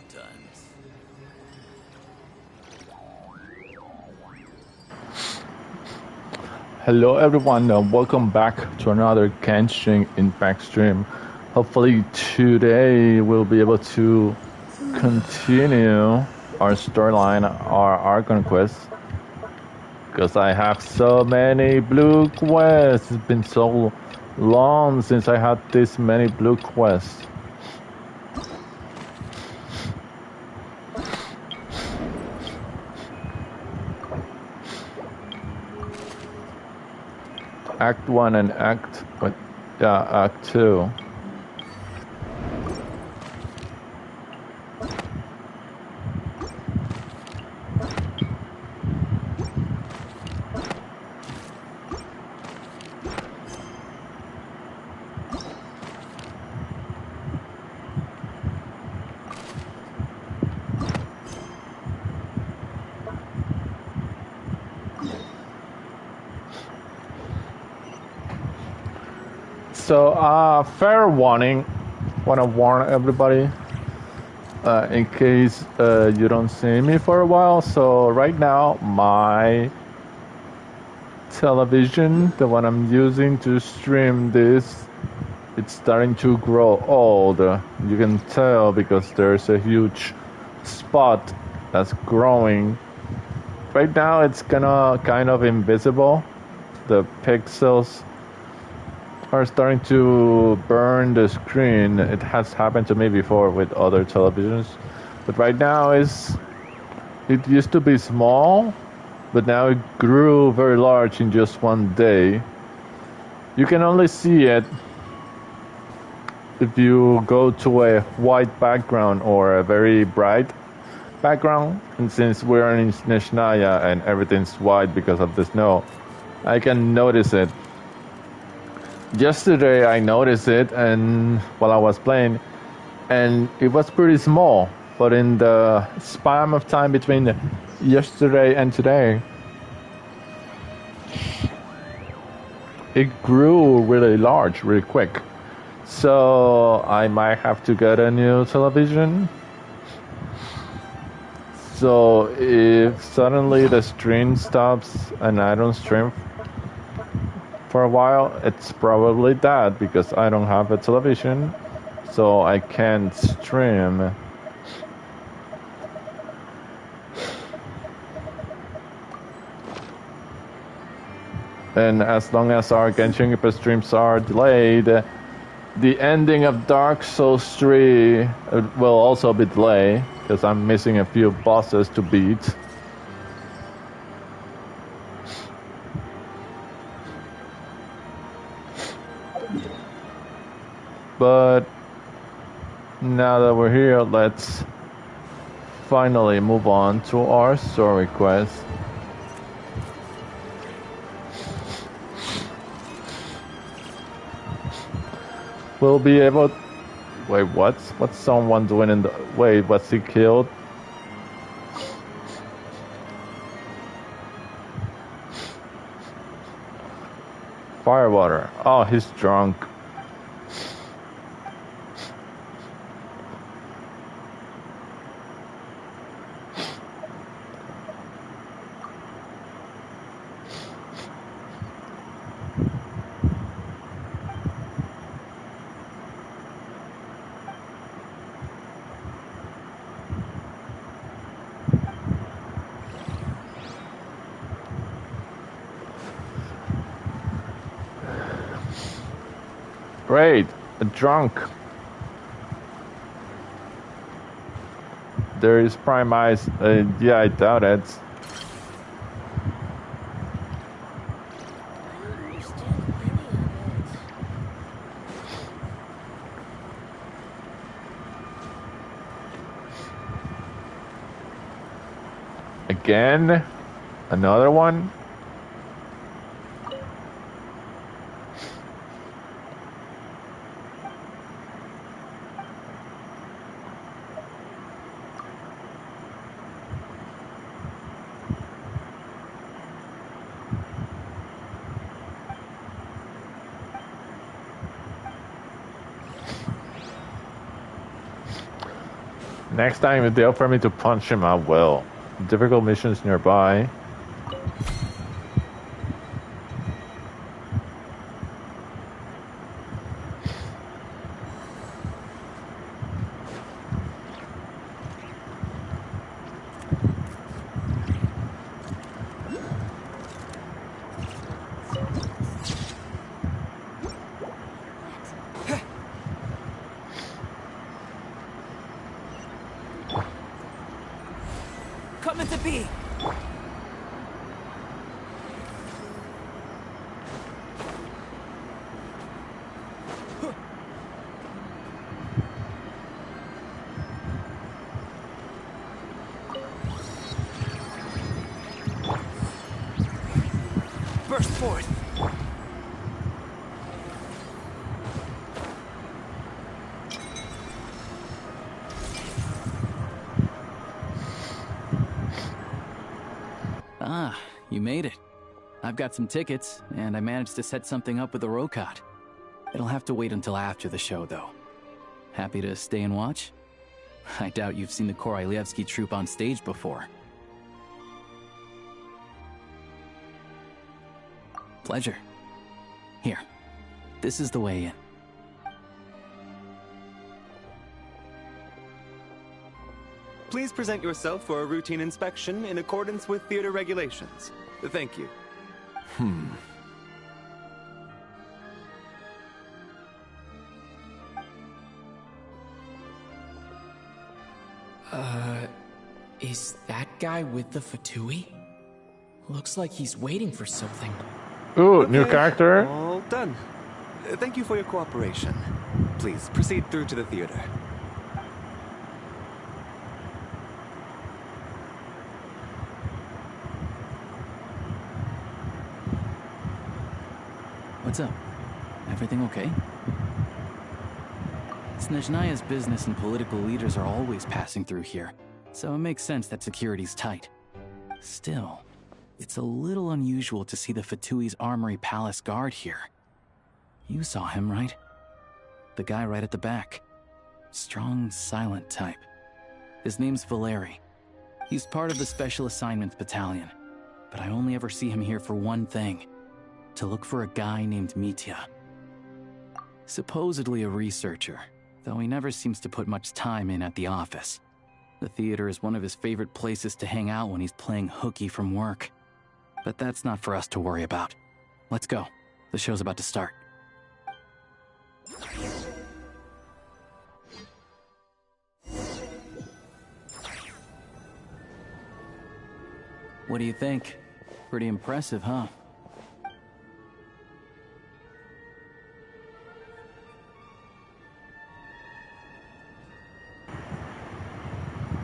sometimes. Hello everyone, welcome back to another Genshin Impact stream. Hopefully today we'll be able to continue our storyline, our Archon quest. Because I have so many blue quests. It's been so long since I had this many blue quests. Act 1 and Act 2. So, fair warning, want to warn everybody in case you don't see me for a while. So right now, my television, the one I'm using to stream this, it's starting to grow old. You can tell because there's a huge spot that's growing. Right now, it's kind of invisible. The pixels are starting to burn the screen. It has happened to me before with other televisions, but right now it used to be small, but now it grew very large in just one day. You can only see it if you go to a white background or a very bright background, and since we're in Snezhnaya and everything's white because of the snow, I can notice it. Yesterday I noticed it and while I was playing, and it was pretty small, but in the span of time between yesterday and today, it grew really large, really quick. So I might have to get a new television. So if suddenly the stream stops and I don't stream for a while, it's probably that, because I don't have a television, so I can't stream. And as long as our Genshin Impact streams are delayed, the ending of Dark Souls 3 will also be delayed, because I'm missing a few bosses to beat. But now that we're here, let's finally move on to our story quest. We'll be able... Wait, what's someone doing in the... Wait, was he killed? Firewater. Oh, he's drunk. Great, a drunk. There is prime ice. Yeah, I doubt it. Again? Another one? Next time, if they offer me to punch him, I will. Difficult missions nearby. Coming to be. Burst forth. Ah, you made it. I've got some tickets, and I managed to set something up with the Rokot. It'll have to wait until after the show, though. Happy to stay and watch? I doubt you've seen the Korolyevsky troupe on stage before. Pleasure. Here, this is the way in. Please present yourself for a routine inspection in accordance with theater regulations. Thank you. Is that guy with the Fatui? Looks like he's waiting for something. Ooh, new character. All done. Thank you for your cooperation. Please proceed through to the theater. What's up? Everything okay? Snezhnaya's business and political leaders are always passing through here, so it makes sense that security's tight. Still, it's a little unusual to see the Fatui's Armory Palace guard here. You saw him, right? The guy right at the back. Strong, silent type. His name's Valeri. He's part of the Special Assignments Battalion, but I only ever see him here for one thing: to look for a guy named Mitya. Supposedly a researcher, though he never seems to put much time in at the office. The theater is one of his favorite places to hang out when he's playing hooky from work. But that's not for us to worry about. Let's go. The show's about to start. What do you think? Pretty impressive, huh?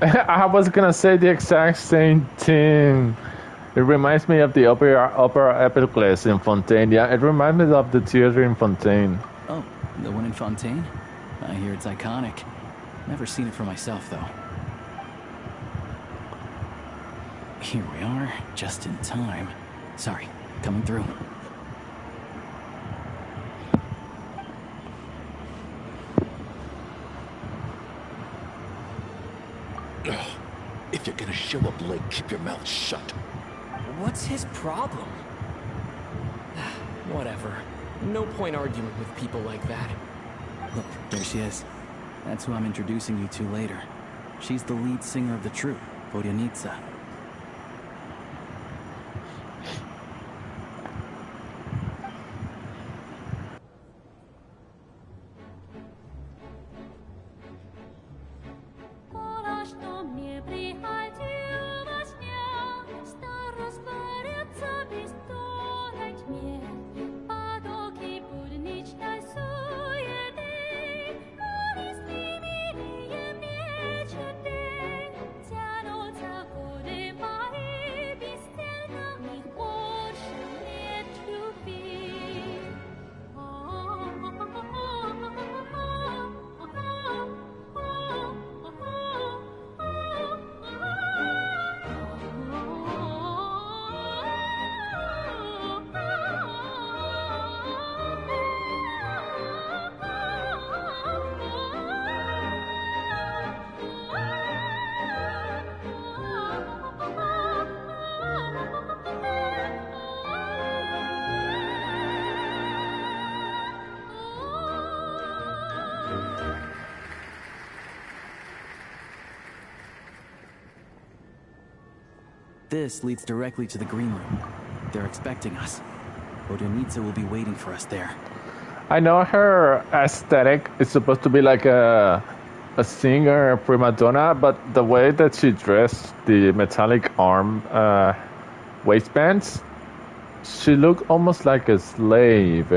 I was gonna say the exact same thing. It reminds me of the opera Epicles in Fontaine. Yeah, it reminds me of the theater in Fontaine. Oh, the one in Fontaine? I hear it's iconic. Never seen it for myself, though. Here we are, just in time. Sorry, coming through. If you're gonna show up late, keep your mouth shut. What's his problem? Whatever. No point arguing with people like that. Look, there she is. That's who I'm introducing you to later. She's the lead singer of the troupe, Vodyanitsa. this leads directly to the green room. They're expecting us. Vodionitsa will be waiting for us there. I know her aesthetic is supposed to be like a singer, a prima donna, but the way that she dressed, the metallic arm waistbands, she looked almost like a slave.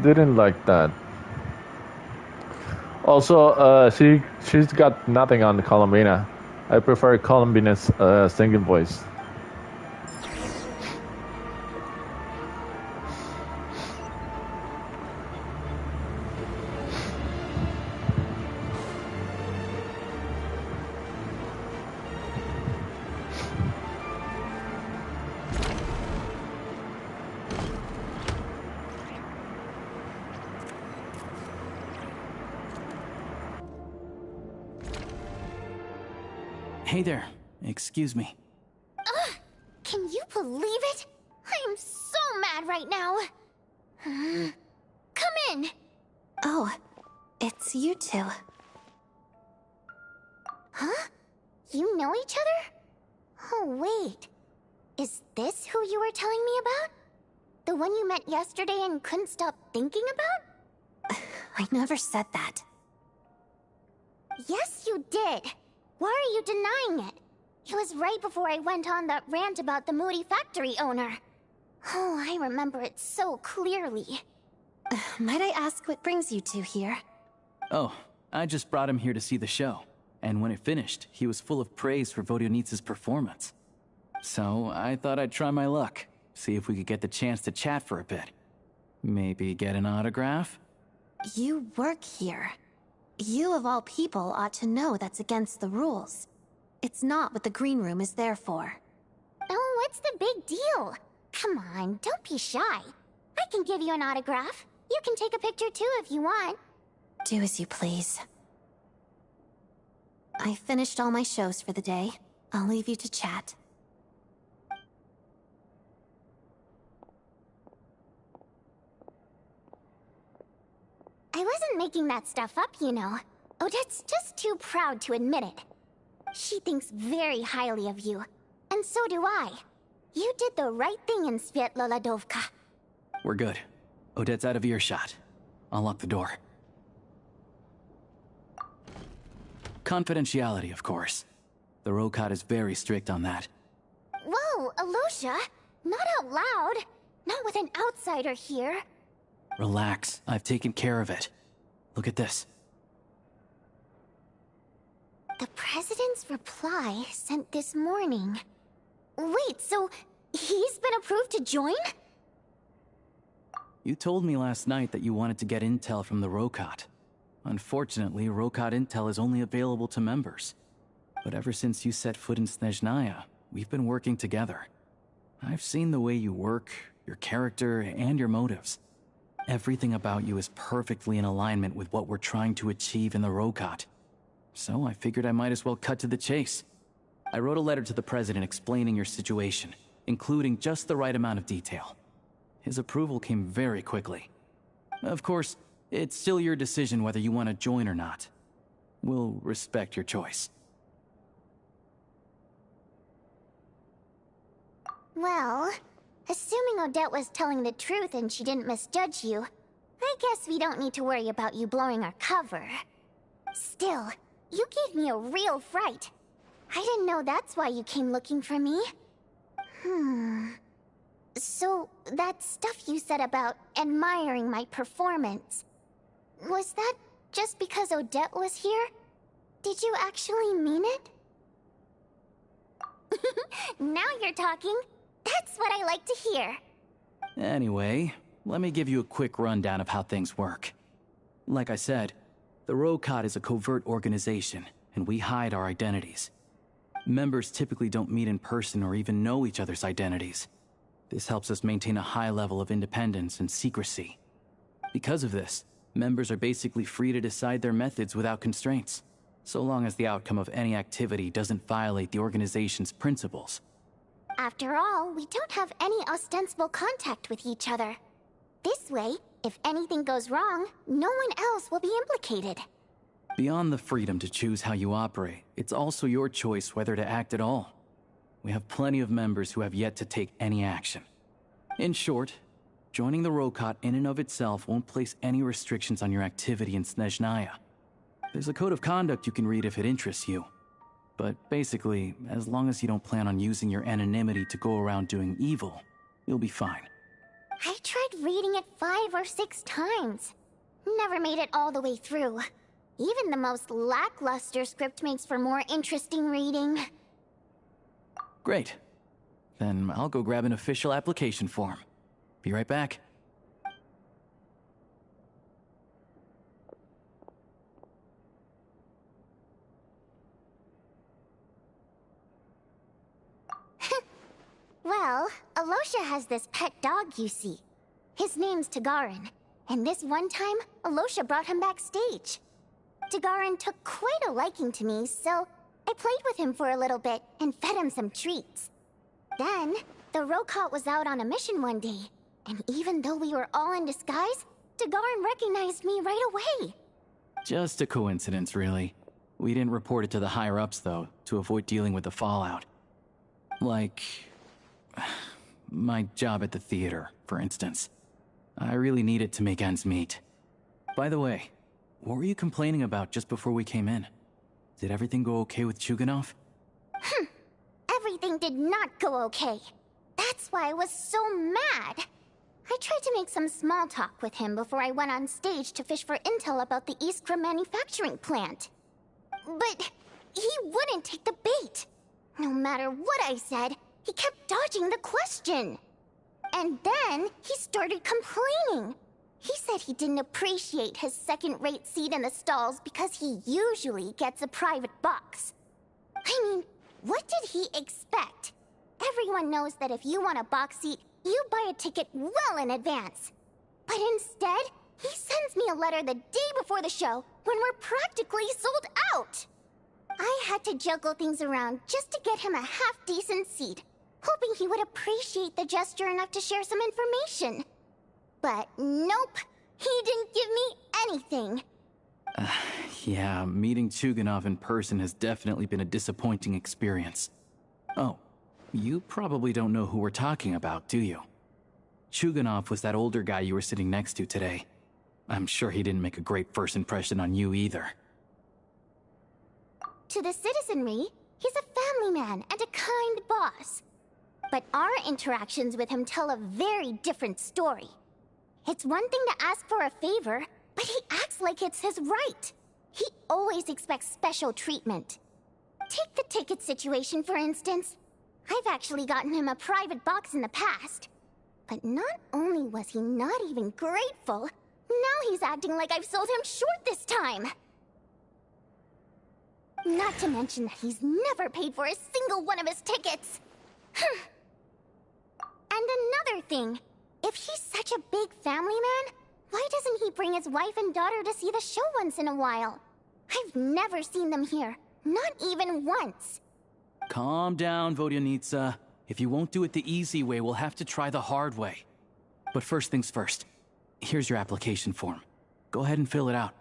Didn't like that. Also, she's got nothing on Colombina. I prefer Colombina's singing voice. Hey there. Excuse me. Can you believe it? I'm so mad right now. Come in. Oh, it's you two. Huh? You know each other? Oh, wait. Is this who you were telling me about? The one you met yesterday and couldn't stop thinking about? I never said that. Yes, you did. Why are you denying it? It was right before I went on that rant about the moody factory owner. Oh, I remember it so clearly. Might I ask what brings you two here? Oh, I just brought him here to see the show. And when it finished, he was full of praise for Vodionitsa's performance. So I thought I'd try my luck, see if we could get the chance to chat for a bit. Maybe get an autograph? You work here. You of all people ought to know that's against the rules. It's not what the green room is there for. Oh, what's the big deal? Come on, don't be shy. I can give you an autograph. You can take a picture too if you want. Do as you please. I finished all my shows for the day. I'll leave you to chat. I wasn't making that stuff up, you know. Odette's just too proud to admit it. She thinks very highly of you, and so do I. You did the right thing in Svietloladovka. We're good. Odette's out of earshot. I'll lock the door. Confidentiality, of course. The Rokot is very strict on that. Whoa, Alosha! Not out loud! Not with an outsider here! Relax, I've taken care of it. Look at this. The President's reply sent this morning. Wait, so he's been approved to join? You told me last night that you wanted to get intel from the Rokot. Unfortunately, Rokot intel is only available to members. But ever since you set foot in Snezhnaya, we've been working together. I've seen the way you work, your character, and your motives. Everything about you is perfectly in alignment with what we're trying to achieve in the Rokot. So I figured I might as well cut to the chase. I wrote a letter to the President explaining your situation, including just the right amount of detail. His approval came very quickly. Of course, it's still your decision whether you want to join or not. We'll respect your choice. Well, assuming Odette was telling the truth and she didn't misjudge you, I guess we don't need to worry about you blowing our cover. Still, you gave me a real fright. I didn't know that's why you came looking for me. So, that stuff you said about admiring my performance, was that just because Odette was here? Did you actually mean it? Now you're talking. That's what I like to hear. Anyway, let me give you a quick rundown of how things work. Like I said, the Rokot is a covert organization, and we hide our identities. Members typically don't meet in person or even know each other's identities. This helps us maintain a high level of independence and secrecy. Because of this, members are basically free to decide their methods without constraints, so long as the outcome of any activity doesn't violate the organization's principles. After all, we don't have any ostensible contact with each other. This way, if anything goes wrong, no one else will be implicated. Beyond the freedom to choose how you operate, it's also your choice whether to act at all. we have plenty of members who have yet to take any action. In short, joining the Rokot in and of itself won't place any restrictions on your activity in Snezhnaya. There's a code of conduct you can read if it interests you. But basically, as long as you don't plan on using your anonymity to go around doing evil, you'll be fine. I tried reading it 5 or 6 times. Never made it all the way through. Even the most lackluster script makes for more interesting reading. Great. Then I'll go grab an official application form. Be right back. Well, Alosha has this pet dog, you see. His name's Tagarin, and this one time, Alosha brought him backstage. Tagarin took quite a liking to me, so I played with him for a little bit and fed him some treats. Then, the Rokot was out on a mission one day, and even though we were all in disguise, Tagarin recognized me right away. Just a coincidence, really. We didn't report it to the higher-ups, though, to avoid dealing with the fallout. Like my job at the theater, for instance. I really need it to make ends meet. By the way, what were you complaining about just before we came in? Did everything go okay with Chuganov? Everything did not go okay. That's why I was so mad. I tried to make some small talk with him before I went on stage to fish for intel about the Iskra manufacturing plant. But he wouldn't take the bait. No matter what I said, he kept dodging the question. And then he started complaining. He said he didn't appreciate his second-rate seat in the stalls because he usually gets a private box. I mean, what did he expect? Everyone knows that if you want a box seat, you buy a ticket well in advance. But instead, he sends me a letter the day before the show when we're practically sold out. I had to juggle things around just to get him a half-decent seat, hoping he would appreciate the gesture enough to share some information. But nope, he didn't give me anything. Yeah, meeting Chuganov in person has definitely been a disappointing experience. Oh, you probably don't know who we're talking about, do you? Chuganov was that older guy you were sitting next to today. I'm sure he didn't make a great first impression on you either. To the citizenry, he's a family man and a kind boss. But our interactions with him tell a very different story. It's one thing to ask for a favor, but he acts like it's his right. He always expects special treatment. Take the ticket situation, for instance. I've actually gotten him a private box in the past. But not only was he not even grateful, now he's acting like I've sold him short this time. Not to mention that he's never paid for a single one of his tickets. And another thing, if he's such a big family man, why doesn't he bring his wife and daughter to see the show once in a while? I've never seen them here, not even once. Calm down, Vodyanitsa. If you won't do it the easy way, we'll have to try the hard way. But first things first. Here's your application form. Go ahead and fill it out.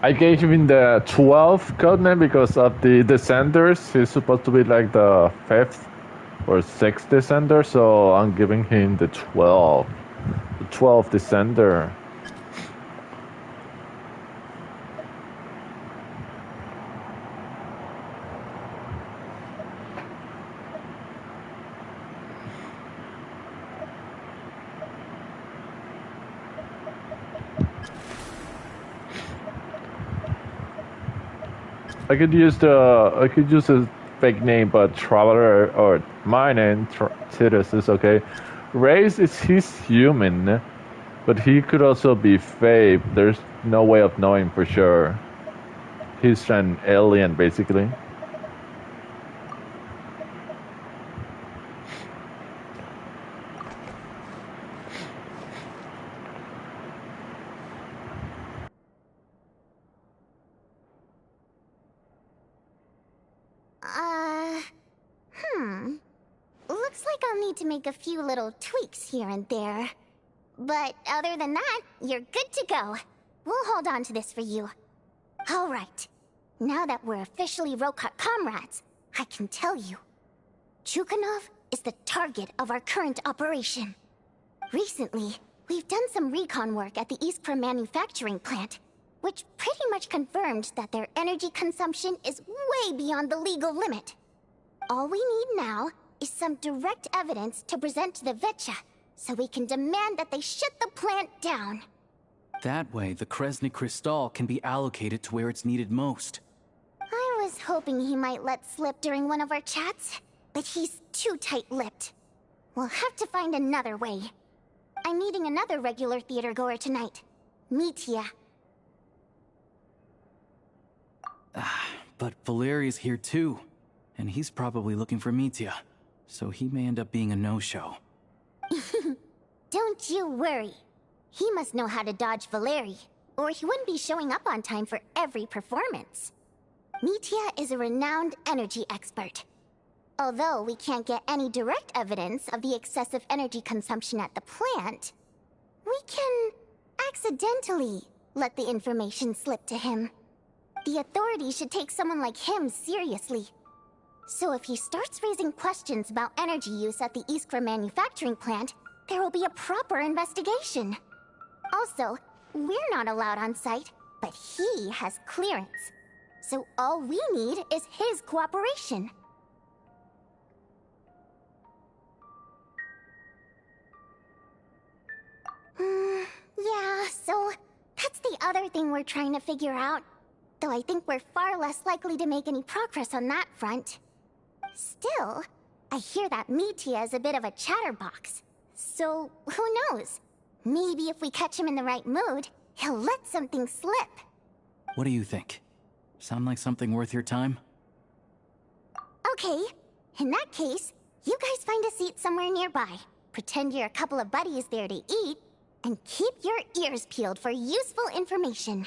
I gave him the 12 codename because of the descenders. He's supposed to be like the 5th or 6th descender, so I'm giving him the 12. The 12th descender. I could use a fake name, but Traveler or my name Titus is okay. Race is he's human, but he could also be fake. There's no way of knowing for sure. He's an alien, basically. Looks like I'll need to make a few little tweaks here and there. But other than that, you're good to go. We'll hold on to this for you. Alright. Now that we're officially Rokart comrades, I can tell you. Chukhanov is the target of our current operation. Recently, we've done some recon work at the ESRB manufacturing plant, which pretty much confirmed that their energy consumption is way beyond the legal limit. All we need now is some direct evidence to present to the Vetcha, so we can demand that they shut the plant down. That way, the Kresny Crystal can be allocated to where it's needed most. I was hoping he might let slip during one of our chats, but he's too tight-lipped. We'll have to find another way. I'm meeting another regular theater goer tonight, Mitya. But Valeri's here too, and he's probably looking for Mitya, so he may end up being a no-show. Don't you worry. He must know how to dodge Valeri, or he wouldn't be showing up on time for every performance. Mitya is a renowned energy expert. Although we can't get any direct evidence of the excessive energy consumption at the plant, we can accidentally let the information slip to him. The authorities should take someone like him seriously. So if he starts raising questions about energy use at the ESRB manufacturing plant, there will be a proper investigation. Also, we're not allowed on site, but he has clearance. So all we need is his cooperation. Yeah, so that's the other thing we're trying to figure out. Though I think we're far less likely to make any progress on that front. Still, I hear that Mitya is a bit of a chatterbox. So, who knows? Maybe if we catch him in the right mood, he'll let something slip. What do you think? Sound like something worth your time? Okay, in that case, you guys find a seat somewhere nearby. Pretend you're a couple of buddies there to eat, and keep your ears peeled for useful information.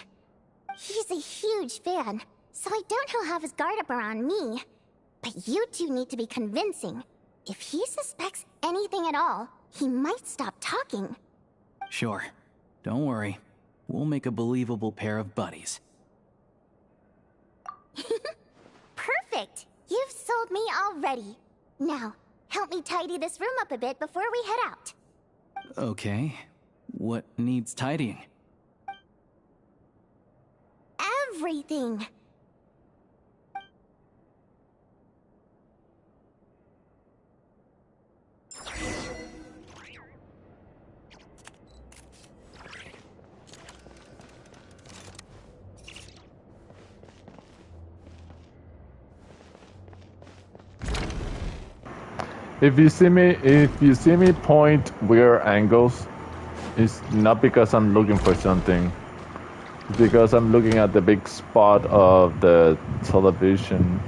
He's a huge fan, so I doubt he'll have his guard up around me. But you two need to be convincing. If he suspects anything at all, he might stop talking. Sure. Don't worry. We'll make a believable pair of buddies. Perfect! You've sold me already. Now, help me tidy this room up a bit before we head out. Okay. What needs tidying? Everything! If you see me point weird angles, it's not because I'm looking for something. It's because I'm looking at the big spot of the television.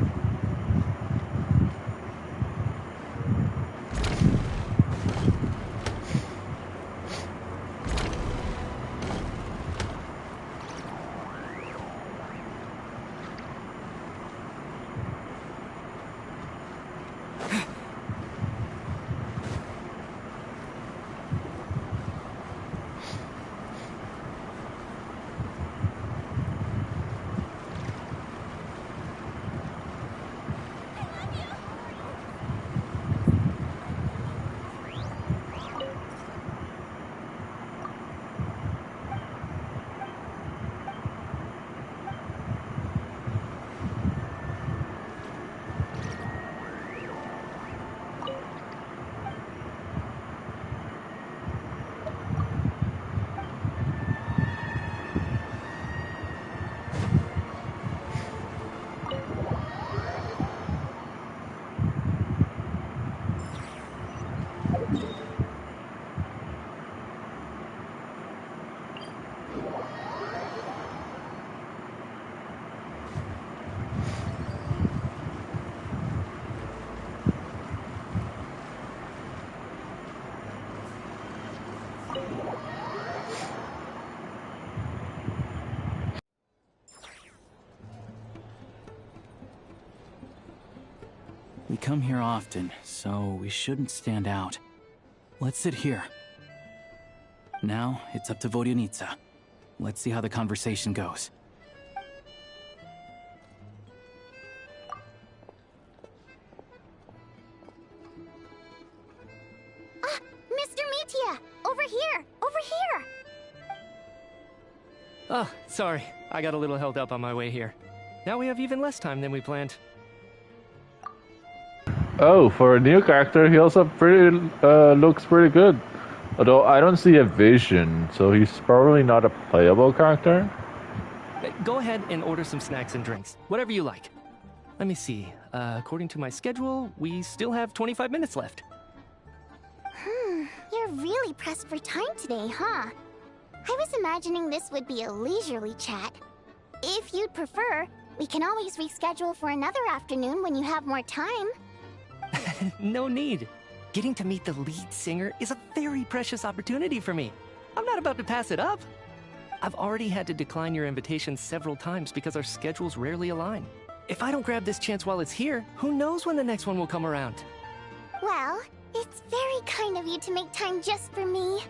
We come here often, so we shouldn't stand out. Let's sit here. Now, it's up to Vodyanica. Let's see how the conversation goes. Mr. Mitya! Over here! Over here! Oh, sorry. I got a little held up on my way here. Now we have even less time than we planned. Oh, for a new character, he also looks pretty good. Although I don't see a vision, so he's probably not a playable character. Go ahead and order some snacks and drinks. Whatever you like. Let me see. According to my schedule, we still have 25 minutes left. You're really pressed for time today, huh? I was imagining this would be a leisurely chat. If you'd prefer, we can always reschedule for another afternoon when you have more time. No need. Getting to meet the lead singer is a very precious opportunity for me. I'm not about to pass it up. I've already had to decline your invitation several times because our schedules rarely align. If I don't grab this chance while it's here, who knows when the next one will come around? Well, it's very kind of you to make time just for me.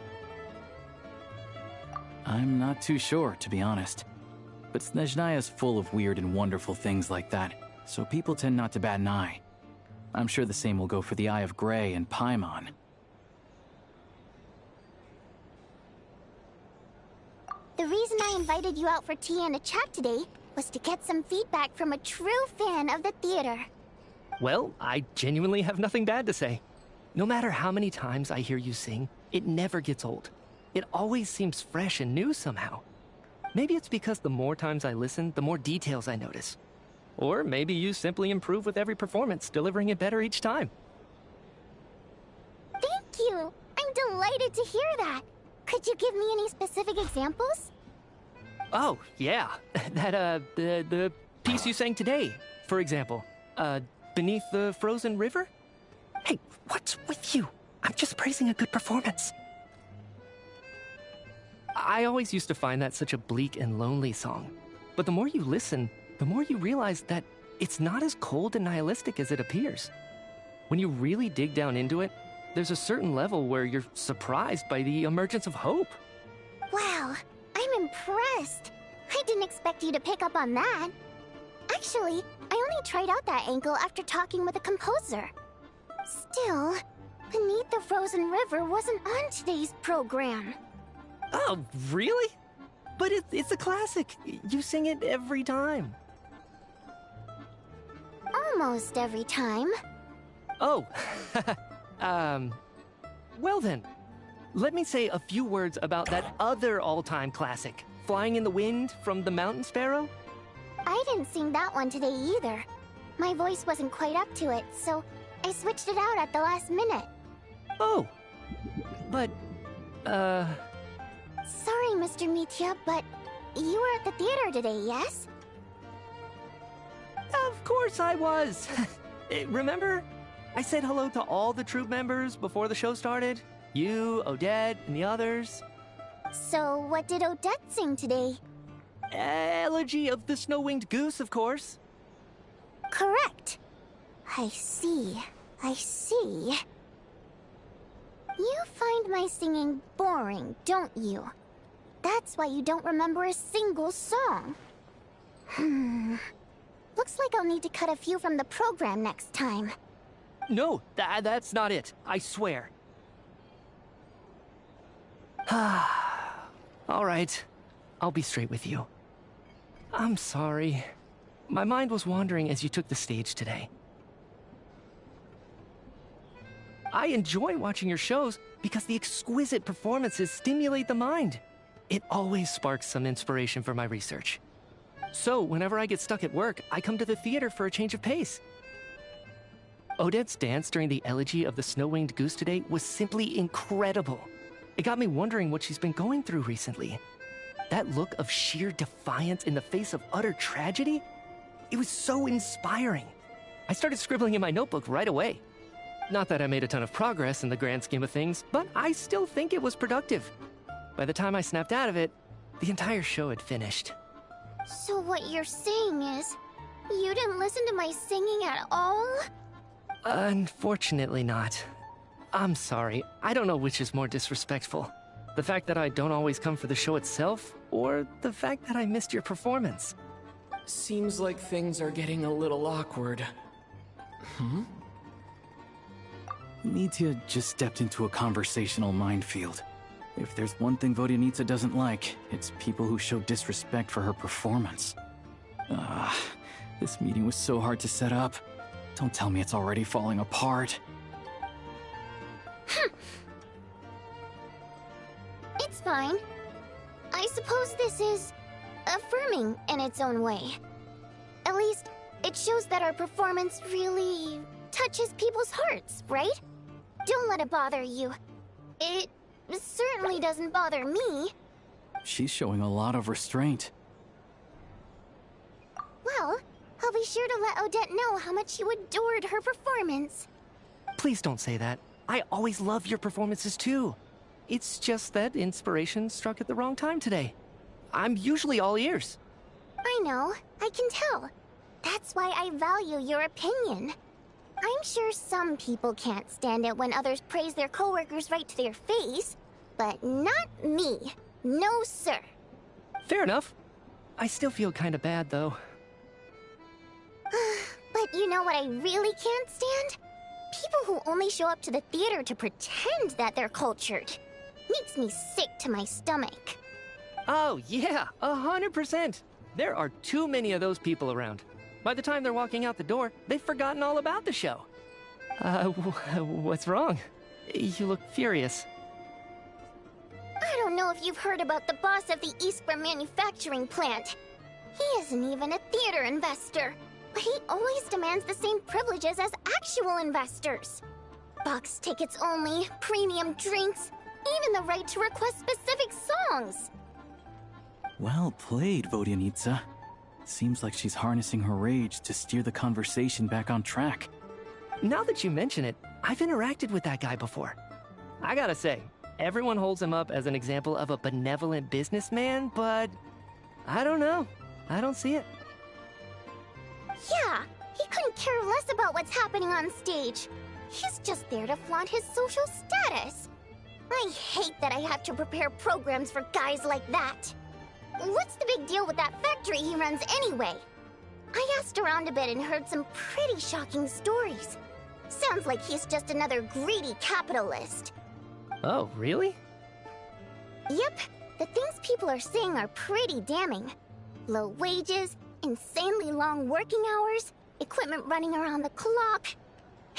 I'm not too sure, to be honest. But Snezhnaya's full of weird and wonderful things like that, so people tend not to bat an eye. I'm sure the same will go for the Eye of Grey and Paimon. The reason I invited you out for tea and a chat today was to get some feedback from a true fan of the theater. Well, I genuinely have nothing bad to say. No matter how many times I hear you sing, it never gets old. It always seems fresh and new somehow. Maybe it's because the more times I listen, the more details I notice. Or maybe you simply improve with every performance, delivering it better each time. Thank you! I'm delighted to hear that! Could you give me any specific examples? Oh, yeah. The piece you sang today, for example. Beneath the Frozen River? Hey, what's with you? I'm just praising a good performance. I always used to find that such a bleak and lonely song. But the more you listen, the more you realize that it's not as cold and nihilistic as it appears. When you really dig down into it, there's a certain level where you're surprised by the emergence of hope. Wow, I'm impressed. I didn't expect you to pick up on that. Actually, I only tried out that angle after talking with a composer. Still, Beneath the Frozen River wasn't on today's program. Oh, really? But it's a classic. You sing it every time. Almost every time. Oh, well then. Let me say a few words about that other all-time classic, Flying in the Wind from the Mountain Sparrow. I didn't sing that one today either. My voice wasn't quite up to it, so I switched it out at the last minute. Oh, but, Sorry, Mr. Mitya, but you were at the theater today, yes? Of course I was. Remember? I said hello to all the troupe members before the show started. You, Odette, and the others. So, what did Odette sing today? Elegy of the Snow-Winged Goose, of course. Correct. I see. I see. You find my singing boring, don't you? That's why you don't remember a single song. Looks like I'll need to cut a few from the program next time. No, that's not it. I swear. All right. I'll be straight with you. I'm sorry. My mind was wandering as you took the stage today. I enjoy watching your shows because the exquisite performances stimulate the mind. It always sparks some inspiration for my research. So, whenever I get stuck at work, I come to the theater for a change of pace. Odette's dance during the Elegy of the Snow-Winged Goose today was simply incredible. It got me wondering what she's been going through recently. That look of sheer defiance in the face of utter tragedy? It was so inspiring. I started scribbling in my notebook right away. Not that I made a ton of progress in the grand scheme of things, but I still think it was productive. By the time I snapped out of it, the entire show had finished. So what you're saying is, you didn't listen to my singing at all? Unfortunately not. I'm sorry, I don't know which is more disrespectful. The fact that I don't always come for the show itself, or the fact that I missed your performance. Seems like things are getting a little awkward. Mitya just stepped into a conversational minefield. If there's one thing Vodyanitsa doesn't like, it's people who show disrespect for her performance. This meeting was so hard to set up. Don't tell me it's already falling apart. It's fine. I suppose this is affirming in its own way. At least, it shows that our performance really touches people's hearts, right? Don't let it bother you. It certainly doesn't bother me. She's showing a lot of restraint. Well, I'll be sure to let Odette know how much you adored her performance. Please don't say that. I always love your performances too. It's just that inspiration struck at the wrong time today. I'm usually all ears. I know, I can tell. That's why I value your opinion. I'm sure some people can't stand it when others praise their coworkers right to their face, but not me. No, sir. Fair enough. I still feel kinda bad though. But you know what I really can't stand? People who only show up to the theater to pretend that they're cultured. Makes me sick to my stomach. Oh yeah, 100%. There are too many of those people around. By the time they're walking out the door, they've forgotten all about the show. What's wrong? You look furious. I don't know if you've heard about the boss of the ESRB manufacturing plant. He isn't even a theater investor, but he always demands the same privileges as actual investors. Box tickets only, premium drinks, even the right to request specific songs. Well played, Vodyanitsa. Seems like she's harnessing her rage to steer the conversation back on track. Now that you mention it, I've interacted with that guy before. I gotta say, everyone holds him up as an example of a benevolent businessman, but I don't know. I don't see it. Yeah, he couldn't care less about what's happening on stage. He's just there to flaunt his social status. I hate that I have to prepare programs for guys like that. What's the big deal with that factory he runs anyway? I asked around a bit and heard some pretty shocking stories. Sounds like he's just another greedy capitalist. Oh, really? Yep, the things people are saying are pretty damning. Low wages, insanely long working hours, equipment running around the clock.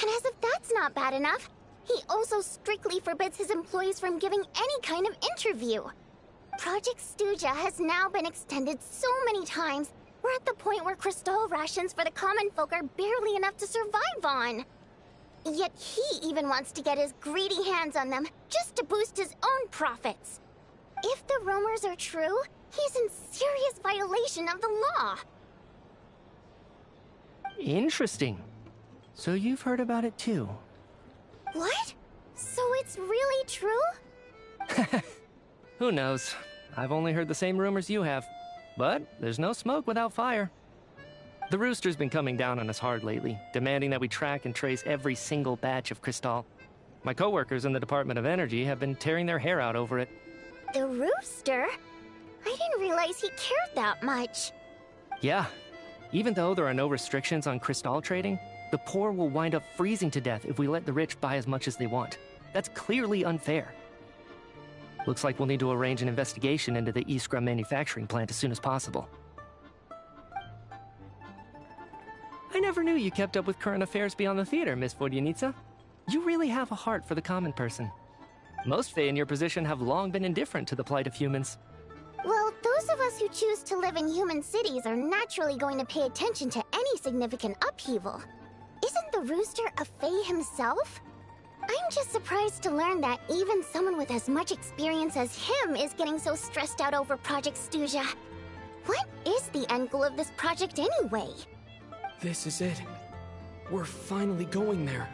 And as if that's not bad enough, he also strictly forbids his employees from giving any kind of interview. Project Stuja has now been extended so many times, we're at the point where crystal rations for the common folk are barely enough to survive on. Yet he even wants to get his greedy hands on them just to boost his own profits. If the rumors are true, he's in serious violation of the law. Interesting. So you've heard about it too? What? So it's really true? Who knows? I've only heard the same rumors you have. But there's no smoke without fire. The Rooster's been coming down on us hard lately, demanding that we track and trace every single batch of Crystal. My coworkers in the Department of Energy have been tearing their hair out over it. The Rooster? I didn't realize he cared that much. Yeah. Even though there are no restrictions on Crystal trading, the poor will wind up freezing to death if we let the rich buy as much as they want. That's clearly unfair. Looks like we'll need to arrange an investigation into the ESRB manufacturing plant as soon as possible. I never knew you kept up with current affairs beyond the theater, Miss Vodyanitsa. You really have a heart for the common person. Most Fae in your position have long been indifferent to the plight of humans. Well, those of us who choose to live in human cities are naturally going to pay attention to any significant upheaval. Isn't the Rooster a Fae himself? I'm just surprised to learn that even someone with as much experience as him is getting so stressed out over Project Stuja. What is the end goal of this project anyway? This is it. We're finally going there.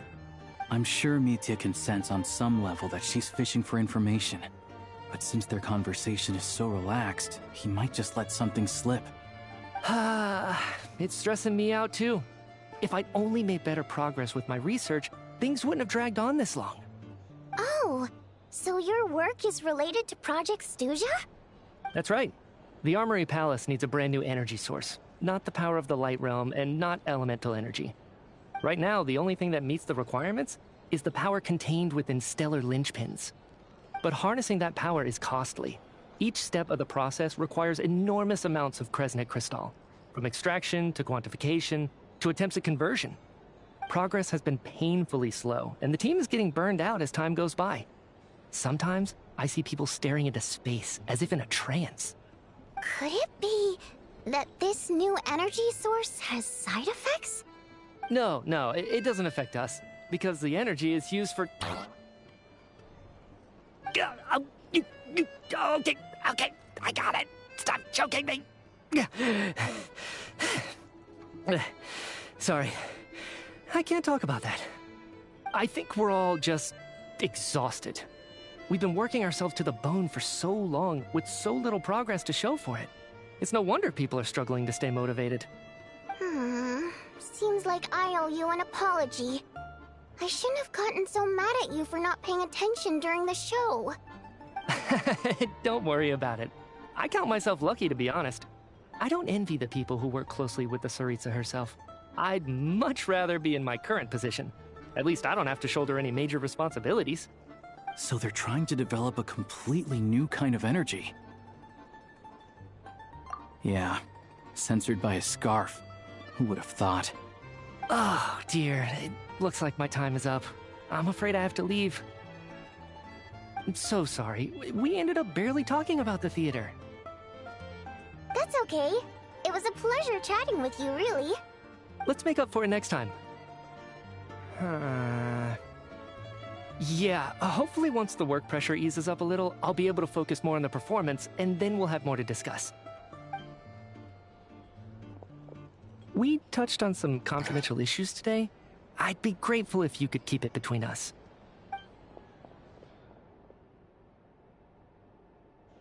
I'm sure Mitya can sense on some level that she's fishing for information. But since their conversation is so relaxed, he might just let something slip. It's stressing me out too. If I'd only made better progress with my research, things wouldn't have dragged on this long. Oh, so your work is related to Project Stuja? That's right. The Armory Palace needs a brand new energy source. Not the power of the Light Realm, and not elemental energy. Right now, the only thing that meets the requirements is the power contained within stellar linchpins. But harnessing that power is costly. Each step of the process requires enormous amounts of Kresnik crystal, from extraction to quantification to attempts at conversion. Progress has been painfully slow, and the team is getting burned out as time goes by. Sometimes, I see people staring into space as if in a trance. Could it be that this new energy source has side effects? No, it doesn't affect us, because the energy is used for... Okay, I got it. Stop choking me. Sorry, I can't talk about that. I think we're all just exhausted. We've been working ourselves to the bone for so long with so little progress to show for it. It's no wonder people are struggling to stay motivated. Seems like I owe you an apology. I shouldn't have gotten so mad at you for not paying attention during the show. Don't worry about it. I count myself lucky, to be honest. I don't envy the people who work closely with the Tsaritsa herself. I'd much rather be in my current position. At least I don't have to shoulder any major responsibilities. So they're trying to develop a completely new kind of energy. Yeah, censored by a scarf. Who would have thought? Oh, dear. It looks like my time is up. I'm afraid I have to leave. I'm so sorry. We ended up barely talking about the theater. That's okay. It was a pleasure chatting with you, really. Let's make up for it next time. Yeah, hopefully once the work pressure eases up a little, I'll be able to focus more on the performance, and then we'll have more to discuss. We touched on some confidential issues today. I'd be grateful if you could keep it between us.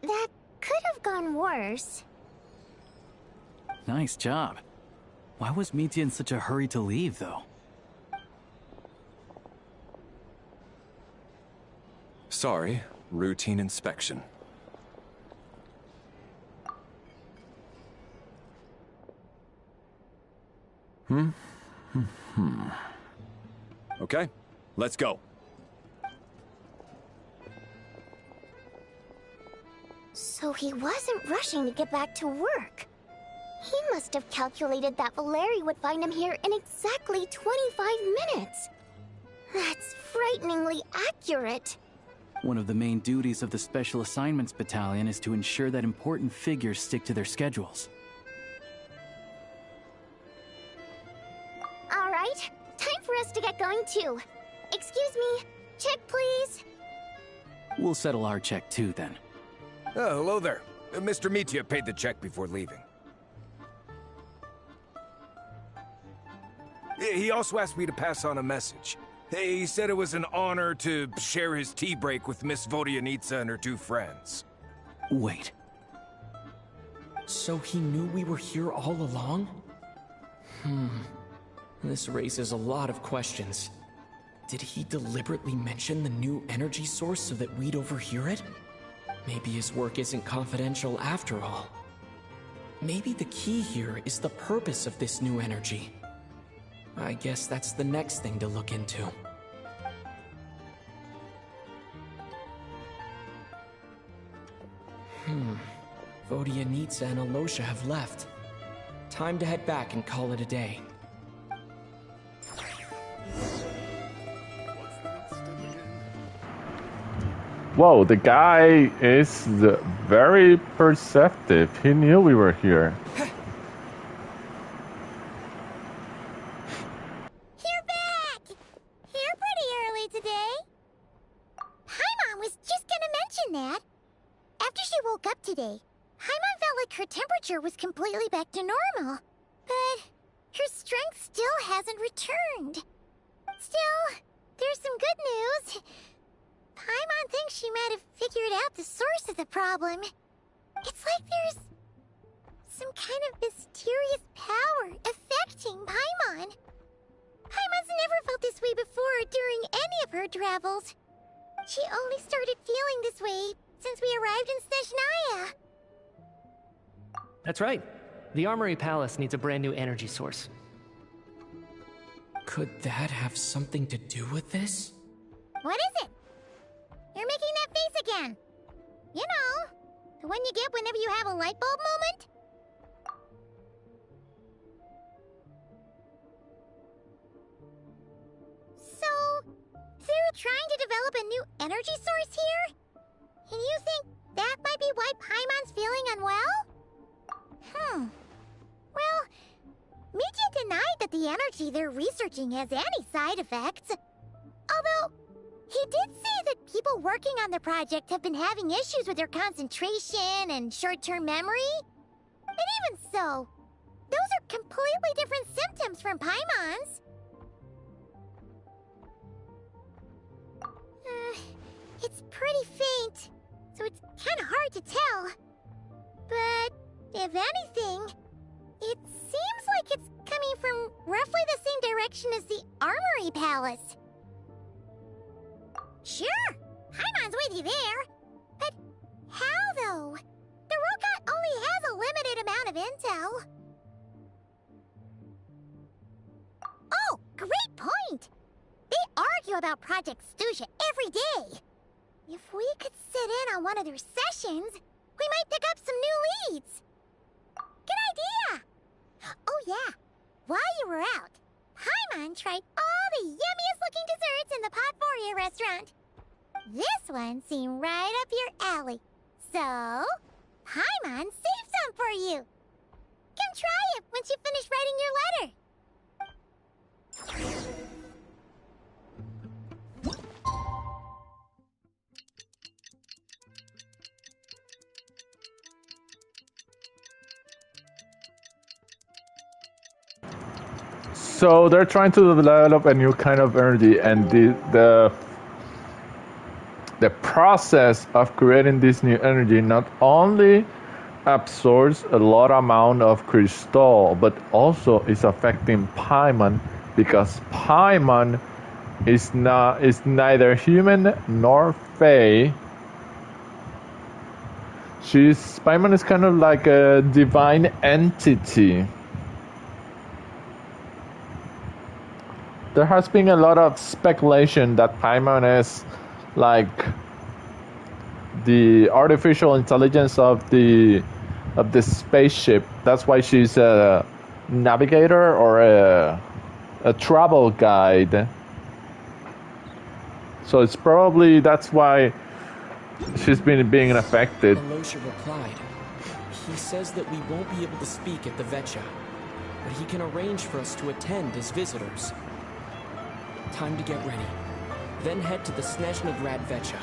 That could have gone worse. Nice job. Why was Mitya in such a hurry to leave, though? Sorry, routine inspection. Okay, let's go. So he wasn't rushing to get back to work. He must have calculated that Valeri would find him here in exactly 25 minutes. That's frighteningly accurate. One of the main duties of the Special Assignments Battalion is to ensure that important figures stick to their schedules. All right, time for us to get going too. Excuse me, check please. We'll settle our check too, then. Oh, hello there. Mr. Mitya paid the check before leaving. He also asked me to pass on a message. He said it was an honor to share his tea break with Miss Vodyanitsa and her two friends. Wait. So he knew we were here all along? This raises a lot of questions. Did he deliberately mention the new energy source so that we'd overhear it? Maybe his work isn't confidential after all. Maybe the key here is the purpose of this new energy. I guess that's the next thing to look into. Vodyanitsa and Alosha have left. Time to head back and call it a day. Whoa, the guy is very perceptive. He knew we were here. You're back! Here pretty early today. Paimon was just gonna mention that. After she woke up today, Paimon felt like her temperature was completely back to normal. But her strength still hasn't returned. Still, there's some good news. Paimon thinks she might have figured out the source of the problem. It's like there's some kind of mysterious power affecting Paimon. her travels. She only started feeling this way since we arrived in Snezhnaya. That's right. The Armory Palace needs a brand new energy source. Could that have something to do with this? What is it? You're making that face again. You know, the one you get whenever you have a light bulb moment? So, they're trying to develop a new energy source here? And you think that might be why Paimon's feeling unwell? Well, Miji denied that the energy they're researching has any side effects. Although, he did say that people working on the project have been having issues with their concentration and short-term memory. And even so, those are completely different symptoms from Paimon's. It's pretty faint, so it's kind of hard to tell. But if anything, it seems like it's coming from roughly the same direction as the Armory Palace. Sure, Paimon's with you there. But how, though? The robot only has a limited amount of intel. Oh, great point! They argue about Project Stusha every day. If we could sit in on one of their sessions, we might pick up some new leads. Good idea! Oh yeah, while you were out, Paimon tried all the yummiest looking desserts in the Potforia restaurant. This one seemed right up your alley. So, Paimon saved some for you. Come try it once you finish writing your letter. So they're trying to develop a new kind of energy, and the process of creating this new energy not only absorbs a lot amount of crystal, but also is affecting Paimon, because Paimon is neither human nor Fae. Paimon is kind of like a divine entity. There has been a lot of speculation that Paimon is like the artificial intelligence of the spaceship. That's why she's a navigator or a travel guide. So it's probably that's why she's been being affected. Alosha replied. He says that we won't be able to speak at the Vetcha, but he can arrange for us to attend as visitors. Time to get ready. Then head to the Snezhnegrad Vetcha.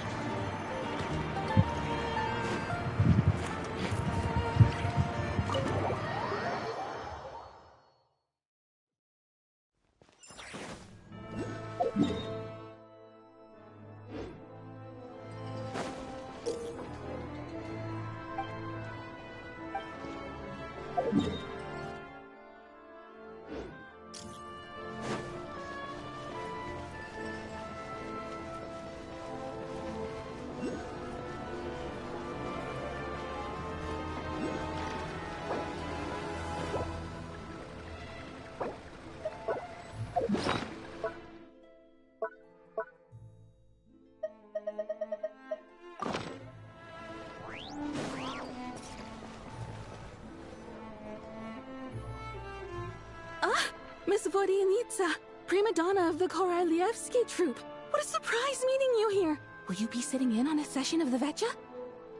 Miss Vodyanitsa, prima donna of the Korolievsky troupe. What a surprise meeting you here. Will you be sitting in on a session of the Vetcha?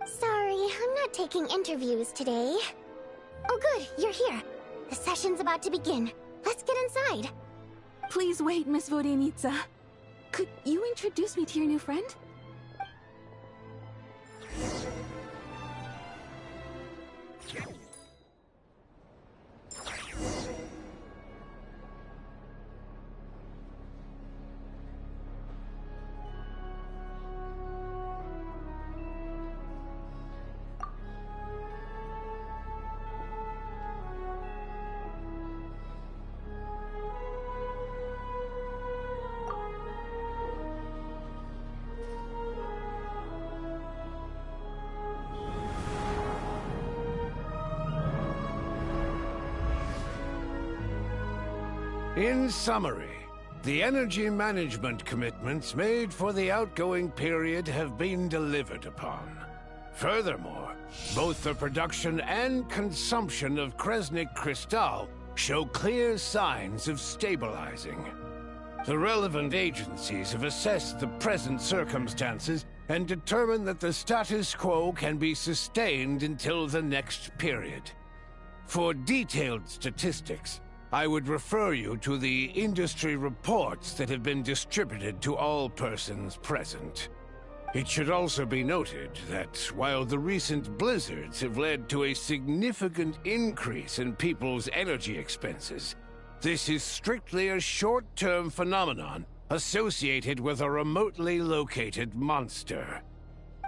Sorry, I'm not taking interviews today. Oh good, you're here. The session's about to begin. Let's get inside. Please wait, Miss Vodyanitsa. Could you introduce me to your new friend? In summary, the energy management commitments made for the outgoing period have been delivered upon. Furthermore, both the production and consumption of Kresnik Crystal show clear signs of stabilizing. The relevant agencies have assessed the present circumstances and determined that the status quo can be sustained until the next period. For detailed statistics, I would refer you to the industry reports that have been distributed to all persons present. It should also be noted that while the recent blizzards have led to a significant increase in people's energy expenses, this is strictly a short-term phenomenon associated with a remotely located monster.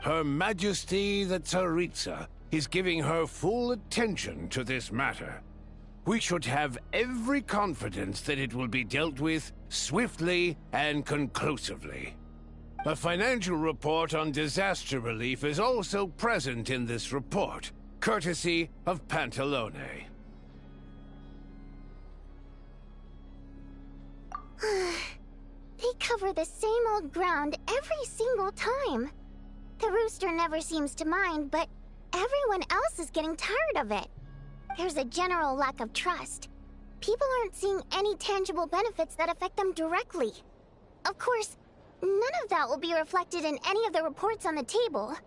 Her Majesty the Tsaritsa is giving her full attention to this matter. We should have every confidence that it will be dealt with swiftly and conclusively. A financial report on disaster relief is also present in this report, courtesy of Pantalone. They cover the same old ground every single time. The rooster never seems to mind, but everyone else is getting tired of it. There's a general lack of trust. People aren't seeing any tangible benefits that affect them directly. Of course, none of that will be reflected in any of the reports on the table.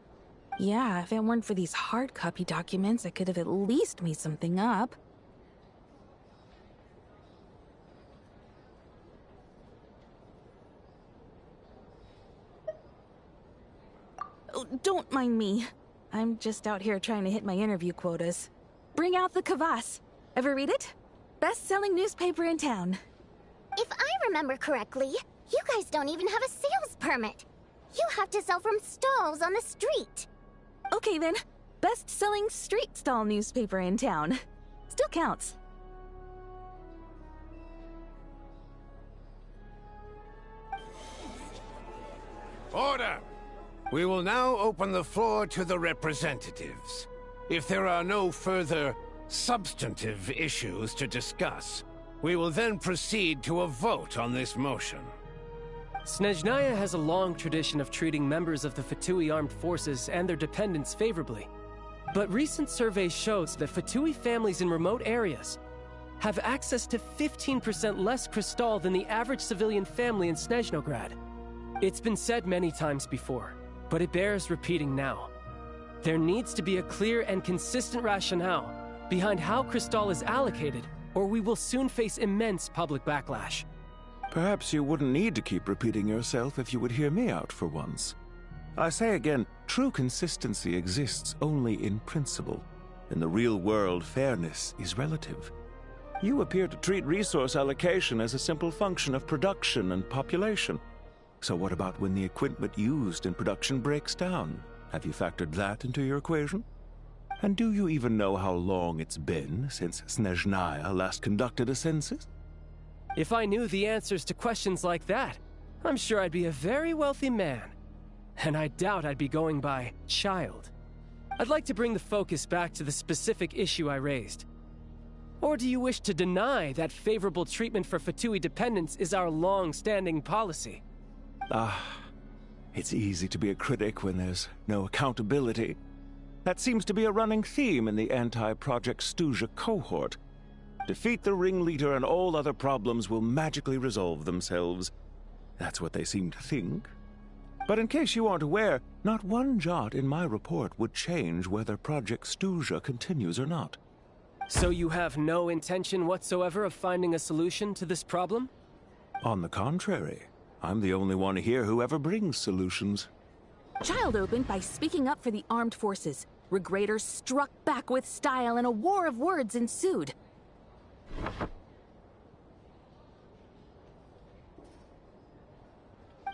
Yeah, if it weren't for these hard copy documents, I could have at least made something up. Oh, don't mind me. I'm just out here trying to hit my interview quotas. Bring out the kvass. Ever read it? Best-selling newspaper in town. If I remember correctly, you guys don't even have a sales permit. You have to sell from stalls on the street. Okay then, best-selling street stall newspaper in town. Still counts. Order! We will now open the floor to the representatives. If there are no further substantive issues to discuss, we will then proceed to a vote on this motion. Snezhnaya has a long tradition of treating members of the Fatui armed forces and their dependents favorably. But recent surveys shows that Fatui families in remote areas have access to 15% less crystal than the average civilian family in Snezhnograd. It's been said many times before, but it bears repeating now. There needs to be a clear and consistent rationale behind how crystal is allocated, or we will soon face immense public backlash. Perhaps you wouldn't need to keep repeating yourself if you would hear me out for once. I say again, true consistency exists only in principle. In the real world, fairness is relative. You appear to treat resource allocation as a simple function of production and population. So what about when the equipment used in production breaks down? Have you factored that into your equation? And do you even know how long it's been since Snezhnaya last conducted a census? If I knew the answers to questions like that, I'm sure I'd be a very wealthy man. And I doubt I'd be going by child. I'd like to bring the focus back to the specific issue I raised. Or do you wish to deny that favorable treatment for Fatui dependents is our long-standing policy? It's easy to be a critic when there's no accountability. That seems to be a running theme in the anti-Project Stuja cohort. Defeat the ringleader and all other problems will magically resolve themselves. That's what they seem to think. But in case you aren't aware, not one jot in my report would change whether Project Stuja continues or not. So you have no intention whatsoever of finding a solution to this problem? On the contrary, I'm the only one here who ever brings solutions. Child opened by speaking up for the armed forces. Regrator struck back with style and a war of words ensued.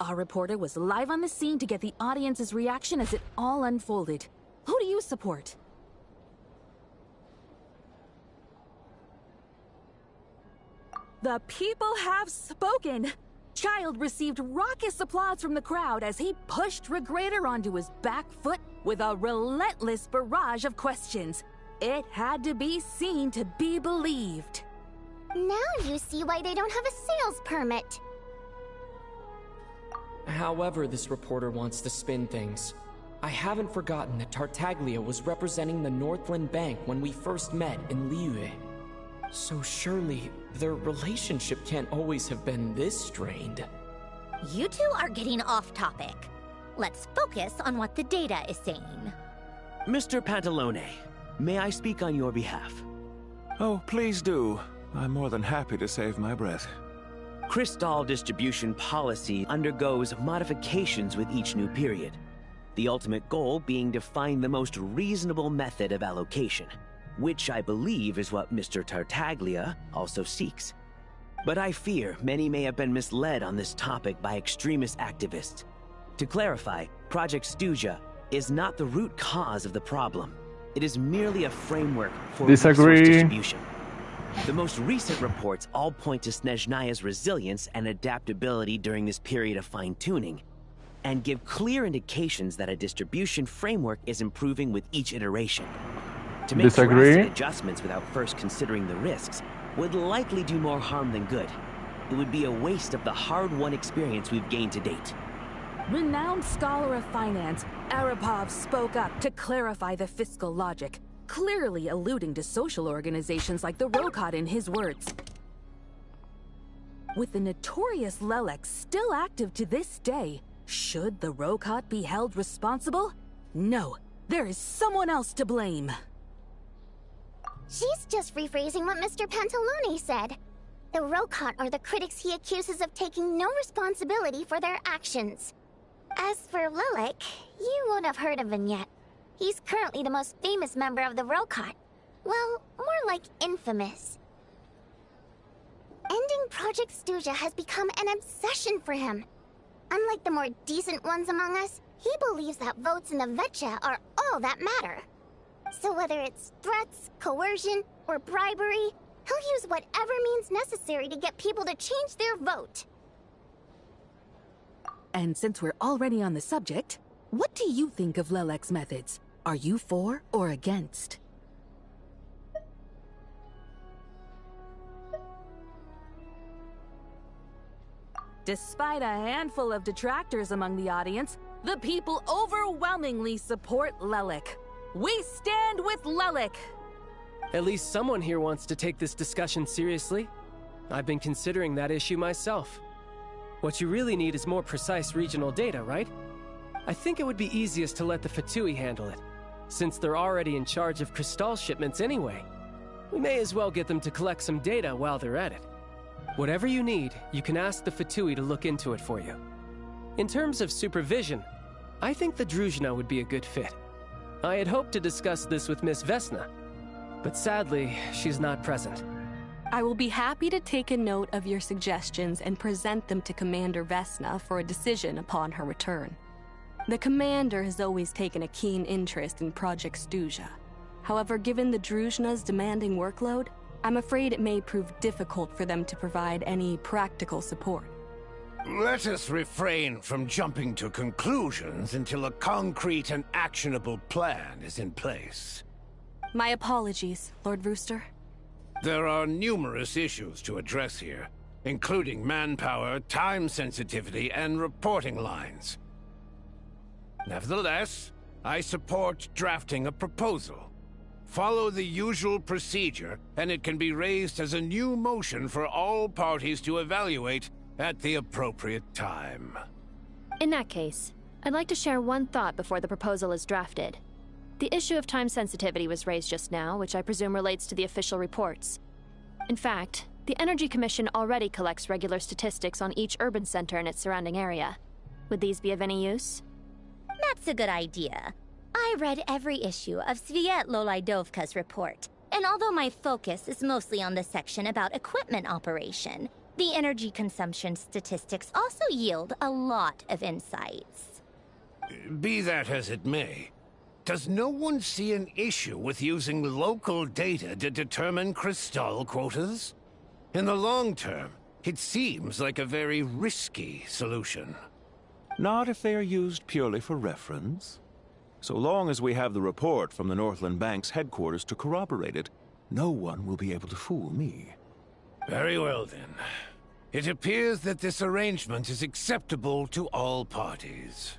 Our reporter was live on the scene to get the audience's reaction as it all unfolded. Who do you support? The people have spoken! Child received raucous applause from the crowd as he pushed Regrator onto his back foot with a relentless barrage of questions. It had to be seen to be believed. Now you see why they don't have a sales permit. However this reporter wants to spin things, I haven't forgotten that Tartaglia was representing the Northland Bank when we first met in Liyue. So surely, their relationship can't always have been this strained. You two are getting off topic. Let's focus on what the data is saying. Mr. Pantalone, may I speak on your behalf? Oh, please do. I'm more than happy to save my breath. Crystal distribution policy undergoes modifications with each new period. The ultimate goal being to find the most reasonable method of allocation, which I believe is what Mr. Tartaglia also seeks. But I fear many may have been misled on this topic by extremist activists. To clarify, Project Stuja is not the root cause of the problem. It is merely a framework for resource distribution. The most recent reports all point to Snezhnaya's resilience and adaptability during this period of fine-tuning, and give clear indications that a distribution framework is improving with each iteration. To make drastic adjustments without first considering the risks would likely do more harm than good. It would be a waste of the hard-won experience we've gained to date. Renowned scholar of finance, Arapov spoke up to clarify the fiscal logic, clearly alluding to social organizations like the Rokot in his words. With the notorious Lelek still active to this day, should the Rokot be held responsible? No, there is someone else to blame. She's just rephrasing what Mr. Pantalone said. The Rokot are the critics he accuses of taking no responsibility for their actions. As for Lelek, you won't have heard of him yet. He's currently the most famous member of the Rokot. Well, more like infamous. Ending Project Stuja has become an obsession for him. Unlike the more decent ones among us, he believes that votes in the Vetcha are all that matter. So whether it's threats, coercion, or bribery, he'll use whatever means necessary to get people to change their vote. And since we're already on the subject, what do you think of Lelek's methods? Are you for or against? Despite a handful of detractors among the audience, the people overwhelmingly support Lelek. We stand with Lelek! At least someone here wants to take this discussion seriously. I've been considering that issue myself. What you really need is more precise regional data, right? I think it would be easiest to let the Fatui handle it, since they're already in charge of Crystal shipments anyway. We may as well get them to collect some data while they're at it. Whatever you need, you can ask the Fatui to look into it for you. In terms of supervision, I think the Druzhna would be a good fit. I had hoped to discuss this with Miss Vesna, but sadly, she's not present. I will be happy to take a note of your suggestions and present them to Commander Vesna for a decision upon her return. The Commander has always taken a keen interest in Project Stuja. However, given the Druzhna's demanding workload, I'm afraid it may prove difficult for them to provide any practical support. Let us refrain from jumping to conclusions until a concrete and actionable plan is in place. My apologies, Lord Rooster. There are numerous issues to address here, including manpower, time sensitivity, and reporting lines. Nevertheless, I support drafting a proposal. Follow the usual procedure, and it can be raised as a new motion for all parties to evaluate at the appropriate time. In that case, I'd like to share one thought before the proposal is drafted. The issue of time sensitivity was raised just now, which I presume relates to the official reports. In fact, the Energy Commission already collects regular statistics on each urban center and its surrounding area. Would these be of any use? That's a good idea. I read every issue of Sviet Lolaidovka's report, and although my focus is mostly on the section about equipment operation, the energy consumption statistics also yield a lot of insights. Be that as it may, does no one see an issue with using local data to determine Crystal quotas? In the long term, it seems like a very risky solution. Not if they are used purely for reference. So long as we have the report from the Northland Bank's headquarters to corroborate it, no one will be able to fool me. Very well, then. It appears that this arrangement is acceptable to all parties.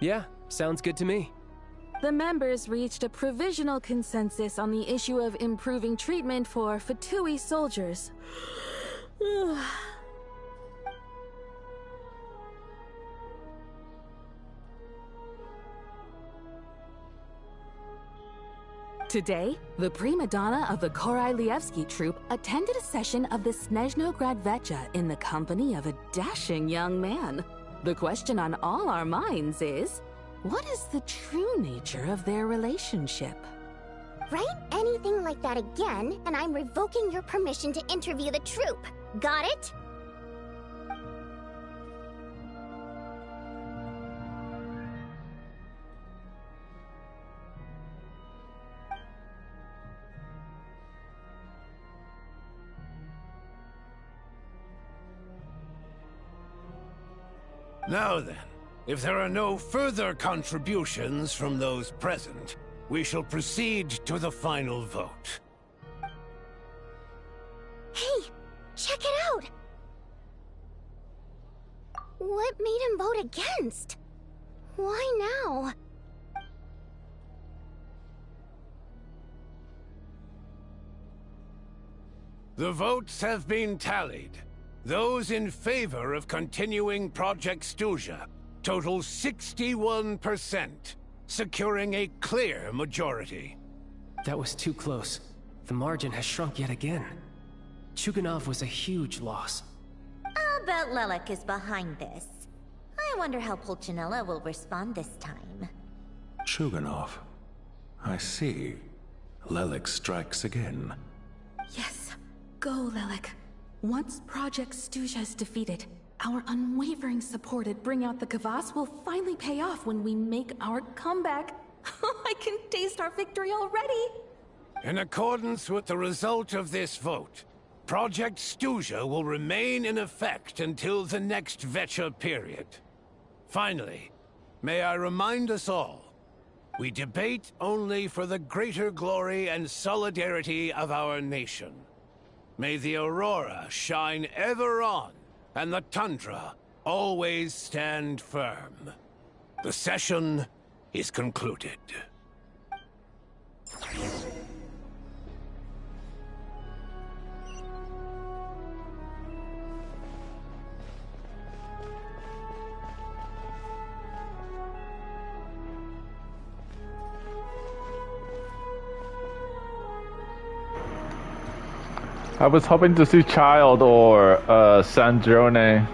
Yeah, sounds good to me. The members reached a provisional consensus on the issue of improving treatment for Fatui soldiers. Today, the prima donna of the Korailievsky troupe attended a session of the Snezhnograd Vecha in the company of a dashing young man. The question on all our minds is, what is the true nature of their relationship? Write anything like that again, and I'm revoking your permission to interview the troupe. Got it? Now then, if there are no further contributions from those present, we shall proceed to the final vote. Hey, check it out! What made him vote against? Why now? The votes have been tallied. Those in favor of continuing Project Stuja total 61%, securing a clear majority. That was too close. The margin has shrunk yet again. Chuganov was a huge loss. I'll bet Lelek is behind this. I wonder how Pulcinella will respond this time. Chuganov. I see. Lelek strikes again. Yes, go Lelek. Once Project Stuja is defeated, our unwavering support at Bring Out the Kvass will finally pay off when we make our comeback. I can taste our victory already! In accordance with the result of this vote, Project Stuja will remain in effect until the next Vecha period. Finally, may I remind us all, we debate only for the greater glory and solidarity of our nation. May the Aurora shine ever on, and the Tundra always stand firm. The session is concluded. I was hoping to see Child or Sandrone.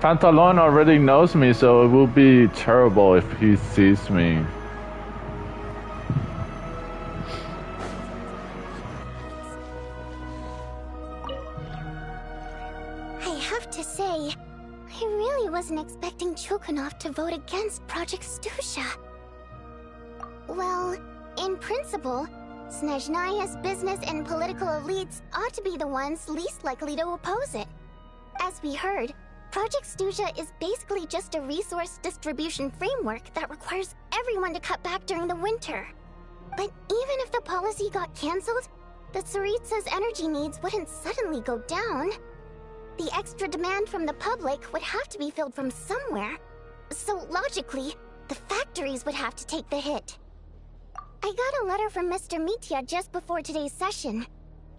Pantalon already knows me, so it will be terrible if he sees me. I have to say, I really wasn't expecting Chuganov to vote against Project Stuja. Well, in principle, Snezhnaya's business and political elites ought to be the ones least likely to oppose it. As we heard, Project Stuja is basically just a resource distribution framework that requires everyone to cut back during the winter. But even if the policy got cancelled, the Tsaritsa's energy needs wouldn't suddenly go down. The extra demand from the public would have to be filled from somewhere. So logically, the factories would have to take the hit. I got a letter from Mr. Mitya just before today's session.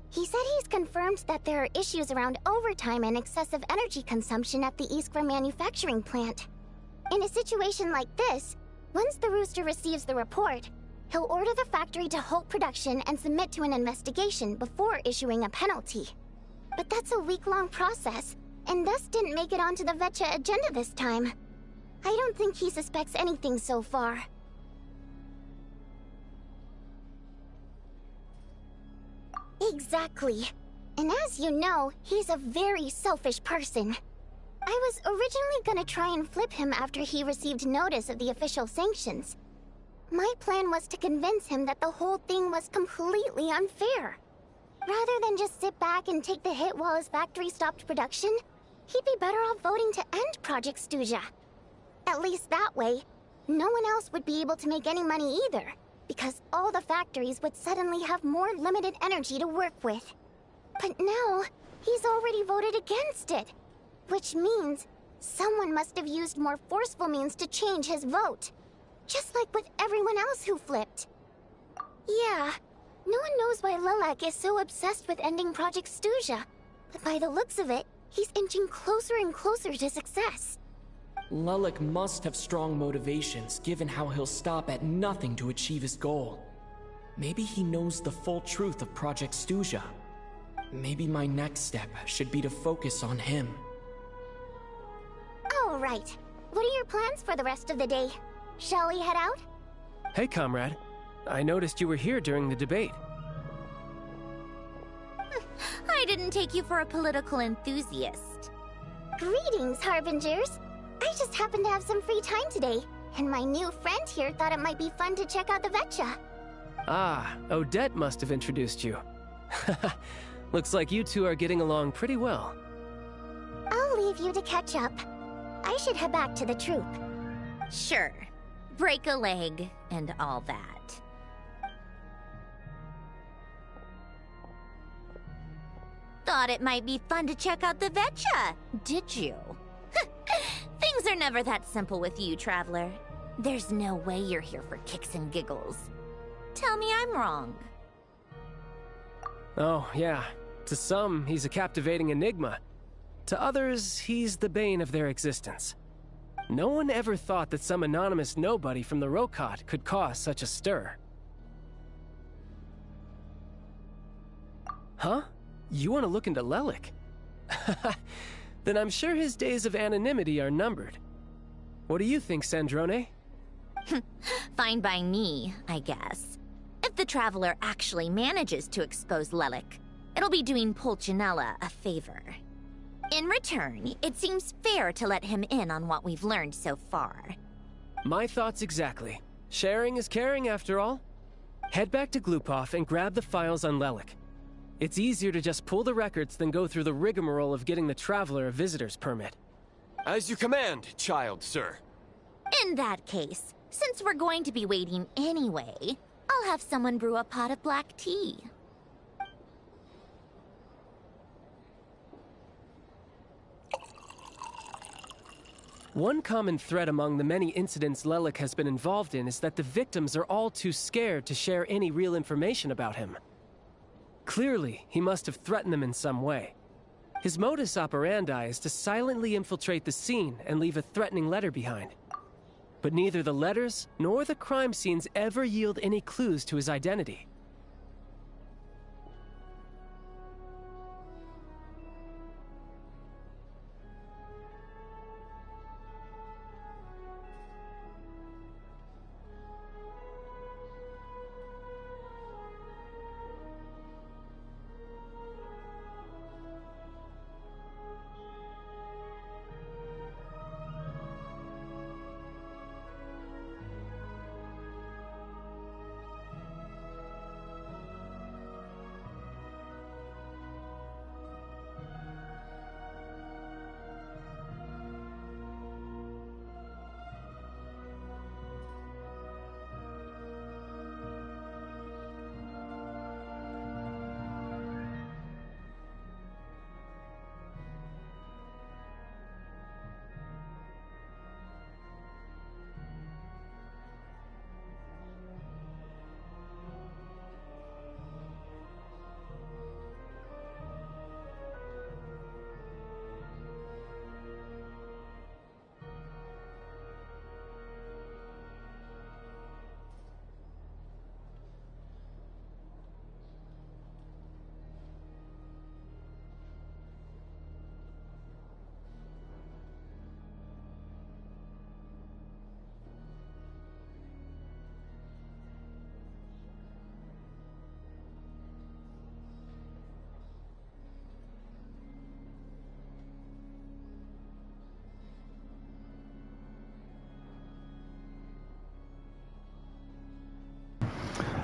He said he's confirmed that there are issues around overtime and excessive energy consumption at the Iskra manufacturing plant. In a situation like this, once the Rooster receives the report, he'll order the factory to halt production and submit to an investigation before issuing a penalty. But that's a week-long process, and thus didn't make it onto the Vecha agenda this time. I don't think he suspects anything so far. Exactly. And as you know, he's a very selfish person. I was originally gonna try and flip him after he received notice of the official sanctions. My plan was to convince him that the whole thing was completely unfair. Rather than just sit back and take the hit while his factory stopped production, he'd be better off voting to end Project Stuja. At least that way, no one else would be able to make any money either, because all the factories would suddenly have more limited energy to work with. But now, he's already voted against it. Which means someone must have used more forceful means to change his vote. Just like with everyone else who flipped. Yeah, no one knows why Lilac is so obsessed with ending Project Stuja. But by the looks of it, he's inching closer and closer to success. Lilac must have strong motivations, given how he'll stop at nothing to achieve his goal. Maybe he knows the full truth of Project Stuja. Maybe my next step should be to focus on him. All right. What are your plans for the rest of the day? Shall we head out? Hey, comrade. I noticed you were here during the debate. I didn't take you for a political enthusiast. Greetings, Harbingers. I just happened to have some free time today, and my new friend here thought it might be fun to check out the Vetcha. Ah, Odette must have introduced you. Looks like you two are getting along pretty well. I'll leave you to catch up. I should head back to the troop. Sure. Break a leg and all that. Thought it might be fun to check out the Vetcha, did you? Things are never that simple with you, Traveler. There's no way you're here for kicks and giggles. Tell me I'm wrong. Oh, yeah. To some, he's a captivating enigma. To others, he's the bane of their existence. No one ever thought that some anonymous nobody from the Rokot could cause such a stir. Huh? You want to look into Lelik? Then I'm sure his days of anonymity are numbered. What do you think, Sandrone? Fine by me, I guess. If the Traveler actually manages to expose Lelik, it'll be doing Pulcinella a favor. In return, it seems fair to let him in on what we've learned so far. My thoughts exactly. Sharing is caring, after all. Head back to Glupov and grab the files on Lelik. It's easier to just pull the records than go through the rigmarole of getting the Traveler a visitor's permit. As you command, child, sir. In that case, since we're going to be waiting anyway, I'll have someone brew a pot of black tea. One common thread among the many incidents Lelik has been involved in is that the victims are all too scared to share any real information about him. Clearly, he must have threatened them in some way. His modus operandi is to silently infiltrate the scene and leave a threatening letter behind. But neither the letters nor the crime scenes ever yield any clues to his identity.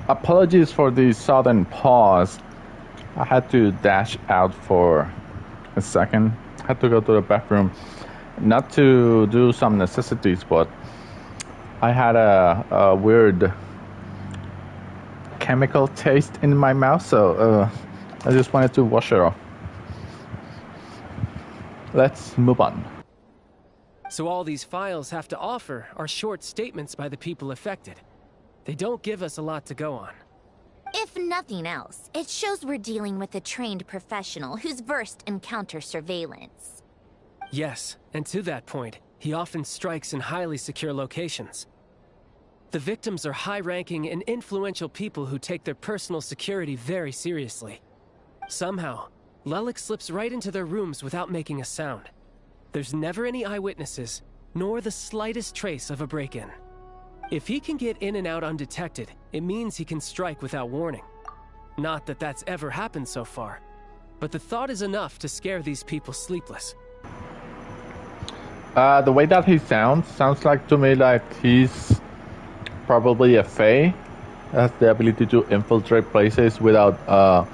Apologies for the sudden pause. I had to dash out for a second. I had to go to the bathroom. Not to do some necessities, but I had a weird chemical taste in my mouth, so I just wanted to wash it off. Let's move on. So all these files have to offer are short statements by the people affected. They don't give us a lot to go on. If nothing else, it shows we're dealing with a trained professional who's versed in counter-surveillance. Yes, and to that point, he often strikes in highly secure locations. The victims are high-ranking and influential people who take their personal security very seriously. Somehow, Lelik slips right into their rooms without making a sound. There's never any eyewitnesses, nor the slightest trace of a break-in. If he can get in and out undetected, it means he can strike without warning. Not that that's ever happened so far, but the thought is enough to scare these people sleepless. The way that he sounds like to me like he's probably a Fae. Has the ability to infiltrate places without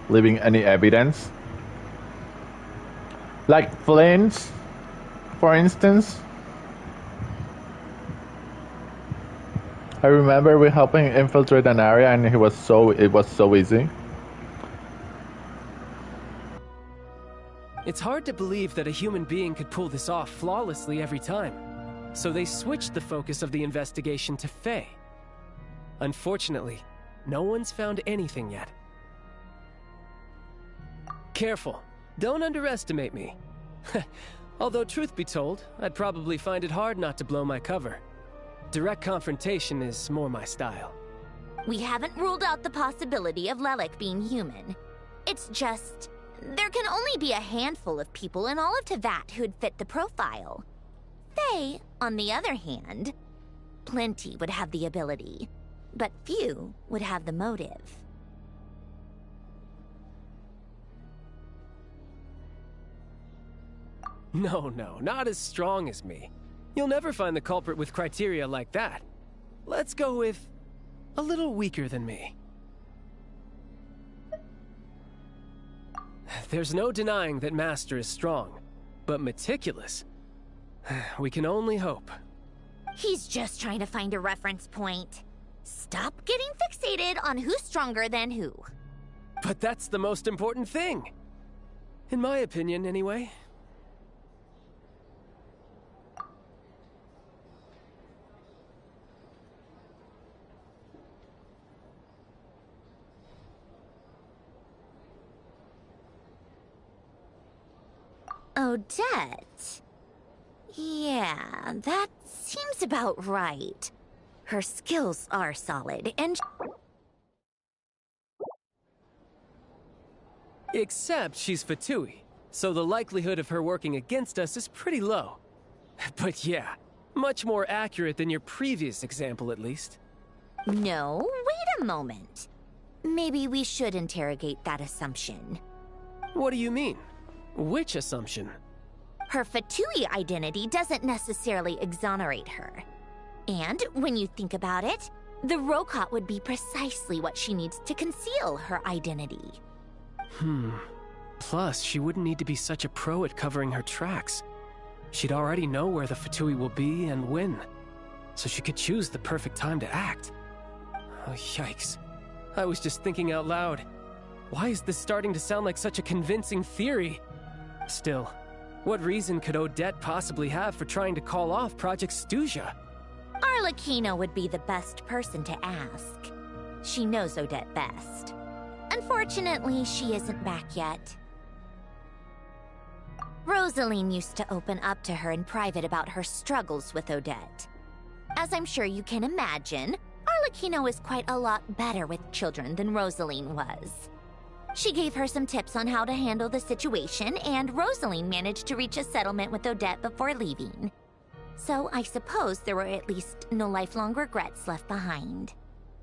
leaving any evidence. Like Flint's, for instance. I remember we helping infiltrate an area and it was so easy. It's hard to believe that a human being could pull this off flawlessly every time. So they switched the focus of the investigation to Fae. Unfortunately, no one's found anything yet. Careful. Don't underestimate me. Although truth be told, I'd probably find it hard not to blow my cover. Direct confrontation is more my style. We haven't ruled out the possibility of Lelik being human. It's just, there can only be a handful of people in all of Teyvat who'd fit the profile. Faye, on the other hand, plenty would have the ability, but few would have the motive. No, not as strong as me. You'll never find the culprit with criteria like that. Let's go with a little weaker than me. There's no denying that Master is strong, but meticulous. We can only hope. He's just trying to find a reference point. Stop getting fixated on who's stronger than who. But that's the most important thing. In my opinion, anyway. Odette? Yeah, that seems about right. Her skills are solid, and... Except she's Fatui, so the likelihood of her working against us is pretty low. But yeah, much more accurate than your previous example, at least. No, wait a moment. Maybe we should interrogate that assumption. What do you mean? Which assumption? Her Fatui identity doesn't necessarily exonerate her. And when you think about it, the Rokot would be precisely what she needs to conceal her identity. Plus, she wouldn't need to be such a pro at covering her tracks. She'd already know where the Fatui will be and when. So she could choose the perfect time to act. Oh, yikes. I was just thinking out loud. Why is this starting to sound like such a convincing theory? Still, what reason could Odette possibly have for trying to call off Project Stuja? Arlecchino would be the best person to ask. She knows Odette best. Unfortunately, she isn't back yet. Rosaline used to open up to her in private about her struggles with Odette. As I'm sure you can imagine, Arlecchino is quite a lot better with children than Rosaline was. She gave her some tips on how to handle the situation, and Rosaline managed to reach a settlement with Odette before leaving. So I suppose there were at least no lifelong regrets left behind.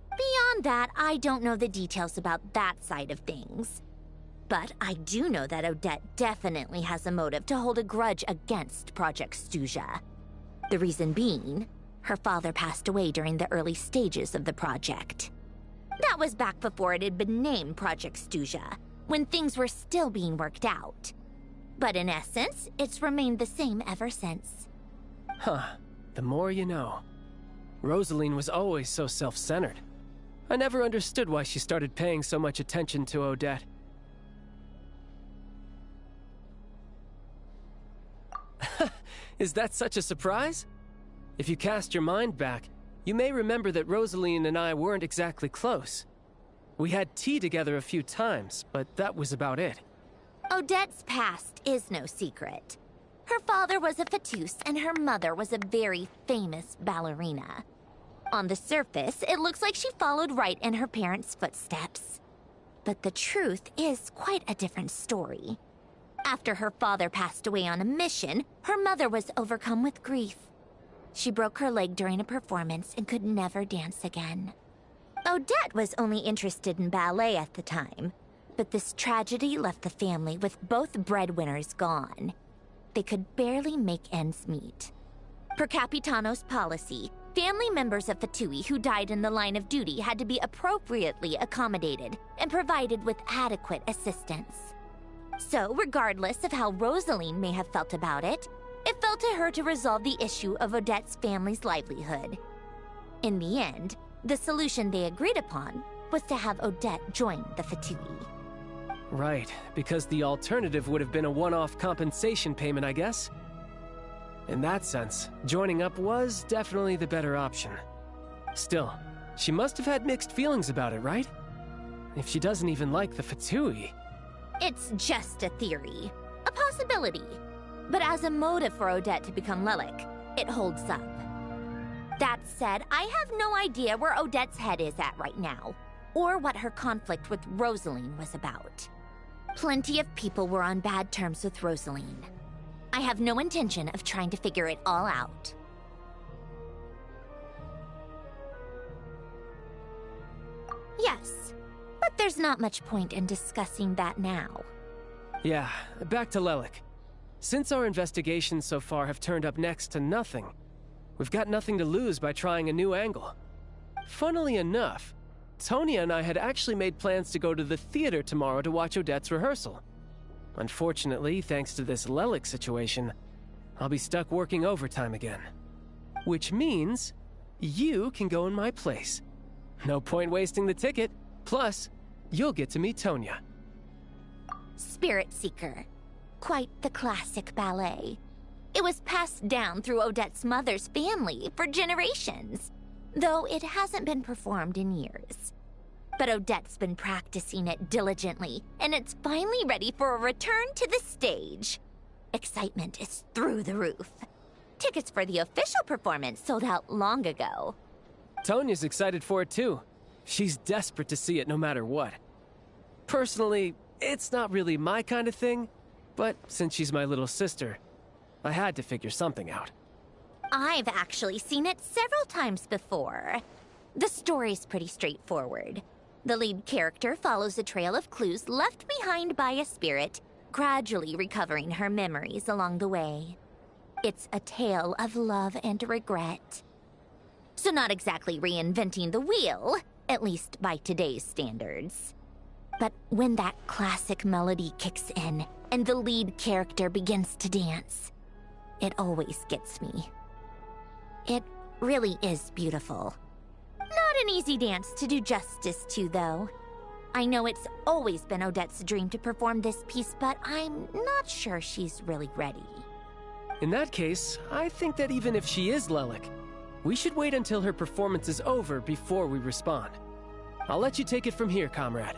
Beyond that, I don't know the details about that side of things. But I do know that Odette definitely has a motive to hold a grudge against Project Stuja. The reason being, her father passed away during the early stages of the project. That was back before it had been named Project Stuja, when things were still being worked out. But in essence, it's remained the same ever since. Huh. The more you know. Rosaline was always so self-centered. I never understood why she started paying so much attention to Odette. Is that such a surprise? If you cast your mind back, you may remember that Rosaline and I weren't exactly close. We had tea together a few times, but that was about it. Odette's past is no secret. Her father was a Fatous and her mother was a very famous ballerina. On the surface, it looks like she followed right in her parents' footsteps. But the truth is quite a different story. After her father passed away on a mission, her mother was overcome with grief. She broke her leg during a performance and could never dance again. Odette was only interested in ballet at the time, but this tragedy left the family with both breadwinners gone. They could barely make ends meet. Per Capitano's policy, family members of Fatui who died in the line of duty had to be appropriately accommodated and provided with adequate assistance. So, regardless of how Rosaline may have felt about it, it fell to her to resolve the issue of Odette's family's livelihood. In the end, the solution they agreed upon was to have Odette join the Fatui. Right, because the alternative would have been a one-off compensation payment, I guess. In that sense, joining up was definitely the better option. Still, she must have had mixed feelings about it, right? If she doesn't even like the Fatui... It's just a theory, a possibility. But as a motive for Odette to become Lelik, it holds up. That said, I have no idea where Odette's head is at right now, or what her conflict with Rosaline was about. Plenty of people were on bad terms with Rosaline. I have no intention of trying to figure it all out. Yes, but there's not much point in discussing that now. Yeah, back to Lelik. Since our investigations so far have turned up next to nothing, we've got nothing to lose by trying a new angle. Funnily enough, Tonya and I had actually made plans to go to the theater tomorrow to watch Odette's rehearsal. Unfortunately, thanks to this Lelik situation, I'll be stuck working overtime again. Which means you can go in my place. No point wasting the ticket, plus you'll get to meet Tonya. Spirit Seeker. Quite the classic ballet. It was passed down through Odette's mother's family for generations, though it hasn't been performed in years. But Odette's been practicing it diligently, and it's finally ready for a return to the stage. Excitement is through the roof. Tickets for the official performance sold out long ago. Tonya's excited for it too. She's desperate to see it no matter what. Personally, it's not really my kind of thing, but since she's my little sister, I had to figure something out. I've actually seen it several times before. The story's pretty straightforward. The lead character follows a trail of clues left behind by a spirit, gradually recovering her memories along the way. It's a tale of love and regret. So not exactly reinventing the wheel, at least by today's standards. But when that classic melody kicks in and the lead character begins to dance, it always gets me. It really is beautiful. Not an easy dance to do justice to, though. I know it's always been Odette's dream to perform this piece, but I'm not sure she's really ready. In that case, I think that even if she is Lelik, we should wait until her performance is over before we respond. I'll let you take it from here, comrade.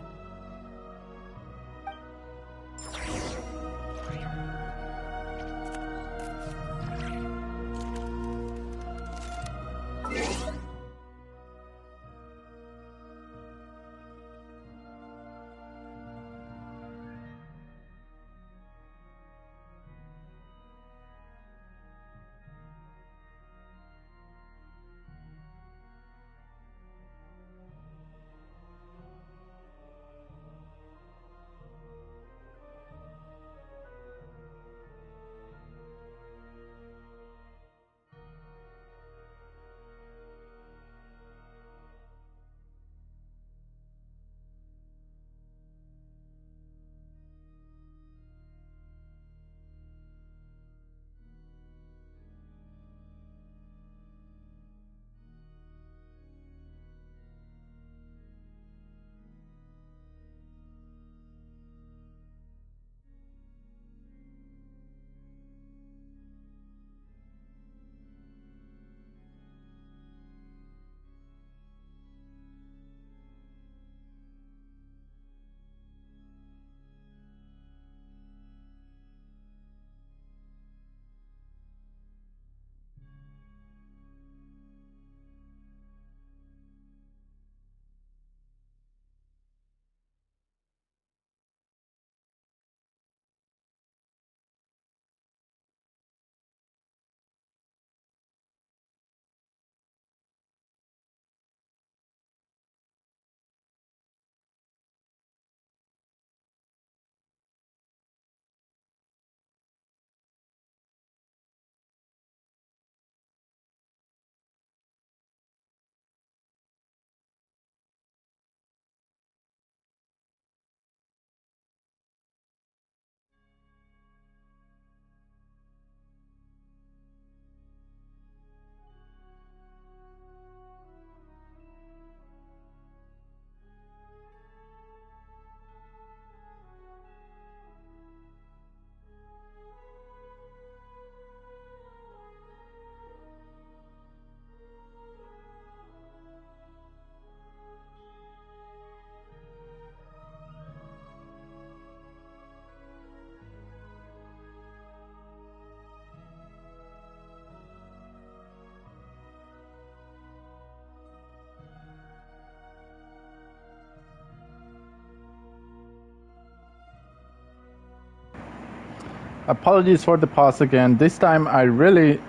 Apologies for the pause again. This time I really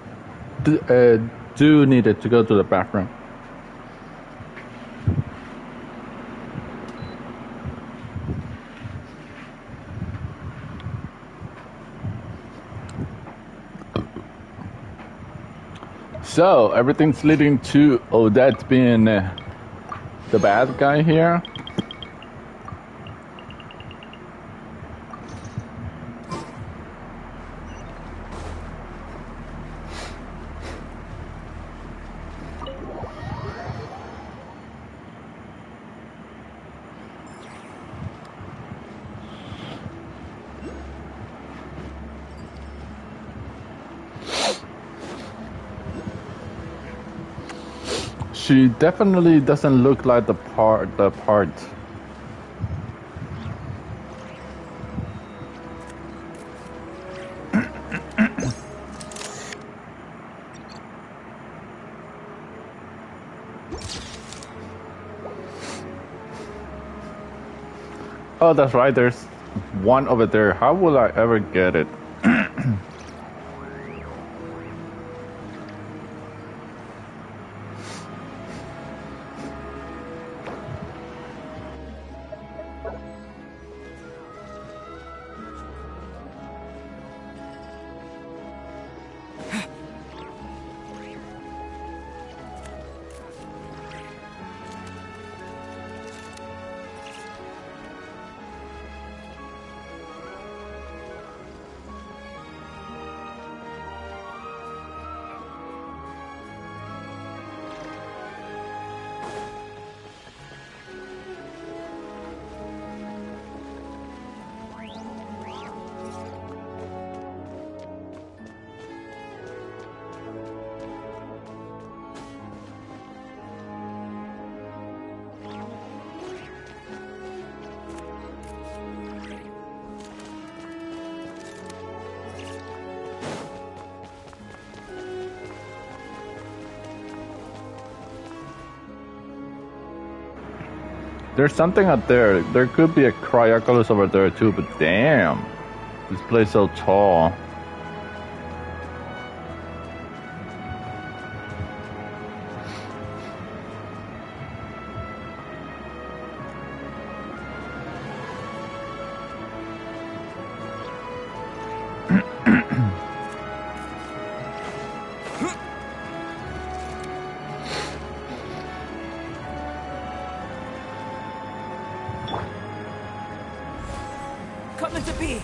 do need it to go to the bathroom. So, everything's leading to Odette being the bad guy here. She definitely doesn't look like the part. Oh, that's right, there's one over there. How will I ever get it? There's something out there. There could be a cryoculus over there too, but damn. This place is so tall. Coming to be.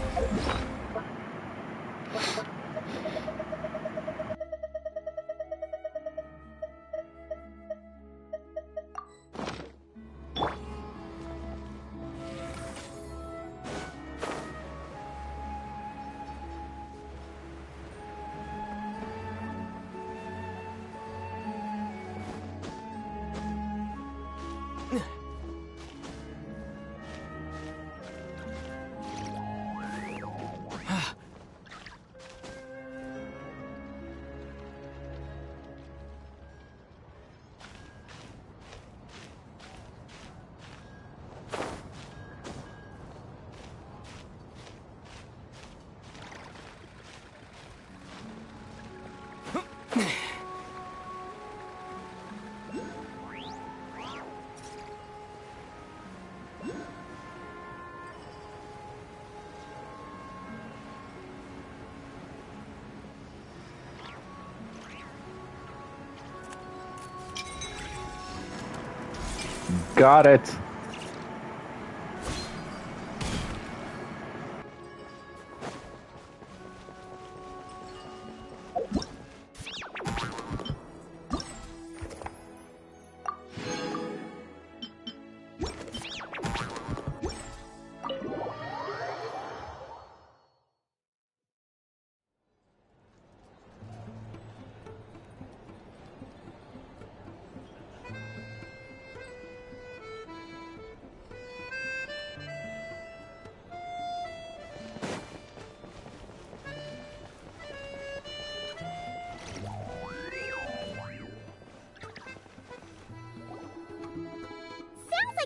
Got it.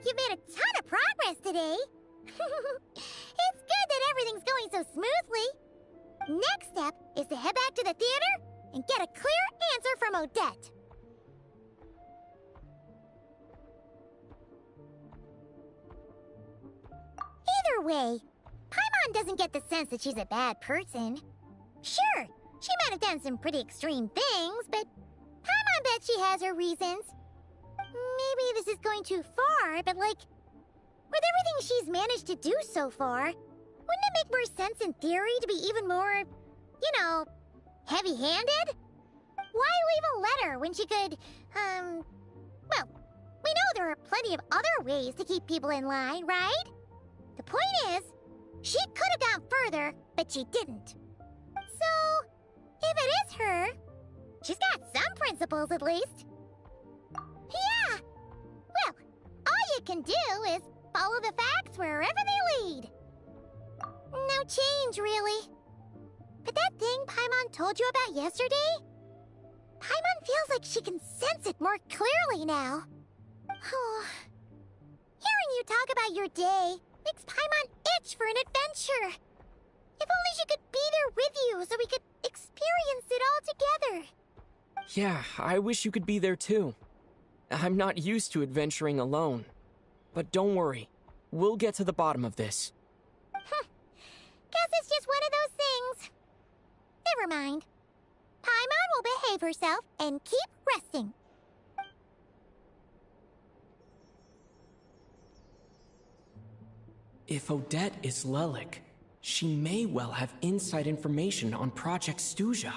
You made a ton of progress today. It's good that everything's going so smoothly. next step is to head back to the theater and get a clear answer from Odette. Either way, Paimon doesn't get the sense that she's a bad person. Sure, she might have done some pretty extreme things, but Paimon bet she has her reasons. Maybe this is going too far, but like, with everything she's managed to do so far, wouldn't it make more sense in theory to be even more, you know, heavy-handed? Why leave a letter when she could, well, we know there are plenty of other ways to keep people in line, right? The point is, she could have gone further, but she didn't. So, if it is her, she's got some principles at least. Yeah! Well, all you can do is follow the facts wherever they lead. No change, really. But that thing Paimon told you about yesterday? Paimon feels like she can sense it more clearly now. Hearing you talk about your day makes Paimon itch for an adventure. If only she could be there with you so we could experience it all together. Yeah, I wish you could be there too. I'm not used to adventuring alone. But don't worry, we'll get to the bottom of this. Guess it's just one of those things. Never mind. Paimon will behave herself and keep resting. If Odette is Lelik, she may well have inside information on Project Stuja.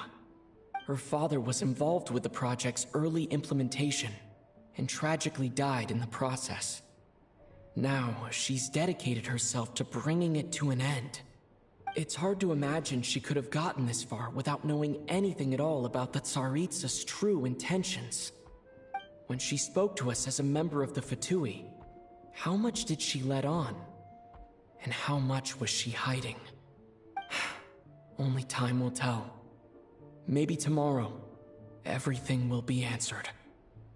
Her father was involved with the project's early implementation and tragically died in the process. Now, she's dedicated herself to bringing it to an end. It's hard to imagine she could have gotten this far without knowing anything at all about the Tsaritsa's true intentions. When she spoke to us as a member of the Fatui, how much did she let on? And how much was she hiding? Only time will tell. Maybe tomorrow, everything will be answered.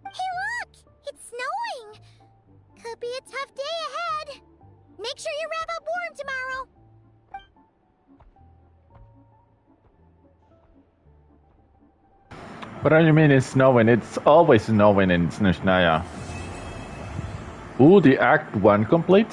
Hey look! It's snowing! Could be a tough day ahead. Make sure you wrap up warm tomorrow. What do you mean it's snowing? It's always snowing in Snezhnaya. Ooh, the Act 1 complete?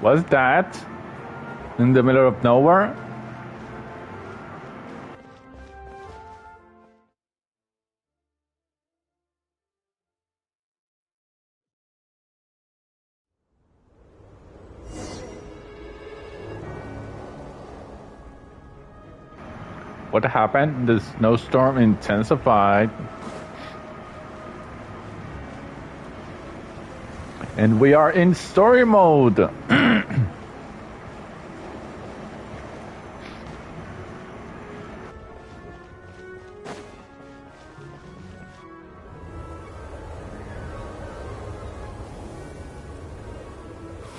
What's that? In the middle of nowhere? What happened? The snowstorm intensified. And we are in story mode.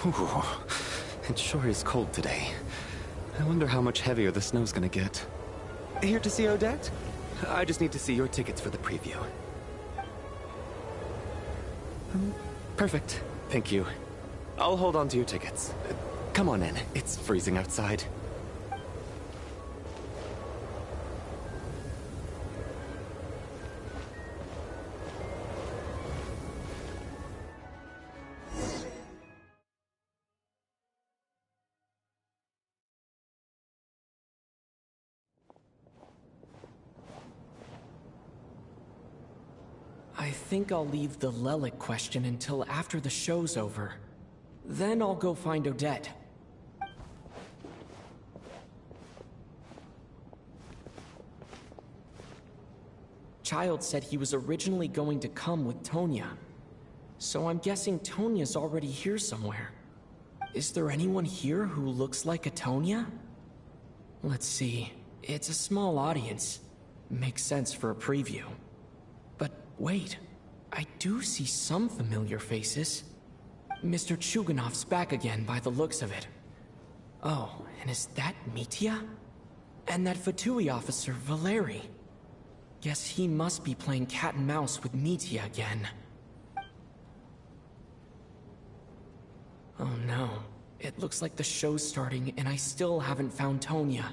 Ooh, it sure is cold today. I wonder how much heavier the snow's gonna get. Here to see Odette? I just need to see your tickets for the preview. Perfect. Thank you. I'll hold on to your tickets. Come on in. It's freezing outside. I think I'll leave the Lelic question until after the show's over. Then I'll go find Odette. Child said he was originally going to come with Tonya. So I'm guessing Tonya's already here somewhere. Is there anyone here who looks like a Tonya? Let's see. It's a small audience. Makes sense for a preview. But wait, I do see some familiar faces. Mr. Chuganov's back again by the looks of it. Oh, and is that Mitya? And that Fatui officer, Valeri. Guess he must be playing cat and mouse with Mitya again. Oh no, it looks like the show's starting and I still haven't found Tonya.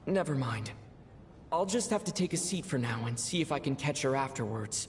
Never mind. I'll just have to take a seat for now and see if I can catch her afterwards.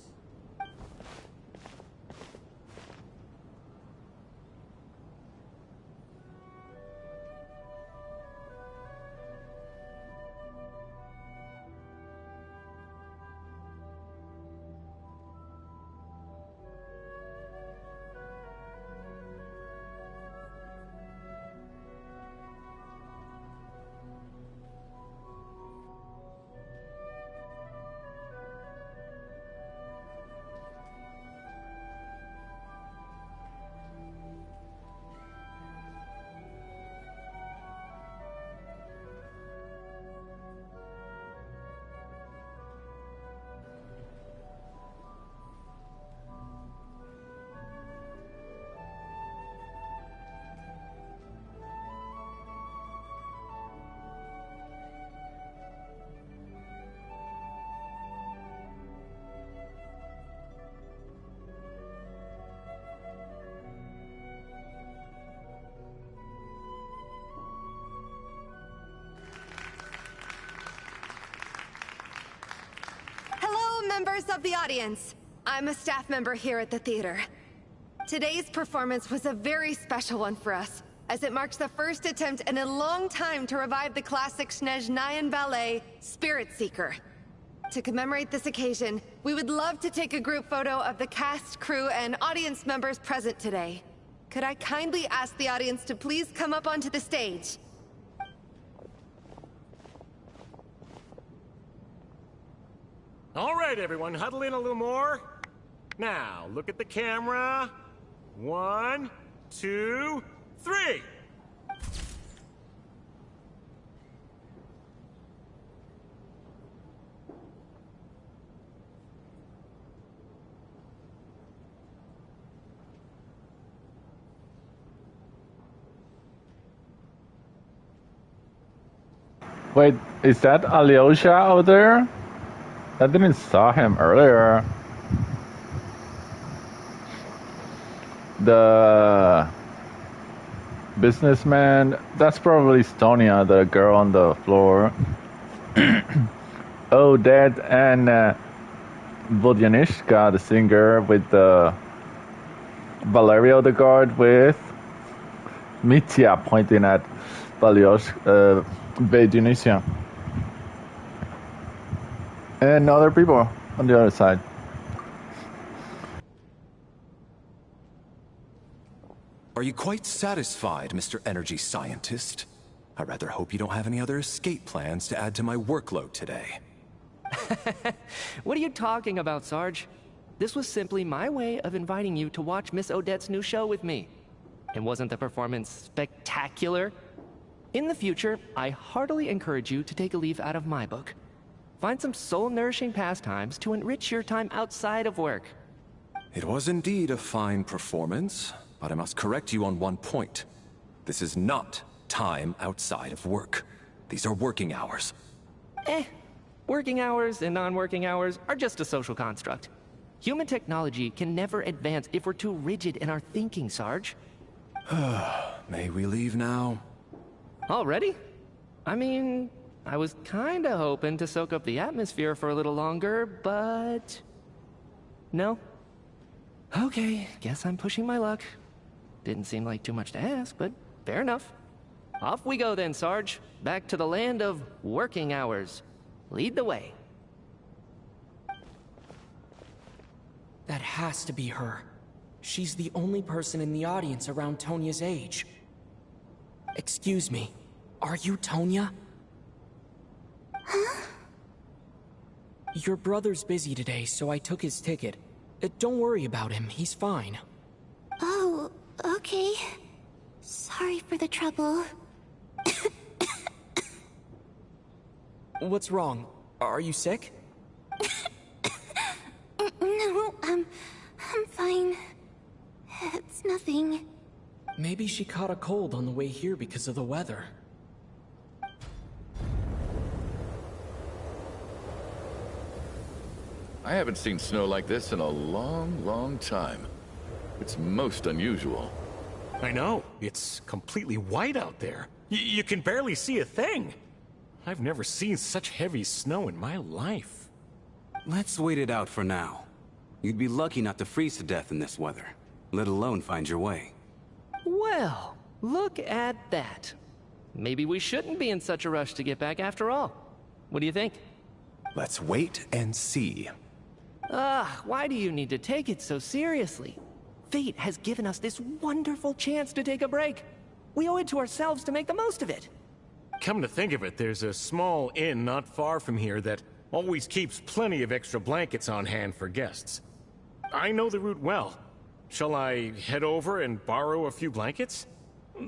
Members of the audience, I'm a staff member here at the theater. Today's performance was a very special one for us, as it marks the first attempt in a long time to revive the classic Snezhnayan ballet, Spirit Seeker. To commemorate this occasion, we would love to take a group photo of the cast, crew, and audience members present today. Could I kindly ask the audience to please come up onto the stage? All right, everyone, huddle in a little more. Now, look at the camera. 1, 2, 3. Wait, is that Alyosha out there? I didn't saw him earlier. The businessman, that's probably Stonia, the girl on the floor. Odette and Vodyanishka, the singer, with Valerio the guard, with Mitya pointing at Vodyanishka. And other people on the other side. Are you quite satisfied, Mr. Energy Scientist? I rather hope you don't have any other escape plans to add to my workload today. What are you talking about, Sarge? This was simply my way of inviting you to watch Miss Odette's new show with me. And wasn't the performance spectacular? In the future, I heartily encourage you to take a leaf out of my book. Find some soul-nourishing pastimes to enrich your time outside of work. It was indeed a fine performance, but I must correct you on one point. This is not time outside of work. These are working hours. Working hours and non-working hours are just a social construct. Human technology can never advance if we're too rigid in our thinking, Sarge. May we leave now? Already? I mean, I was kinda hoping to soak up the atmosphere for a little longer, but... No? Okay, guess I'm pushing my luck. Didn't seem like too much to ask, but fair enough. Off we go then, Sarge. Back to the land of working hours. Lead the way. That has to be her. She's the only person in the audience around Tonya's age. Excuse me, are you Tonya? Huh? Your brother's busy today, so I took his ticket. Don't worry about him, he's fine. Oh, okay. Sorry for the trouble. What's wrong? Are you sick? No, I'm fine. It's nothing. Maybe she caught a cold on the way here because of the weather. I haven't seen snow like this in a long, long time. It's most unusual. I know. It's completely white out there. You can barely see a thing. I've never seen such heavy snow in my life. Let's wait it out for now. You'd be lucky not to freeze to death in this weather, let alone find your way. Well, look at that. Maybe we shouldn't be in such a rush to get back after all. What do you think? Let's wait and see. Why do you need to take it so seriously? Fate has given us this wonderful chance to take a break. We owe it to ourselves to make the most of it. Come to think of it, there's a small inn not far from here that always keeps plenty of extra blankets on hand for guests. I know the route well. Shall I head over and borrow a few blankets?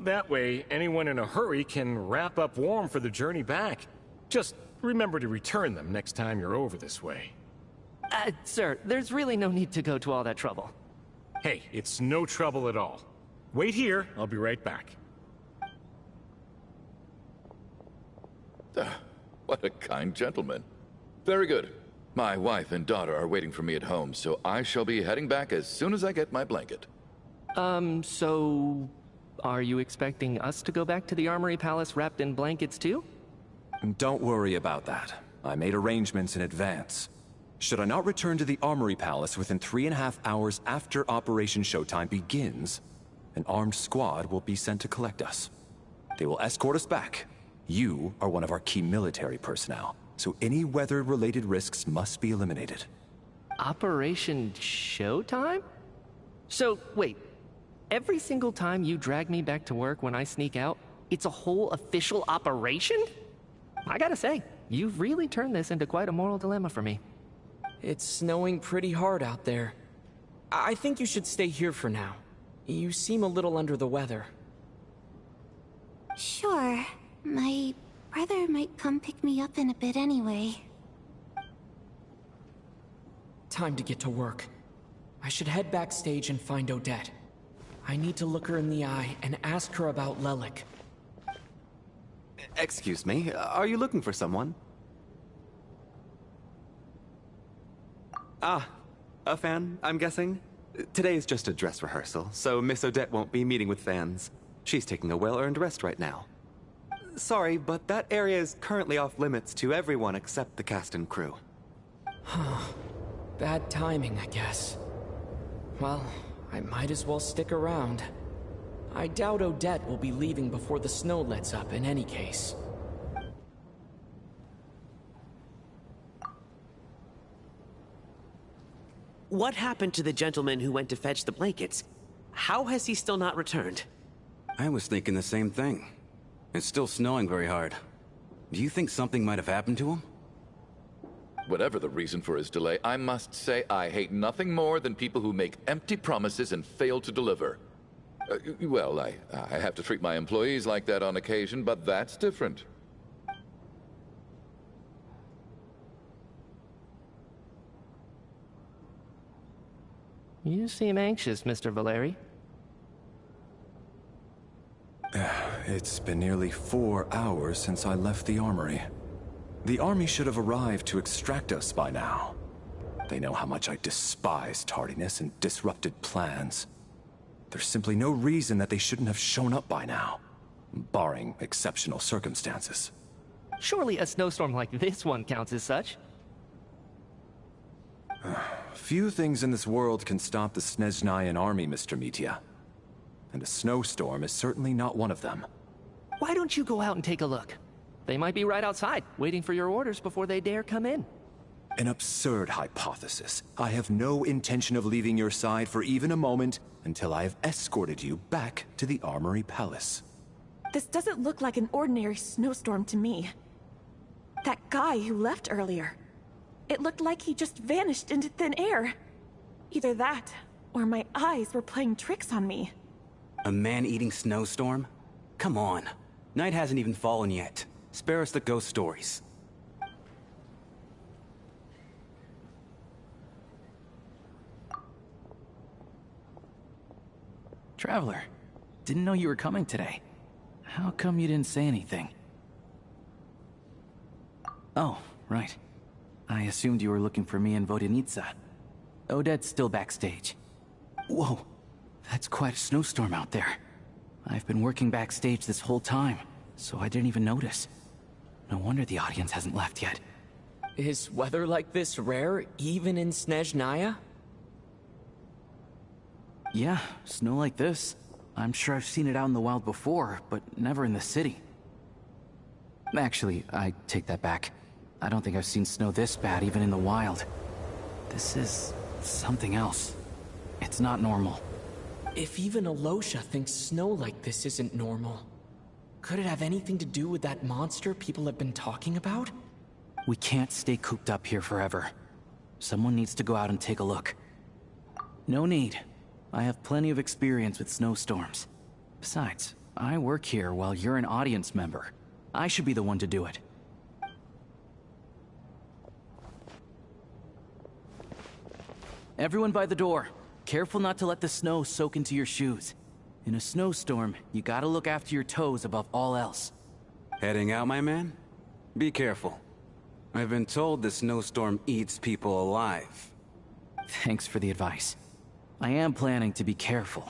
That way, anyone in a hurry can wrap up warm for the journey back. Just remember to return them next time you're over this way. Sir, there's really no need to go to all that trouble. Hey, it's no trouble at all. Wait here, I'll be right back. What a kind gentleman. Very good. My wife and daughter are waiting for me at home, so I shall be heading back as soon as I get my blanket. So... are you expecting us to go back to the Armory Palace wrapped in blankets too? Don't worry about that. I made arrangements in advance. Should I not return to the Armory Palace within 3.5 hours after Operation Showtime begins, an armed squad will be sent to collect us. They will escort us back. You are one of our key military personnel, so any weather-related risks must be eliminated. Operation Showtime? So, wait. Every single time you drag me back to work when I sneak out, it's a whole official operation? I gotta say, you've really turned this into quite a moral dilemma for me. It's snowing pretty hard out there. I think you should stay here for now. You seem a little under the weather. Sure. My brother might come pick me up in a bit anyway. Time to get to work. I should head backstage and find Odette. I need to look her in the eye and ask her about Lelik. Excuse me, are you looking for someone? Ah, a fan, I'm guessing? Today is just a dress rehearsal, so Miss Odette won't be meeting with fans. She's taking a well-earned rest right now. Sorry, but that area is currently off limits to everyone except the cast and crew. Bad timing, I guess. Well, I might as well stick around. I doubt Odette will be leaving before the snow lets up in any case. What happened to the gentleman who went to fetch the blankets? How has he still not returned? I was thinking the same thing. It's still snowing very hard. Do you think something might have happened to him? Whatever the reason for his delay, I must say I hate nothing more than people who make empty promises and fail to deliver. Well, I have to treat my employees like that on occasion, but that's different. You seem anxious, Mr. Valeri. It's been nearly 4 hours since I left the armory. The army should have arrived to extract us by now. They know how much I despise tardiness and disrupted plans. There's simply no reason that they shouldn't have shown up by now, barring exceptional circumstances. Surely a snowstorm like this one counts as such. Few things in this world can stop the Snezhnayan army, Mr. Mitya. And a snowstorm is certainly not one of them. Why don't you go out and take a look? They might be right outside, waiting for your orders before they dare come in. An absurd hypothesis. I have no intention of leaving your side for even a moment until I have escorted you back to the Armory Palace. This doesn't look like an ordinary snowstorm to me. That guy who left earlier. It looked like he just vanished into thin air. Either that, or my eyes were playing tricks on me. A man-eating snowstorm? Come on. Night hasn't even fallen yet. Spare us the ghost stories. Traveler, didn't know you were coming today. How come you didn't say anything? Oh, right. I assumed you were looking for me in Vodenitsa. Odette's still backstage. Whoa, that's quite a snowstorm out there. I've been working backstage this whole time, so I didn't even notice. No wonder the audience hasn't left yet. Is weather like this rare, even in Snezhnaya? Yeah, snow like this. I'm sure I've seen it out in the wild before, but never in the city. Actually, I take that back. I don't think I've seen snow this bad even in the wild. This is something else. It's not normal. If even Alosha thinks snow like this isn't normal, could it have anything to do with that monster people have been talking about? We can't stay cooped up here forever. Someone needs to go out and take a look. No need. I have plenty of experience with snowstorms. Besides, I work here while you're an audience member. I should be the one to do it. Everyone by the door. Careful not to let the snow soak into your shoes. In a snowstorm, you gotta look after your toes above all else. Heading out, my man? Be careful. I've been told the snowstorm eats people alive. Thanks for the advice. I am planning to be careful.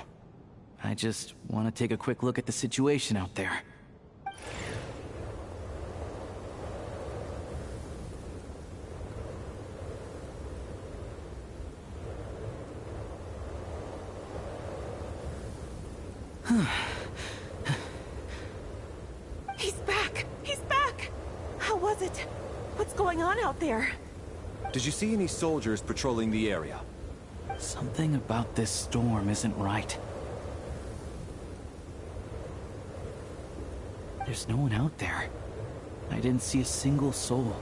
I just want to take a quick look at the situation out there. He's back! He's back! How was it? What's going on out there? Did you see any soldiers patrolling the area? Something about this storm isn't right. There's no one out there. I didn't see a single soul.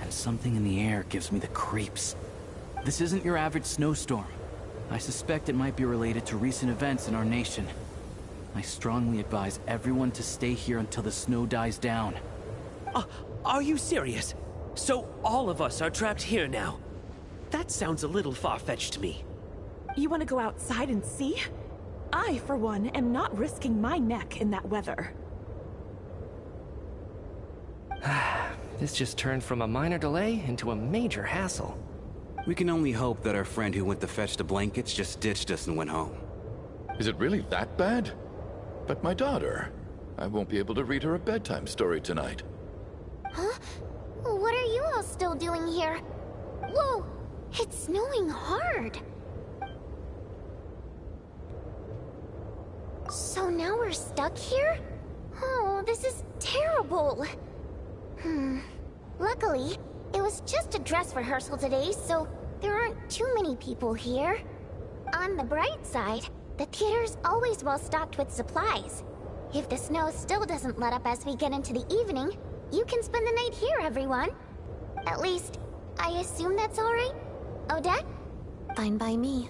And something in the air gives me the creeps. This isn't your average snowstorm. I suspect it might be related to recent events in our nation. I strongly advise everyone to stay here until the snow dies down. Are you serious? So all of us are trapped here now? That sounds a little far-fetched to me. You want to go outside and see? I, for one, am not risking my neck in that weather. This just turned from a minor delay into a major hassle. We can only hope that our friend who went to fetch the blankets just ditched us and went home. Is it really that bad? But my daughter, I won't be able to read her a bedtime story tonight. Huh? What are you all still doing here? Whoa! It's snowing hard! So now we're stuck here? Oh, this is terrible! Luckily, it was just a dress rehearsal today, so there aren't too many people here. On the bright side, the theater's always well stocked with supplies. If the snow still doesn't let up as we get into the evening, you can spend the night here, everyone. At least, I assume that's alright? Odette? Fine by me.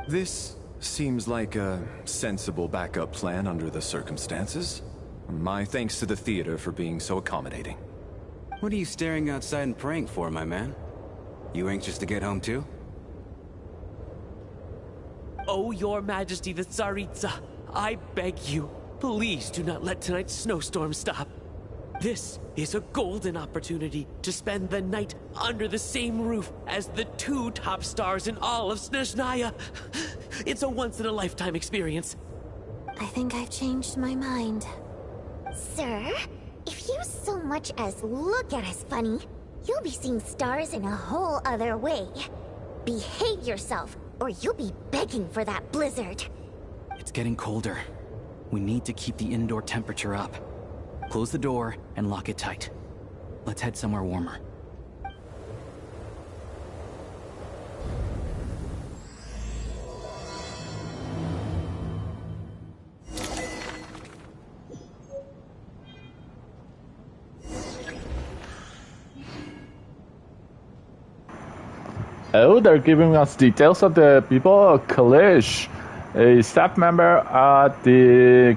This seems like a sensible backup plan under the circumstances. My thanks to the theater for being so accommodating. What are you staring outside and praying for, my man? You anxious to get home too? Oh, Your Majesty the Tsaritsa, I beg you, please do not let tonight's snowstorm stop. This is a golden opportunity to spend the night under the same roof as the 2 top stars in all of Snezhnaya. It's a once-in-a-lifetime experience. I think I've changed my mind. Sir, if you so much as look at us funny, you'll be seeing stars in a whole other way. Behave yourself, or you'll be begging for that blizzard. It's getting colder. We need to keep the indoor temperature up. Close the door and lock it tight. Let's head somewhere warmer. Oh, they're giving us details of the people of Kalish, a staff member at the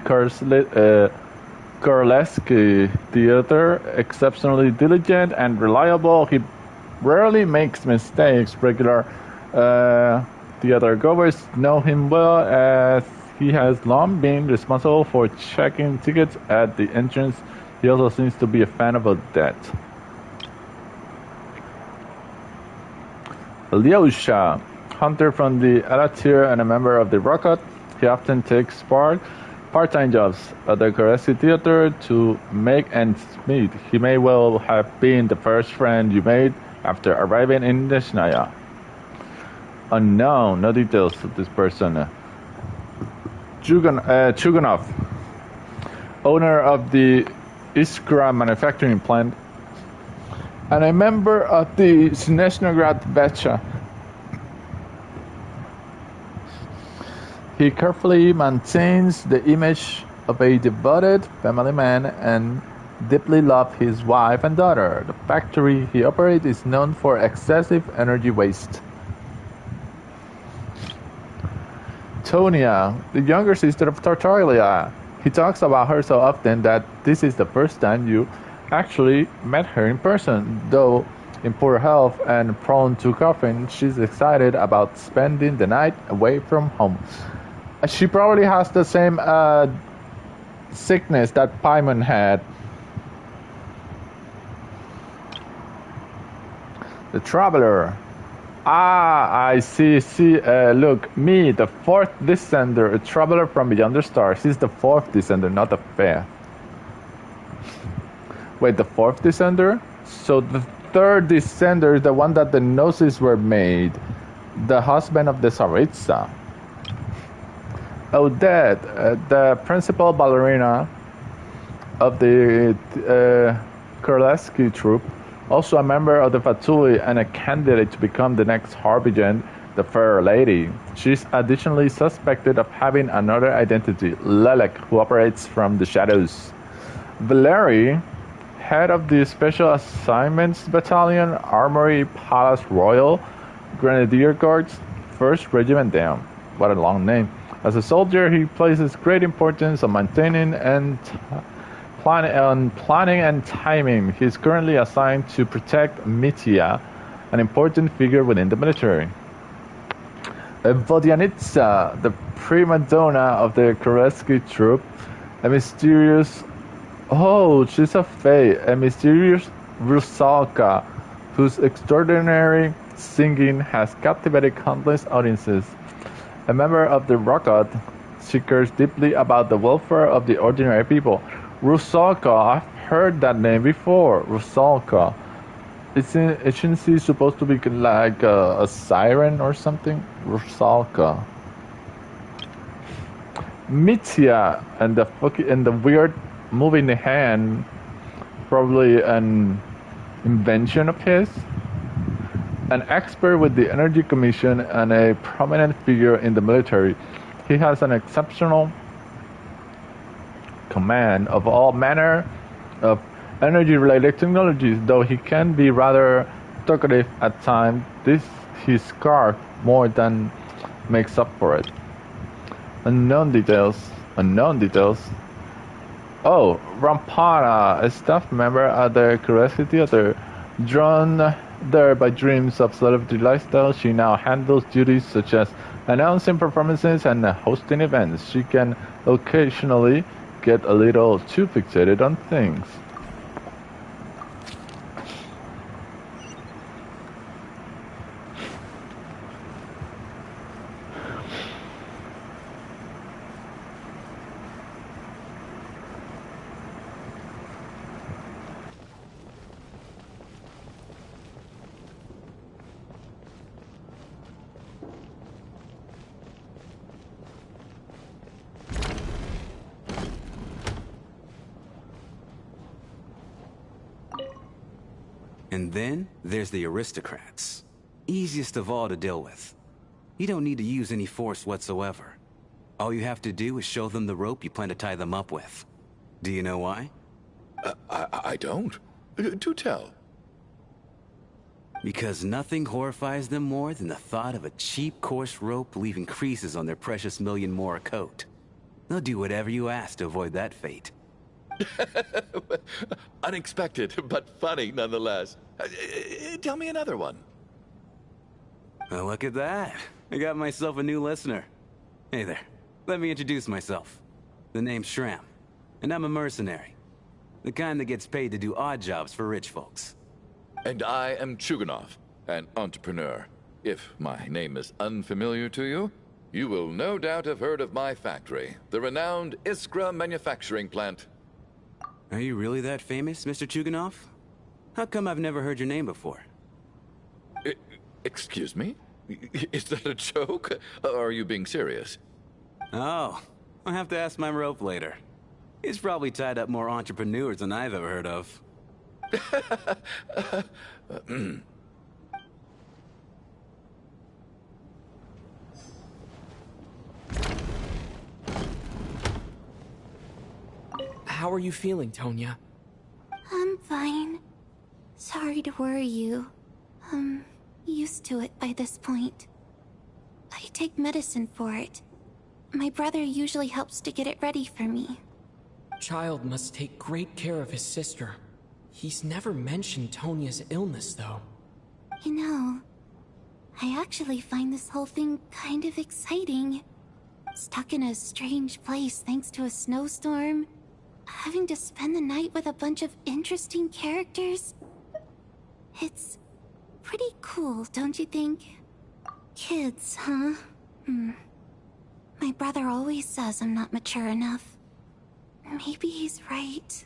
Korleski Theater, exceptionally diligent and reliable. He rarely makes mistakes. Regular theater goers know him well, as he has long been responsible for checking tickets at the entrance. He also seems to be a fan of Odette. Liusha, hunter from the Alatir and a member of the Rocket. He often takes part-time jobs at the Korleski Theater to make ends meet. He may well have been the first friend you made after arriving in Snezhnaya. Unknown, no details of this person. Chuganov, owner of the Iskra manufacturing plant, and a member of the Snezhnograd Vecha. He carefully maintains the image of a devoted family man and deeply loves his wife and daughter. The factory he operates is known for excessive energy waste. Tonia, the younger sister of Tartaglia. He talks about her so often that this is the first time you actually met her in person. Though in poor health and prone to coughing, she's excited about spending the night away from home. She probably has the same sickness that Paimon had. The Traveler. Ah, I see. Look, me, the 4th Descender, a traveler from beyond the stars. He's the 4th Descender, not the 5th. Wait, the 4th Descender? So the 3rd Descender is the one that the Gnosis were made. The husband of the Tsaritsa. Odette, the principal ballerina of the Korleski troupe, also a member of the Fatui and a candidate to become the next Harbinger, the Fair Lady. She's additionally suspected of having another identity, Lelek, who operates from the shadows. Valerie, head of the Special Assignments Battalion, Armory Palace Royal, Grenadier Guards, 1st Regiment. Damn, what a long name. As a soldier, he places great importance on maintaining and planning and timing. He is currently assigned to protect Mitya, an important figure within the military. Vodyanitsa, the prima donna of the Korleski troupe, a mysterious... Oh, she's a fae, a mysterious Rusalka, whose extraordinary singing has captivated countless audiences. A member of the Rocket, she cares deeply about the welfare of the ordinary people. Rusalka, I've heard that name before. Rusalka. Isn't she supposed to be like a siren or something? Rusalka. Mitya and the weird moving hand, probably an invention of his. An expert with the Energy Commission and a prominent figure in the military, he has an exceptional command of all manner of energy-related technologies. Though he can be rather talkative at times, his scarf more than makes up for it. Unknown details. Oh, Rampana, a staff member at the Korleski Theater, drawn there by dreams of celebrity lifestyle, she now handles duties such as announcing performances and hosting events. She can occasionally get a little too fixated on things. And then there's the aristocrats. Easiest of all to deal with. You don't need to use any force whatsoever. All you have to do is show them the rope you plan to tie them up with. Do you know why? I don't. Do tell. Because nothing horrifies them more than the thought of a cheap, coarse rope leaving creases on their precious million more coat. They'll do whatever you ask to avoid that fate. Unexpected, but funny nonetheless. Tell me another one. Well, look at that. I got myself a new listener. Hey there. Let me introduce myself. The name's Shram, and I'm a mercenary. The kind that gets paid to do odd jobs for rich folks. And I am Chuganov, an entrepreneur. If my name is unfamiliar to you, you will no doubt have heard of my factory, the renowned Iskra manufacturing plant. Are you really that famous, Mr. Chuganov? How come I've never heard your name before? Excuse me? Is that a joke? Or are you being serious? Oh, I'll have to ask my rope later. He's probably tied up more entrepreneurs than I've ever heard of. How are you feeling, Tonya? I'm fine. Sorry to worry you. I'm used to it by this point. I take medicine for it. My brother usually helps to get it ready for me. Child must take great care of his sister. He's never mentioned Tonya's illness, though. You know, I actually find this whole thing kind of exciting. Stuck in a strange place thanks to a snowstorm. Having to spend the night with a bunch of interesting characters. It's pretty cool, don't you think? Kids, huh? My brother always says I'm not mature enough. Maybe he's right.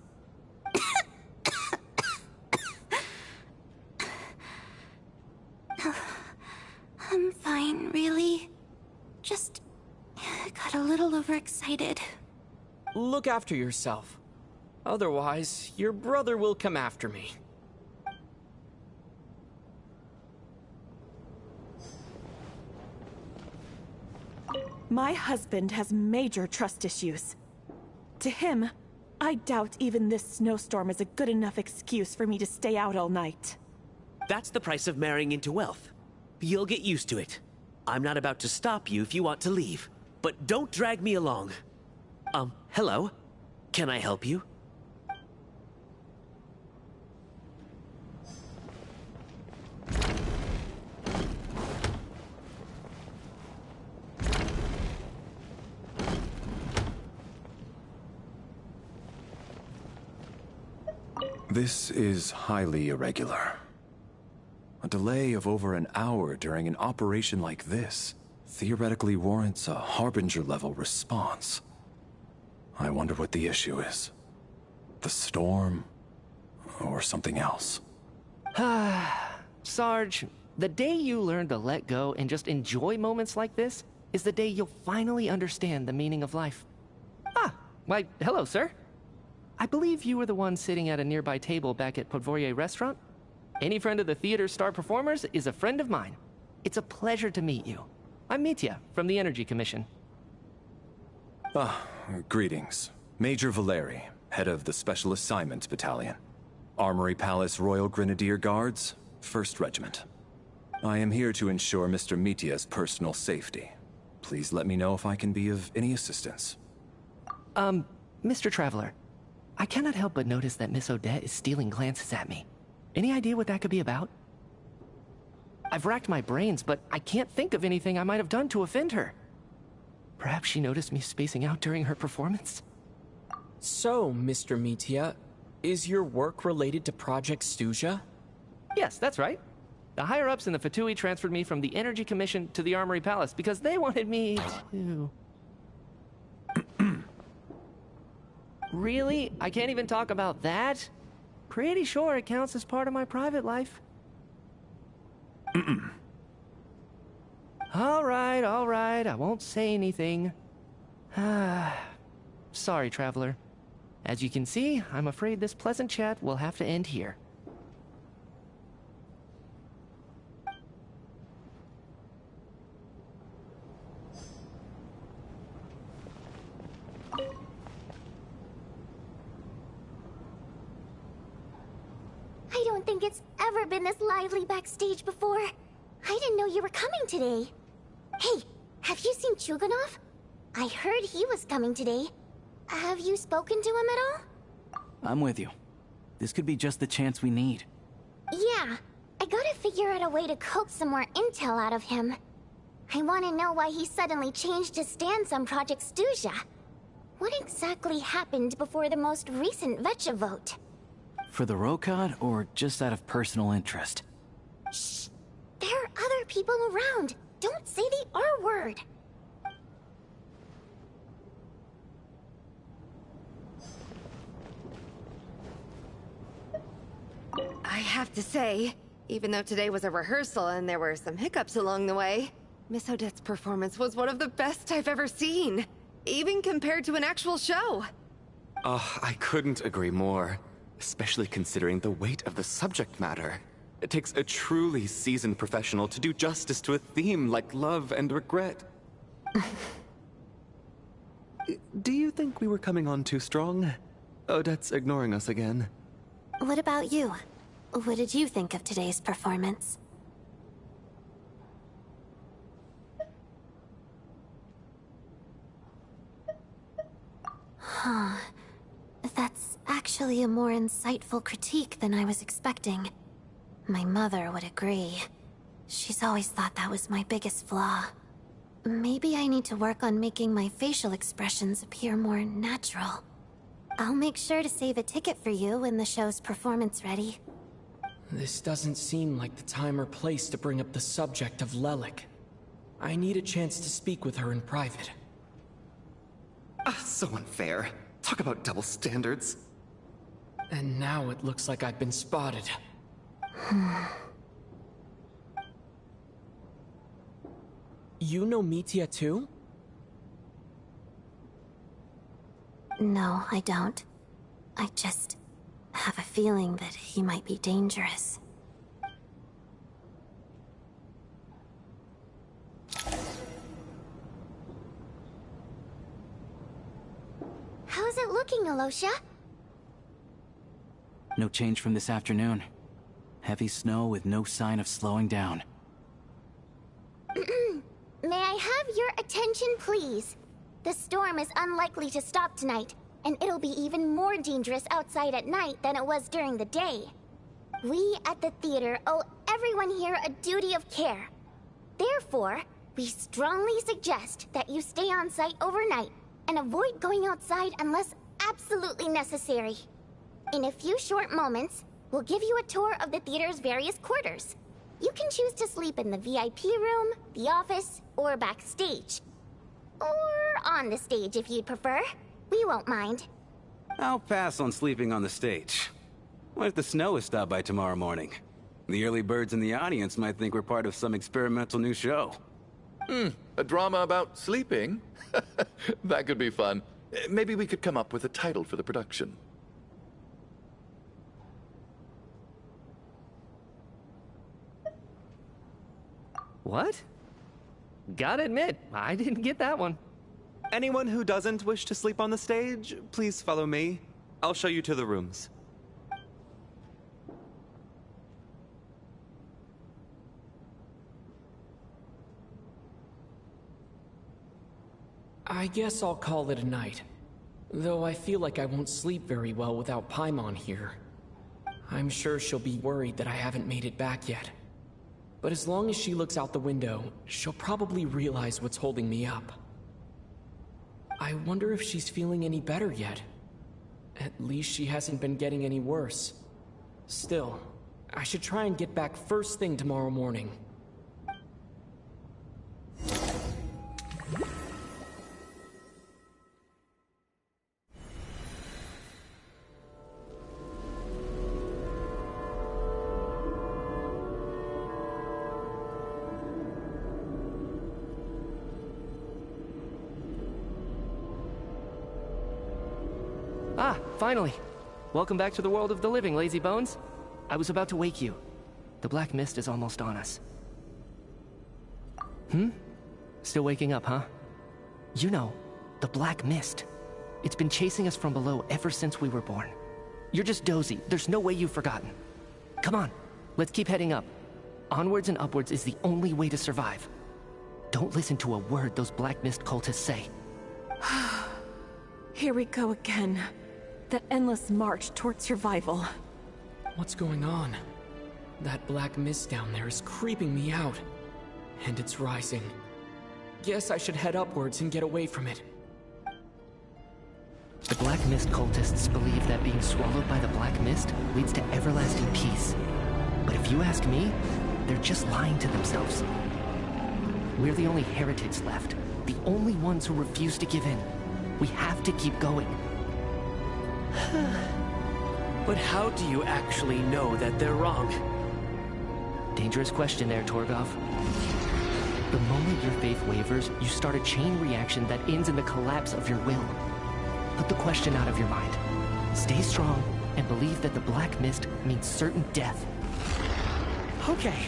I'm fine, really. Just got a little overexcited. Look after yourself. Otherwise, your brother will come after me. My husband has major trust issues. To him, I doubt even this snowstorm is a good enough excuse for me to stay out all night. That's the price of marrying into wealth. You'll get used to it. I'm not about to stop you if you want to leave, but don't drag me along. Hello? Can I help you? This is highly irregular. A delay of over an hour during an operation like this theoretically warrants a Harbinger-level response. I wonder what the issue is. The storm, or something else. Sarge, the day you learn to let go and just enjoy moments like this is the day you'll finally understand the meaning of life. Why, hello, sir. I believe you were the one sitting at a nearby table back at Podvorye Restaurant. Any friend of the theater's star performers is a friend of mine. It's a pleasure to meet you. I'm Mitya from the Energy Commission. Greetings. Major Valeri, head of the Special Assignments Battalion. Armory Palace Royal Grenadier Guards, 1st Regiment. I am here to ensure Mr. Mitya's personal safety. Please let me know if I can be of any assistance. Mr. Traveler, I cannot help but notice that Miss Odette is stealing glances at me. Any idea what that could be about? I've racked my brains, but I can't think of anything I might have done to offend her. Perhaps she noticed me spacing out during her performance? So, Mr. Mitya, is your work related to Project Stuja? Yes, that's right. The higher-ups in the Fatui transferred me from the Energy Commission to the Armory Palace because they wanted me to... Really? I can't even talk about that? Pretty sure it counts as part of my private life. All right, I won't say anything. Sorry, Traveler. As you can see, I'm afraid this pleasant chat will have to end here. think it's ever been this lively backstage before. I didn't know you were coming today. Hey, have you seen Chuganov? I heard he was coming today. Have you spoken to him at all? I'm with you. This could be just the chance we need. Yeah, I gotta figure out a way to coax some more intel out of him. I want to know why he suddenly changed his stance on Project Stuja. What exactly happened before the most recent Vetcha vote? For the Rokad, or just out of personal interest? Shh! There are other people around. Don't say the R word. I have to say, even though today was a rehearsal and there were some hiccups along the way, Miss Odette's performance was one of the best I've ever seen, even compared to an actual show. Oh, I couldn't agree more, especially considering the weight of the subject matter. It takes a truly seasoned professional to do justice to a theme like love and regret. Do you think we were coming on too strong? Odette's ignoring us again. What about you? What did you think of today's performance? Huh. That's actually a more insightful critique than I was expecting. My mother would agree. She's always thought that was my biggest flaw. Maybe I need to work on making my facial expressions appear more natural. I'll make sure to save a ticket for you when the show's performance ready. This doesn't seem like the time or place to bring up the subject of Lelik. I need a chance to speak with her in private. So unfair. Talk about double standards. And now it looks like I've been spotted. You know Mitya too? No, I don't. I just have a feeling that he might be dangerous. How's it looking, Alosha? No change from this afternoon. Heavy snow with no sign of slowing down. May I have your attention, please? The storm is unlikely to stop tonight, and it'll be even more dangerous outside at night than it was during the day. We at the theater owe everyone here a duty of care. Therefore, we strongly suggest that you stay on site overnight and avoid going outside unless absolutely necessary. In a few short moments, we'll give you a tour of the theater's various quarters. You can choose to sleep in the VIP room, the office, or backstage. Or on the stage if you'd prefer. We won't mind. I'll pass on sleeping on the stage. What if the snow is stopped by tomorrow morning? The early birds in the audience might think we're part of some experimental new show. A drama about sleeping? That could be fun. Maybe we could come up with a title for the production. What? Gotta admit, I didn't get that one. Anyone who doesn't wish to sleep on the stage, please follow me. I'll show you to the rooms. I guess I'll call it a night. Though I feel like I won't sleep very well without Paimon here. I'm sure she'll be worried that I haven't made it back yet. But as long as she looks out the window, she'll probably realize what's holding me up. I wonder if she's feeling any better yet. At least she hasn't been getting any worse. Still, I should try and get back first thing tomorrow morning. Ah, finally! Welcome back to the world of the living, lazy bones. I was about to wake you. The black mist is almost on us. Still waking up, huh? You know, the black mist. It's been chasing us from below ever since we were born. You're just dozy. There's no way you've forgotten. Come on, let's keep heading up. Onwards and upwards is the only way to survive. Don't listen to a word those Black Mist cultists say. Here we go again. The endless march toward survival. What's going on? That black mist down there is creeping me out. And it's rising. Guess I should head upwards and get away from it. The Black Mist cultists believe that being swallowed by the Black Mist leads to everlasting peace. But if you ask me, they're just lying to themselves. We're the only heretics left. The only ones who refuse to give in. We have to keep going. But how do you actually know that they're wrong? Dangerous question there, Torgov. The moment your faith wavers, you start a chain reaction that ends in the collapse of your will. Put the question out of your mind. Stay strong and believe that the Black Mist means certain death. Okay,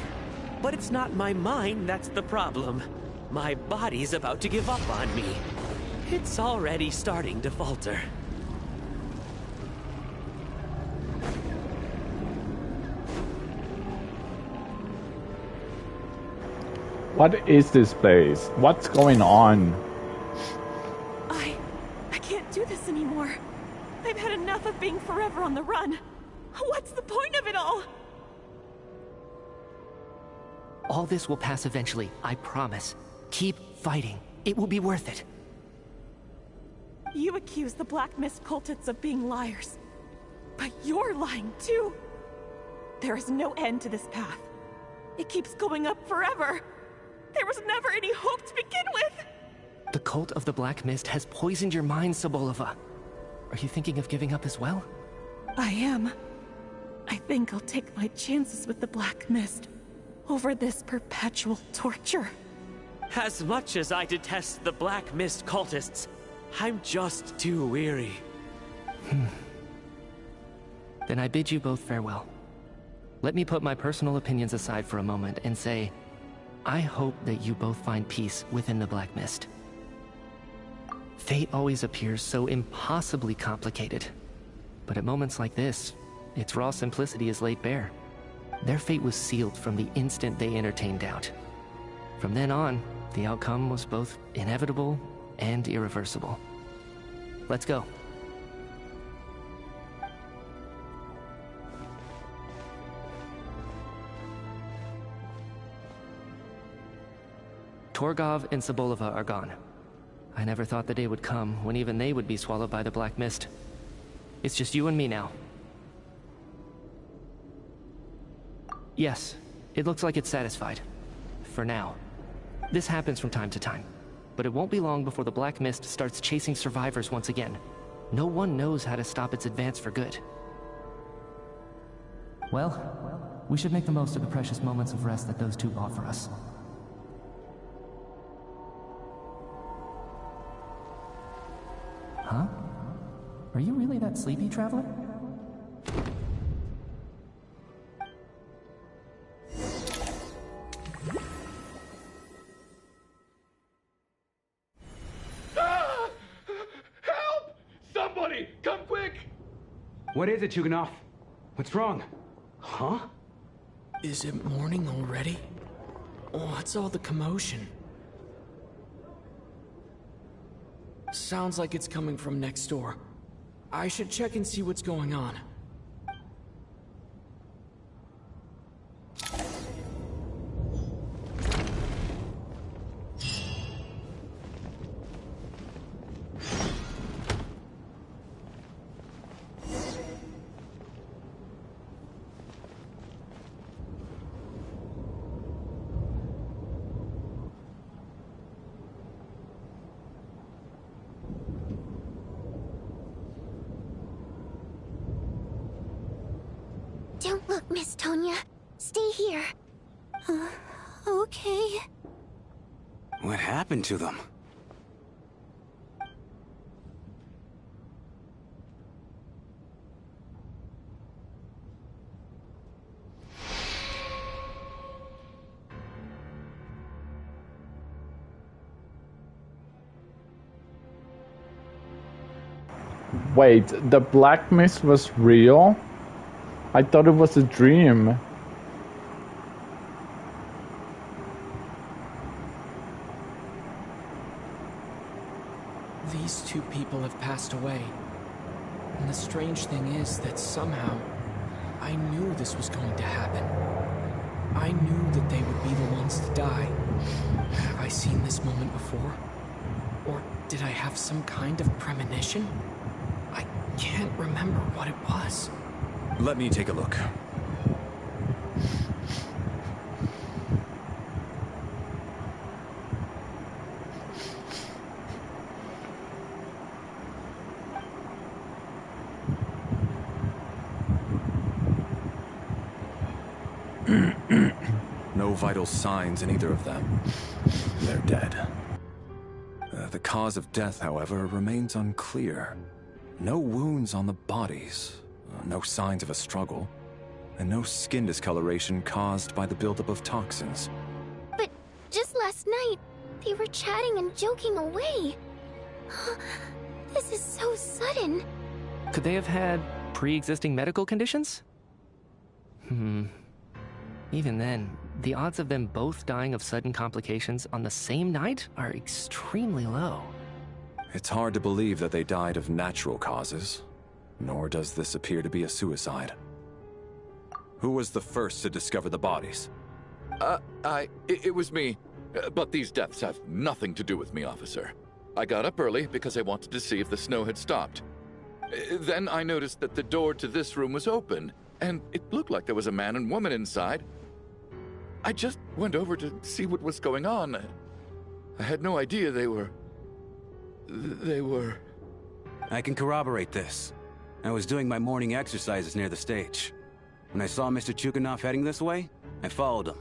but it's not my mind that's the problem. My body's about to give up on me. It's already starting to falter. What is this place? What's going on? I can't do this anymore. I've had enough of being forever on the run. What's the point of it all? All this will pass eventually, I promise. Keep fighting. It will be worth it. You accuse the Black Mist cultists of being liars. But you're lying too. There is no end to this path. It keeps going up forever. There was never any hope to begin with! The cult of the Black Mist has poisoned your mind, Sobolova. Are you thinking of giving up as well? I am. I think I'll take my chances with the Black Mist over this perpetual torture. As much as I detest the Black Mist cultists, I'm just too weary. Then I bid you both farewell. Let me put my personal opinions aside for a moment and say, I hope that you both find peace within the Black Mist. Fate always appears so impossibly complicated. But at moments like this, its raw simplicity is laid bare. Their fate was sealed from the instant they entertained doubt. From then on, the outcome was both inevitable and irreversible. Let's go. Torgov and Sobolova are gone. I never thought the day would come when even they would be swallowed by the Black Mist. It's just you and me now. Yes, it looks like it's satisfied. For now. This happens from time to time. But it won't be long before the Black Mist starts chasing survivors once again. No one knows how to stop its advance for good. Well, we should make the most of the precious moments of rest that those two offer us. Huh? Are you really that sleepy, traveler? Ah! Help! Somebody, come quick! What is it, Chuganov? What's wrong? Huh? Is it morning already? What's all the commotion? Sounds like it's coming from next door. I should check and see what's going on. Don't look, Miss Tonya. Stay here. Okay. What happened to them? Wait, the Black Mist was real? I thought it was a dream. These two people have passed away. And the strange thing is that somehow, I knew this was going to happen. I knew that they would be the ones to die. Have I seen this moment before? Or did I have some kind of premonition? I can't remember what it was. Let me take a look. No vital signs in either of them. They're dead. The cause of death, however, remains unclear. No wounds on the bodies, no signs of a struggle, and no skin discoloration caused by the buildup of toxins. But just last night, they were chatting and joking away. This is so sudden. Could they have had pre-existing medical conditions? Even then, the odds of them both dying of sudden complications on the same night are extremely low. It's hard to believe that they died of natural causes, nor does this appear to be a suicide. Who was the first to discover the bodies? It was me. But these deaths have nothing to do with me, officer. I got up early because I wanted to see if the snow had stopped. Then I noticed that the door to this room was open, and it looked like there was a man and woman inside. I just went over to see what was going on. I had no idea they were... I can corroborate this. I was doing my morning exercises near the stage. When I saw Mr. Chuganov heading this way, I followed him.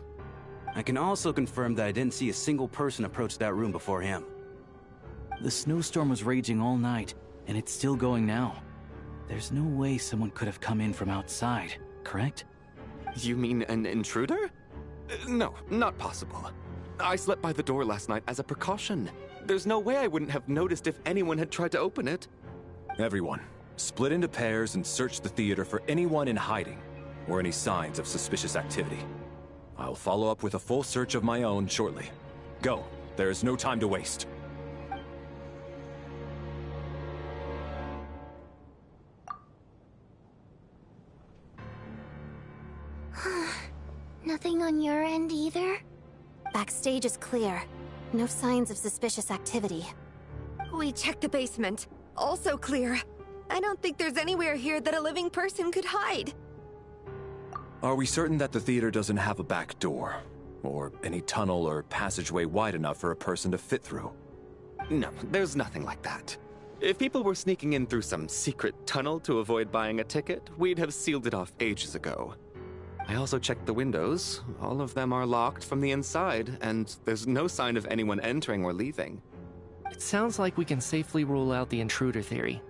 I can also confirm that I didn't see a single person approach that room before him. The snowstorm was raging all night, and it's still going now. There's no way someone could have come in from outside, correct? You mean an intruder? No, not possible. I slept by the door last night as a precaution. There's no way I wouldn't have noticed if anyone had tried to open it. Everyone, split into pairs and search the theater for anyone in hiding, or any signs of suspicious activity. I'll follow up with a full search of my own shortly. Go. There is no time to waste. Nothing on your end either? Backstage is clear. No signs of suspicious activity. We checked the basement. Also clear. I don't think there's anywhere here that a living person could hide. Are we certain that the theater doesn't have a back door? Or any tunnel or passageway wide enough for a person to fit through? No, there's nothing like that. If people were sneaking in through some secret tunnel to avoid buying a ticket, we'd have sealed it off ages ago. I also checked the windows. All of them are locked from the inside, and there's no sign of anyone entering or leaving. It sounds like we can safely rule out the intruder theory.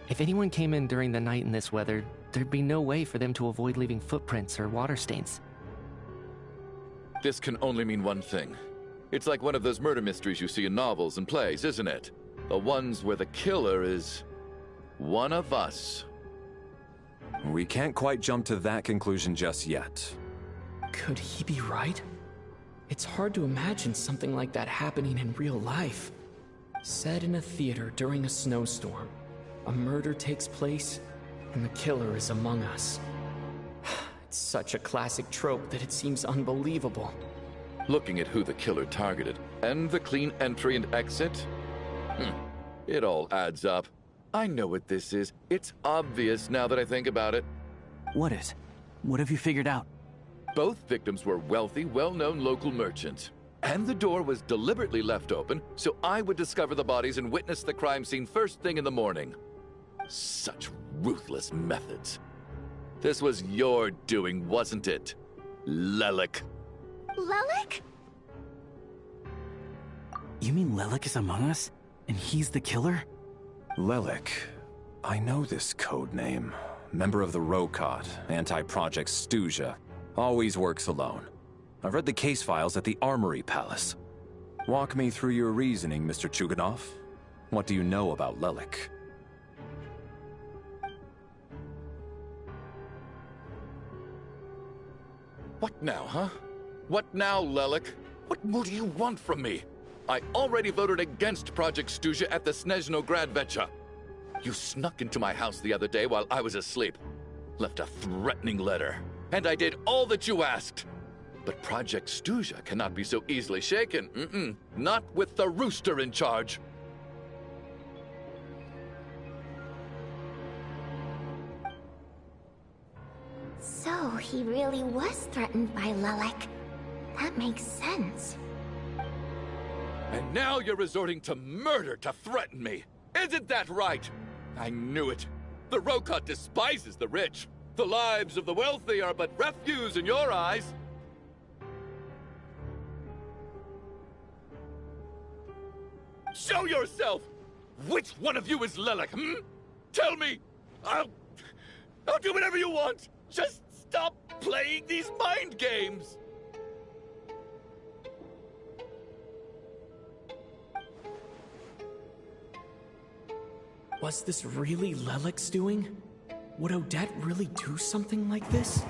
If anyone came in during the night in this weather, there'd be no way for them to avoid leaving footprints or water stains. This can only mean one thing. It's like one of those murder mysteries you see in novels and plays, isn't it? The ones where the killer is... one of us. We can't quite jump to that conclusion just yet. Could he be right? It's hard to imagine something like that happening in real life. Set in a theater during a snowstorm, a murder takes place, and the killer is among us. It's such a classic trope that it seems unbelievable. Looking at who the killer targeted, and the clean entry and exit, it all adds up. I know what this is. It's obvious now that I think about it. What is? What have you figured out? Both victims were wealthy, well-known local merchants. And the door was deliberately left open, so I would discover the bodies and witness the crime scene first thing in the morning. Such ruthless methods. This was your doing, wasn't it, Lelik? Lelik? You mean Lelik is among us? And he's the killer? Lelik. I know this code name. Member of the Rokot, anti-Project Stuja. Always works alone. I've read the case files at the Armory Palace. Walk me through your reasoning, Mr. Chuganov. What do you know about Lelik? What now, huh? What now, Lelik? What more do you want from me? I already voted against Project Stuzha at the Snezhnograd Vecha. You snuck into my house the other day while I was asleep. Left a threatening letter. And I did all that you asked. But Project Stuzha cannot be so easily shaken. Not with the rooster in charge. So, he really was threatened by Lelik. That makes sense. And now you're resorting to murder to threaten me. Isn't that right? I knew it. The Rokot despises the rich. The lives of the wealthy are but refuse in your eyes. Show yourself! Which one of you is Lelik, Tell me! I'll do whatever you want! Just stop playing these mind games! Was this really Lelik's doing? Would Odette really do something like this?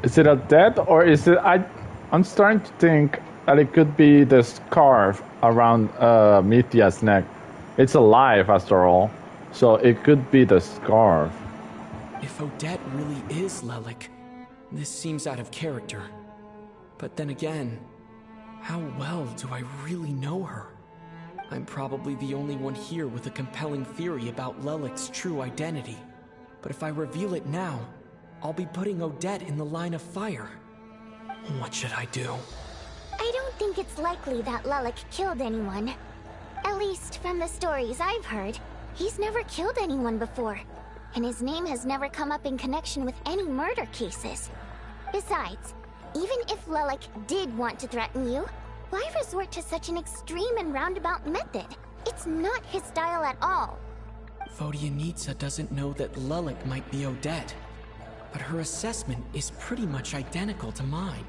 Is it Odette or is it... I'm starting to think that it could be the scarf around Mitya's neck. It's alive after all, so it could be the scarf. If Odette really is Lelik, this seems out of character. But then again, how well do I really know her? I'm probably the only one here with a compelling theory about Lelik's true identity. But if I reveal it now, I'll be putting Odette in the line of fire. What should I do? I don't think it's likely that Lelik killed anyone. At least from the stories I've heard, he's never killed anyone before. And his name has never come up in connection with any murder cases. Besides, even if Lelik did want to threaten you, why resort to such an extreme and roundabout method? It's not his style at all. Vodyanitsa doesn't know that Lelik might be Odette, but her assessment is pretty much identical to mine.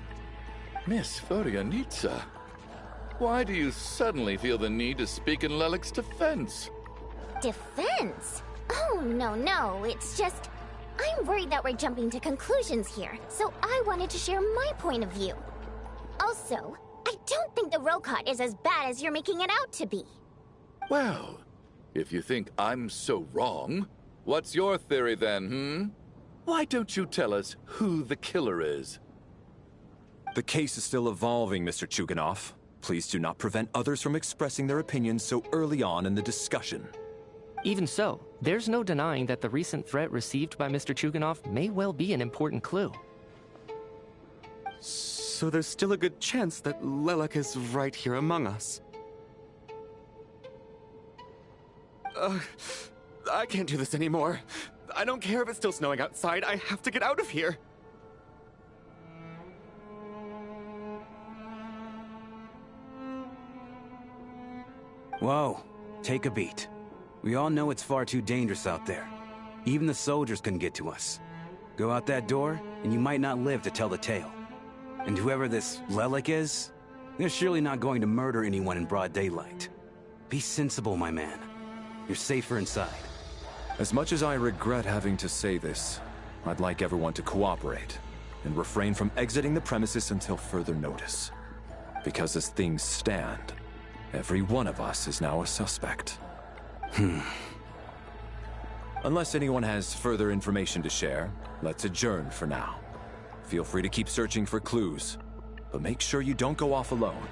Miss Vodyanitsa, why do you suddenly feel the need to speak in Lelik's defense? Defense? Oh, no, it's just... I'm worried that we're jumping to conclusions here, so I wanted to share my point of view. Also, I don't think the Rokot is as bad as you're making it out to be. Well, if you think I'm so wrong, what's your theory then, Why don't you tell us who the killer is? The case is still evolving, Mr. Chuganov. Please do not prevent others from expressing their opinions so early on in the discussion. Even so, there's no denying that the recent threat received by Mr. Chuganov may well be an important clue. So there's still a good chance that Lelik is right here among us. I can't do this anymore. I don't care if it's still snowing outside. I have to get out of here. Whoa, take a beat. We all know it's far too dangerous out there. Even the soldiers couldn't get to us. Go out that door, and you might not live to tell the tale. And whoever this Lelik is, they're surely not going to murder anyone in broad daylight. Be sensible, my man. You're safer inside. As much as I regret having to say this, I'd like everyone to cooperate and refrain from exiting the premises until further notice. Because as things stand, every one of us is now a suspect. Unless anyone has further information to share, let's adjourn for now. Feel free to keep searching for clues, but make sure you don't go off alone.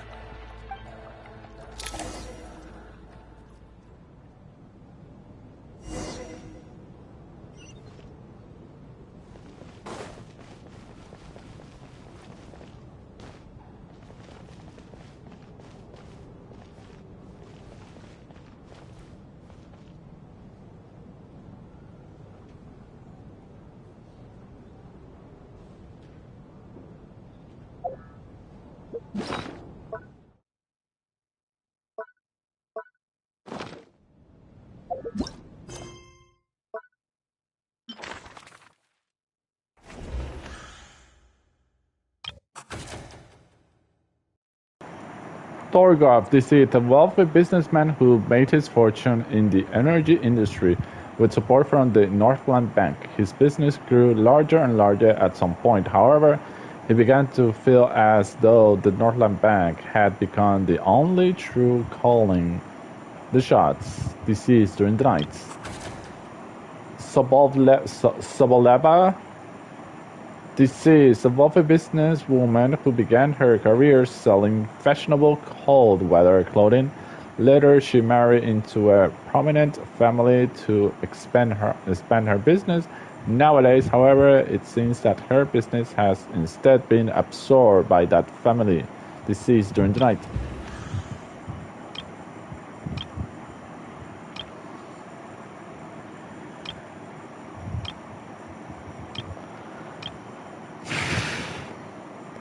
Torgov deceived a wealthy businessman who made his fortune in the energy industry with support from the Northland Bank. His business grew larger and larger at some point. However, He began to feel as though the Northland Bank had become the only true calling the shots, deceased during the night. Soboleva, deceased, a wealthy businesswoman who began her career selling fashionable cold-weather clothing. Later, she married into a prominent family to expand her business. Nowadays, however, it seems that her business has instead been absorbed by that family, deceased during the night.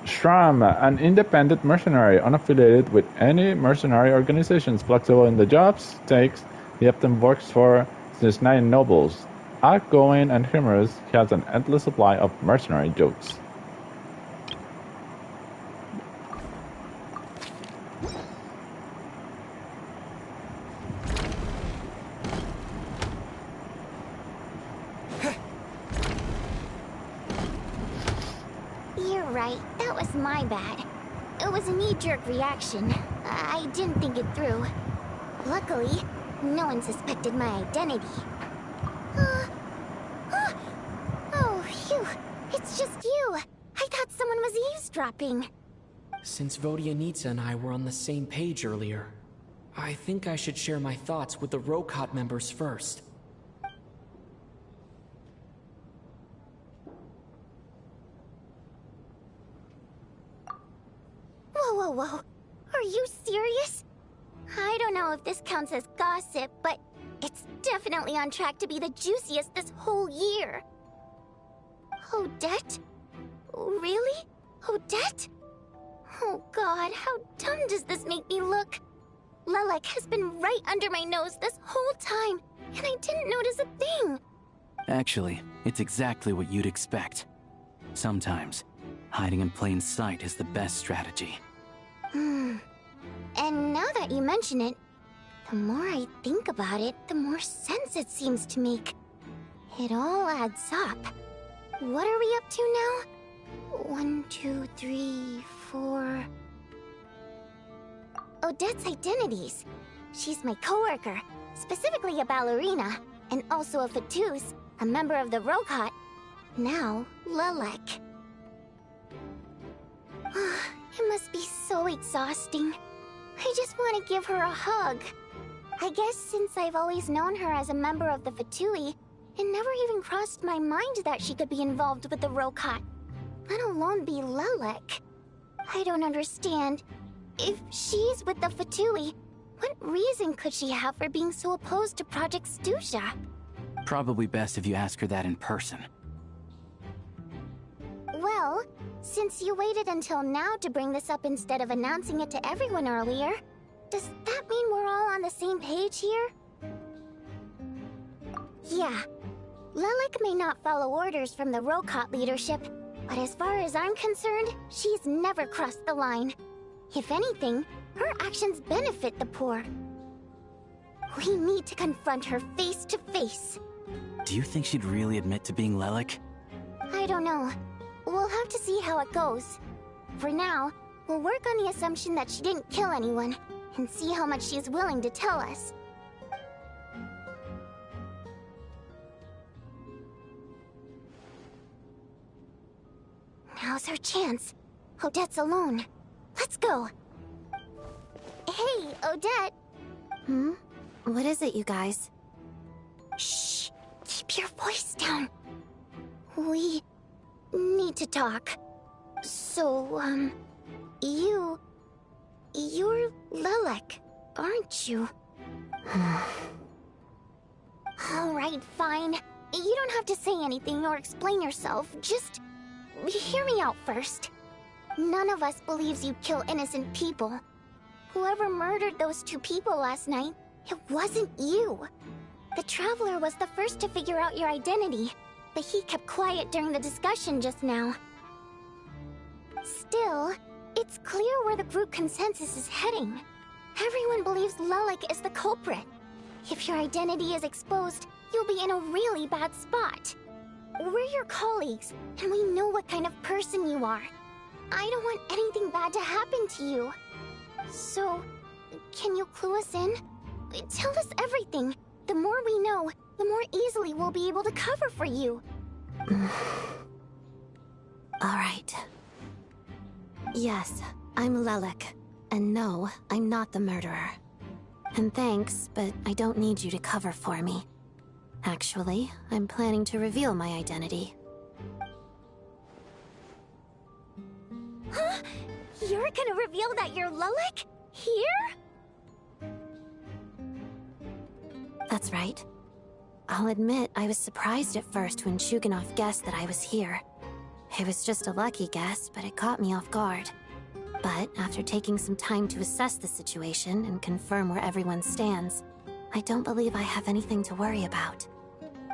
Schramm, an independent mercenary, unaffiliated with any mercenary organizations, flexible in the jobs takes. He often works for Snezhnaya nobles. Outgoing and humorous, he has an endless supply of mercenary jokes. You're right, that was my bad. It was a knee-jerk reaction. I didn't think it through. Luckily, no one suspected my identity. Oh, phew. It's just you. I thought someone was eavesdropping. Since Vodyanitsa and I were on the same page earlier, I think I should share my thoughts with the Rokot members first. Whoa. Are you serious? I don't know if this counts as gossip, but it's definitely on track to be the juiciest this whole year. Odette? Really? Odette? Oh god, how dumb does this make me look? Lelek has been right under my nose this whole time, and I didn't notice a thing. Actually, it's exactly what you'd expect. Sometimes, hiding in plain sight is the best strategy. And now that you mention it, the more I think about it, the more sense it seems to make. It all adds up. What are we up to now? 1, 2, 3, 4... Odette's identities. She's my coworker, specifically a ballerina, and also a Fatuz, a member of the Rokot. Now, Lelek. It must be so exhausting. I just want to give her a hug. I guess since I've always known her as a member of the Fatui, it never even crossed my mind that she could be involved with the Rokot, let alone be Lelek. I don't understand. If she's with the Fatui, what reason could she have for being so opposed to Project Stusha? Probably best if you ask her that in person. Well, since you waited until now to bring this up instead of announcing it to everyone earlier, does that mean we're all on the same page here? Yeah. Lelek may not follow orders from the Rokot leadership, but as far as I'm concerned, she's never crossed the line. If anything, her actions benefit the poor. We need to confront her face to face. Do you think she'd really admit to being Lelek? I don't know. We'll have to see how it goes. For now, we'll work on the assumption that she didn't kill anyone, and see how much she's willing to tell us. Now's her chance. Odette's alone. Let's go. Hey, Odette. What is it, you guys? Shh. Keep your voice down. We need to talk. So, you're Lelek, aren't you? Alright, fine. You don't have to say anything or explain yourself. Just hear me out first. None of us believes you kill innocent people. Whoever murdered those 2 people last night, it wasn't you. The Traveler was the first to figure out your identity, but he kept quiet during the discussion just now. Still, it's clear where the group consensus is heading. Everyone believes Lelek is the culprit. If your identity is exposed, you'll be in a really bad spot. We're your colleagues, and we know what kind of person you are. I don't want anything bad to happen to you. So, can you clue us in? Tell us everything. The more we know, the more easily we'll be able to cover for you. Alright. Yes, I'm Lelik. And no, I'm not the murderer. And thanks, but I don't need you to cover for me. Actually, I'm planning to reveal my identity. Huh? You're gonna reveal that you're Lelik? Here? That's right. I'll admit I was surprised at first when Chuganov guessed that I was here. It was just a lucky guess, but it caught me off guard. But after taking some time to assess the situation and confirm where everyone stands, I don't believe I have anything to worry about.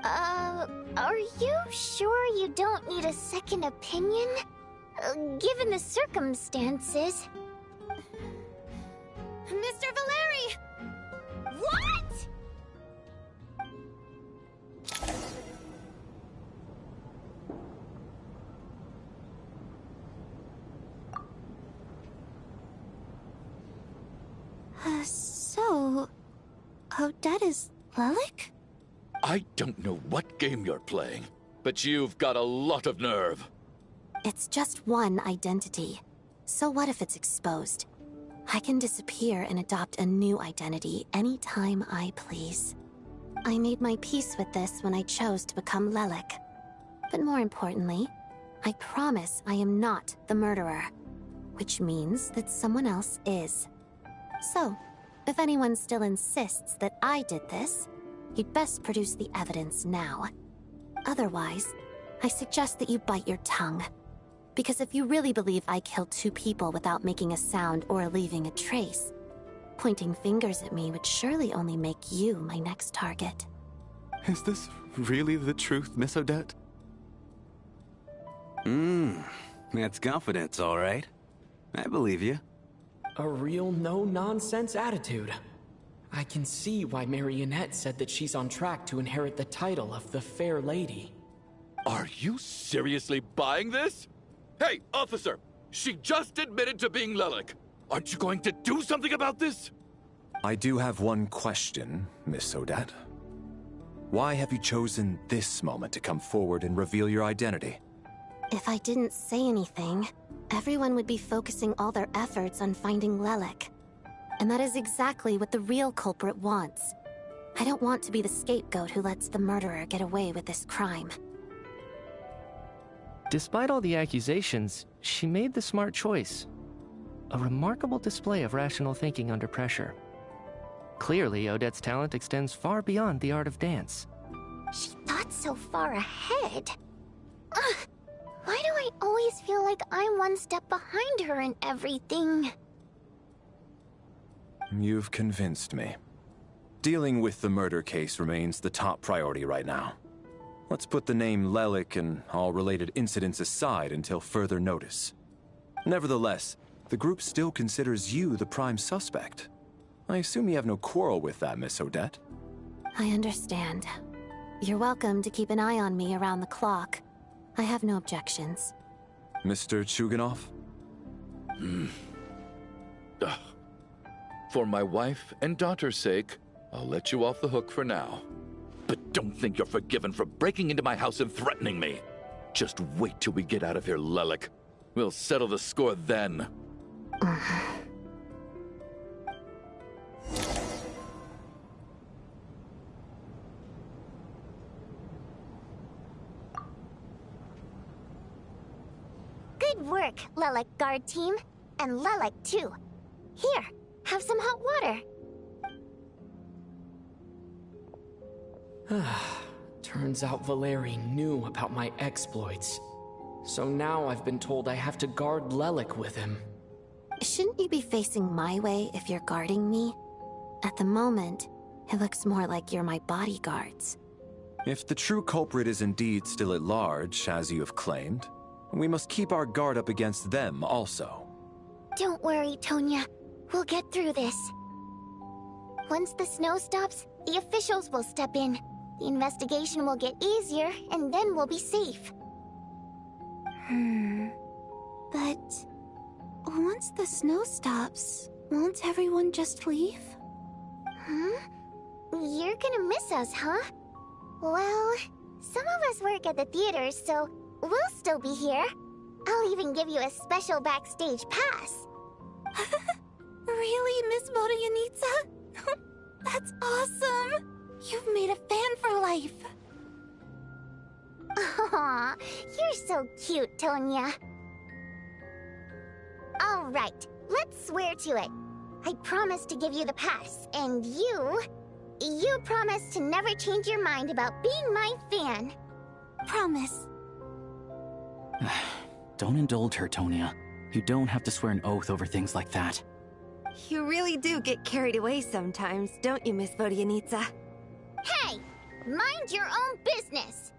Are you sure you don't need a second opinion? Given the circumstances... Mr. Valeri! What?! So... Odette is Lelik? I don't know what game you're playing, but you've got a lot of nerve. It's just one identity. So what if it's exposed? I can disappear and adopt a new identity anytime I please. I made my peace with this when I chose to become Lelik. But more importantly, I promise I am not the murderer, which means that someone else is. So, if anyone still insists that I did this, you'd best produce the evidence now. Otherwise, I suggest that you bite your tongue. Because if you really believe I killed 2 people without making a sound or leaving a trace, pointing fingers at me would surely only make you my next target. Is this really the truth, Miss Odette? That's confidence, all right. I believe you. A real no-nonsense attitude. I can see why Marionette said that she's on track to inherit the title of the Fair Lady. Are you seriously buying this? Hey, officer! She just admitted to being Lelik. Aren't you going to do something about this? I do have one question, Miss Odette. Why have you chosen this moment to come forward and reveal your identity? If I didn't say anything, everyone would be focusing all their efforts on finding Lelik. And that is exactly what the real culprit wants. I don't want to be the scapegoat who lets the murderer get away with this crime. Despite all the accusations, she made the smart choice. A remarkable display of rational thinking under pressure. Clearly, Odette's talent extends far beyond the art of dance. She thought so far ahead. Ugh, why do I always feel like I'm one step behind her in everything? You've convinced me. Dealing with the murder case remains the top priority right now. Let's put the name Lelik and all related incidents aside until further notice. Nevertheless, the group still considers you the prime suspect. I assume you have no quarrel with that, Miss Odette? I understand. You're welcome to keep an eye on me around the clock. I have no objections. Mr. Chuganov? For my wife and daughter's sake, I'll let you off the hook for now. But don't think you're forgiven for breaking into my house and threatening me. Just wait till we get out of here, Lelik. We'll settle the score then. Good work, Lelik guard team. And Lelik too. Here, have some hot water. Turns out Valeri knew about my exploits. So now I've been told I have to guard Lelik with him. Shouldn't you be facing my way if you're guarding me? At the moment, it looks more like you're my bodyguards. If the true culprit is indeed still at large, as you have claimed, we must keep our guard up against them also. Don't worry, Tonya. We'll get through this. Once the snow stops, the officials will step in. The investigation will get easier, and then we'll be safe. But once the snow stops, won't everyone just leave? Huh? You're gonna miss us, huh? Well, some of us work at the theater, so we'll still be here. I'll even give you a special backstage pass. Really, Miss Vodyanitsa? That's awesome! You've made a fan for life. Aw, you're so cute, Tonya. All right, let's swear to it. I promise to give you the pass, and you promise to never change your mind about being my fan. Promise. Don't indulge her, Tonya. You don't have to swear an oath over things like that. You really do get carried away sometimes, don't you, Miss Vodyanitsa? Hey! Mind your own business!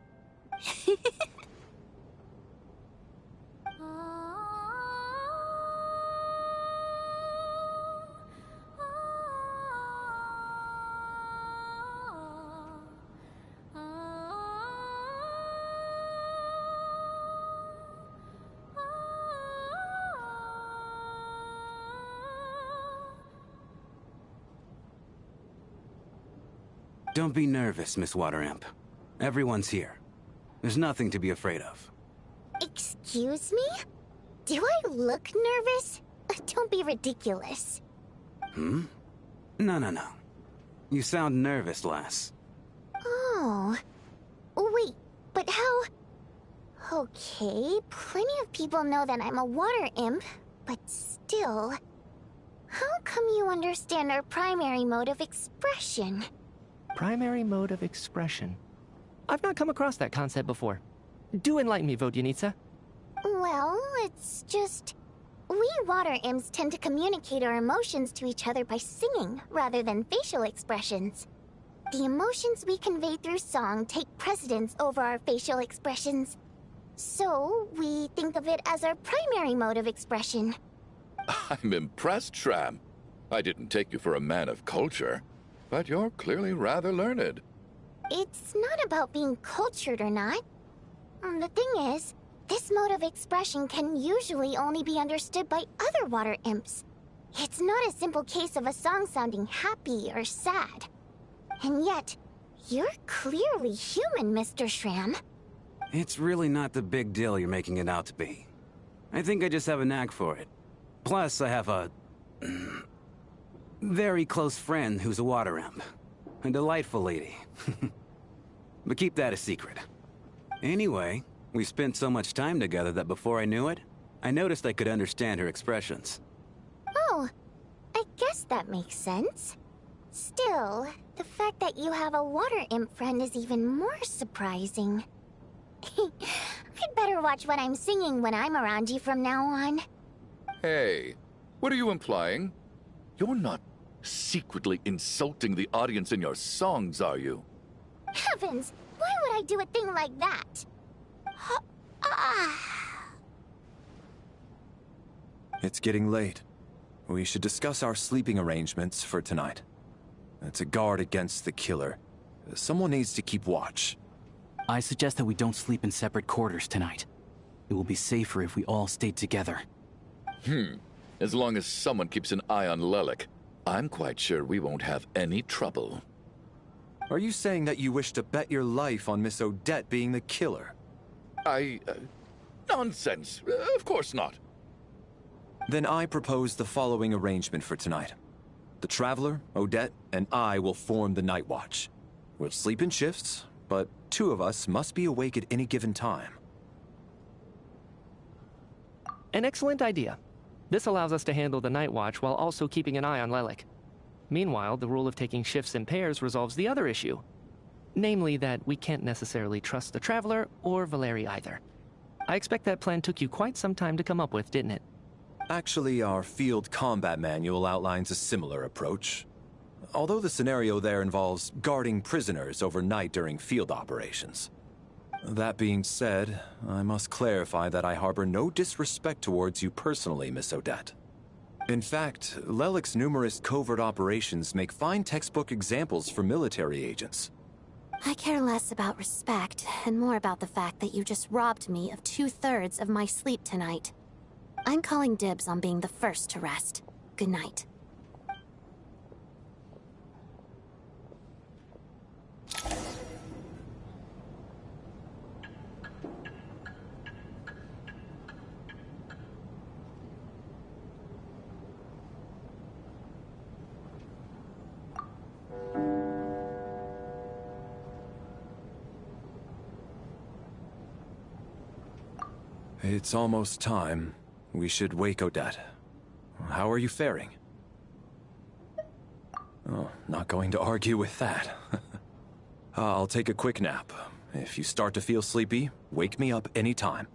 Don't be nervous, Miss Water Imp. Everyone's here. There's nothing to be afraid of. Excuse me? Do I look nervous? Don't be ridiculous. Hmm? No. You sound nervous, lass. Oh. Wait, but how... Okay, plenty of people know that I'm a water imp, but still... How come you understand our primary mode of expression? Primary mode of expression. I've not come across that concept before. Do enlighten me, Vodyanitsa. Well, it's just... We water imps tend to communicate our emotions to each other by singing, rather than facial expressions. The emotions we convey through song take precedence over our facial expressions. So, we think of it as our primary mode of expression. I'm impressed, Shram. I didn't take you for a man of culture, but you're clearly rather learned. It's not about being cultured or not. The thing is, this mode of expression can usually only be understood by other water imps. It's not a simple case of a song sounding happy or sad. And yet, you're clearly human, Mr. Shram. It's really not the big deal you're making it out to be. I think I just have a knack for it. Plus, I have a... very close friend who's a water imp. A delightful lady. But keep that a secret. Anyway, we spent so much time together that before I knew it, I noticed I could understand her expressions. Oh, I guess that makes sense. Still, the fact that you have a water imp friend is even more surprising. I'd better watch what I'm singing when I'm around you from now on. Hey, what are you implying? You're not secretly insulting the audience in your songs, are you? Heavens! Why would I do a thing like that? It's getting late. We should discuss our sleeping arrangements for tonight. To guard against the killer, someone needs to keep watch. I suggest that we don't sleep in separate quarters tonight. It will be safer if we all stay together. As long as someone keeps an eye on Lelik, I'm quite sure we won't have any trouble. Are you saying that you wish to bet your life on Miss Odette being the killer? Nonsense. Of course not. Then I propose the following arrangement for tonight. The Traveler, Odette, and I will form the Night Watch. We'll sleep in shifts, but 2 of us must be awake at any given time. An excellent idea. This allows us to handle the night watch while also keeping an eye on Lelik. Meanwhile, the rule of taking shifts in pairs resolves the other issue. Namely that we can't necessarily trust the Traveler or Valeri either. I expect that plan took you quite some time to come up with, didn't it? Actually, our field combat manual outlines a similar approach. Although the scenario there involves guarding prisoners overnight during field operations. That being said, I must clarify that I harbor no disrespect towards you personally, Miss Odette. In fact, Lelik's numerous covert operations make fine textbook examples for military agents. I care less about respect and more about the fact that you just robbed me of 2/3 of my sleep tonight. I'm calling dibs on being the first to rest. Good night. It's almost time. We should wake Odette. How are you faring? Oh, not going to argue with that. I'll take a quick nap. If you start to feel sleepy, wake me up anytime.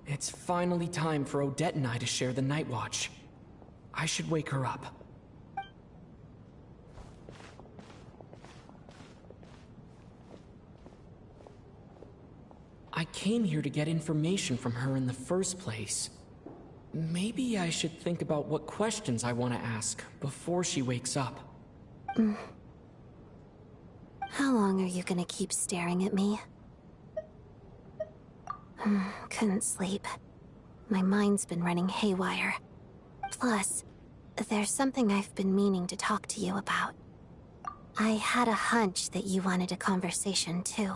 It's finally time for Odette and I to share the night watch. I should wake her up. I came here to get information from her in the first place. Maybe I should think about what questions I want to ask before she wakes up. How long are you gonna keep staring at me? Couldn't sleep. My mind's been running haywire. Plus, there's something I've been meaning to talk to you about. I had a hunch that you wanted a conversation too.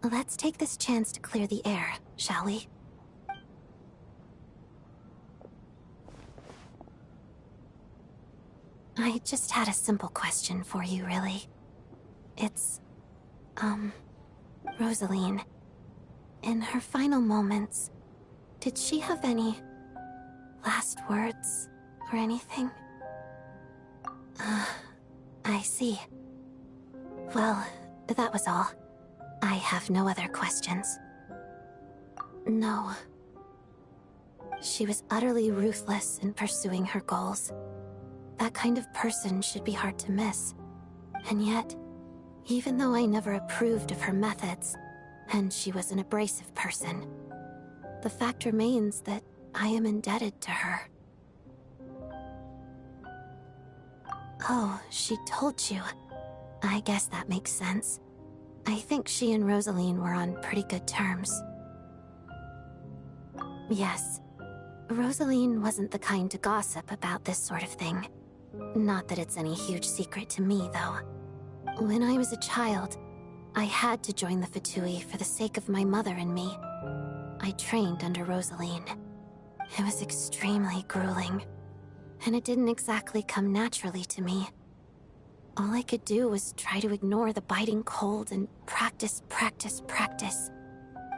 Let's take this chance to clear the air, shall we? I just had a simple question for you, really. It's, Rosaline. In her final moments, did she have any last words or anything? I see. Well, that was all. I have no other questions. No. She was utterly ruthless in pursuing her goals. That kind of person should be hard to miss. And yet, even though I never approved of her methods, and she was an abrasive person, the fact remains that I am indebted to her. Oh, she told you. I guess that makes sense. I think she and Rosaline were on pretty good terms. Yes. Rosaline wasn't the kind to gossip about this sort of thing. Not that it's any huge secret to me, though. When I was a child, I had to join the Fatui for the sake of my mother and me. I trained under Rosaline. It was extremely grueling, and it didn't exactly come naturally to me. All I could do was try to ignore the biting cold and practice, practice, practice.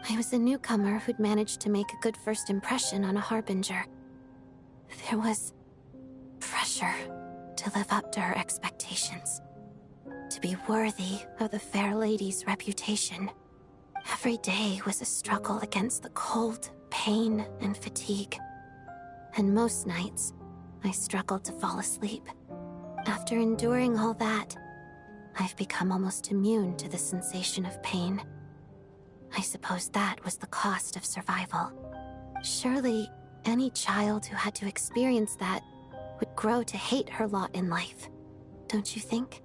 I was a newcomer who'd managed to make a good first impression on a harbinger. There was pressure to live up to her expectations, to be worthy of the fair lady's reputation. Every day was a struggle against the cold, pain, and fatigue. And most nights, I struggled to fall asleep. After enduring all that, I've become almost immune to the sensation of pain. I suppose that was the cost of survival. Surely, any child who had to experience that would grow to hate her lot in life, don't you think?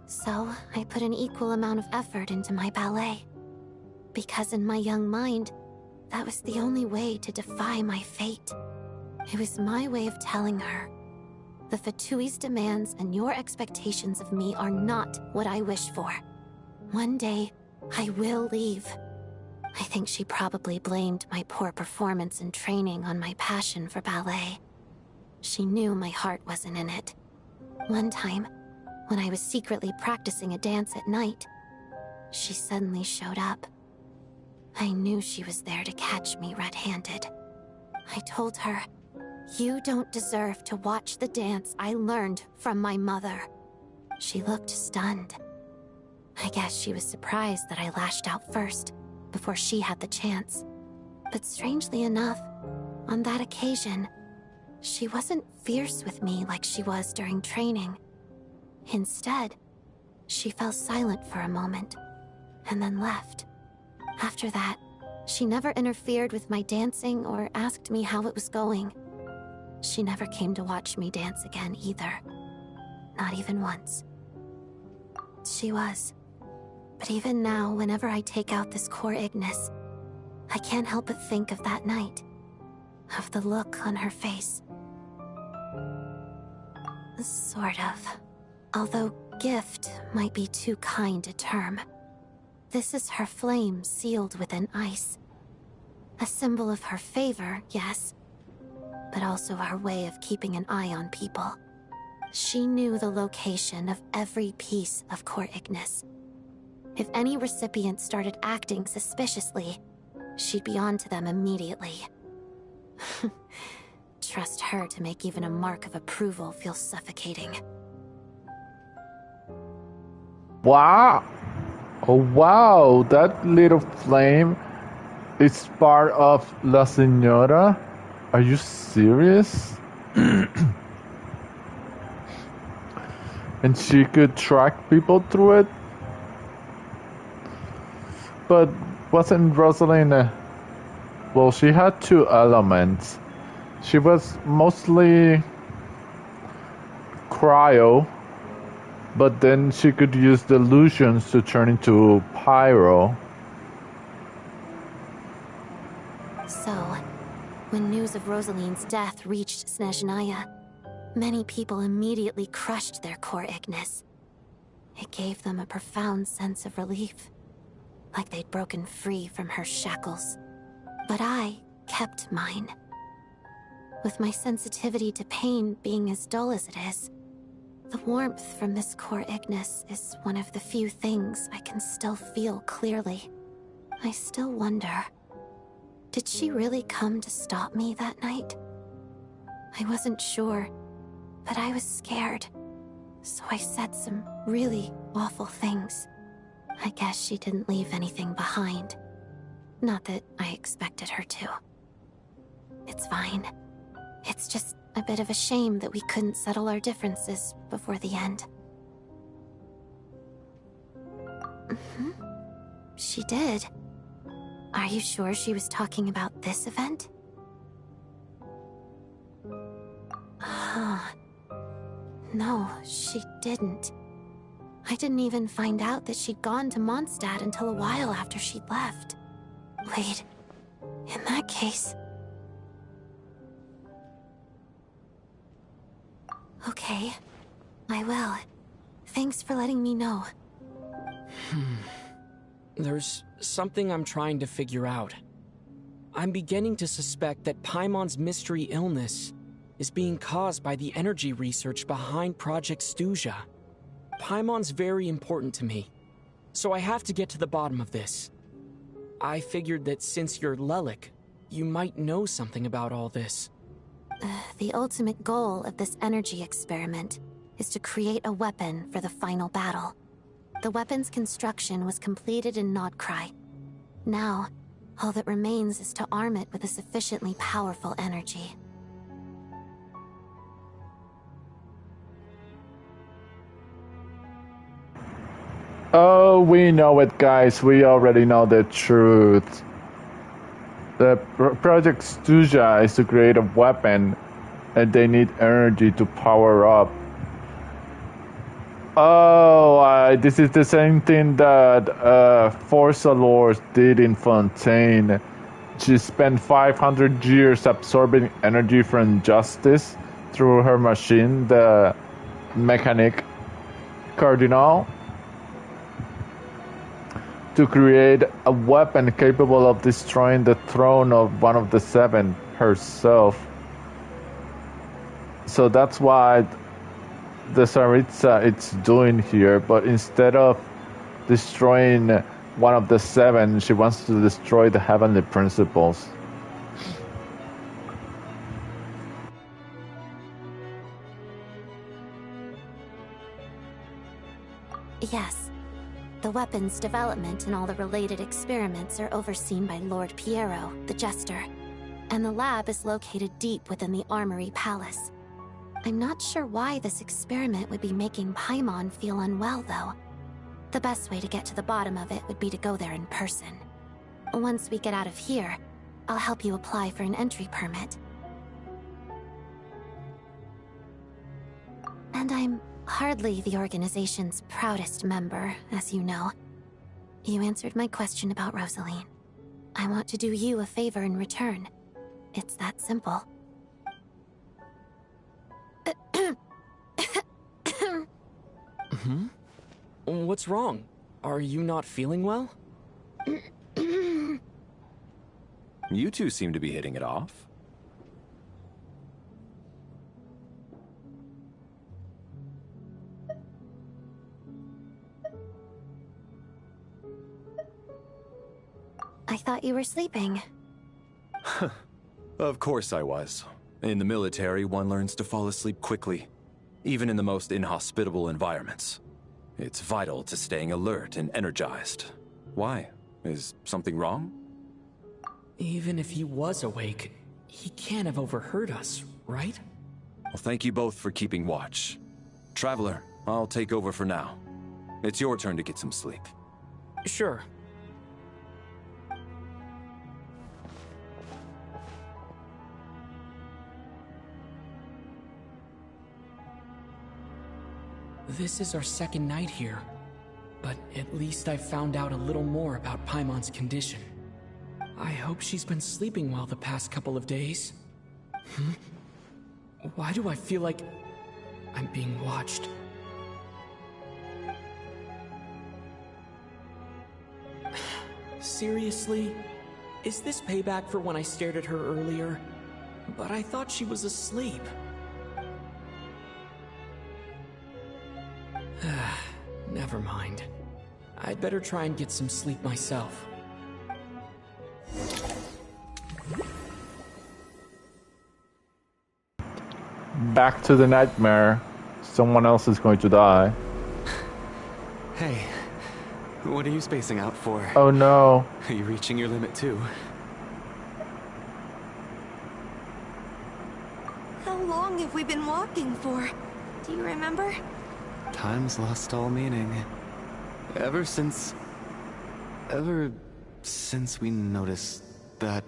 So, I put an equal amount of effort into my ballet. Because in my young mind, that was the only way to defy my fate. It was my way of telling her, the Fatui's demands and your expectations of me are not what I wish for. One day, I will leave. I think she probably blamed my poor performance in training on my passion for ballet. She knew my heart wasn't in it. One time, when I was secretly practicing a dance at night, she suddenly showed up. I knew she was there to catch me red-handed. I told her, "You don't deserve to watch the dance I learned from my mother." She looked stunned. I guess she was surprised that I lashed out first, before she had the chance. But strangely enough, on that occasion, she wasn't fierce with me like she was during training. Instead, she fell silent for a moment, and then left. After that, she never interfered with my dancing or asked me how it was going. She never came to watch me dance again either. Not even once. She was. But even now, whenever I take out this core Ignis, I can't help but think of that night, of the look on her face. Sort of. Although gift might be too kind a term. This is her flame sealed within ice. A symbol of her favor, yes, but also her way of keeping an eye on people. She knew the location of every piece of Core Ignis. If any recipient started acting suspiciously, she'd be on to them immediately. Trust her to make even a mark of approval feel suffocating. Wow! Oh wow, that little flame is part of La Señora? Are you serious? And she could track people through it? But wasn't Rosaline... Well, she had two elements. She was mostly cryo, but then she could use the illusions to turn into pyro. So, when news of Rosaline's death reached Snezhnaya, many people immediately crushed their Core Ignis. It gave them a profound sense of relief, like they'd broken free from her shackles. But I kept mine. With my sensitivity to pain being as dull as it is, the warmth from this Core Ignis is one of the few things I can still feel clearly. I still wonder, did she really come to stop me that night? I wasn't sure, but I was scared, so I said some really awful things. I guess she didn't leave anything behind. Not that I expected her to. It's fine. It's just a bit of a shame that we couldn't settle our differences before the end. She did. Are you sure she was talking about this event? No, she didn't. I didn't even find out that she'd gone to Mondstadt until a while after she'd left. Wait, in that case... Okay, I will. Thanks for letting me know. There's something I'm trying to figure out. I'm beginning to suspect that Paimon's mystery illness is being caused by the energy research behind Project Stuja. Paimon's very important to me, so I have to get to the bottom of this. I figured that since you're Lelik, you might know something about all this. The ultimate goal of this energy experiment is to create a weapon for the final battle. The weapon's construction was completed in Nodkrai. Now, all that remains is to arm it with a sufficiently powerful energy. Oh, we know it, guys. We already know the truth. The Project Stuja is to create a weapon, and they need energy to power up. Oh, this is the same thing that Forza Lord did in Fontaine. She spent 500 years absorbing energy from Justice through her machine, the Mechanic Cardinal, to create a weapon capable of destroying the throne of one of the seven herself. So that's why the Tsaritsa it's doing here, but instead of destroying one of the seven, she wants to destroy the heavenly principles. Yes. The weapon's development and all the related experiments are overseen by Lord Piero, the Jester, and the lab is located deep within the Armory Palace. I'm not sure why this experiment would be making Paimon feel unwell, though. The best way to get to the bottom of it would be to go there in person. Once we get out of here, I'll help you apply for an entry permit. And I'm hardly the organization's proudest member, as you know. You answered my question about Rosaline. I want to do you a favor in return. It's that simple. What's wrong? Are you not feeling well? You two seem to be hitting it off. I thought you were sleeping. Of course I was. In the military, one learns to fall asleep quickly, even in the most inhospitable environments. It's vital to staying alert and energized. Why? Is something wrong? Even if he was awake, he can't have overheard us, right? Well, thank you both for keeping watch. Traveler, I'll take over for now. It's your turn to get some sleep. Sure. This is our second night here, but at least I found out a little more about Paimon's condition. I hope she's been sleeping well the past couple of days. Why do I feel like I'm being watched? Seriously? Is this payback for when I stared at her earlier? But I thought she was asleep. Never mind. I'd better try and get some sleep myself. Back to the nightmare. Someone else is going to die. Hey, what are you spacing out for? Oh no. Are you reaching your limit too? How long have we been walking for? Do you remember? Time's lost all meaning. Ever since we noticed that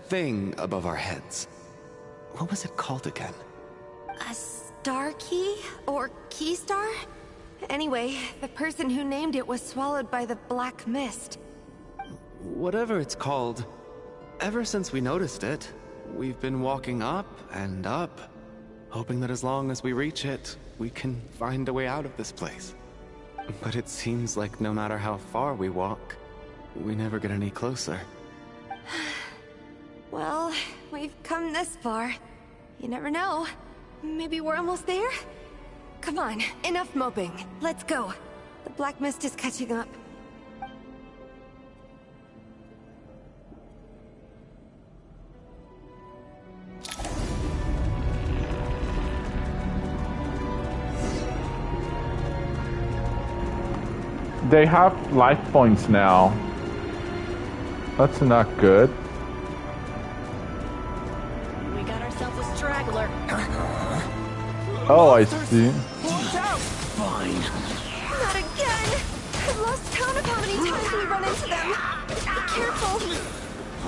thing above our heads. What was it called again? A star key? Or key star? Anyway, the person who named it was swallowed by the black mist. Whatever it's called, ever since we noticed it, we've been walking up and up, hoping that as long as we reach it, we can find a way out of this place. But it seems like no matter how far we walk, we never get any closer. Well, we've come this far. You never know. Maybe we're almost there? Come on, enough moping. Let's go. The black mist is catching up. They have life points now. That's not good. We got ourselves a straggler. Oh, I see. Fine. Not again! I've lost count of how many times we run into them. Be careful.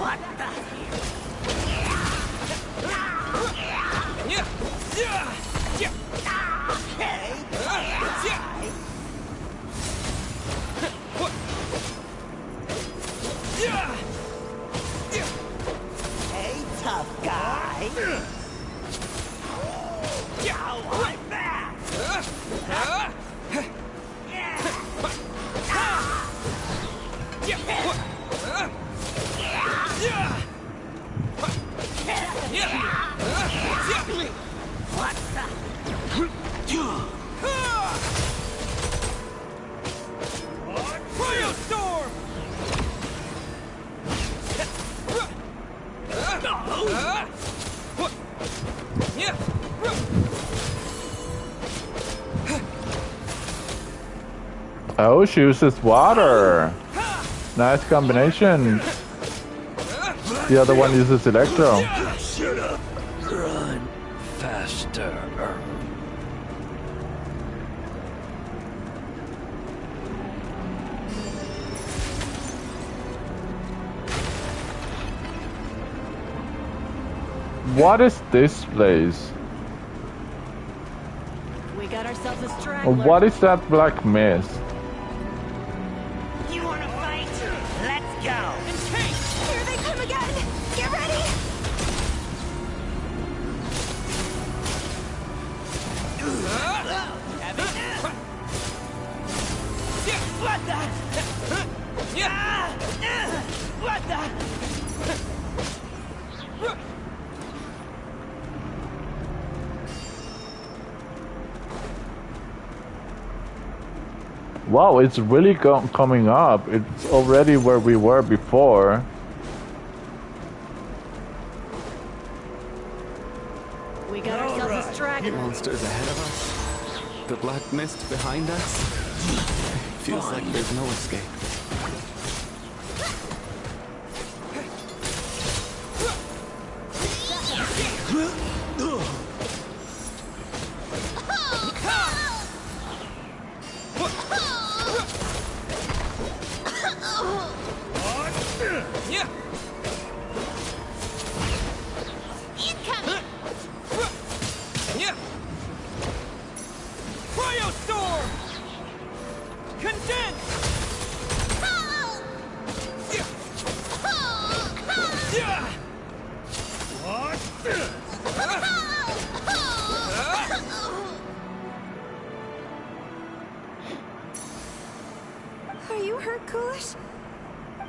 What the? Hey, tough guy. I'm back. What the? Firestorm! Oh, she uses water. Nice combination. The other one uses electro. Shoot up. Run faster. What is this place? We got ourselves a straggler. What is that black mist? You wanna fight? Let's go. the? Yeah! What the? Wow, it's really coming up. It's already where we were before. We got ourselves a straggler. Monsters ahead of us. The black mist behind us. Feels like there's no escape.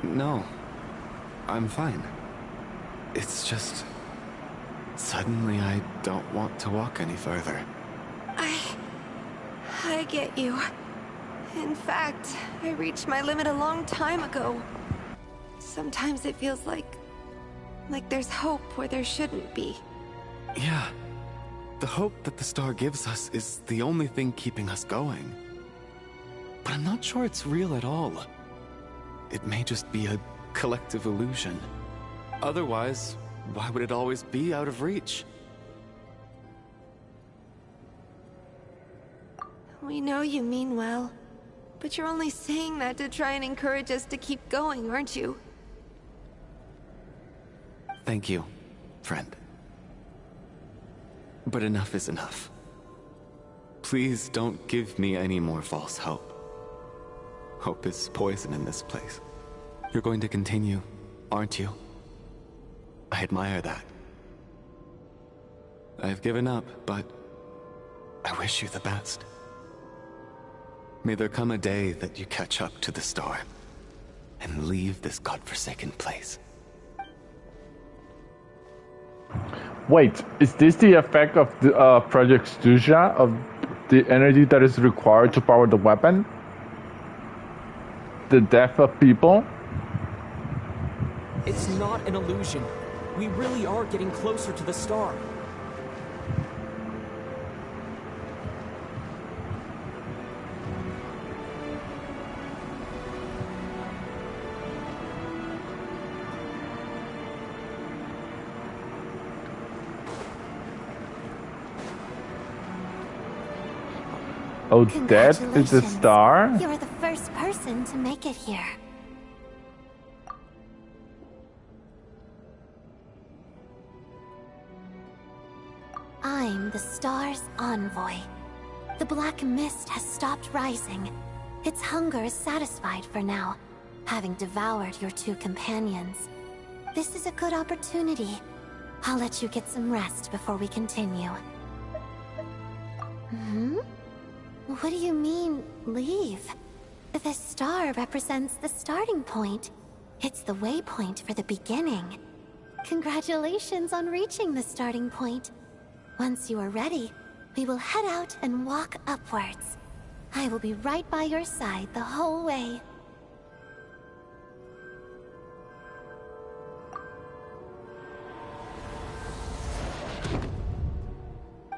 No, I'm fine. It's just... suddenly I don't want to walk any further. I get you. In fact, I reached my limit a long time ago. Sometimes it feels like there's hope where there shouldn't be. Yeah. The hope that the star gives us is the only thing keeping us going. But I'm not sure it's real at all. It may just be a collective illusion. Otherwise, why would it always be out of reach? We know you mean well, but you're only saying that to try and encourage us to keep going, aren't you? Thank you, friend. But enough is enough. Please don't give me any more false hope. Hope is poison in this place. You're going to continue, aren't you? I admire that. I've given up, but I wish you the best. May there come a day that you catch up to the star and leave this godforsaken place. Wait, is this the effect of the Project Stuja, of the energy that is required to power the weapon? The death of people? It's not an illusion. We really are getting closer to the star. Oh, that is the star? You're the first person to make it here. I'm the star's envoy. The black mist has stopped rising. Its hunger is satisfied for now, having devoured your two companions. This is a good opportunity. I'll let you get some rest before we continue. What do you mean, leave? The star represents the starting point. It's the waypoint for the beginning. Congratulations on reaching the starting point. Once you are ready, we will head out and walk upwards. I will be right by your side the whole way.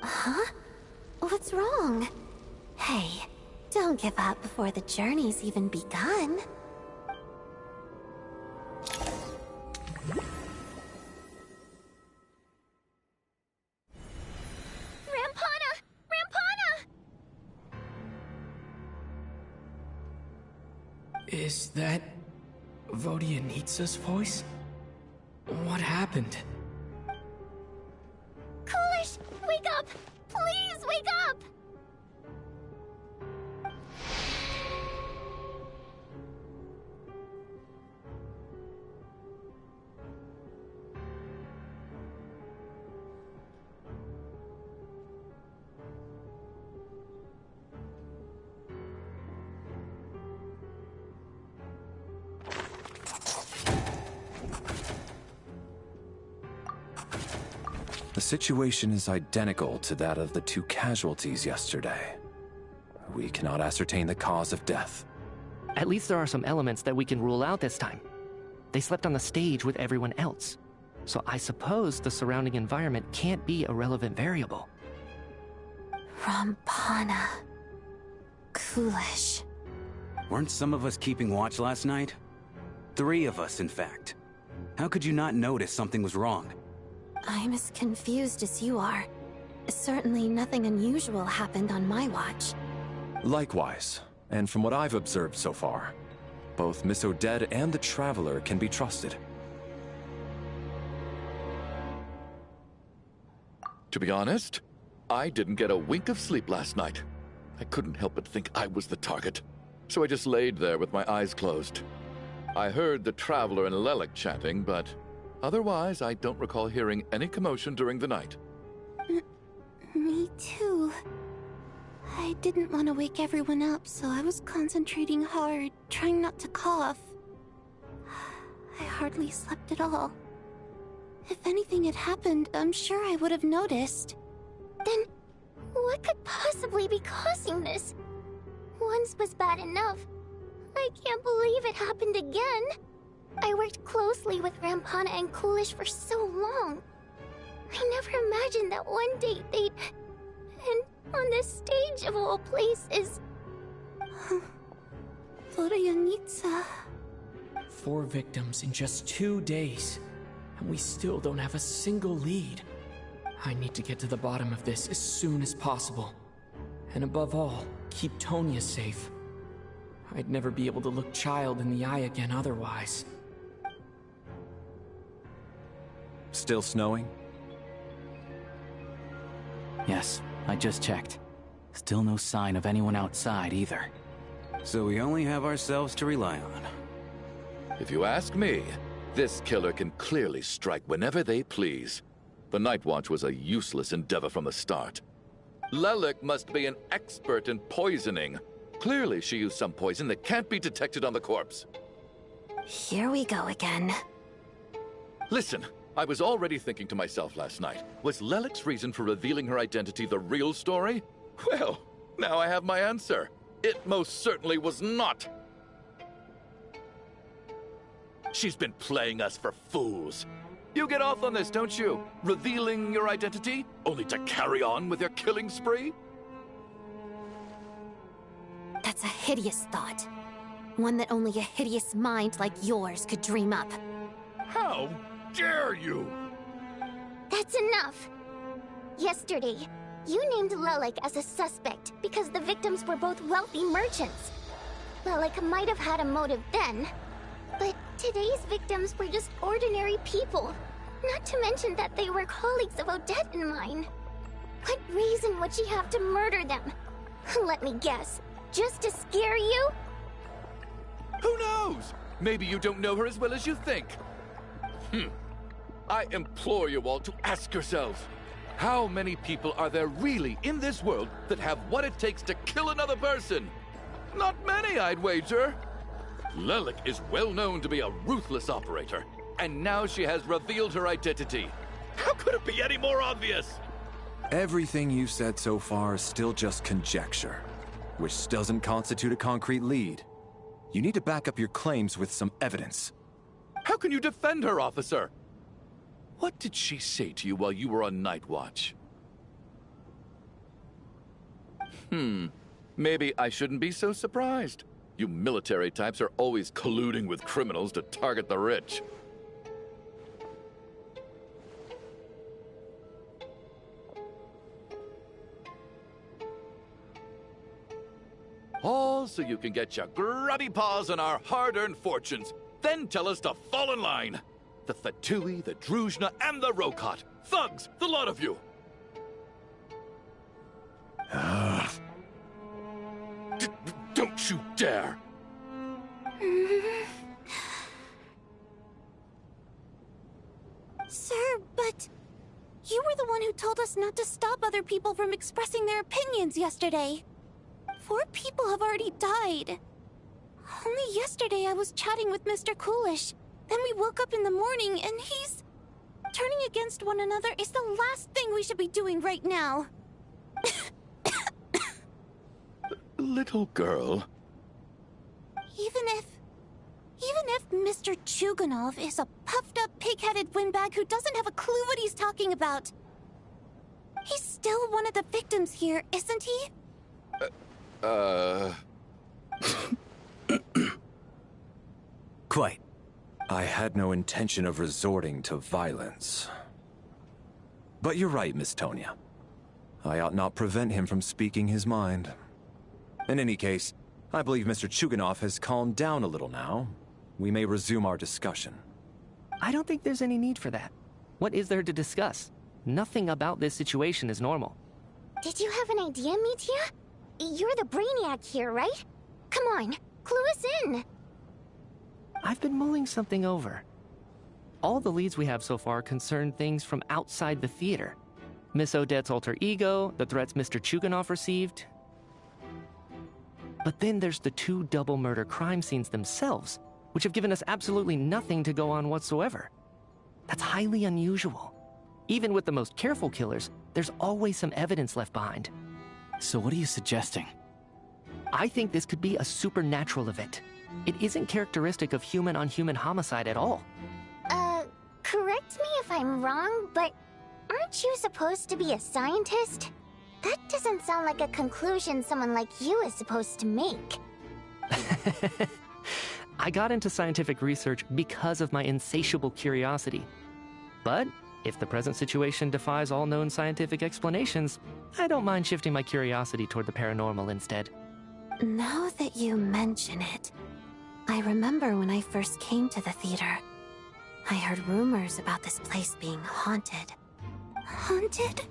Huh? What's wrong? Hey, don't give up before the journey's even begun. Rampana! Rampana! Is that Vodyanitsa's voice? What happened? Coolish, wake up! Please wake up! The situation is identical to that of the 2 casualties yesterday. We cannot ascertain the cause of death. At least there are some elements that we can rule out this time. They slept on the stage with everyone else. So I suppose the surrounding environment can't be a relevant variable. Rampana. Coolish. Weren't some of us keeping watch last night? 3 of us, in fact. How could you not notice something was wrong? I'm as confused as you are. Certainly nothing unusual happened on my watch. Likewise, and from what I've observed so far, both Miss Odette and the Traveler can be trusted. To be honest, I didn't get a wink of sleep last night. I couldn't help but think I was the target, so I just laid there with my eyes closed. I heard the Traveler and Lelik chanting, but otherwise I don't recall hearing any commotion during the night. Me too. I didn't want to wake everyone up, so I was concentrating hard, trying not to cough. I hardly slept at all. If anything had happened, I'm sure I would have noticed. Then, what could possibly be causing this? Once was bad enough. I can't believe it happened again. I worked closely with Rampana and Coolish for so long. I never imagined that one day they'd... And on the stage of all places... Voryanitsa... 4 victims in just 2 days. And we still don't have a single lead. I need to get to the bottom of this as soon as possible. And above all, keep Tonya safe. I'd never be able to look Child in the eye again otherwise. Still snowing? Yes, I just checked. Still no sign of anyone outside either. So we only have ourselves to rely on. If you ask me, this killer can clearly strike whenever they please. The Night Watch was a useless endeavor from the start. Lelik must be an expert in poisoning. Clearly she used some poison that can't be detected on the corpse. Here we go again. Listen, I was already thinking to myself last night, was Lelik's reason for revealing her identity the real story? Well, now I have my answer. It most certainly was not. She's been playing us for fools. You get off on this, don't you? Revealing your identity, only to carry on with your killing spree? That's a hideous thought. One that only a hideous mind like yours could dream up. How dare you? That's enough! Yesterday, you named Lelik as a suspect because the victims were both wealthy merchants. Lelik might have had a motive then, but today's victims were just ordinary people. Not to mention that they were colleagues of Odette and mine. What reason would she have to murder them? Let me guess. Just to scare you? Who knows? Maybe you don't know her as well as you think. I implore you all to ask yourselves, how many people are there really in this world that have what it takes to kill another person? Not many, I'd wager. Lelik is well known to be a ruthless operator, and now she has revealed her identity. How could it be any more obvious? Everything you've said so far is still just conjecture, which doesn't constitute a concrete lead. You need to back up your claims with some evidence. How can you defend her, officer? What did she say to you while you were on Night Watch? Maybe I shouldn't be so surprised. You military types are always colluding with criminals to target the rich. All so you can get your grubby paws on our hard-earned fortunes, then tell us to fall in line. The Fatui, the Druzhna, and the Rokot. Thugs, the lot of you. Don't you dare! Sir, but... you were the one who told us not to stop other people from expressing their opinions yesterday. 4 people have already died. Only yesterday I was chatting with Mr. Coolish. Then we woke up in the morning and he's... Turning against one another is the last thing we should be doing right now. Little girl. Even if Mr. Chuganov is a puffed-up, pig-headed windbag who doesn't have a clue what he's talking about, he's still one of the victims here, isn't he? Quite. I had no intention of resorting to violence. But you're right, Miss Tonya. I ought not prevent him from speaking his mind. In any case, I believe Mr. Chuganov has calmed down a little now. We may resume our discussion. I don't think there's any need for that. What is there to discuss? Nothing about this situation is normal. Did you have an idea, Mitya? You're the brainiac here, right? Come on, clue us in. I've been mulling something over. All the leads we have so far concern things from outside the theater. Miss Odette's alter ego, the threats Mr. Chuganov received. But then there's the 2 double murder crime scenes themselves, which have given us absolutely nothing to go on whatsoever. That's highly unusual. Even with the most careful killers, there's always some evidence left behind. So what are you suggesting? I think this could be a supernatural event. It isn't characteristic of human-on-human homicide at all. Correct me if I'm wrong, but aren't you supposed to be a scientist? That doesn't sound like a conclusion someone like you is supposed to make. I got into scientific research because of my insatiable curiosity. But if the present situation defies all known scientific explanations, I don't mind shifting my curiosity toward the paranormal instead. Now that you mention it, I remember when I first came to the theater. I heard rumors about this place being haunted. Haunted?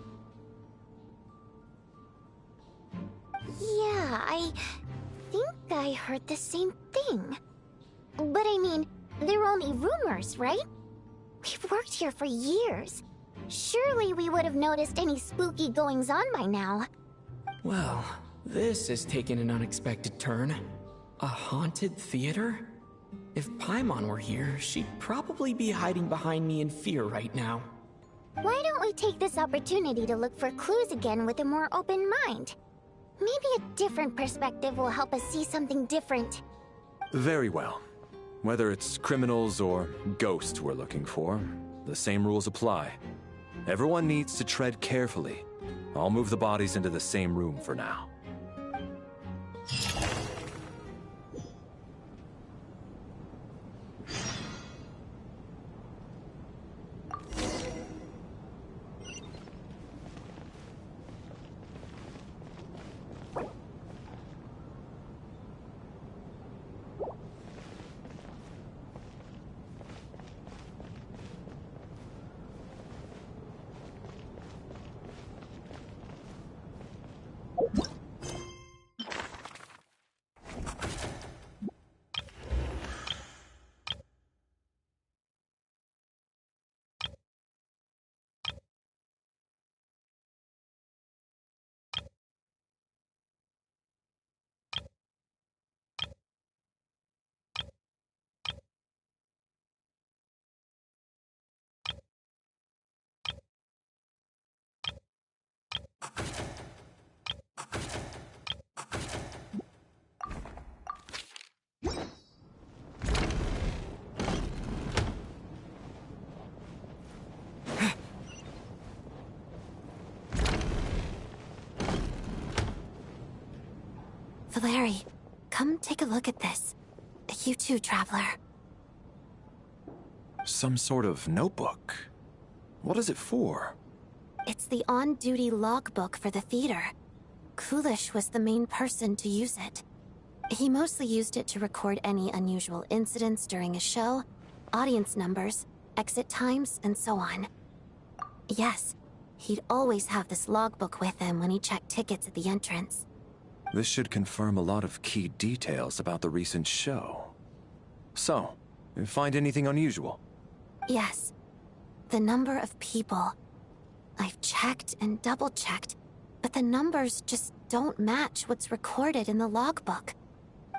Yeah, I think I heard the same thing. But I mean, they're only rumors, right? We've worked here for years. Surely we would have noticed any spooky goings-on by now. Well, this has taken an unexpected turn. A haunted theater? If Paimon were here, she'd probably be hiding behind me in fear right now. Why don't we take this opportunity to look for clues again with a more open mind? Maybe a different perspective will help us see something different. Very well. Whether it's criminals or ghosts we're looking for, the same rules apply. Everyone needs to tread carefully. I'll move the bodies into the same room for now. Valeri, come take a look at this. You too, Traveler. Some sort of notebook. What is it for? It's the on-duty logbook for the theater. Kulish was the main person to use it. He mostly used it to record any unusual incidents during a show, audience numbers, exit times, and so on. Yes, he'd always have this logbook with him when he checked tickets at the entrance. This should confirm a lot of key details about the recent show. So, you find anything unusual? Yes. The number of people. I've checked and double-checked, but the numbers just don't match what's recorded in the logbook.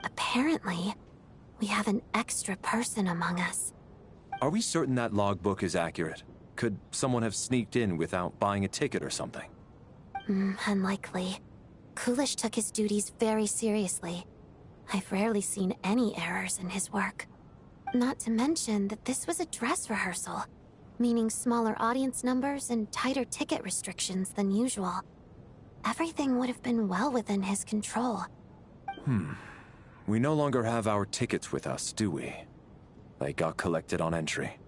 Apparently, we have an extra person among us. Are we certain that logbook is accurate? Could someone have sneaked in without buying a ticket or something? Unlikely. Coolish took his duties very seriously. I've rarely seen any errors in his work. Not to mention that this was a dress rehearsal, meaning smaller audience numbers and tighter ticket restrictions than usual. Everything would have been well within his control. We no longer have our tickets with us, do we? They got collected on entry.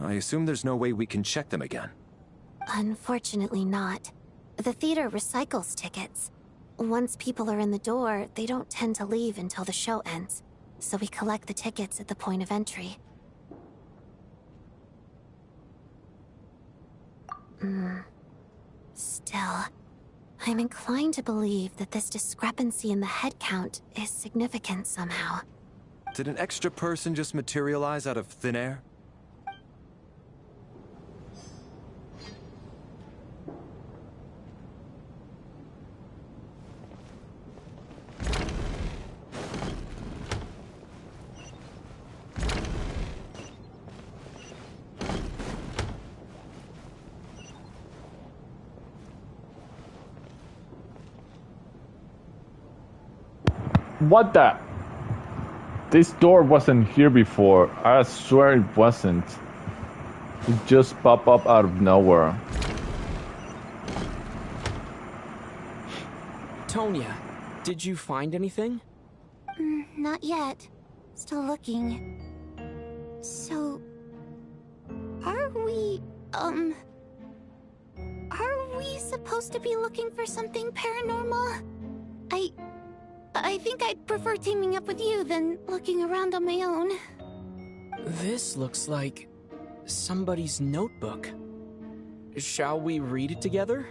I assume there's no way we can check them again. Unfortunately not. The theater recycles tickets. Once people are in the door, they don't tend to leave until the show ends, so we collect the tickets at the point of entry. Still, I'm inclined to believe that this discrepancy in the head count is significant somehow. Did an extra person just materialize out of thin air? What the? This door wasn't here before. I swear it wasn't. It just popped up out of nowhere. Tonya, did you find anything? Not yet. Still looking. So... Are we supposed to be looking for something paranormal? I think I'd prefer teaming up with you than looking around on my own. This looks like somebody's notebook. Shall we read it together?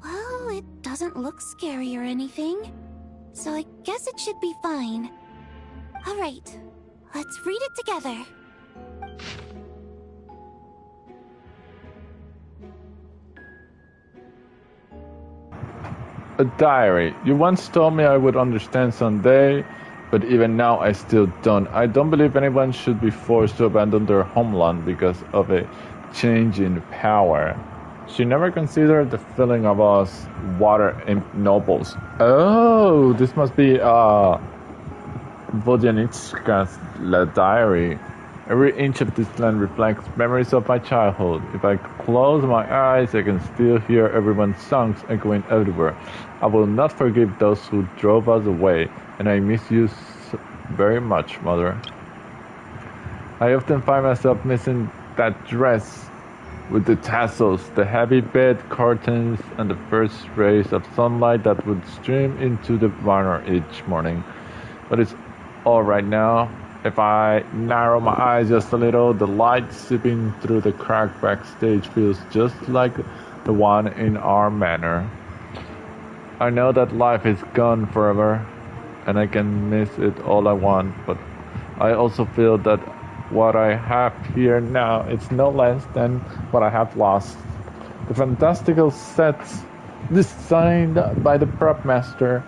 Well, it doesn't look scary or anything, so I guess it should be fine. Alright, let's read it together. A diary. You once told me I would understand someday, but even now I still don't. I don't believe anyone should be forced to abandon their homeland because of a change in power. She never considered the feeling of us water nobles. Oh, this must be Vodyanitska's diary. Every inch of this land reflects memories of my childhood. If I close my eyes, I can still hear everyone's songs echoing everywhere. I will not forgive those who drove us away, and I miss you very much, Mother. I often find myself missing that dress with the tassels, the heavy bed curtains, and the first rays of sunlight that would stream into the barn each morning. But it's all right now. If I narrow my eyes just a little, the light seeping through the crack backstage feels just like the one in our manor. I know that life is gone forever, and I can miss it all I want, but I also feel that what I have here now is no less than what I have lost. The fantastical sets designed by the prop master,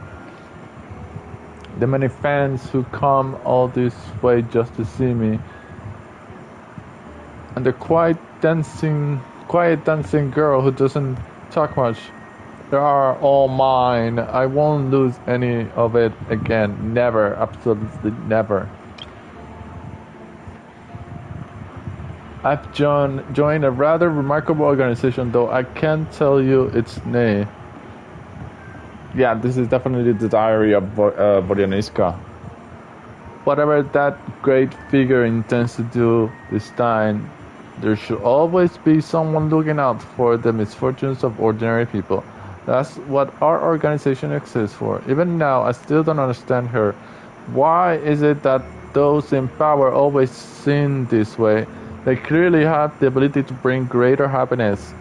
the many fans who come all this way just to see me, and the quiet dancing girl who doesn't talk much. They are all mine. I won't lose any of it again. Never. Absolutely never. I've joined a rather remarkable organization, though I can't tell you its name. Yeah, this is definitely the diary of Vodyanitska. Whatever that great figure intends to do this time, there should always be someone looking out for the misfortunes of ordinary people. That's what our organization exists for. Even now, I still don't understand her. Why is it that those in power always seem this way? They clearly have the ability to bring greater happiness.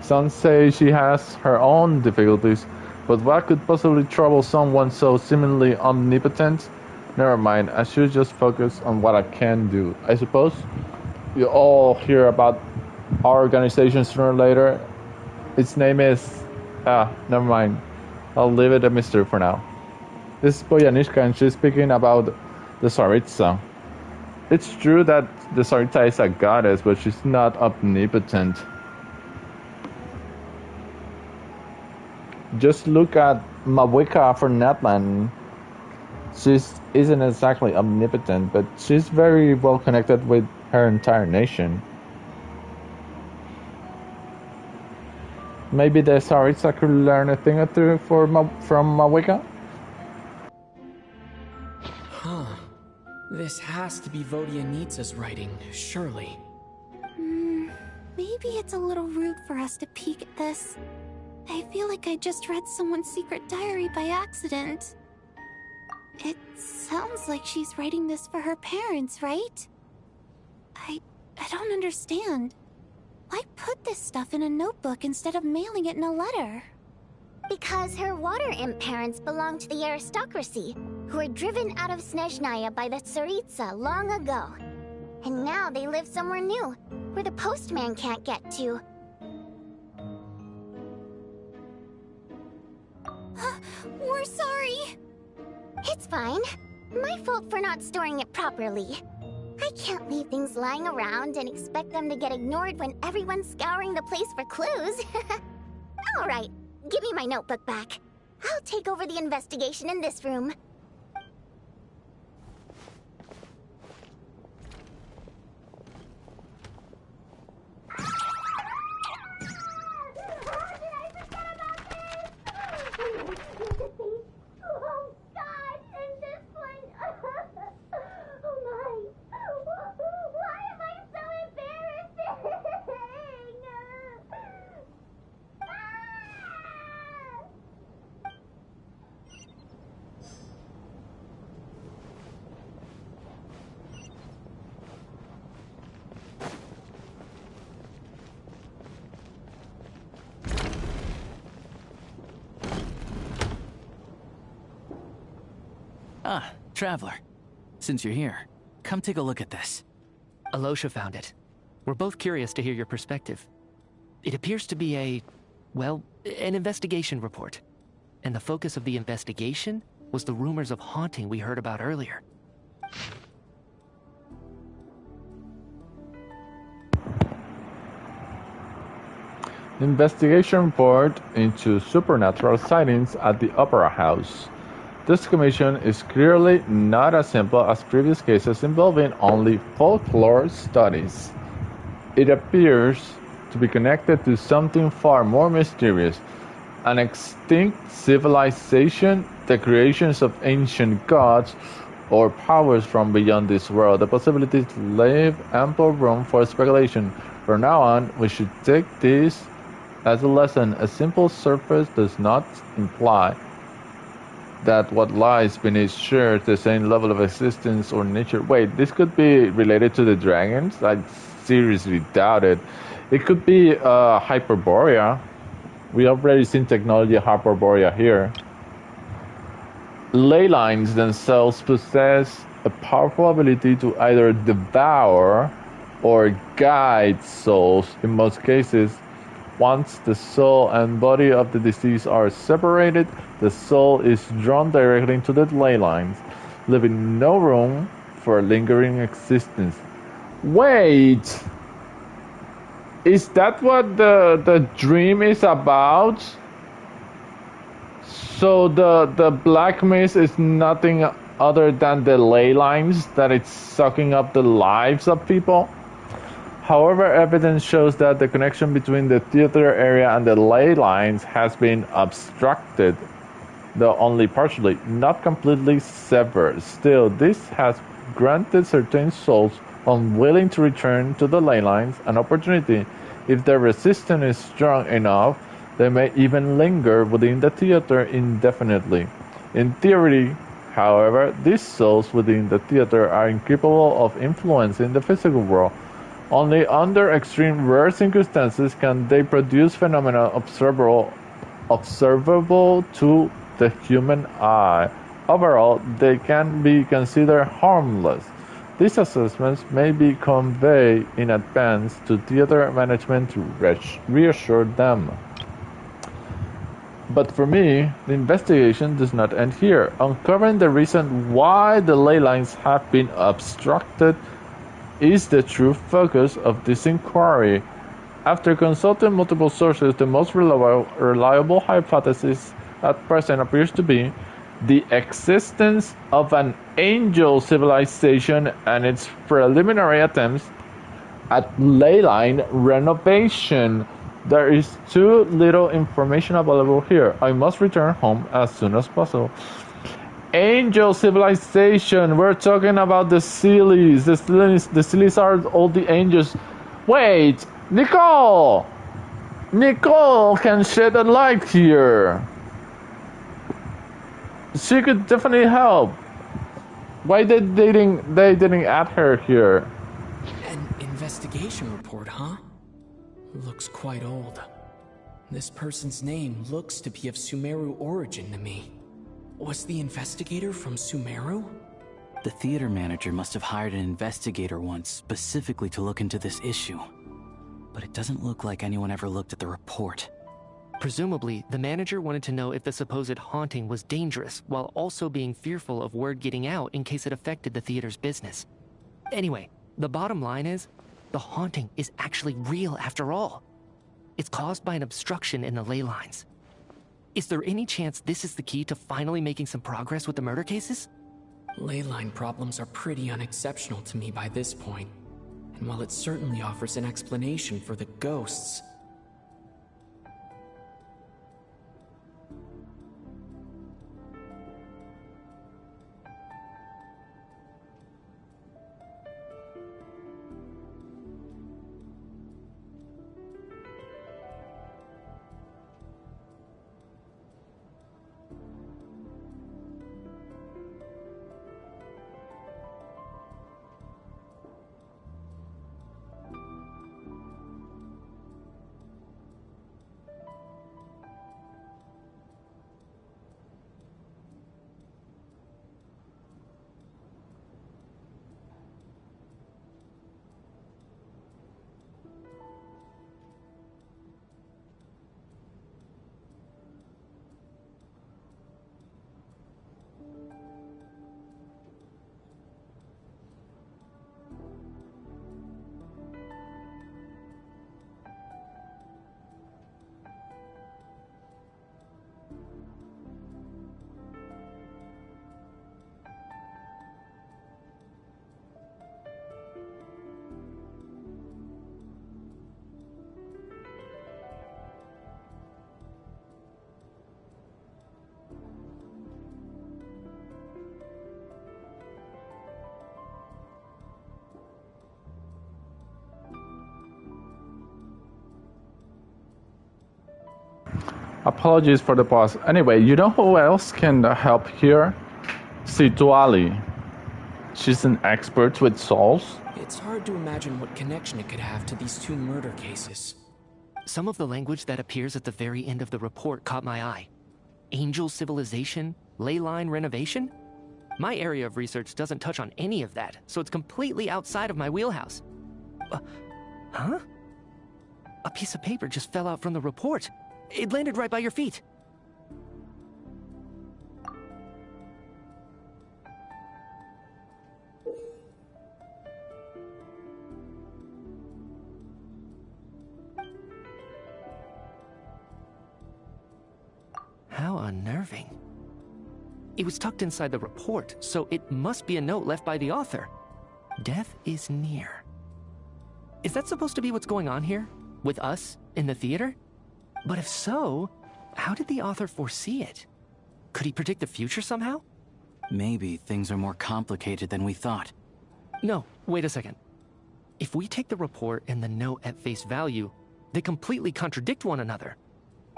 Some say she has her own difficulties, but what could possibly trouble someone so seemingly omnipotent? Never mind, I should just focus on what I can do. I suppose you all hear about our organization sooner or later. Its name is... never mind. I'll leave it a mystery for now. This is Vodyanitska, and she's speaking about the Tsaritsa. It's true that the Tsaritsa is a goddess, but she's not omnipotent. Just look at Mawika for Natlan. She isn't exactly omnipotent, but she's very well connected with her entire nation. Maybe the Tsaritsa could learn a thing or two from Mawika? Huh. This has to be Vodianitsa's writing, surely. Maybe it's a little rude for us to peek at this. I feel like I just read someone's secret diary by accident. It sounds like she's writing this for her parents, right? I don't understand. Why put this stuff in a notebook instead of mailing it in a letter? Because her water imp parents belong to the aristocracy, who were driven out of Snezhnaya by the Tsaritsa long ago. And now they live somewhere new, where the postman can't get to. We're sorry. It's fine. My fault for not storing it properly. I can't leave things lying around and expect them to get ignored when everyone's scouring the place for clues. Alright, give me my notebook back. I'll take over the investigation in this room. Ah, Traveler. Since you're here, come take a look at this. Alosha found it. We're both curious to hear your perspective. It appears to be an investigation report. And the focus of the investigation was the rumors of haunting we heard about earlier. Investigation report into supernatural sightings at the Opera House. This commission is clearly not as simple as previous cases involving only folklore studies. It appears to be connected to something far more mysterious, an extinct civilization, the creations of ancient gods, or powers from beyond this world. The possibilities leave ample room for speculation. From now on, we should take this as a lesson. A simple surface does not imply that what lies beneath shares the same level of existence or nature. Wait, this could be related to the dragons? I seriously doubt it. It could be Hyperborea. We already seen technology Hyperborea here. Ley lines themselves possess a powerful ability to either devour or guide souls. In most cases, once the soul and body of the deceased are separated, the soul is drawn directly into the ley lines, leaving no room for lingering existence. Wait! Is that what the dream is about? So the black mist is nothing other than the ley lines that it's sucking up the lives of people? However, evidence shows that the connection between the theater area and the ley lines has been obstructed, though only partially, not completely severed. Still, this has granted certain souls unwilling to return to the ley lines an opportunity. If their resistance is strong enough, they may even linger within the theater indefinitely. In theory, however, these souls within the theater are incapable of influencing the physical world. Only under extreme rare circumstances can they produce phenomena observable to the human eye. Overall, they can be considered harmless. These assessments may be conveyed in advance to theater management to reassure them. But for me, the investigation does not end here. Uncovering the reason why the ley lines have been obstructed is the true focus of this inquiry. After consulting multiple sources, the most reliable hypothesis at present appears to be the existence of an angel civilization and its preliminary attempts at ley line renovation. There is too little information available here. I must return home as soon as possible. Angel civilization. We're talking about the Sealies. The Sealies are all the angels. Wait, Nicole! Nicole can shed a light here. She could definitely help. Why they didn't add her here? An investigation report, huh? Looks quite old. This person's name looks to be of Sumeru origin to me. Was the investigator from Sumeru? The theater manager must have hired an investigator once specifically to look into this issue. But it doesn't look like anyone ever looked at the report. Presumably, the manager wanted to know if the supposed haunting was dangerous, while also being fearful of word getting out in case it affected the theater's business. Anyway, the bottom line is, the haunting is actually real after all. It's caused by an obstruction in the ley lines. Is there any chance this is the key to finally making some progress with the murder cases? Ley line problems are pretty unexceptional to me by this point. And while it certainly offers an explanation for the ghosts, apologies for the pause. Anyway, you know who else can help here? Situali. She's an expert with souls. it's hard to imagine what connection it could have to these two murder cases. Some of the language that appears at the very end of the report caught my eye. Angel civilization, ley line renovation? My area of research doesn't touch on any of that, so it's completely outside of my wheelhouse. Huh? A piece of paper just fell out from the report. It landed right by your feet. How unnerving. It was tucked inside the report, so it must be a note left by the author. Death is near. Is that supposed to be what's going on here? With us, in the theater? But if so, how did the author foresee it? Could he predict the future somehow? Maybe things are more complicated than we thought. No, wait a second. If we take the report and the note at face value, they completely contradict one another.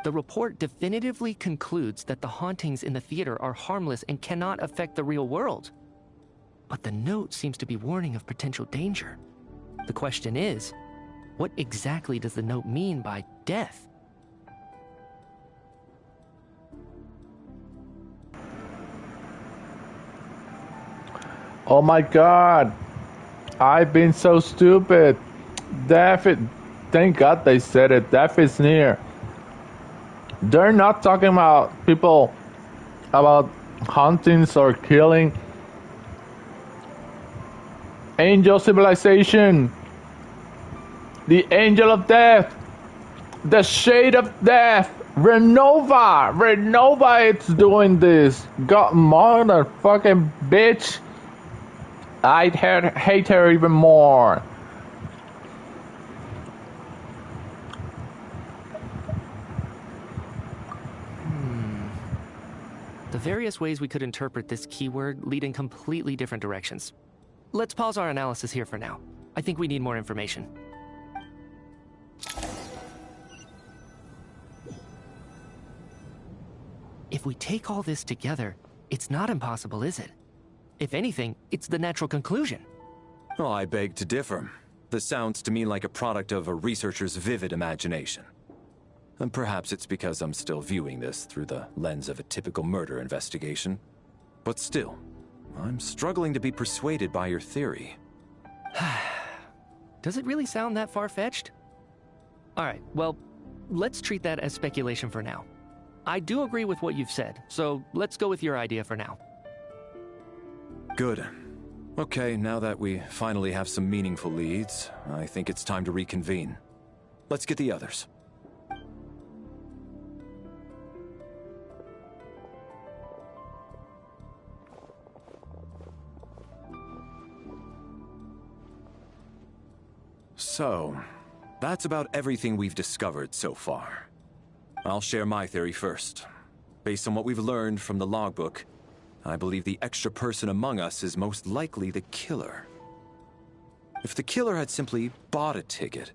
The report definitively concludes that the hauntings in the theater are harmless and cannot affect the real world. But the note seems to be warning of potential danger. The question is, what exactly does the note mean by death? Oh my god! I've been so stupid! Thank God they said it. Death is near. They're not talking about people about huntings or killing. Angel civilization. The angel of death. The shade of death. Renova. Renova it's doing this. God motherfucking bitch. I hate her even more. The various ways we could interpret this keyword lead in completely different directions. Let's pause our analysis here for now. I think we need more information. If we take all this together, it's not impossible, is it? If anything, it's the natural conclusion. Oh, I beg to differ. This sounds to me like a product of a researcher's vivid imagination. And perhaps it's because I'm still viewing this through the lens of a typical murder investigation. But still, I'm struggling to be persuaded by your theory. Does it really sound that far-fetched? Alright, well, let's treat that as speculation for now. I do agree with what you've said, so let's go with your idea for now. Good. Okay, now that we finally have some meaningful leads, I think it's time to reconvene. Let's get the others. So, that's about everything we've discovered so far. I'll share my theory first. Based on what we've learned from the logbook, I believe the extra person among us is most likely the killer. If the killer had simply bought a ticket,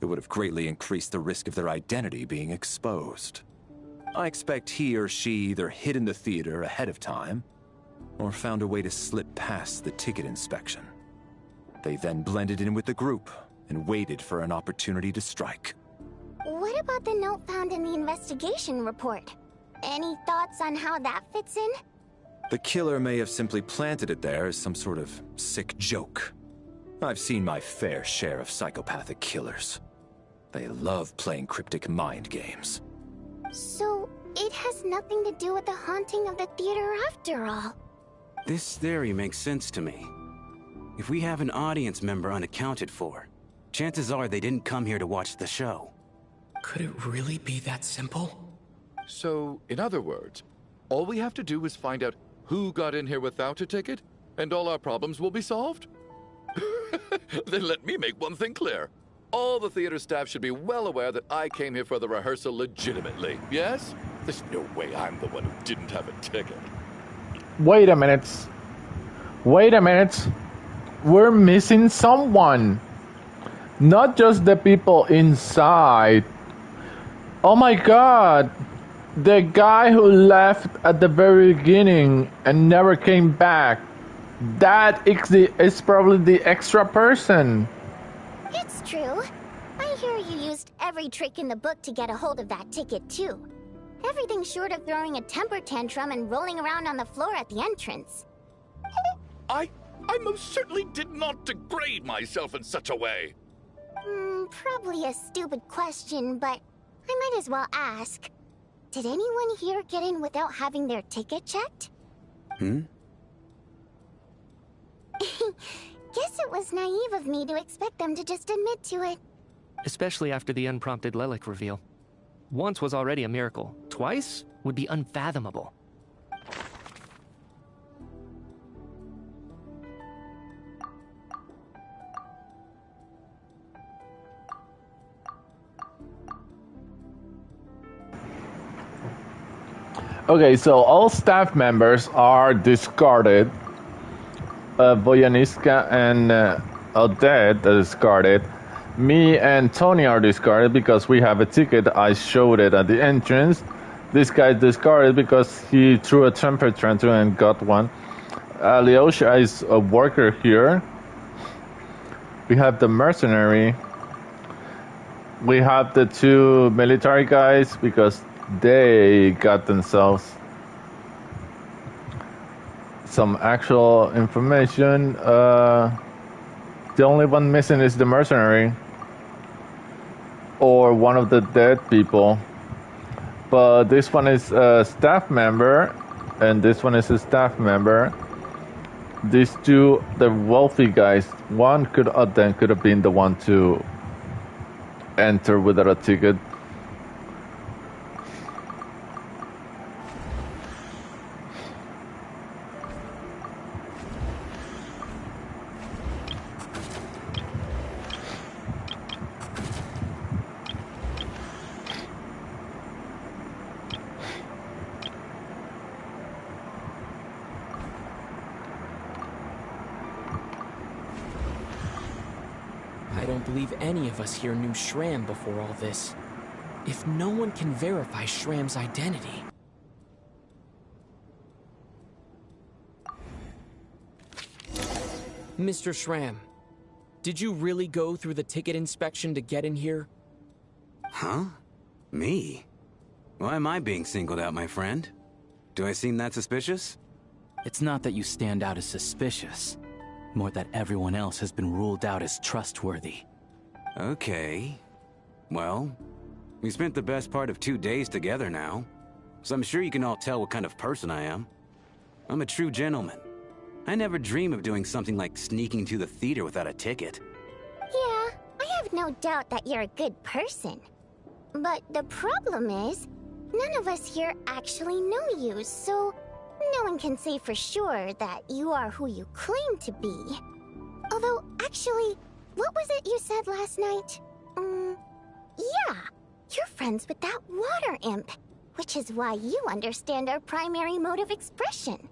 it would have greatly increased the risk of their identity being exposed. I expect he or she either hid in the theater ahead of time, or found a way to slip past the ticket inspection. They then blended in with the group and waited for an opportunity to strike. What about the note found in the investigation report? Any thoughts on how that fits in? The killer may have simply planted it there as some sort of sick joke. I've seen my fair share of psychopathic killers. They love playing cryptic mind games. So, it has nothing to do with the haunting of the theater after all. This theory makes sense to me. If we have an audience member unaccounted for, chances are they didn't come here to watch the show. Could it really be that simple? So, in other words, all we have to do is find out who got in here without a ticket, and all our problems will be solved? Then let me make one thing clear. All the theater staff should be well aware that I came here for the rehearsal legitimately, yes? There's no way I'm the one who didn't have a ticket. Wait a minute. Wait a minute. We're missing someone. Not just the people inside. Oh my god. The guy who left at the very beginning and never came back. That is probably the extra person. It's true. I hear you used every trick in the book to get a hold of that ticket, too. Everything short of throwing a temper tantrum and rolling around on the floor at the entrance. I most certainly did not degrade myself in such a way. Probably a stupid question, but I might as well ask. Did anyone here get in without having their ticket checked? Guess it was naive of me to expect them to just admit to it. Especially after the unprompted Lelic reveal. Once was already a miracle. Twice would be unfathomable. Okay, so all staff members are discarded. Voyaniska and Odette are discarded. Me and Tony are discarded because we have a ticket. I showed it at the entrance. This guy discarded because he threw a temper tantrum and got one. Leosha is a worker here. We have the mercenary. We have the two military guys because they got themselves some actual information. The only one missing is the mercenary or one of the dead people. But this one is a staff member, and this one is a staff member. These two, the wealthy guys, one could have been the one to enter without a ticket. I don't believe any of us here knew Shram before all this. If no one can verify Shram's identity... Mr. Shram, did you really go through the ticket inspection to get in here? Huh? Me? Why am I being singled out, my friend? Do I seem that suspicious? It's not that you stand out as suspicious. More that everyone else has been ruled out as trustworthy. Okay. Well, we spent the best part of 2 days together now, so I'm sure you can all tell what kind of person I am. I'm a true gentleman. I never dream of doing something like sneaking to the theater without a ticket. Yeah, I have no doubt that you're a good person. But the problem is, none of us here actually know you, so no one can say for sure that you are who you claim to be. Although, actually, what was it you said last night? Yeah, you're friends with that water imp, which is why you understand our primary mode of expression.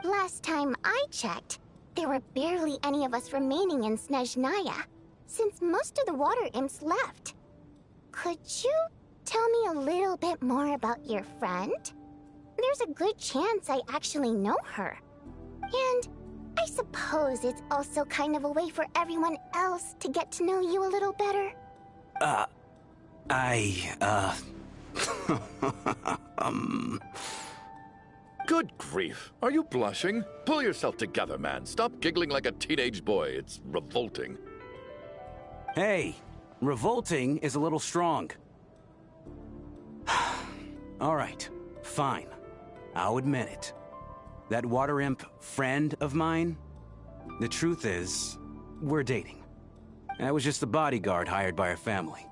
Last time I checked, there were barely any of us remaining in Snezhnaya, since most of the water imps left. Could you tell me a little bit more about your friend? There's a good chance I actually know her. And I suppose it's also kind of a way for everyone else to get to know you a little better. Good grief. Are you blushing? Pull yourself together, man. Stop giggling like a teenage boy. It's revolting. Hey, revolting is a little strong. All right, fine. I'll admit it. That water imp friend of mine, the truth is, we're dating. I was just the bodyguard hired by our family.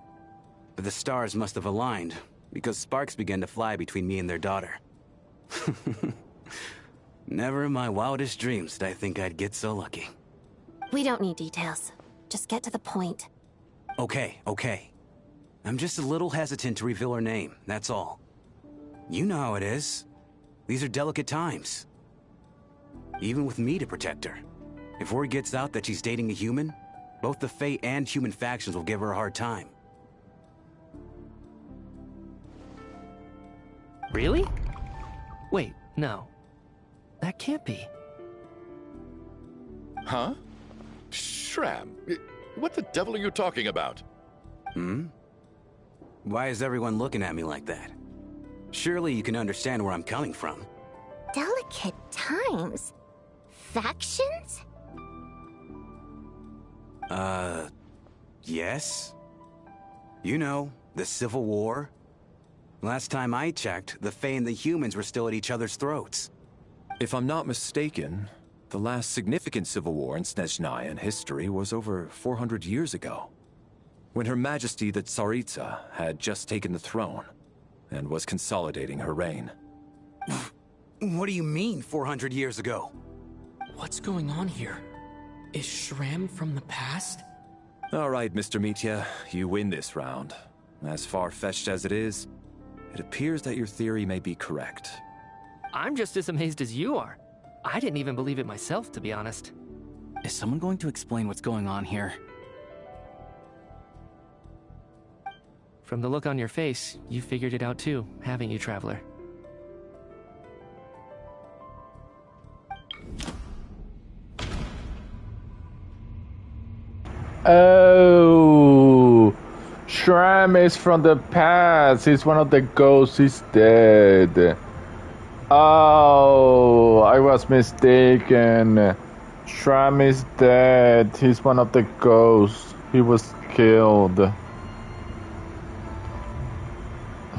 But the stars must have aligned, because sparks began to fly between me and their daughter. Never in my wildest dreams did I think I'd get so lucky. We don't need details. Just get to the point. Okay. I'm just a little hesitant to reveal her name, that's all. You know how it is. These are delicate times. Even with me to protect her. If word gets out that she's dating a human, both the Fae and human factions will give her a hard time. Really? Wait, no. That can't be. Huh? Shram, what the devil are you talking about? Why is everyone looking at me like that? Surely you can understand where I'm coming from. Delicate times? Factions? Yes. You know, the Civil War. Last time I checked, the Fae and the humans were still at each other's throats. If I'm not mistaken, the last significant civil war in Snezhnayan history was over 400 years ago, when Her Majesty the Tsaritsa had just taken the throne and was consolidating her reign. What do you mean, 400 years ago? What's going on here? Is Shram from the past? All right, Mr. Mitya, you win this round. As far-fetched as it is, it appears that your theory may be correct. I'm just as amazed as you are. I didn't even believe it myself, to be honest. Is someone going to explain what's going on here? From the look on your face, you figured it out too, haven't you, Traveler? Oh, Shram is from the past. He's one of the ghosts. He's dead. Oh, I was mistaken. Shram is dead. He's one of the ghosts. He was killed.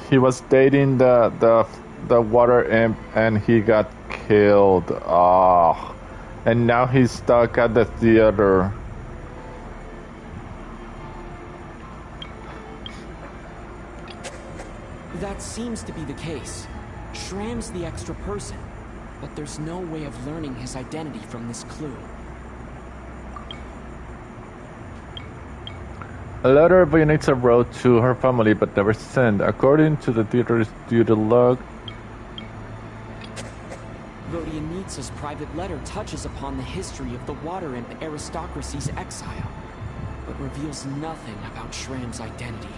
he was dating the water imp and he got killed. Ah, and now he's stuck at the theater. That seems to be the case. Shram's the extra person, but there's no way of learning his identity from this clue. A letter Vianitsa wrote to her family but never sent, according to the theater's duty log. Vianitsa's private letter touches upon the history of the water imp aristocracy's exile, but reveals nothing about Shram's identity.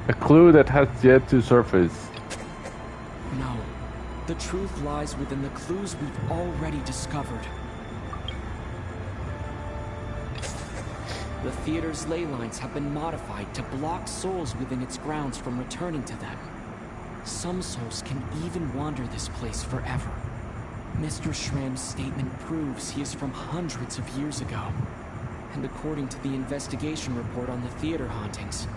A clue that has yet to surface. No, the truth lies within the clues we've already discovered. The theater's ley lines have been modified to block souls within its grounds from returning to them. Some souls can even wander this place forever. Mr. Shram's statement proves he is from hundreds of years ago. And according to the investigation report on the theater hauntings,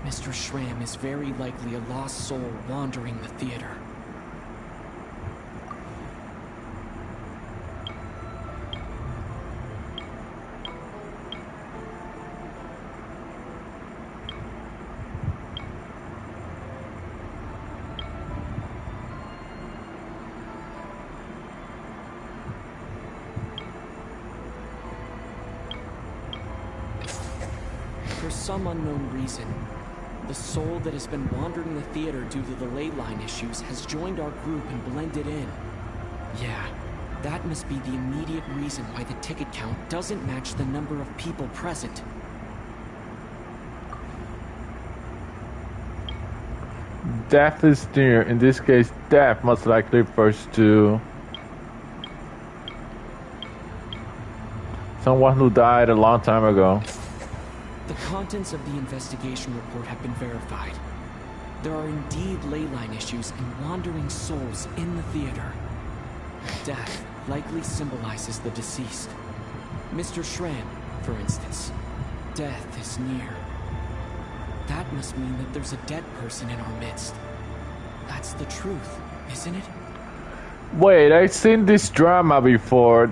Mr. Shram is very likely a lost soul wandering the theater. For some unknown reason, the soul that has been wandering the theater due to the ley line issues has joined our group and blended in. Yeah, that must be the immediate reason why the ticket count doesn't match the number of people present. Death is near. In this case, death most likely refers to someone who died a long time ago. The contents of the investigation report have been verified. There are indeed ley line issues and wandering souls in the theater. Death likely symbolizes the deceased. Mr. Shram, for instance. Death is near. That must mean that there's a dead person in our midst. That's the truth, isn't it? Wait, I've seen this drama before.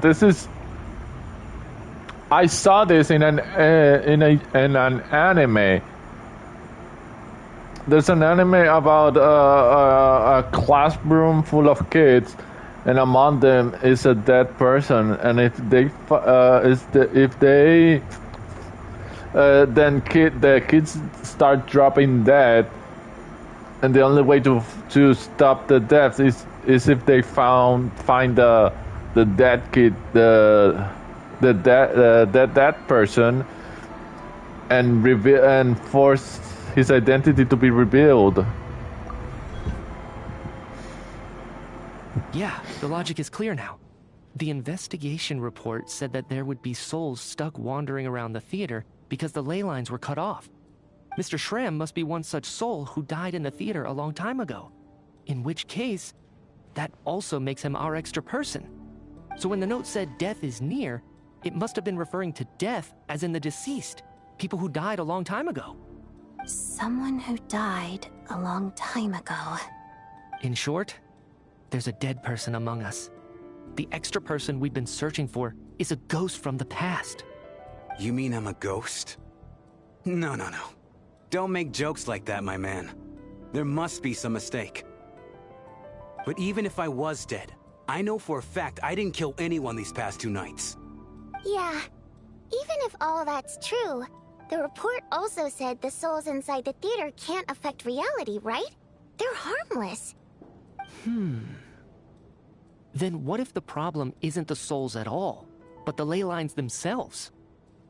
I saw this in an anime. There's an anime about a classroom full of kids, and among them is a dead person. And if the kids start dropping dead, and the only way to stop the deaths is if they find the dead kid, that person, and force his identity to be revealed. Yeah, the logic is clear now. The investigation report said that there would be souls stuck wandering around the theater because the ley lines were cut off. Mr. Shram must be one such soul who died in the theater a long time ago. In which case, that also makes him our extra person. So when the note said death is near, it must have been referring to death as in the deceased, people who died a long time ago. Someone who died a long time ago. In short, there's a dead person among us. The extra person we've been searching for is a ghost from the past. You mean I'm a ghost? No. Don't make jokes like that, my man. There must be some mistake. But even if I was dead, I know for a fact I didn't kill anyone these past 2 nights. Yeah, even if all that's true, the report also said the souls inside the theater can't affect reality, right? They're harmless. Then what if the problem isn't the souls at all, but the ley lines themselves?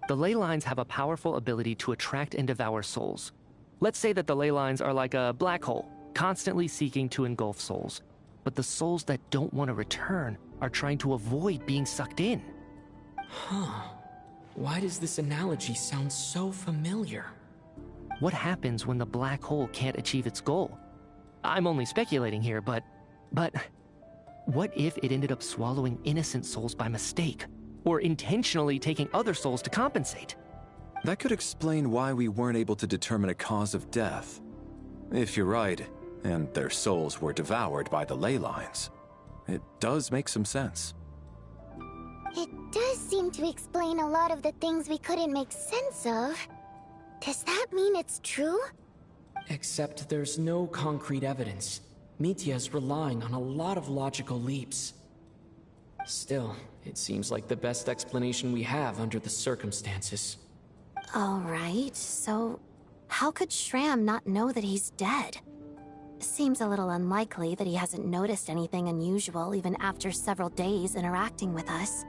The ley lines have a powerful ability to attract and devour souls. Let's say that the ley lines are like a black hole, constantly seeking to engulf souls. But the souls that don't want to return are trying to avoid being sucked in. Huh. Why does this analogy sound so familiar? What happens when the black hole can't achieve its goal? I'm only speculating here, but what if it ended up swallowing innocent souls by mistake? Or intentionally taking other souls to compensate? That could explain why we weren't able to determine a cause of death. If you're right, and their souls were devoured by the ley lines, it does make some sense. It does seem to explain a lot of the things we couldn't make sense of. Does that mean it's true? Except there's no concrete evidence. Mitya's relying on a lot of logical leaps. Still, it seems like the best explanation we have under the circumstances. Alright, so how could Shram not know that he's dead? Seems a little unlikely that he hasn't noticed anything unusual even after several days interacting with us.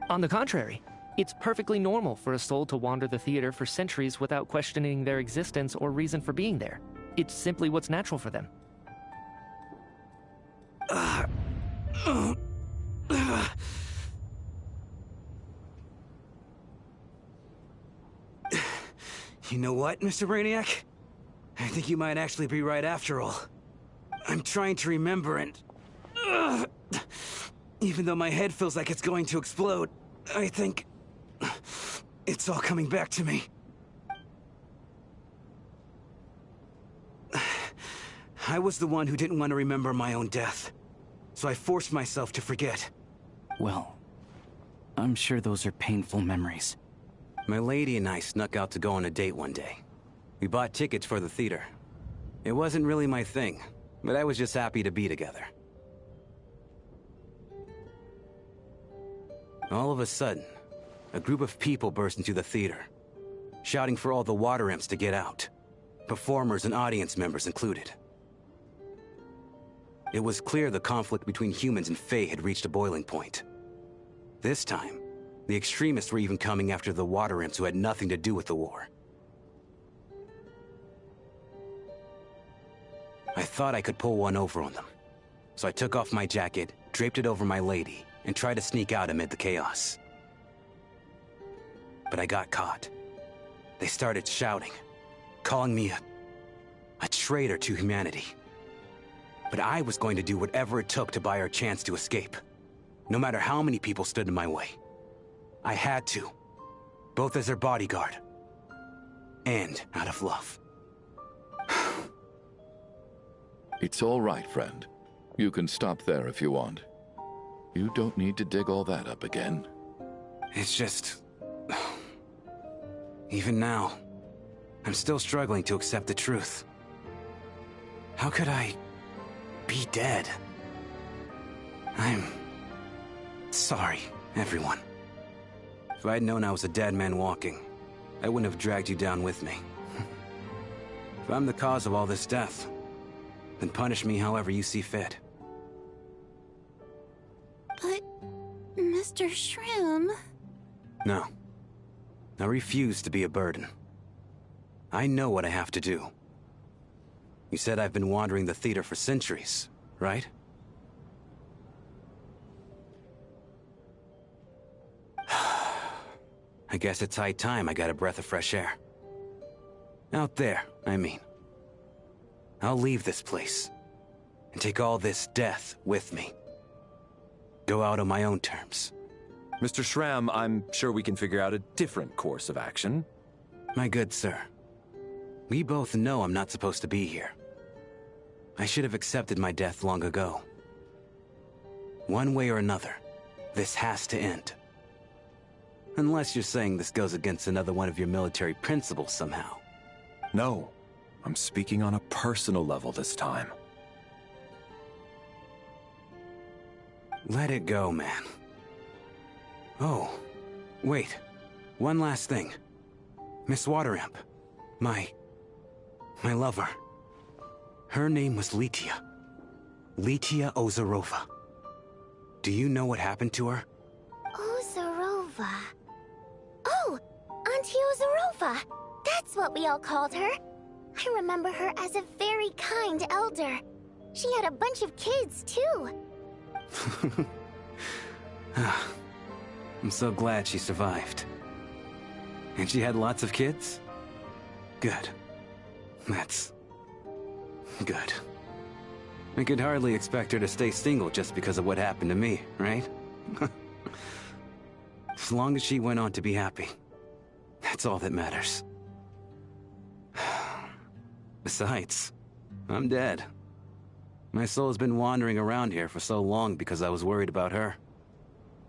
On the contrary, it's perfectly normal for a soul to wander the theater for centuries without questioning their existence or reason for being there. It's simply what's natural for them. You know what, Mr. Brainiac? I think you might actually be right after all. I'm trying to remember and... even though my head feels like it's going to explode, I think... it's all coming back to me. I was the one who didn't want to remember my own death, so I forced myself to forget. Well, I'm sure those are painful memories. My lady and I snuck out to go on a date one day. We bought tickets for the theater. It wasn't really my thing, but I was just happy to be together. All of a sudden, a group of people burst into the theater, shouting for all the water imps to get out, performers and audience members included. It was clear the conflict between humans and Fae had reached a boiling point. This time, the extremists were even coming after the water imps who had nothing to do with the war. I thought I could pull one over on them, so I took off my jacket, draped it over my lady, and tried to sneak out amid the chaos. But I got caught. They started shouting, calling me a traitor to humanity. But I was going to do whatever it took to buy her a chance to escape, no matter how many people stood in my way. I had to, both as their bodyguard and out of love. It's all right, friend. You can stop there if you want. You don't need to dig all that up again. It's just... even now, I'm still struggling to accept the truth. How could I be dead? I'm sorry, everyone. If I'd known I was a dead man walking, I wouldn't have dragged you down with me. If I'm the cause of all this death, then punish me however you see fit. But, Mr. Shrim... No. I refuse to be a burden. I know what I have to do. You said I've been wandering the theater for centuries, right? I guess it's high time I got a breath of fresh air. Out there, I mean. I'll leave this place, and take all this death with me. Go out on my own terms. Mr. Shram, I'm sure we can figure out a different course of action. My good sir, we both know I'm not supposed to be here. I should have accepted my death long ago. One way or another, this has to end. Unless you're saying this goes against another one of your military principles somehow. No, I'm speaking on a personal level this time. Let it go, man. Oh, wait. One last thing. Miss Waterimp. My lover. Her name was Letia. Letia Ozarova. Do you know what happened to her? Ozarova. Oh, Auntie Ozarova. That's what we all called her. I remember her as a very kind elder. She had a bunch of kids, too. I'm so glad she survived. And she had lots of kids? Good. That's... good. I could hardly expect her to stay single just because of what happened to me, right? As long as she went on to be happy, that's all that matters. Besides, I'm dead. My soul's been wandering around here for so long because I was worried about her.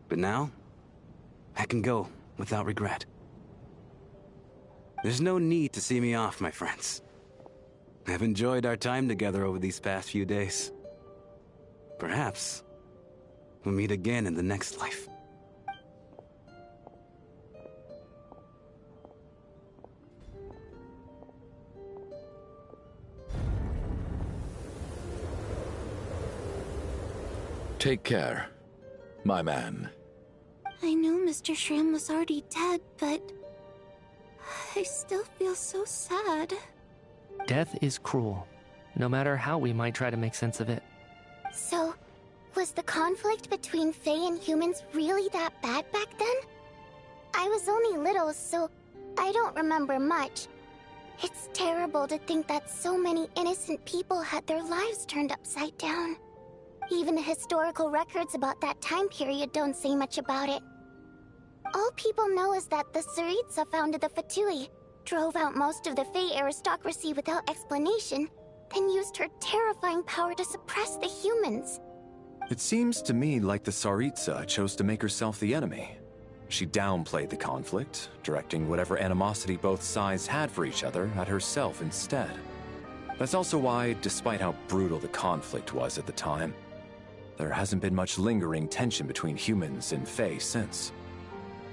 But now, I can go without regret. There's no need to see me off, my friends. I've enjoyed our time together over these past few days. Perhaps we'll meet again in the next life. Take care, my man. I knew Mr. Shrim was already dead, but I still feel so sad. Death is cruel, no matter how we might try to make sense of it. So, was the conflict between Fae and humans really that bad back then? I was only little, so I don't remember much. It's terrible to think that so many innocent people had their lives turned upside down. Even the historical records about that time period don't say much about it. All people know is that the Tsaritsa founded the Fatui, drove out most of the Fae aristocracy without explanation, then used her terrifying power to suppress the humans. It seems to me like the Tsaritsa chose to make herself the enemy. She downplayed the conflict, directing whatever animosity both sides had for each other at herself instead. That's also why, despite how brutal the conflict was at the time, there hasn't been much lingering tension between humans and Fae since.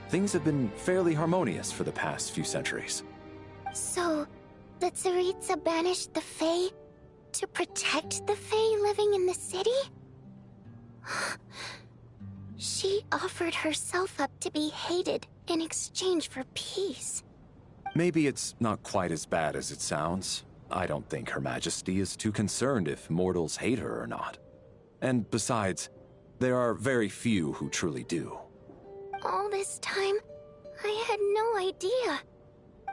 Things have been fairly harmonious for the past few centuries. So, the Tsaritsa banished the Fae to protect the Fae living in the city? She offered herself up to be hated in exchange for peace. Maybe it's not quite as bad as it sounds. I don't think Her Majesty is too concerned if mortals hate her or not. And besides, there are very few who truly do. All this time, I had no idea.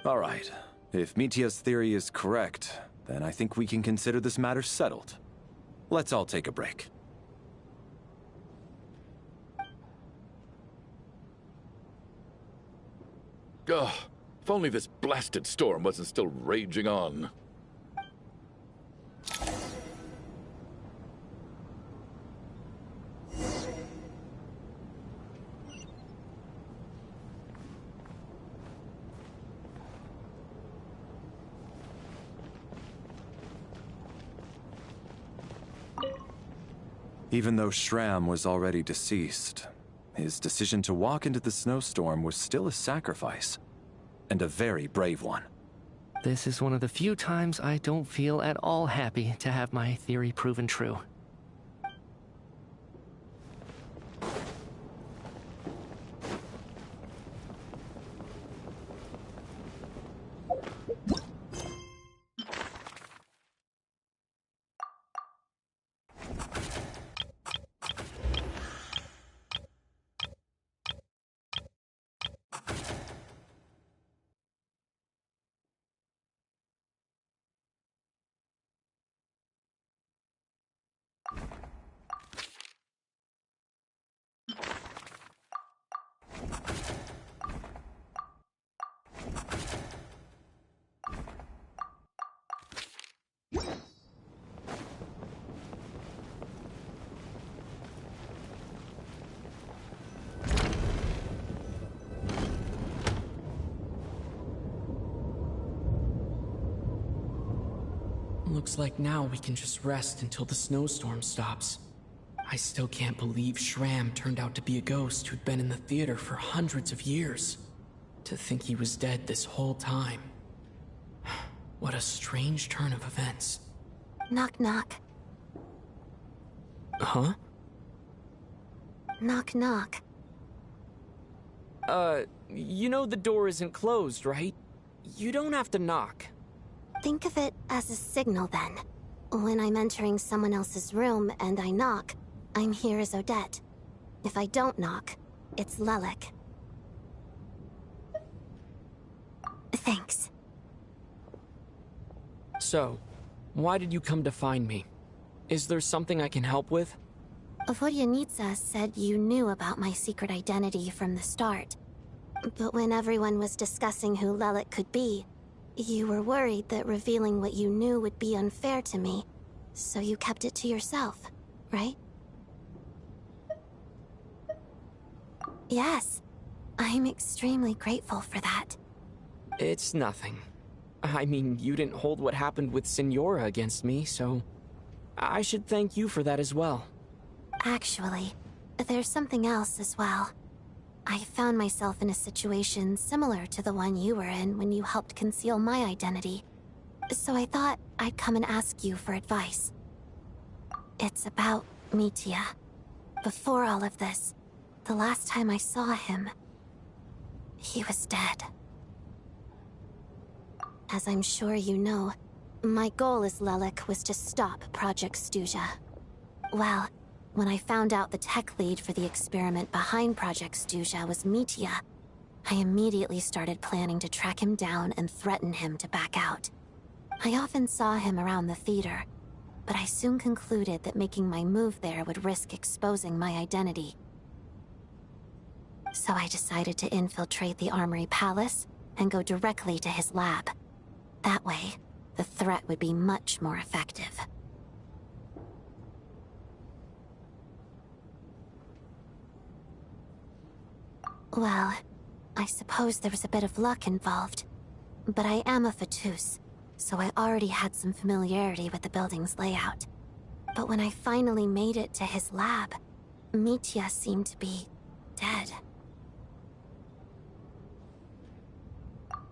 All right. If Mitia's theory is correct, then I think we can consider this matter settled. Let's all take a break. Ugh, if only this blasted storm wasn't still raging on. Even though Shram was already deceased, his decision to walk into the snowstorm was still a sacrifice, and a very brave one. This is one of the few times I don't feel at all happy to have my theory proven true. Looks like now we can just rest until the snowstorm stops. I still can't believe Shram turned out to be a ghost who'd been in the theater for hundreds of years. To think he was dead this whole time. What a strange turn of events. Knock knock. Huh? Knock knock. You know the door isn't closed, right? You don't have to knock. Think of it as a signal then. When I'm entering someone else's room and I knock, I'm here as Odette. If I don't knock, it's Lelik. Thanks. So, why did you come to find me? Is there something I can help with? Vodyanitsa said you knew about my secret identity from the start. But when everyone was discussing who Lelik could be, You were worried that revealing what you knew would be unfair to me, so you kept it to yourself, right? Yes. I'm extremely grateful for that. It's nothing. I mean, you didn't hold what happened with Signora against me, so I should thank you for that as well. Actually, there's something else as well. I found myself in a situation similar to the one you were in when you helped conceal my identity. So I thought I'd come and ask you for advice. It's about Mitya. Before all of this, the last time I saw him, he was dead. As I'm sure you know, my goal as Lelik was to stop Project Stuja. Well, when I found out the tech lead for the experiment behind Project Stuja was Mitya, I immediately started planning to track him down and threaten him to back out. I often saw him around the theater, but I soon concluded that making my move there would risk exposing my identity. So I decided to infiltrate the Armory Palace and go directly to his lab. That way, the threat would be much more effective. Well, I suppose there was a bit of luck involved. But I am a Fatus, so I already had some familiarity with the building's layout. But when I finally made it to his lab, Mitya seemed to be dead.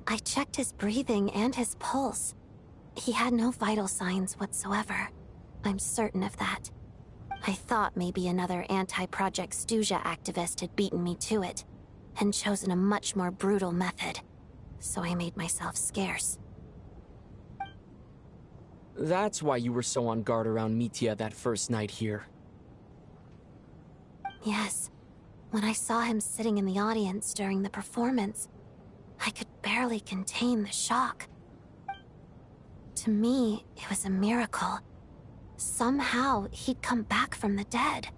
I checked his breathing and his pulse. He had no vital signs whatsoever. I'm certain of that. I thought maybe another anti-Project Stuja activist had beaten me to it, and chosen a much more brutal method. So I made myself scarce. That's why you were so on guard around Mitya that first night here. Yes. When I saw him sitting in the audience during the performance, I could barely contain the shock. To me, it was a miracle. Somehow, he'd come back from the dead.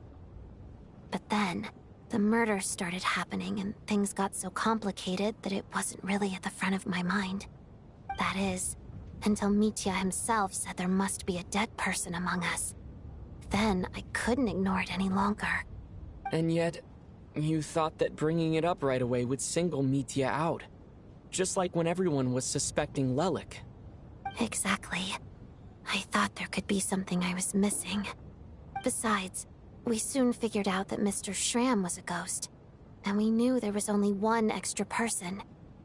But then, the murder started happening and things got so complicated that it wasn't really at the front of my mind. That is, until Mitya himself said there must be a dead person among us. Then, I couldn't ignore it any longer. And yet, you thought that bringing it up right away would single Mitya out. Just like when everyone was suspecting Lelik. Exactly. I thought there could be something I was missing. Besides, we soon figured out that Mr. Schramm was a ghost. And we knew there was only one extra person.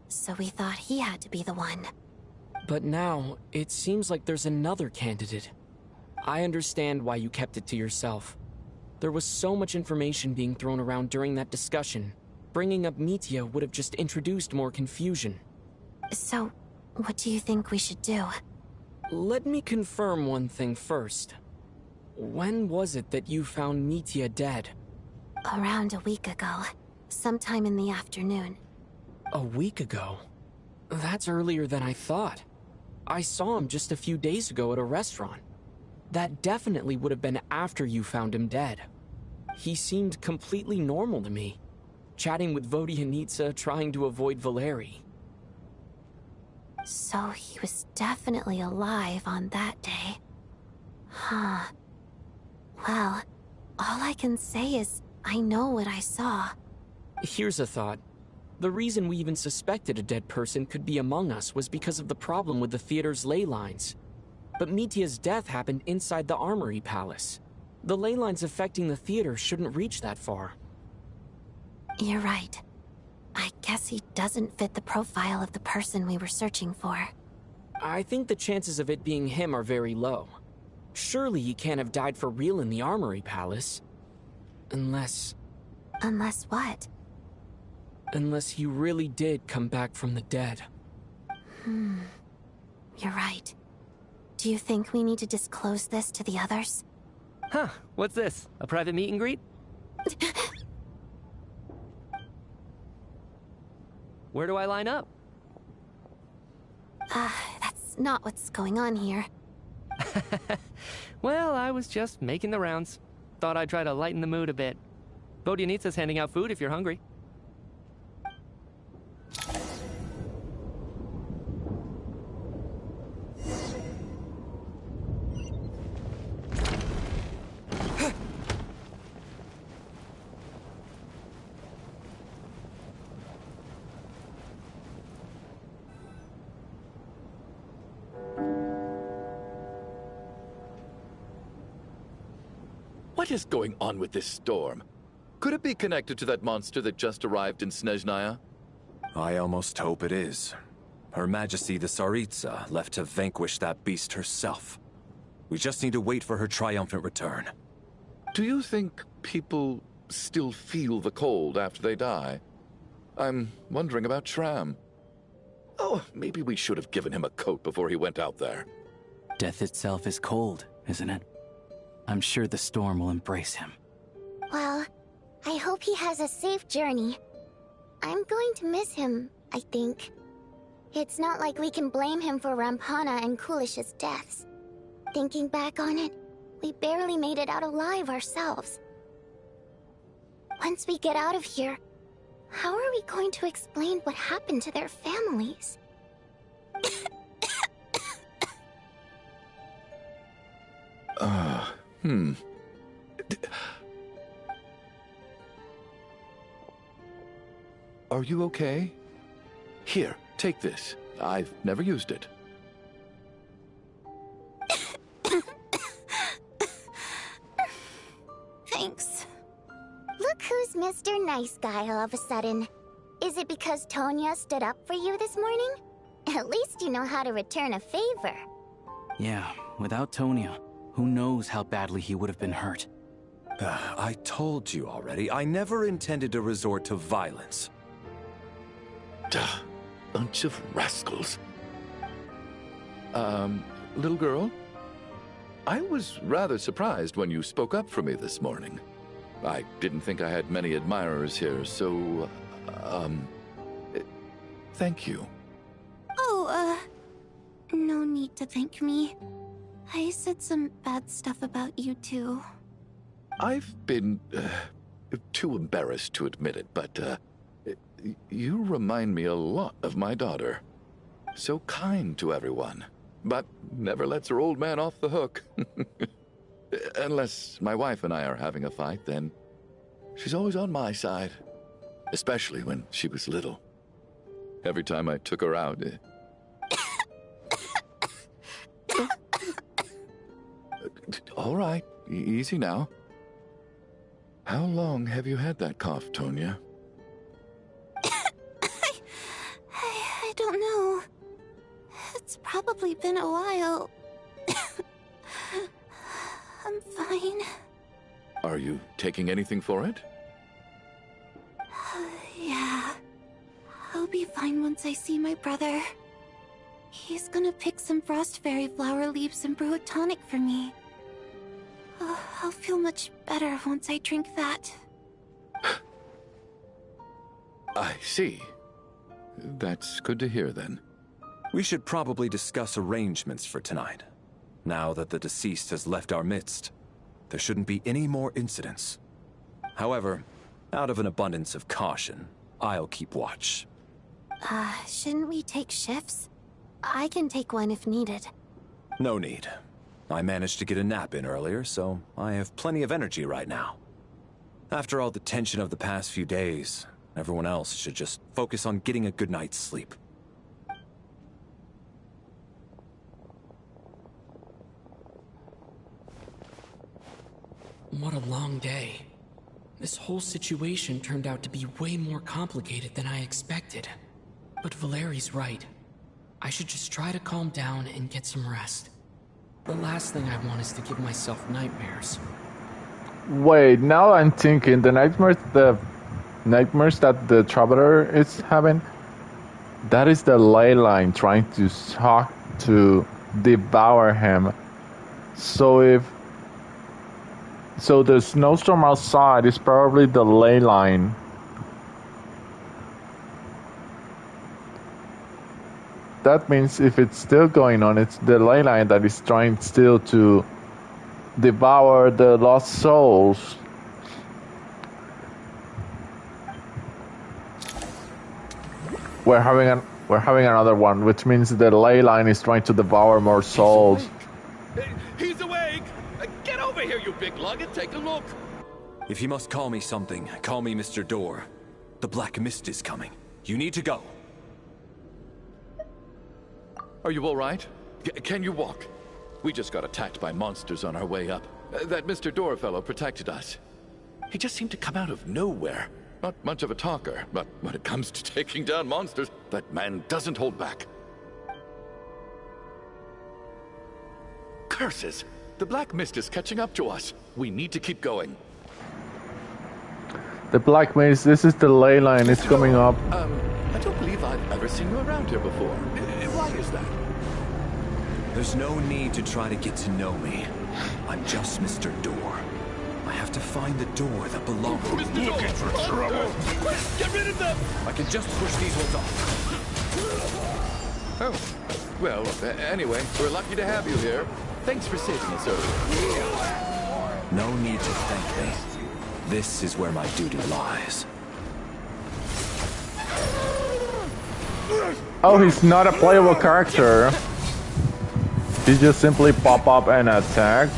So we thought he had to be the one. But now, it seems like there's another candidate. I understand why you kept it to yourself. There was so much information being thrown around during that discussion. Bringing up Mitya would have just introduced more confusion. So, what do you think we should do? Let me confirm one thing first. When was it that you found Mitya dead? Around a week ago. Sometime in the afternoon. A week ago? That's earlier than I thought. I saw him just a few days ago at a restaurant. That definitely would have been after you found him dead. He seemed completely normal to me. Chatting with Vodyanitsa, trying to avoid Valeri. So he was definitely alive on that day. Huh. Well, all I can say is I know what I saw. Here's a thought. The reason we even suspected a dead person could be among us was because of the problem with the theater's ley lines. But Mitya's death happened inside the Armory Palace. The ley lines affecting the theater shouldn't reach that far. You're right. I guess he doesn't fit the profile of the person we were searching for. I think the chances of it being him are very low. Surely he can't have died for real in the Armory Palace. Unless... Unless what? Unless he really did come back from the dead. You're right. Do you think we need to disclose this to the others? Huh, what's this? A private meet and greet? Where do I line up? That's not what's going on here. Well, I was just making the rounds. Thought I'd try to lighten the mood a bit. Vodyanitsa's handing out food if you're hungry. What is going on with this storm? Could it be connected to that monster that just arrived in Snezhnaya? I almost hope it is. Her Majesty the Tsaritsa left to vanquish that beast herself. We just need to wait for her triumphant return. Do you think people still feel the cold after they die? I'm wondering about Shram. Oh, maybe we should have given him a coat before he went out there. Death itself is cold, isn't it? I'm sure the storm will embrace him. Well, I hope he has a safe journey. I'm going to miss him, I think. It's not like we can blame him for Rampana and Kulish's deaths. Thinking back on it, we barely made it out alive ourselves. Once we get out of here, how are we going to explain what happened to their families? Are you okay? Here, take this. I've never used it. Thanks. Look who's Mr. Nice Guy all of a sudden. Is it because Tonya stood up for you this morning? At least you know how to return a favor. Yeah, without Tonya, who knows how badly he would have been hurt. I told you already, I never intended to resort to violence. Duh, bunch of rascals. Little girl? I was rather surprised when you spoke up for me this morning. I didn't think I had many admirers here, so, thank you. Oh, no need to thank me. I said some bad stuff about you too. I've been, too embarrassed to admit it, but, you remind me a lot of my daughter. So kind to everyone, but never lets her old man off the hook. Unless my wife and I are having a fight, then she's always on my side. Especially when she was little. Every time I took her out... All right, easy now. How long have you had that cough, Tonya? I don't know. It's probably been a while. I'm fine. Are you taking anything for it? Yeah. I'll be fine once I see my brother. He's gonna pick some frost fairy flower leaves and brew a tonic for me. I'll feel much better once I drink that. I see. That's good to hear, then. We should probably discuss arrangements for tonight. Now that the deceased has left our midst, there shouldn't be any more incidents. However, out of an abundance of caution, I'll keep watch. Shouldn't we take shifts? I can take one if needed. No need. I managed to get a nap in earlier, so I have plenty of energy right now. After all the tension of the past few days, everyone else should just focus on getting a good night's sleep. What a long day. This whole situation turned out to be way more complicated than I expected. But Valeri's right. I should just try to calm down and get some rest. The last thing I want is to give myself nightmares. Wait, now I'm thinking the nightmares that the traveler is having, that is the ley line trying to talk to devour him. So the snowstorm outside is probably the ley line. That means if it's still going on, it's the ley line that is trying still to devour the lost souls. We're having another one, which means the ley line is trying to devour more souls. He's awake! Get over here, you big lug, and take a look! If you must call me something, call me Mr. Door. The Black Mist is coming. You need to go. Are you all right? Can you walk? We just got attacked by monsters on our way up. That Mr. Door fellow protected us. He just seemed to come out of nowhere. Not much of a talker, but when it comes to taking down monsters, that man doesn't hold back. Curses! The Black Mist is catching up to us. We need to keep going. The Black Mist, this is the ley line, it's coming up. I don't believe I've ever seen you around here before. Why is that? There's no need to try to get to know me. I'm just Mr. Door. I have to find the door that belongs to me. Looking for trouble? Quick, get rid of them! I can just push these ones off. Oh, well, anyway, we're lucky to have you here. Thanks for saving us earlier. No need to thank me. This is where my duty lies. Oh, he's not a playable character. He just simply pop up and attack.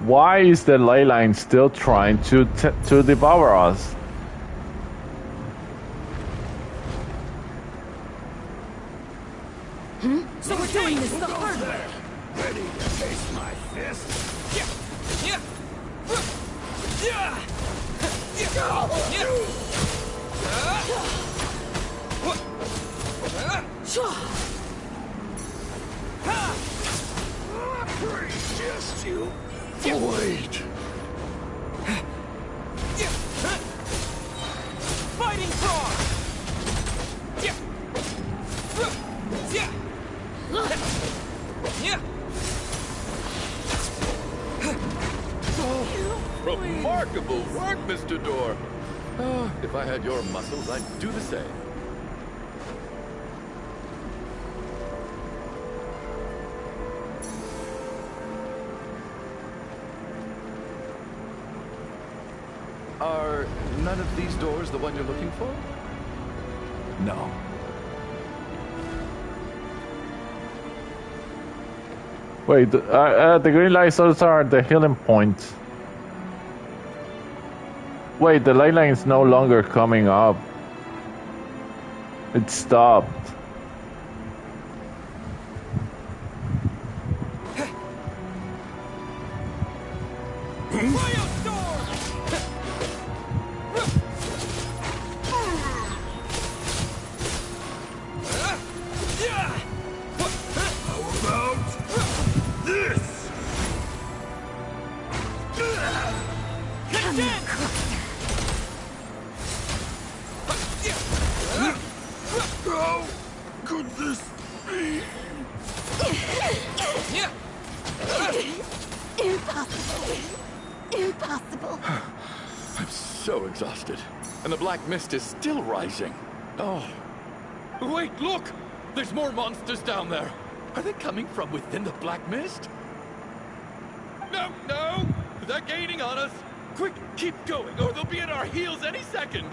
Why is the ley line still trying to devour us? So we're doing this the hard way. Ready to face my fist? Just you wait. Fighting frog. Remarkable work, Mr. Door. Oh, if I had your muscles, I'd do the same. Are none of these doors the one you're looking for? No. Wait, the green lights are the healing points. Wait, the ley line is no longer coming up. It stopped. Mist is still rising. Oh. Wait, look! There's more monsters down there. Are they coming from within the Black Mist? No, no! They're gaining on us! Quick, keep going, or they'll be at our heels any second!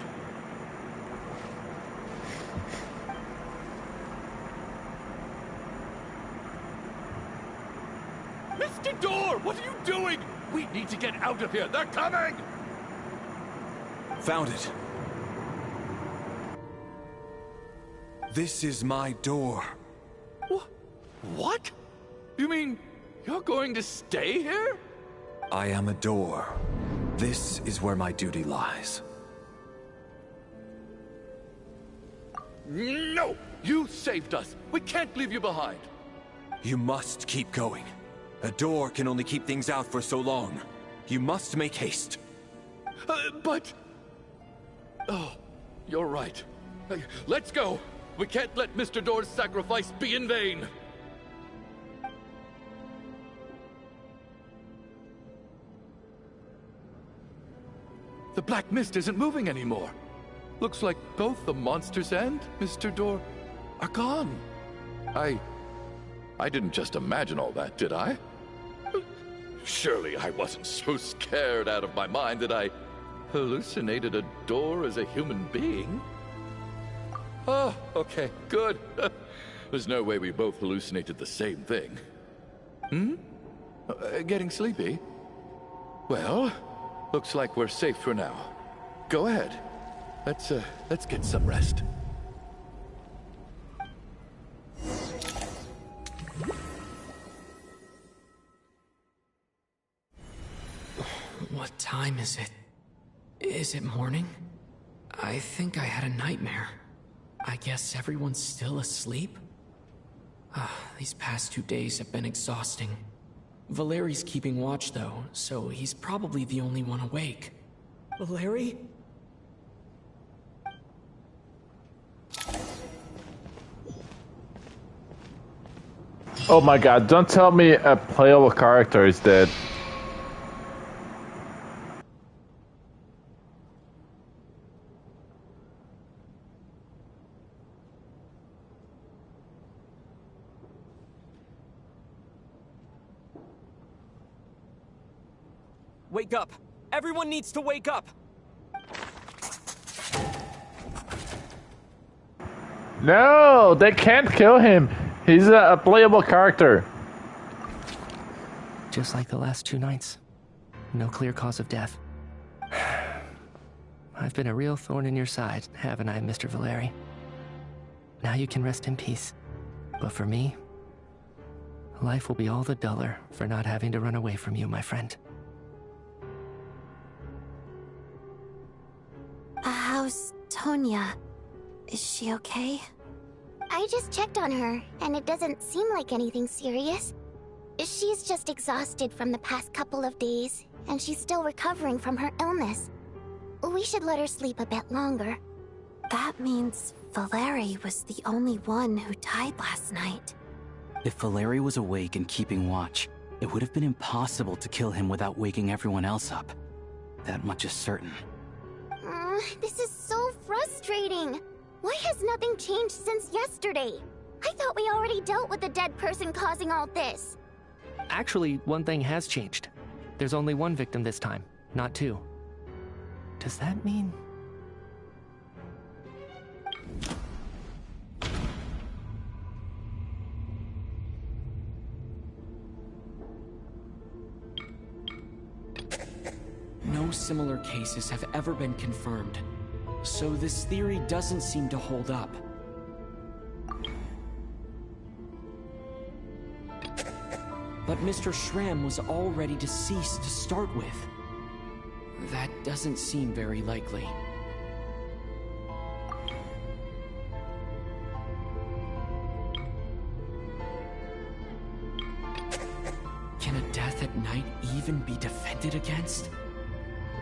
Mr. Door, what are you doing? We need to get out of here. They're coming! Found it. This is my door. What? You mean you're going to stay here? I am a door. This is where my duty lies. No! You saved us. We can't leave you behind. You must keep going. A door can only keep things out for so long. You must make haste. But... Oh, you're right. Let's go. We can't let Mr. Door's sacrifice be in vain. The Black Mist isn't moving anymore. Looks like both the monsters and Mr. Door are gone. I didn't just imagine all that, did I? Surely I wasn't so scared out of my mind that I hallucinated a door as a human being. Oh, okay, good. There's no way we both hallucinated the same thing. Hmm? Getting sleepy? Well, looks like we're safe for now. Go ahead. Let's get some rest. What time is it? Is it morning? I think I had a nightmare. I guess everyone's still asleep? These past 2 days have been exhausting. Valeri's keeping watch though, so he's probably the only one awake. Valeri? Oh my god, don't tell me a playable character is dead. Wake up! Everyone needs to wake up! No, they can't kill him. He's a playable character. Just like the last 2 nights. No clear cause of death. I've been a real thorn in your side, haven't I, Mr. Valeri? Now you can rest in peace. But for me, life will be all the duller for not having to run away from you, my friend. How's Tonya? Is she okay? I just checked on her, and it doesn't seem like anything serious. She's just exhausted from the past couple of days, and she's still recovering from her illness. We should let her sleep a bit longer. That means Valeri was the only one who died last night. If Valeri was awake and keeping watch, it would have been impossible to kill him without waking everyone else up. That much is certain. This is so frustrating. Why has nothing changed since yesterday? I thought we already dealt with the dead person causing all this. Actually, one thing has changed. There's only 1 victim this time, not 2. Does that mean... No similar cases have ever been confirmed, so this theory doesn't seem to hold up. But Mr. Schramm was already deceased to start with. That doesn't seem very likely. Can a death at night even be defended against?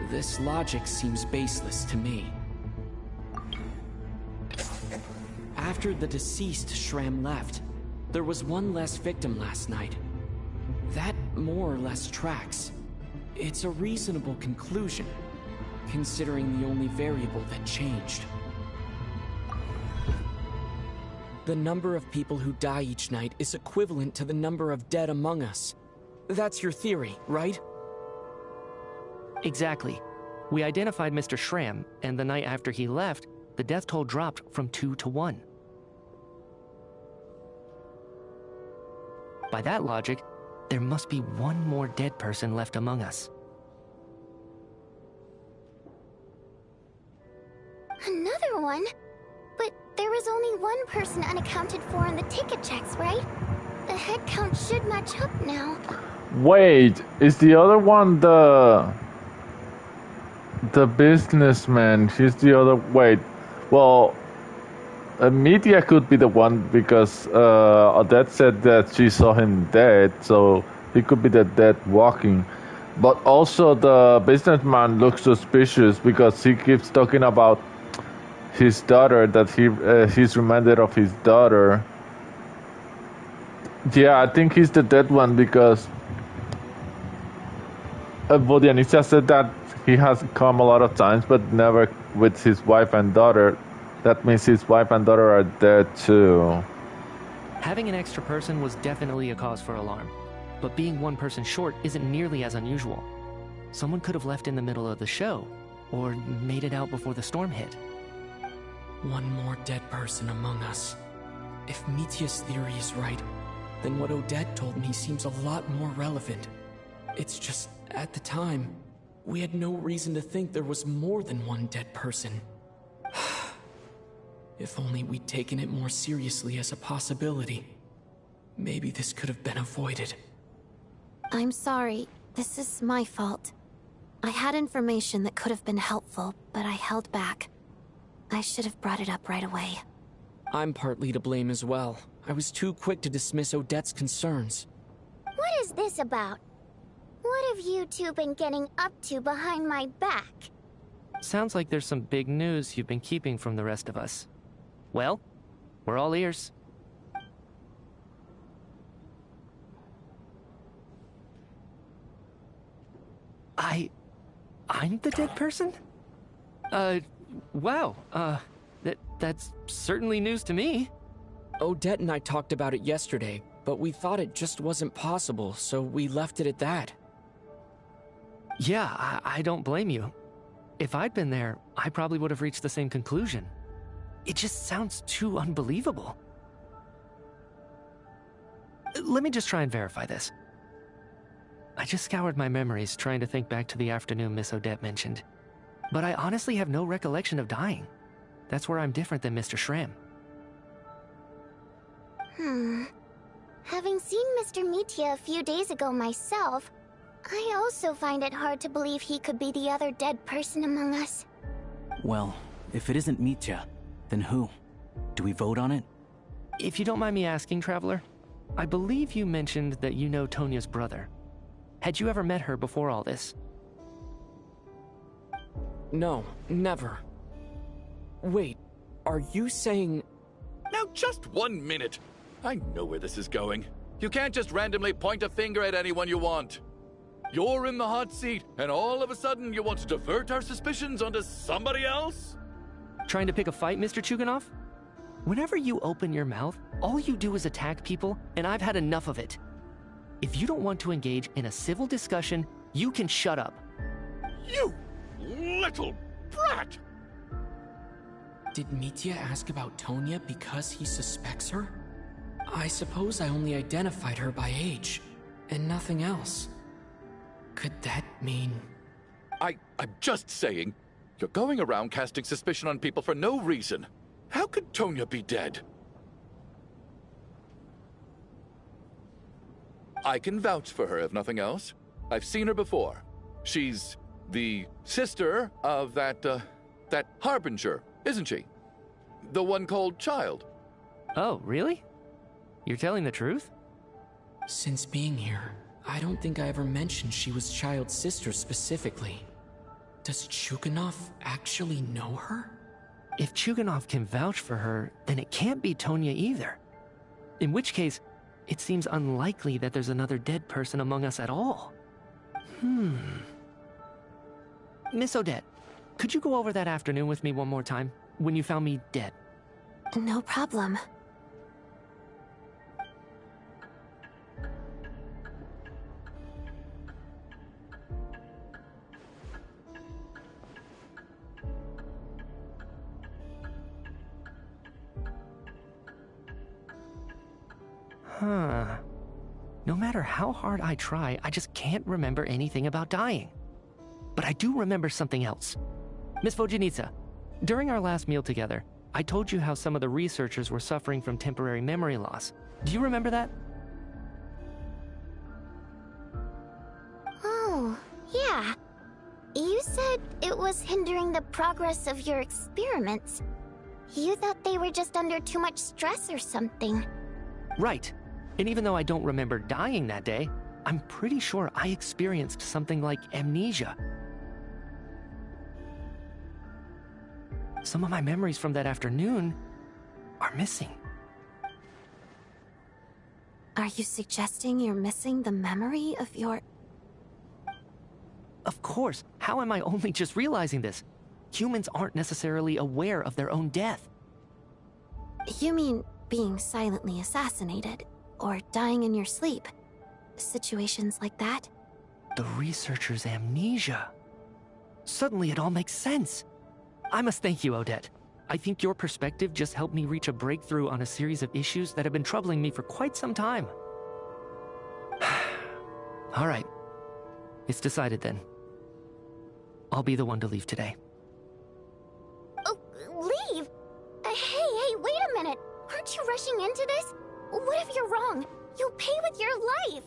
This logic seems baseless to me. After the deceased Schramm left, there was 1 less victim last night. That more or less tracks. It's a reasonable conclusion, considering the only variable that changed. The number of people who die each night is equivalent to the number of dead among us. That's your theory, right? Exactly. We identified Mr. Schramm, and the night after he left, the death toll dropped from 2 to 1. By that logic, there must be 1 more dead person left among us. Another one? But there was only 1 person unaccounted for in the ticket checks, right? The head count should match up now. Wait, is the other one the businessman? She's the other... Wait, well, Media could be the one because Odette said that she saw him dead, so he could be the dead walking. But also the businessman looks suspicious because he keeps talking about his daughter, that he's reminded of his daughter. Yeah, I think he's the dead one because Vodianista said that he has come a lot of times, but never with his wife and daughter. That means his wife and daughter are dead too. Having an extra person was definitely a cause for alarm, but being 1 person short isn't nearly as unusual. Someone could have left in the middle of the show, or made it out before the storm hit. 1 more dead person among us. If Mitya's theory is right, then what Odette told me seems a lot more relevant. It's just, at the time, we had no reason to think there was more than one dead person. If only we'd taken it more seriously as a possibility. Maybe this could have been avoided. I'm sorry. This is my fault. I had information that could have been helpful, but I held back. I should have brought it up right away. I'm partly to blame as well. I was too quick to dismiss Odette's concerns. What is this about? What have you two been getting up to behind my back? Sounds like there's some big news you've been keeping from the rest of us. Well, we're all ears. I'm the dead person? Wow, that's certainly news to me. Odette and I talked about it yesterday, but we thought it just wasn't possible, so we left it at that. Yeah, I don't blame you. If I'd been there, I probably would have reached the same conclusion. It just sounds too unbelievable. Let me just try and verify this. I just scoured my memories trying to think back to the afternoon Miss Odette mentioned. But I honestly have no recollection of dying. That's where I'm different than Mr. Schramm. Having seen Mr. Mitya a few days ago myself, I also find it hard to believe he could be the other dead person among us. Well, if it isn't Mitya, then who? Do we vote on it? If you don't mind me asking, Traveler, I believe you mentioned that you know Tonya's brother. Had you ever met her before all this? No, never. Wait, are you saying... Now just 1 minute. I know where this is going. You can't just randomly point a finger at anyone you want. You're in the hot seat, and all of a sudden you want to divert our suspicions onto somebody else? Trying to pick a fight, Mr. Chuganov? Whenever you open your mouth, all you do is attack people, and I've had enough of it. If you don't want to engage in a civil discussion, you can shut up. You little brat! Did Mitya ask about Tonya because he suspects her? I suppose I only identified her by age, and nothing else. Could that mean... I'm just saying, you're going around casting suspicion on people for no reason. How could Tonya be dead? I can vouch for her, if nothing else. I've seen her before. She's the sister of that Harbinger, isn't she? The one called Child. Oh, really? You're telling the truth? Since being here, I don't think I ever mentioned she was Child's sister specifically. Does Chuganov actually know her? If Chuganov can vouch for her, then it can't be Tonya either. In which case, it seems unlikely that there's another dead person among us at all. Miss Odette, could you go over that afternoon with me one more time, when you found me dead? No problem. No matter how hard I try, I just can't remember anything about dying. But I do remember something else. Miss Vojanitsa, during our last meal together, I told you how some of the researchers were suffering from temporary memory loss. Do you remember that? Oh, yeah. You said it was hindering the progress of your experiments. You thought they were just under too much stress or something. Right. And even though I don't remember dying that day, I'm pretty sure I experienced something like amnesia. Some of my memories from that afternoon are missing. Are you suggesting you're missing the memory of your... Of course. How am I only just realizing this? Humans aren't necessarily aware of their own death. You mean being silently assassinated, or dying in your sleep? Situations like that? The researcher's amnesia. Suddenly it all makes sense. I must thank you, Odette. I think your perspective just helped me reach a breakthrough on a series of issues that have been troubling me for quite some time. All right. It's decided then. I'll be the one to leave today. Oh, leave? Hey, wait a minute. Aren't you rushing into this? What if you're wrong? You'll pay with your life.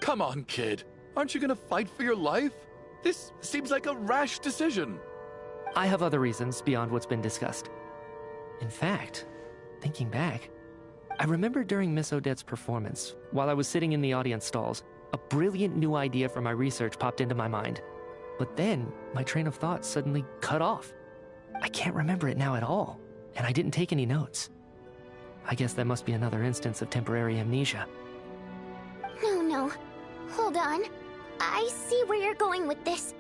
Come on, kid. Aren't you gonna fight for your life? This seems like a rash decision. I have other reasons beyond what's been discussed. In fact, thinking back, I remember during Miss Odette's performance, while I was sitting in the audience stalls, a brilliant new idea for my research popped into my mind. But then, my train of thought suddenly cut off. I can't remember it now at all, and I didn't take any notes. I guess that must be another instance of temporary amnesia. No. Hold on. I see where you're going with this.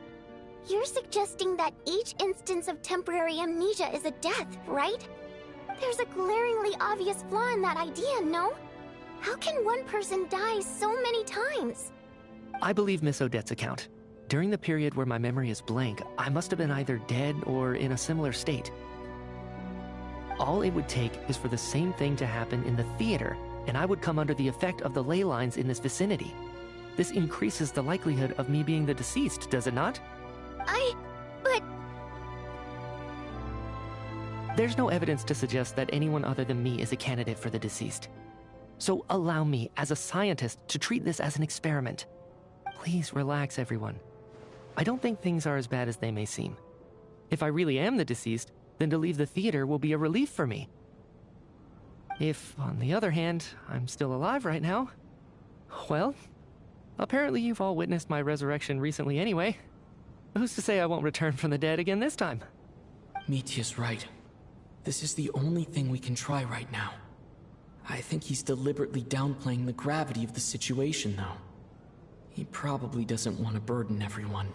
You're suggesting that each instance of temporary amnesia is a death, right? There's a glaringly obvious flaw in that idea, no? How can one person die so many times? I believe Miss Odette's account. During the period where my memory is blank, I must have been either dead or in a similar state. All it would take is for the same thing to happen in the theater, and I would come under the effect of the ley lines in this vicinity. This increases the likelihood of me being the deceased, does it not? But... There's no evidence to suggest that anyone other than me is a candidate for the deceased. So allow me, as a scientist, to treat this as an experiment. Please relax, everyone. I don't think things are as bad as they may seem. If I really am the deceased, then to leave the theater will be a relief for me. If, on the other hand, I'm still alive right now, well, apparently you've all witnessed my resurrection recently anyway. Who's to say I won't return from the dead again this time? Mitya's right. This is the only thing we can try right now. I think he's deliberately downplaying the gravity of the situation, though. He probably doesn't want to burden everyone.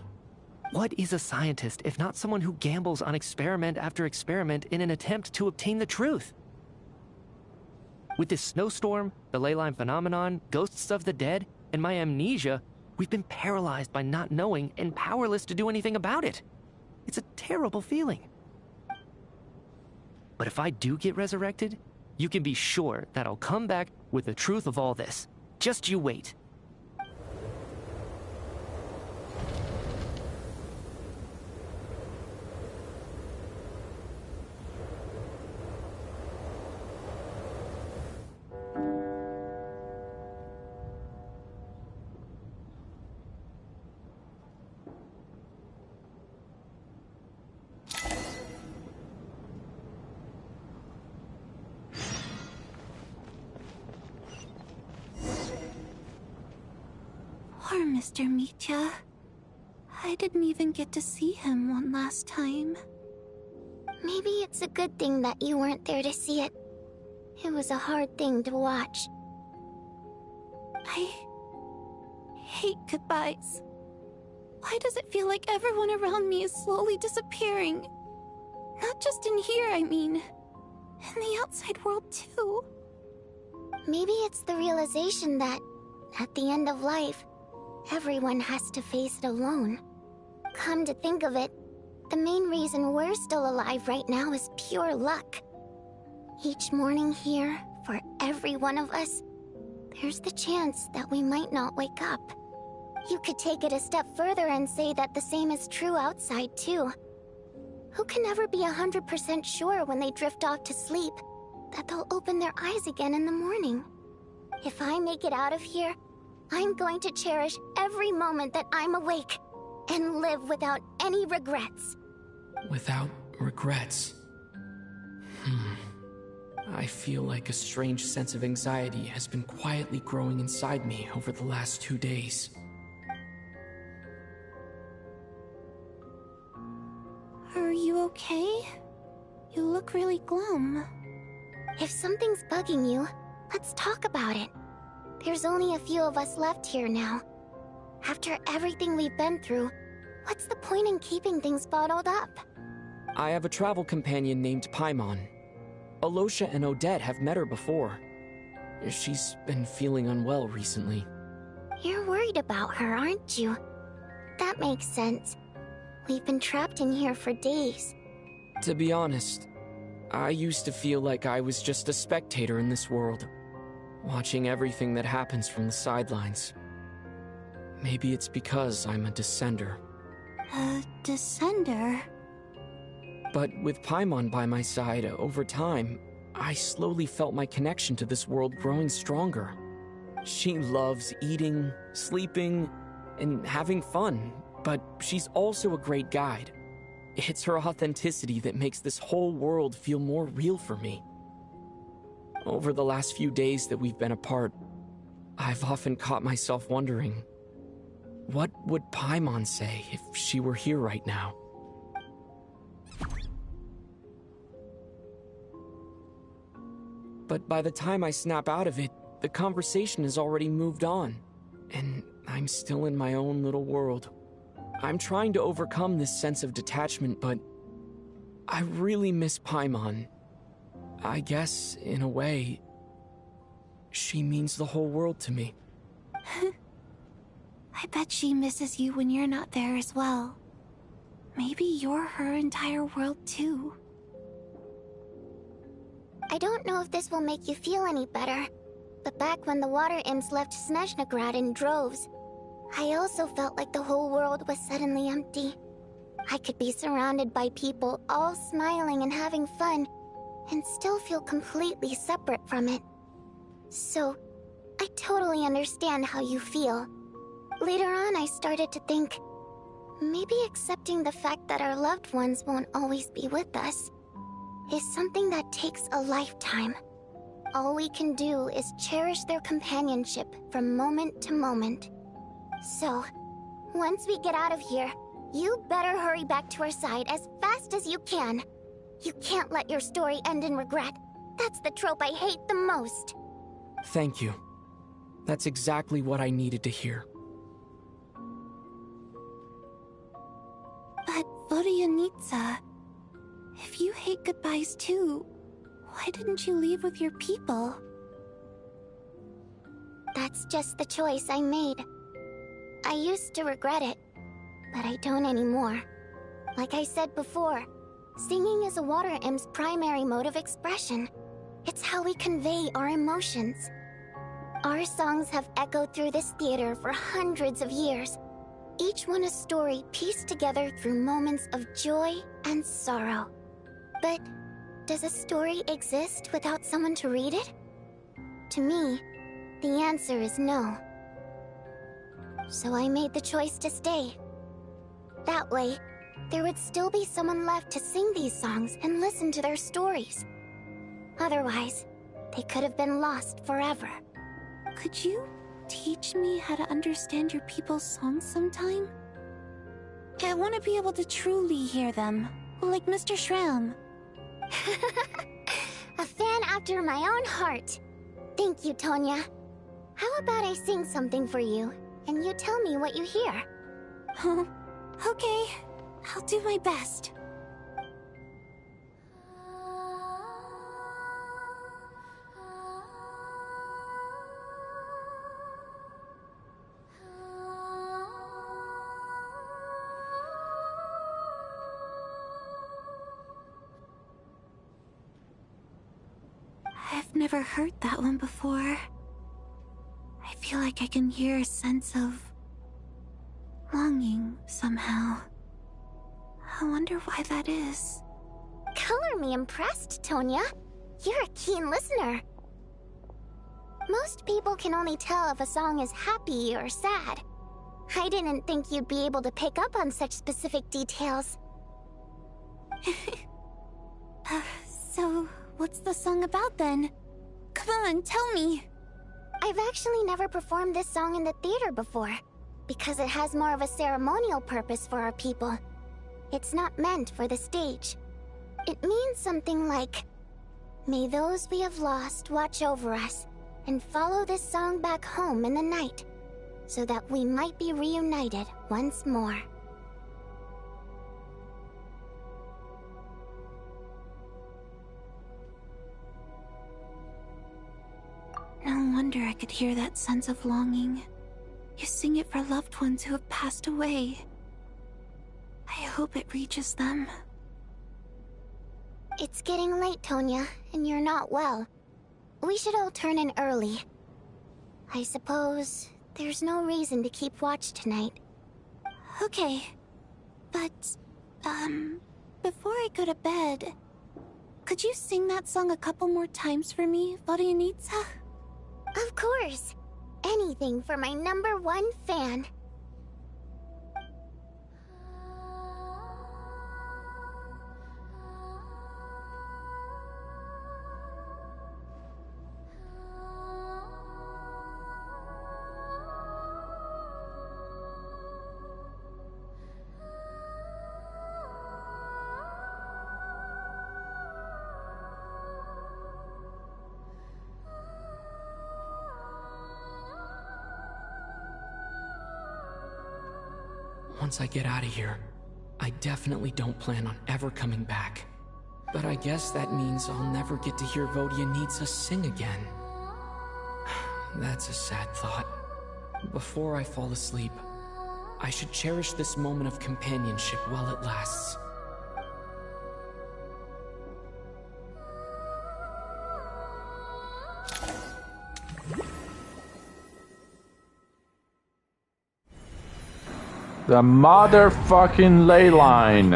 What is a scientist if not someone who gambles on experiment after experiment in an attempt to obtain the truth? With this snowstorm, the ley line phenomenon, ghosts of the dead, and my amnesia, we've been paralyzed by not knowing and powerless to do anything about it. It's a terrible feeling. But if I do get resurrected, you can be sure that I'll come back with the truth of all this. Just you wait. Poor Mr. Mitya. I didn't even get to see him one last time. Maybe it's a good thing that you weren't there to see it. It was a hard thing to watch. I hate goodbyes. Why does it feel like everyone around me is slowly disappearing? Not just in here, I mean. In the outside world, too. Maybe it's the realization that, at the end of life, everyone has to face it alone. Come to think of it, the main reason we're still alive right now is pure luck. Each morning here, for every one of us, there's the chance that we might not wake up. You could take it a step further and say that the same is true outside, too. Who can ever be 100% sure when they drift off to sleep that they'll open their eyes again in the morning? If I make it out of here, I'm going to cherish every moment that I'm awake and live without any regrets. Without regrets. I feel like a strange sense of anxiety has been quietly growing inside me over the last 2 days. Are you okay? You look really glum. If something's bugging you, let's talk about it. There's only a few of us left here now. After everything we've been through, what's the point in keeping things bottled up? I have a travel companion named Paimon. Alosha and Odette have met her before. She's been feeling unwell recently. You're worried about her, aren't you? That makes sense. We've been trapped in here for days. To be honest, I used to feel like I was just a spectator in this world, watching everything that happens from the sidelines. Maybe it's because I'm a descender. A descender? But with Paimon by my side, over time, I slowly felt my connection to this world growing stronger. She loves eating, sleeping, and having fun, but she's also a great guide. It's her authenticity that makes this whole world feel more real for me. Over the last few days that we've been apart, I've often caught myself wondering, what would Paimon say if she were here right now? But by the time I snap out of it, the conversation has already moved on, and I'm still in my own little world. I'm trying to overcome this sense of detachment, but I really miss Paimon. I guess, in a way, she means the whole world to me. I bet she misses you when you're not there as well. Maybe you're her entire world too. I don't know if this will make you feel any better, but back when the water imps left Snezhnograd in droves, I also felt like the whole world was suddenly empty. I could be surrounded by people all smiling and having fun, and still feel completely separate from it. So, I totally understand how you feel. Later on, I started to think, maybe accepting the fact that our loved ones won't always be with us is something that takes a lifetime. All we can do is cherish their companionship from moment to moment. So, once we get out of here, you better hurry back to our side as fast as you can. You can't let your story end in regret. That's the trope I hate the most. Thank you. That's exactly what I needed to hear. But Vodyanitsa, if you hate goodbyes too, why didn't you leave with your people? That's just the choice I made. I used to regret it, but I don't anymore. Like I said before, singing is a water imp's primary mode of expression. It's how we convey our emotions. Our songs have echoed through this theater for hundreds of years, each one a story pieced together through moments of joy and sorrow. But does a story exist without someone to read it? To me, the answer is no. So I made the choice to stay. That way, there would still be someone left to sing these songs and listen to their stories. Otherwise, they could have been lost forever. Could you teach me how to understand your people's songs sometime? I want to be able to truly hear them, like Mr. Shram. A fan after my own heart. Thank you, Tonya. How about I sing something for you, and you tell me what you hear? Okay, I'll do my best. I've never heard that one before. I feel like I can hear a sense of longing somehow. I wonder why that is. Color me impressed, Tonya. You're a keen listener. Most people can only tell if a song is happy or sad. I didn't think you'd be able to pick up on such specific details. So, what's the song about then? Come on, tell me! I've actually never performed this song in the theater before, because it has more of a ceremonial purpose for our people. It's not meant for the stage. It means something like, may those we have lost watch over us, and follow this song back home in the night, so that we might be reunited once more. No wonder I could hear that sense of longing. You sing it for loved ones who have passed away. I hope it reaches them. It's getting late, Tonya, and you're not well. We should all turn in early. I suppose There's no reason to keep watch tonight. Okay. But, before I go to bed, could you sing that song a couple more times for me, Vodyanitsa? Of course. Anything for my #1 fan. Once I get out of here, I definitely don't plan on ever coming back. But I guess that means I'll never get to hear Vodyanitsa sing again. That's a sad thought. Before I fall asleep, I should cherish this moment of companionship while it lasts. The motherfucking ley line.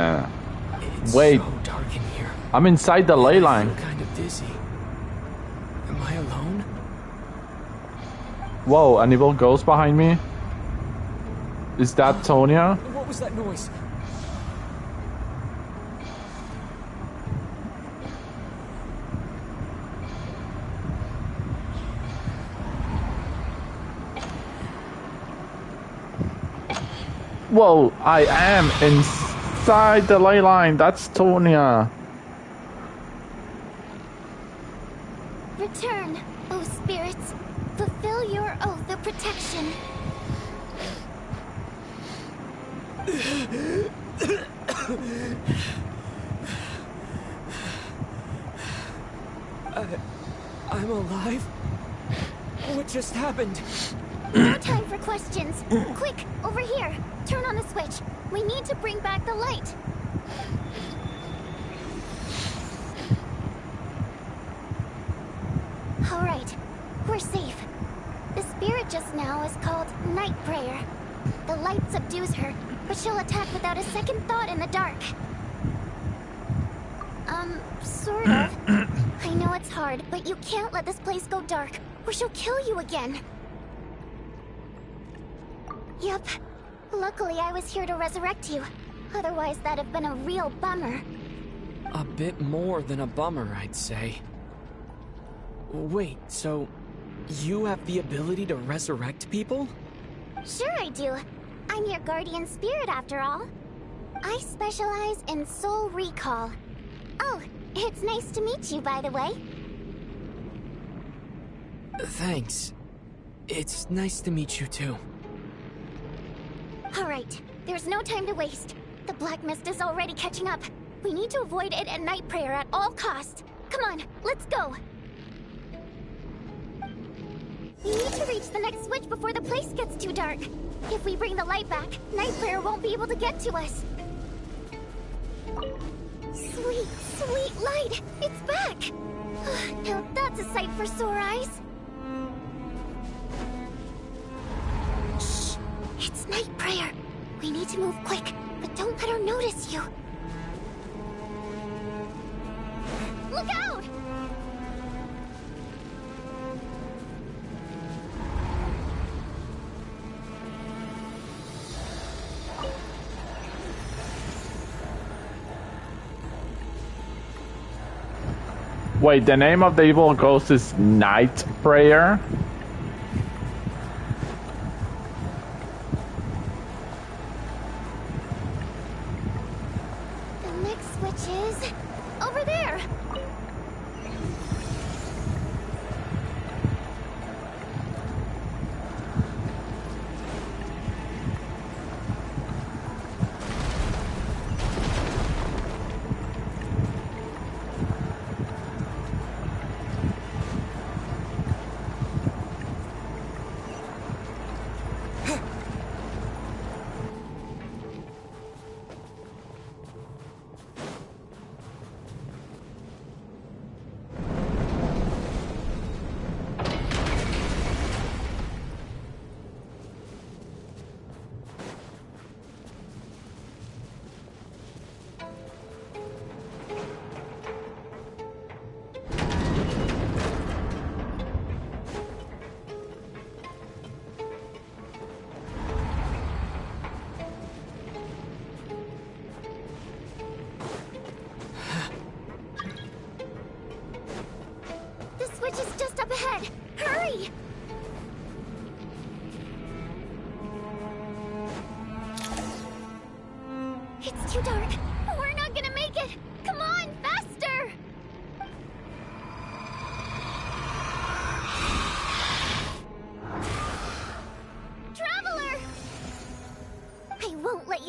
Wait. So dark in here. I'm inside the ley line. I feel kind of dizzy. Am I alone? Whoa, an evil ghost behind me? Is that Tonya? What was that noise? Whoa, I am inside the ley line. That's Tonya. Return, O spirits. Fulfill your oath of protection. I'm alive? What just happened? No time for questions. Quick, over here. Turn on the switch. We need to bring back the light. All right, we're safe. The spirit just now is called Night Prayer. The light subdues her, but she'll attack without a second thought in the dark. Sort of. I know it's hard, but you can't let this place go dark, or she'll kill you again. Yep. Luckily, I was here to resurrect you. Otherwise, that'd have been a real bummer. A bit more than a bummer, I'd say. Wait, so you have the ability to resurrect people? Sure I do. I'm your guardian spirit after all. I specialize in soul recall. Oh, it's nice to meet you, by the way. Thanks. It's nice to meet you too. All right, there's no time to waste. The black mist is already catching up. We need to avoid it at Night Prayer at all costs. Come on, let's go. We need to reach the next switch before the place gets too dark. If we bring the light back, Night Prayer won't be able to get to us. Sweet, sweet light! It's back! Now that's a sight for sore eyes. Shh! It's Night Prayer. We need to move quick, but don't let her notice you. Look out! Wait, the name of the evil ghost is Night Prayer? The next switch is over there.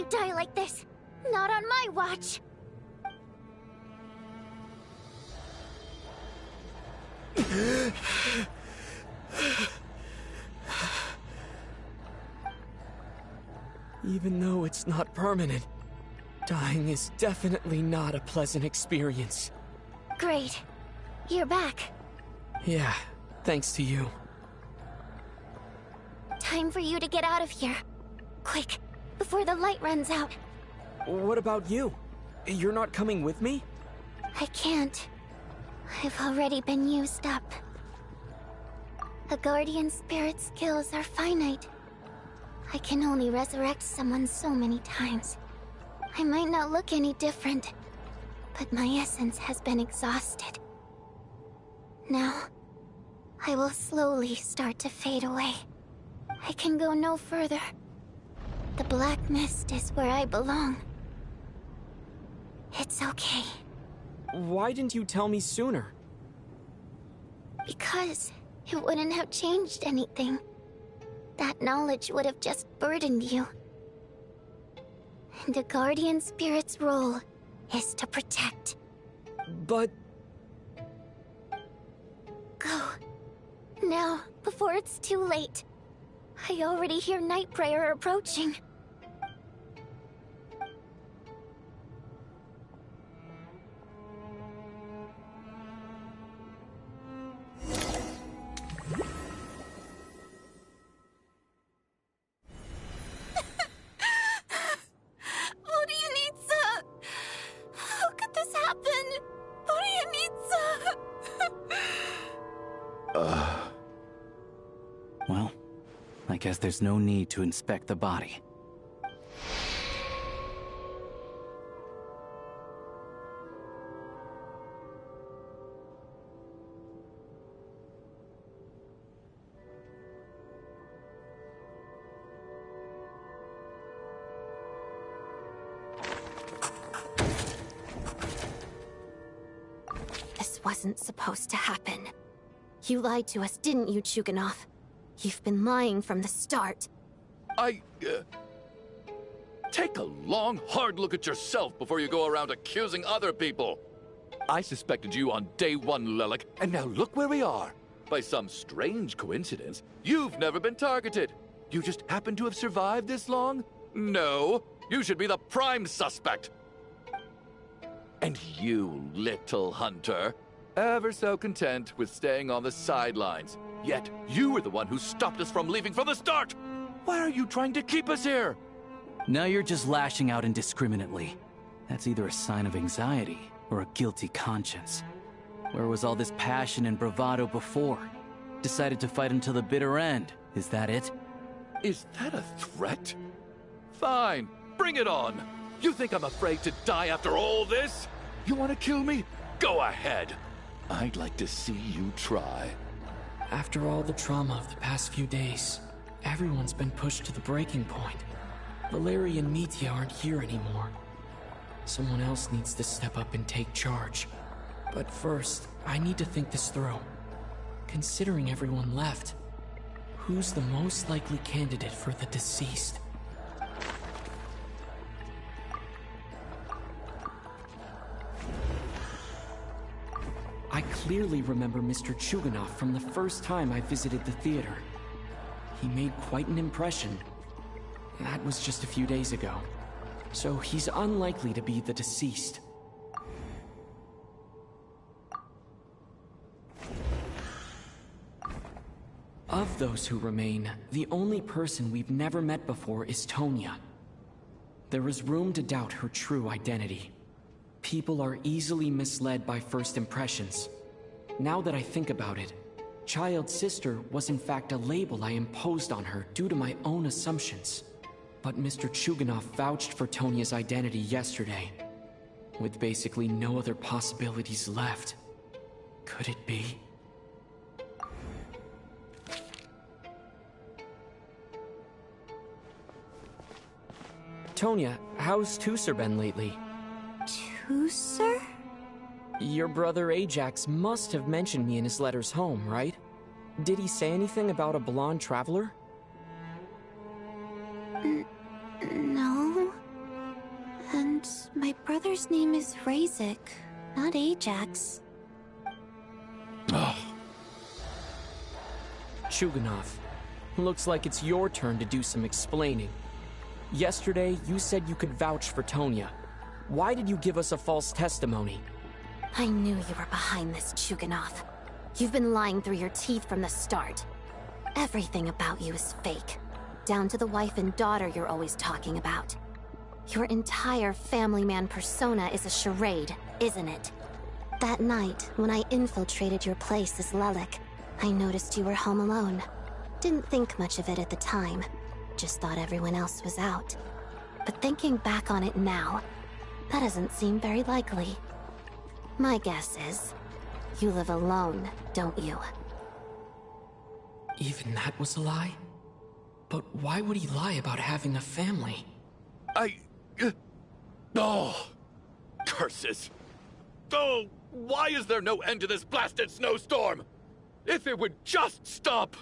gonna die like this. Not on my watch. Even though it's not permanent, dying is definitely not a pleasant experience. Great. You're back. Yeah, thanks to you. Time for you to get out of here. Quick, before the light runs out. What about you? You're not coming with me? I can't. I've already been used up. A guardian spirit's skills are finite. I can only resurrect someone so many times. I might not look any different, but my essence has been exhausted. Now, I will slowly start to fade away. I can go no further. The black mist is where I belong. It's okay. Why didn't you tell me sooner? Because it wouldn't have changed anything. That knowledge would have just burdened you. And a guardian spirit's role is to protect. But... Go. Now, before it's too late. I already hear Night Prayer approaching. Well, I guess there's no need to inspect the body. This wasn't supposed to happen. You lied to us, didn't you, Chuganov? You've been lying from the start. Take a long, hard look at yourself before you go around accusing other people. I suspected you on day one, Lelik, and now look where we are. By some strange coincidence, you've never been targeted. You just happen to have survived this long? No, you should be the prime suspect. And you, little hunter, ever so content with staying on the sidelines. Yet, you were the one who stopped us from leaving from the start! Why are you trying to keep us here? Now you're just lashing out indiscriminately. That's either a sign of anxiety or a guilty conscience. Where was all this passion and bravado before? Decided to fight until the bitter end. Is that it? Is that a threat? Fine, bring it on. You think I'm afraid to die after all this? You want to kill me? Go ahead. I'd like to see you try. After all the trauma of the past few days, everyone's been pushed to the breaking point. Valeria and Mitya aren't here anymore. Someone else needs to step up and take charge. But first, I need to think this through. Considering everyone left, who's the most likely candidate for the deceased? I clearly remember Mr. Chuganov from the first time I visited the theater. He made quite an impression. That was just a few days ago. So he's unlikely to be the deceased. Of those who remain, the only person we've never met before is Tonya. There is room to doubt her true identity. People are easily misled by first impressions. Now that I think about it, Child Sister was in fact a label I imposed on her due to my own assumptions. But Mr. Chuganov vouched for Tonya's identity yesterday. With basically no other possibilities left. Could it be? Tonya, how's Tusser been lately? Tusser? Your brother Ajax must have mentioned me in his letters home, right? Did he say anything about a blonde traveler? No. brother's name is Razik, not Ajax. Chuganov, looks like it's your turn to do some explaining. Yesterday, you said you could vouch for Tonya. Why did you give us a false testimony? I knew you were behind this, Chuganov. You've been lying through your teeth from the start. Everything about you is fake, down to the wife and daughter you're always talking about. Your entire family man persona is a charade, isn't it? That night, when I infiltrated your place as Lelik, I noticed you were home alone. Didn't think much of it at the time, just thought everyone else was out. But thinking back on it now, that doesn't seem very likely. My guess is, you live alone, don't you? Even that was a lie? But why would he lie about having a family? Oh! Curses! Oh, why is there no end to this blasted snowstorm? If it would just stop!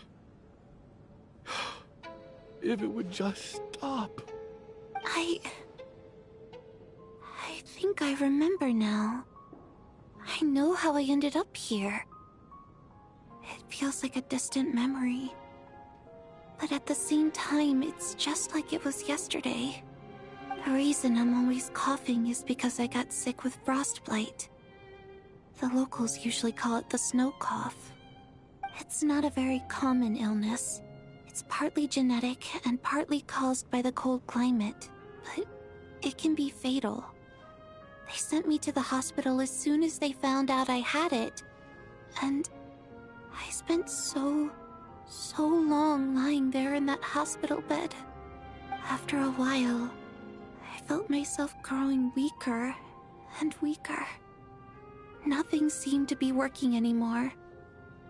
If it would just stop. I think I remember now. I know how I ended up here. It feels like a distant memory. But at the same time, it's just like it was yesterday. The reason I'm always coughing is because I got sick with frostbite. The locals usually call it the snow cough. It's not a very common illness. It's partly genetic and partly caused by the cold climate, but it can be fatal. They sent me to the hospital as soon as they found out I had it, and I spent so long lying there in that hospital bed. After a while, I felt myself growing weaker and weaker. Nothing seemed to be working anymore.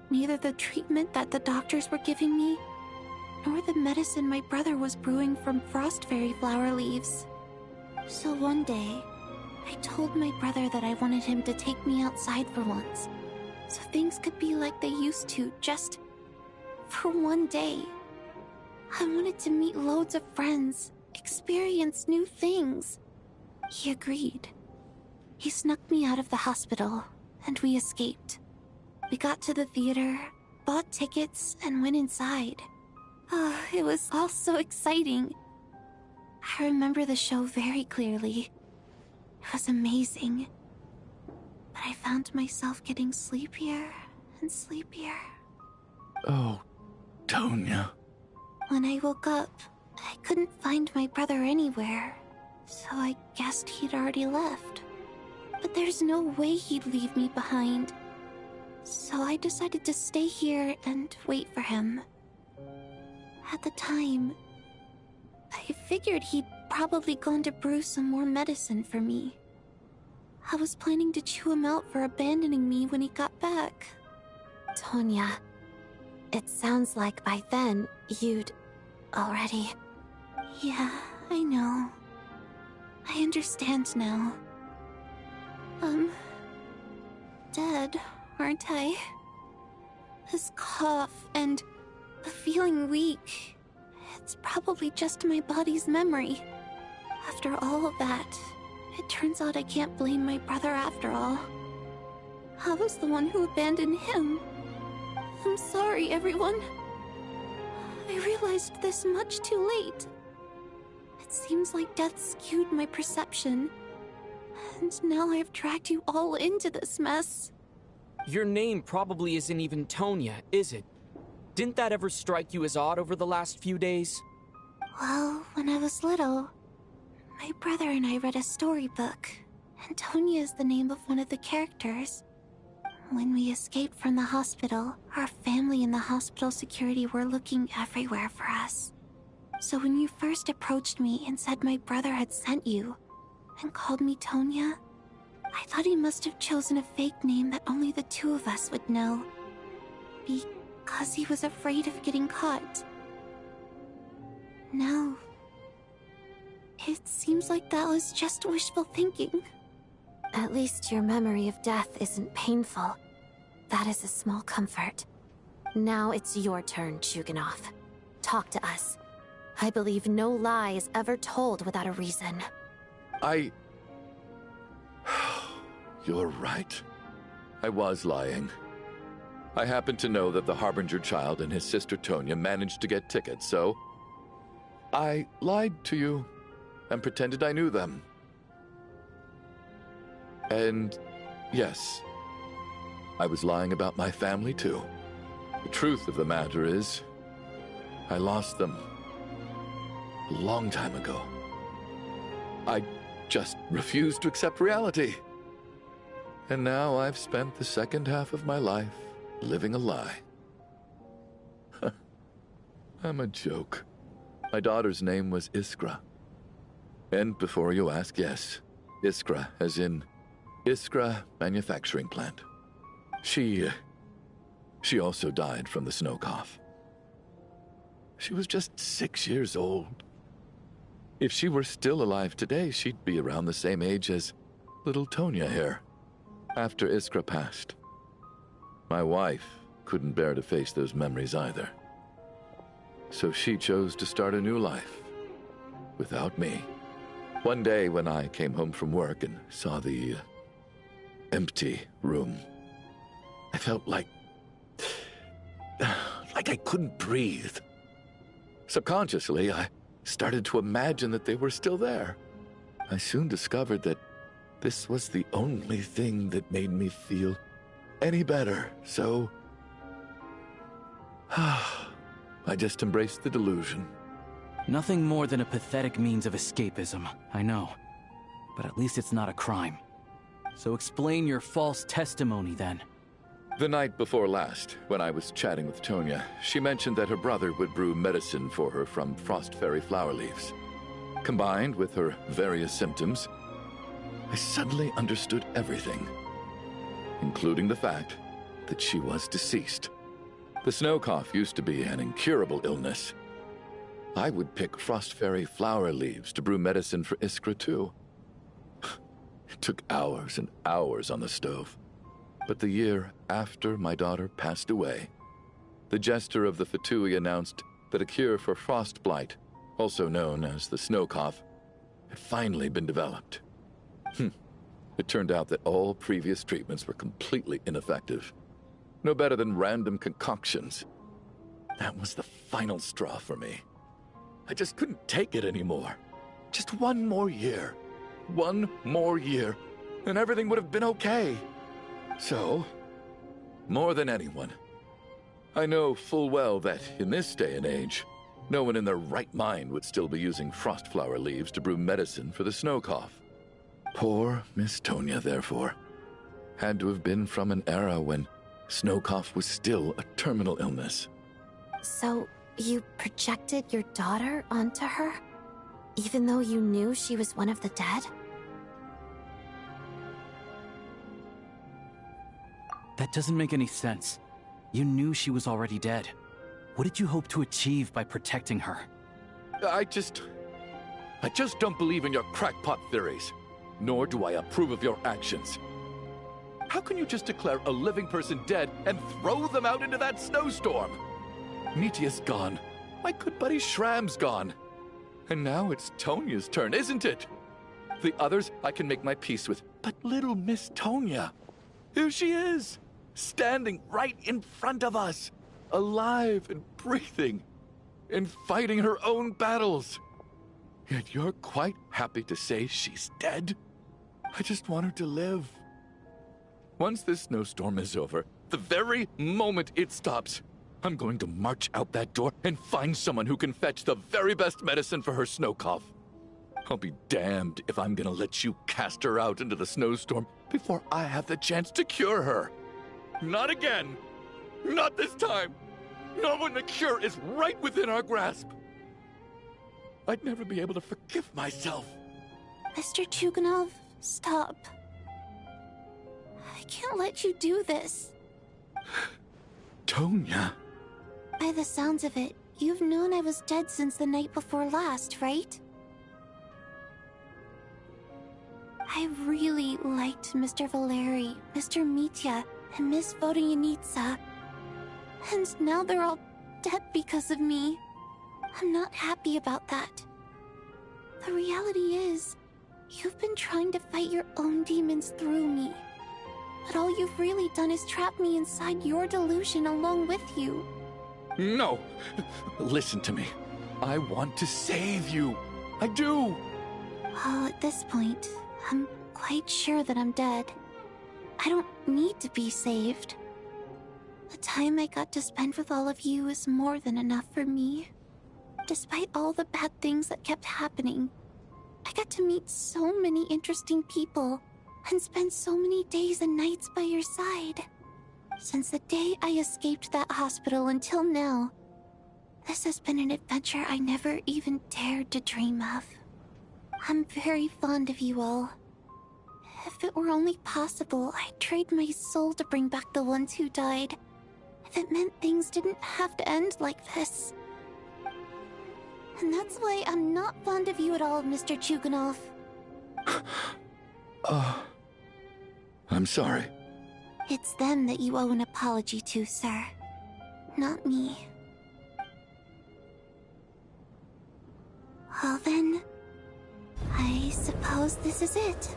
Neither the treatment that the doctors were giving me, nor the medicine my brother was brewing from frost fairy flower leaves. So one day, I told my brother that I wanted him to take me outside for once, so things could be like they used to, just for one day. I wanted to meet loads of friends, experience new things. He agreed. He snuck me out of the hospital, and we escaped. We got to the theater, bought tickets, and went inside. Oh, it was all so exciting. I remember the show very clearly. It was amazing. But I found myself getting sleepier and sleepier. Oh, Tonya. When I woke up, I couldn't find my brother anywhere, so I guessed he'd already left. But there's no way he'd leave me behind. So I decided to stay here and wait for him. At the time, I figured he'd probably gone to brew some more medicine for me. I was planning to chew him out for abandoning me when he got back. Tonya, it sounds like by then, you'd already... Yeah, I know. I understand now. Dead, aren't I? This cough and the feeling weak, it's probably just my body's memory. After all of that, it turns out I can't blame my brother after all. I was the one who abandoned him. I'm sorry, everyone. I realized this much too late. It seems like death skewed my perception. And now I've dragged you all into this mess. Your name probably isn't even Tonya, is it? Didn't that ever strike you as odd over the last few days? Well, when I was little, my brother and I read a storybook, and Tonya is the name of one of the characters. When we escaped from the hospital, our family and the hospital security were looking everywhere for us. So when you first approached me and said my brother had sent you, and called me Tonya, I thought he must have chosen a fake name that only the two of us would know. Because he was afraid of getting caught. Now, it seems like that was just wishful thinking. At least your memory of death isn't painful. That is a small comfort. Now it's your turn, Chuganov. Talk to us. I believe no lie is ever told without a reason. you're right. I was lying. I happen to know that the Harbinger child and his sister Tonya managed to get tickets, so I lied to you and pretended I knew them. And yes, I was lying about my family too. The truth of the matter is, I lost them a long time ago. I just refused to accept reality. And now I've spent the second half of my life living a lie. I'm a joke. My daughter's name was Iskra. And before you ask, yes, Iskra, as in Iskra Manufacturing Plant. She also died from the snow cough. She was just 6 years old. If she were still alive today, she'd be around the same age as little Tonya here. After Iskra passed, my wife couldn't bear to face those memories either. So she chose to start a new life without me. One day when I came home from work and saw the empty room, I felt like I couldn't breathe. Subconsciously, I started to imagine that they were still there. I soon discovered that this was the only thing that made me feel any better, so I just embraced the delusion. Nothing more than a pathetic means of escapism, I know. But at least it's not a crime. So explain your false testimony then. The night before last, when I was chatting with Tonya, she mentioned that her brother would brew medicine for her from frost fairy flower leaves. Combined with her various symptoms, I suddenly understood everything, including the fact that she was deceased. The snow cough used to be an incurable illness. I would pick frost fairy flower leaves to brew medicine for Iskra too. It took hours and hours on the stove. But the year after my daughter passed away, the jester of the Fatui announced that a cure for frost blight, also known as the snow cough, had finally been developed. It turned out that all previous treatments were completely ineffective. No better than random concoctions. That was the final straw for me. I just couldn't take it anymore. Just one more year. One more year, and everything would have been okay. So, more than anyone, I know full well that in this day and age, no one in their right mind would still be using frost flower leaves to brew medicine for the snow cough. Poor Miss Tonya, therefore, had to have been from an era when snow cough was still a terminal illness. So, you projected your daughter onto her? Even though you knew she was one of the dead? That doesn't make any sense. You knew she was already dead. What did you hope to achieve by protecting her? I just don't believe in your crackpot theories. Nor do I approve of your actions. How can you just declare a living person dead and throw them out into that snowstorm? Mitia's gone. My good buddy Shram's gone. And now it's Tonya's turn, isn't it? The others I can make my peace with, but little Miss Tonya, here she is, standing right in front of us, alive and breathing, and fighting her own battles. Yet you're quite happy to say she's dead? I just want her to live. Once this snowstorm is over, the very moment it stops, I'm going to march out that door and find someone who can fetch the very best medicine for her snow cough. I'll be damned if I'm gonna let you cast her out into the snowstorm before I have the chance to cure her. Not again. Not this time. Not when the cure is right within our grasp. I'd never be able to forgive myself. Mr. Chuganov, stop. I can't let you do this. Tonya. By the sounds of it, you've known I was dead since the night before last, right? I really liked Mr. Valeri, Mr. Mitya, and Miss Vodyanitsa. And now they're all dead because of me. I'm not happy about that. The reality is, you've been trying to fight your own demons through me. But all you've really done is trap me inside your delusion along with you. No! Listen to me. I want to save you. I do! Well, at this point, I'm quite sure that I'm dead. I don't need to be saved. The time I got to spend with all of you is more than enough for me. Despite all the bad things that kept happening, I got to meet so many interesting people and spend so many days and nights by your side. Since the day I escaped that hospital until now, this has been an adventure I never even dared to dream of. I'm very fond of you all. If it were only possible, I'd trade my soul to bring back the ones who died. If it meant things didn't have to end like this. And that's why I'm not fond of you at all, Mr. Chuganov. I'm sorry. It's them that you owe an apology to, sir. Not me. Well then, I suppose this is it.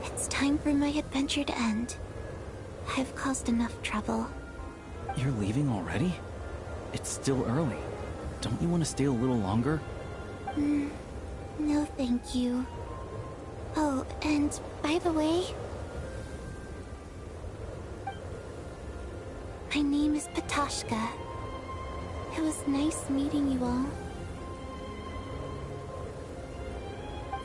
It's time for my adventure to end. I've caused enough trouble. You're leaving already? It's still early. Don't you want to stay a little longer? No thank you. Oh, and by the way, my name is Patoshka. It was nice meeting you all.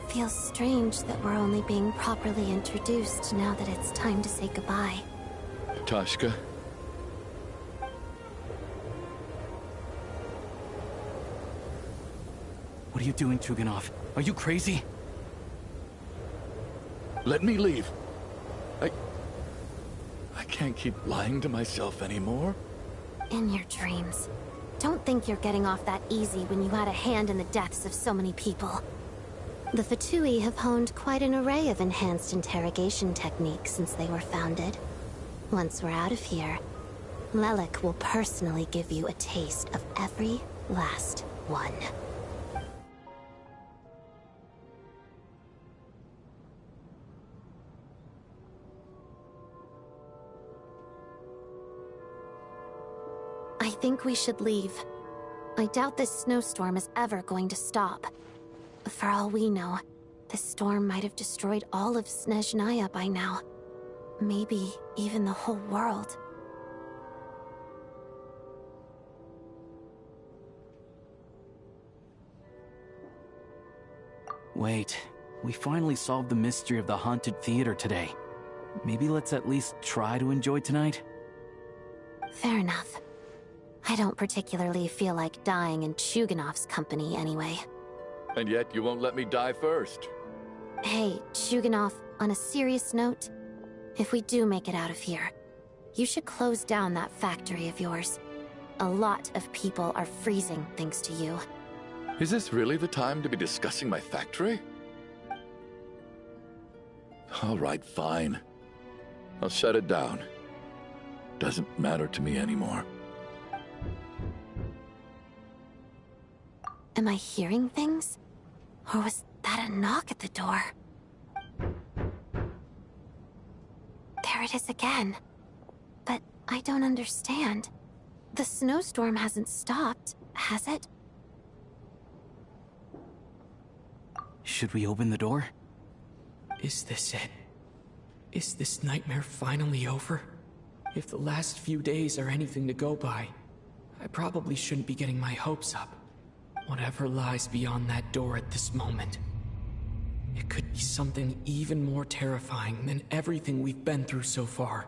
Feels strange that we're only being properly introduced now that it's time to say goodbye. Toshka. What are you doing, Chuganov? Are you crazy? Let me leave. I can't keep lying to myself anymore. In your dreams. Don't think you're getting off that easy when you had a hand in the deaths of so many people. The Fatui have honed quite an array of enhanced interrogation techniques since they were founded. Once we're out of here, Lelik will personally give you a taste of every last one. I think we should leave. I doubt this snowstorm is ever going to stop. For all we know, this storm might have destroyed all of Snezhnaya by now. Maybe even the whole world. Wait, we finally solved the mystery of the haunted theater today. Maybe let's at least try to enjoy tonight? Fair enough. I don't particularly feel like dying in Chuganov's company anyway. And yet you won't let me die first. Hey, Chuganov, on a serious note, if we do make it out of here, you should close down that factory of yours. A lot of people are freezing thanks to you. Is this really the time to be discussing my factory? All right, fine. I'll shut it down. Doesn't matter to me anymore. Am I hearing things? Or was that a knock at the door? There it is again. But I don't understand. The snowstorm hasn't stopped, has it? Should we open the door? Is this it? Is this nightmare finally over? If the last few days are anything to go by, I probably shouldn't be getting my hopes up. Whatever lies beyond that door at this moment. It could be something even more terrifying than everything we've been through so far.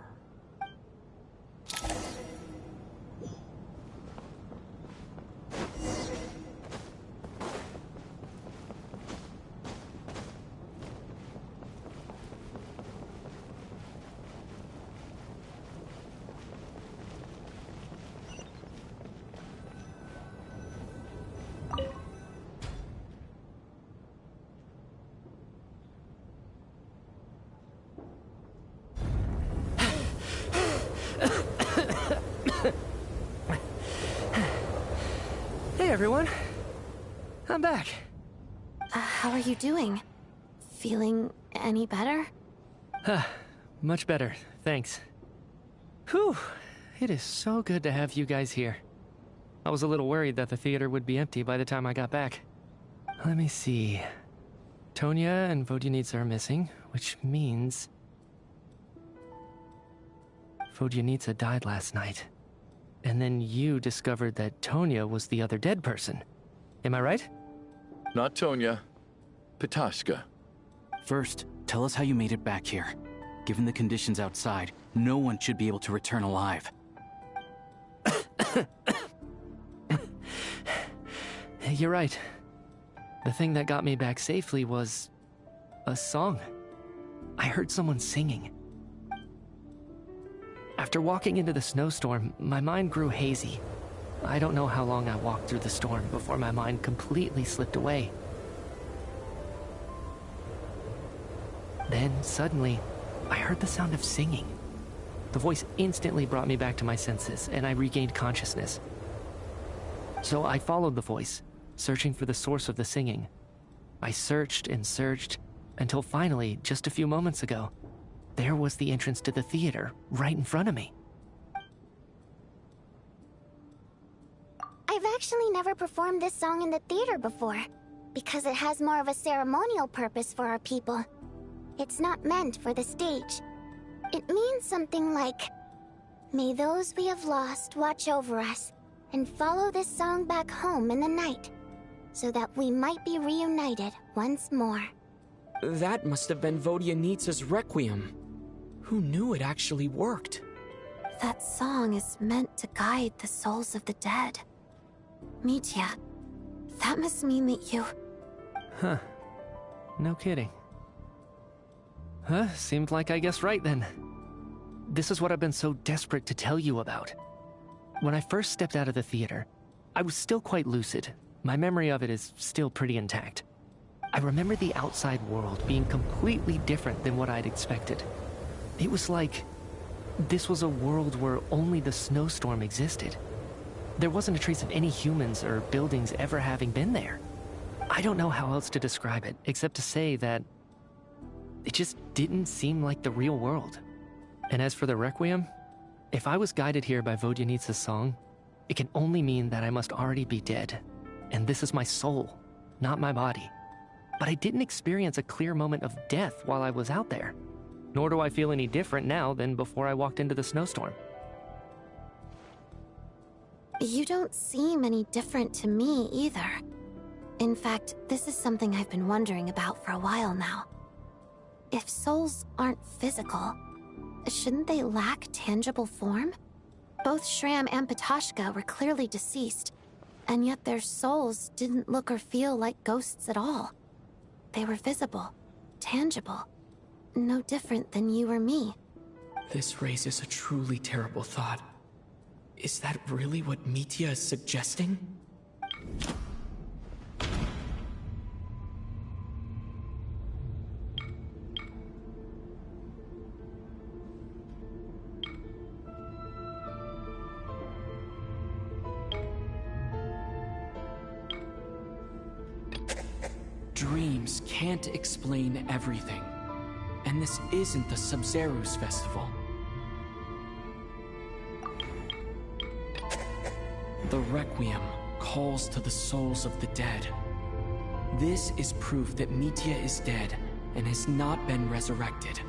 Hey everyone, I'm back. How are you doing? Feeling any better? Much better, thanks. Whew, it is so good to have you guys here. I was a little worried that the theater would be empty by the time I got back. Let me see. Tonya and Vodyanitsa are missing, which means... Vodyanitsa died last night. And then you discovered that Tonya was the other dead person. Am I right? Not Tonya. Pitashka. First, tell us how you made it back here. Given the conditions outside, no one should be able to return alive. You're right. The thing that got me back safely was... a song. I heard someone singing. After walking into the snowstorm, my mind grew hazy. I don't know how long I walked through the storm before my mind completely slipped away. Then, suddenly, I heard the sound of singing. The voice instantly brought me back to my senses, and I regained consciousness. So I followed the voice, searching for the source of the singing. I searched and searched, until finally, just a few moments ago, there was the entrance to the theater, right in front of me. I've actually never performed this song in the theater before, because it has more of a ceremonial purpose for our people. It's not meant for the stage. It means something like, "May those we have lost watch over us, and follow this song back home in the night, so that we might be reunited once more." That must have been Vodyanitsa's Requiem. Who knew it actually worked? That song is meant to guide the souls of the dead. Mitya, that must mean that you... Huh. No kidding. Huh, seemed like I guessed right then. This is what I've been so desperate to tell you about. When I first stepped out of the theater, I was still quite lucid. My memory of it is still pretty intact. I remember the outside world being completely different than what I'd expected. It was like this was a world where only the snowstorm existed. There wasn't a trace of any humans or buildings ever having been there. I don't know how else to describe it, except to say that it just didn't seem like the real world. And as for the Requiem, if I was guided here by Vodyanitsa's song, it can only mean that I must already be dead. And this is my soul, not my body. But I didn't experience a clear moment of death while I was out there. Nor do I feel any different now than before I walked into the snowstorm. You don't seem any different to me either. In fact, this is something I've been wondering about for a while now. If souls aren't physical, shouldn't they lack tangible form? Both Shram and Pitashka were clearly deceased, and yet their souls didn't look or feel like ghosts at all. They were visible, tangible, no different than you or me. This raises a truly terrible thought. Is that really what Mitya is suggesting? Dreams can't explain everything. And this isn't the Sub-Zero's festival. The Requiem calls to the souls of the dead. This is proof that Mitya is dead and has not been resurrected.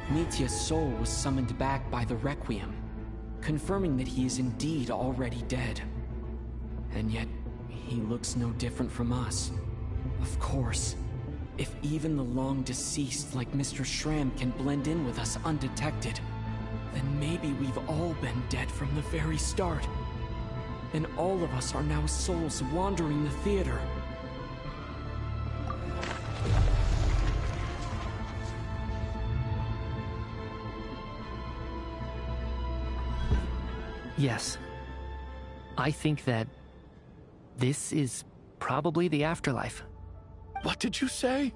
Mitya's soul was summoned back by the Requiem, confirming that he is indeed already dead. And yet, he looks no different from us. Of course, if even the long-deceased like Mr. Shram can blend in with us undetected, then maybe we've all been dead from the very start. And all of us are now souls wandering the theater. Yes. I think that this is probably the afterlife. What did you say?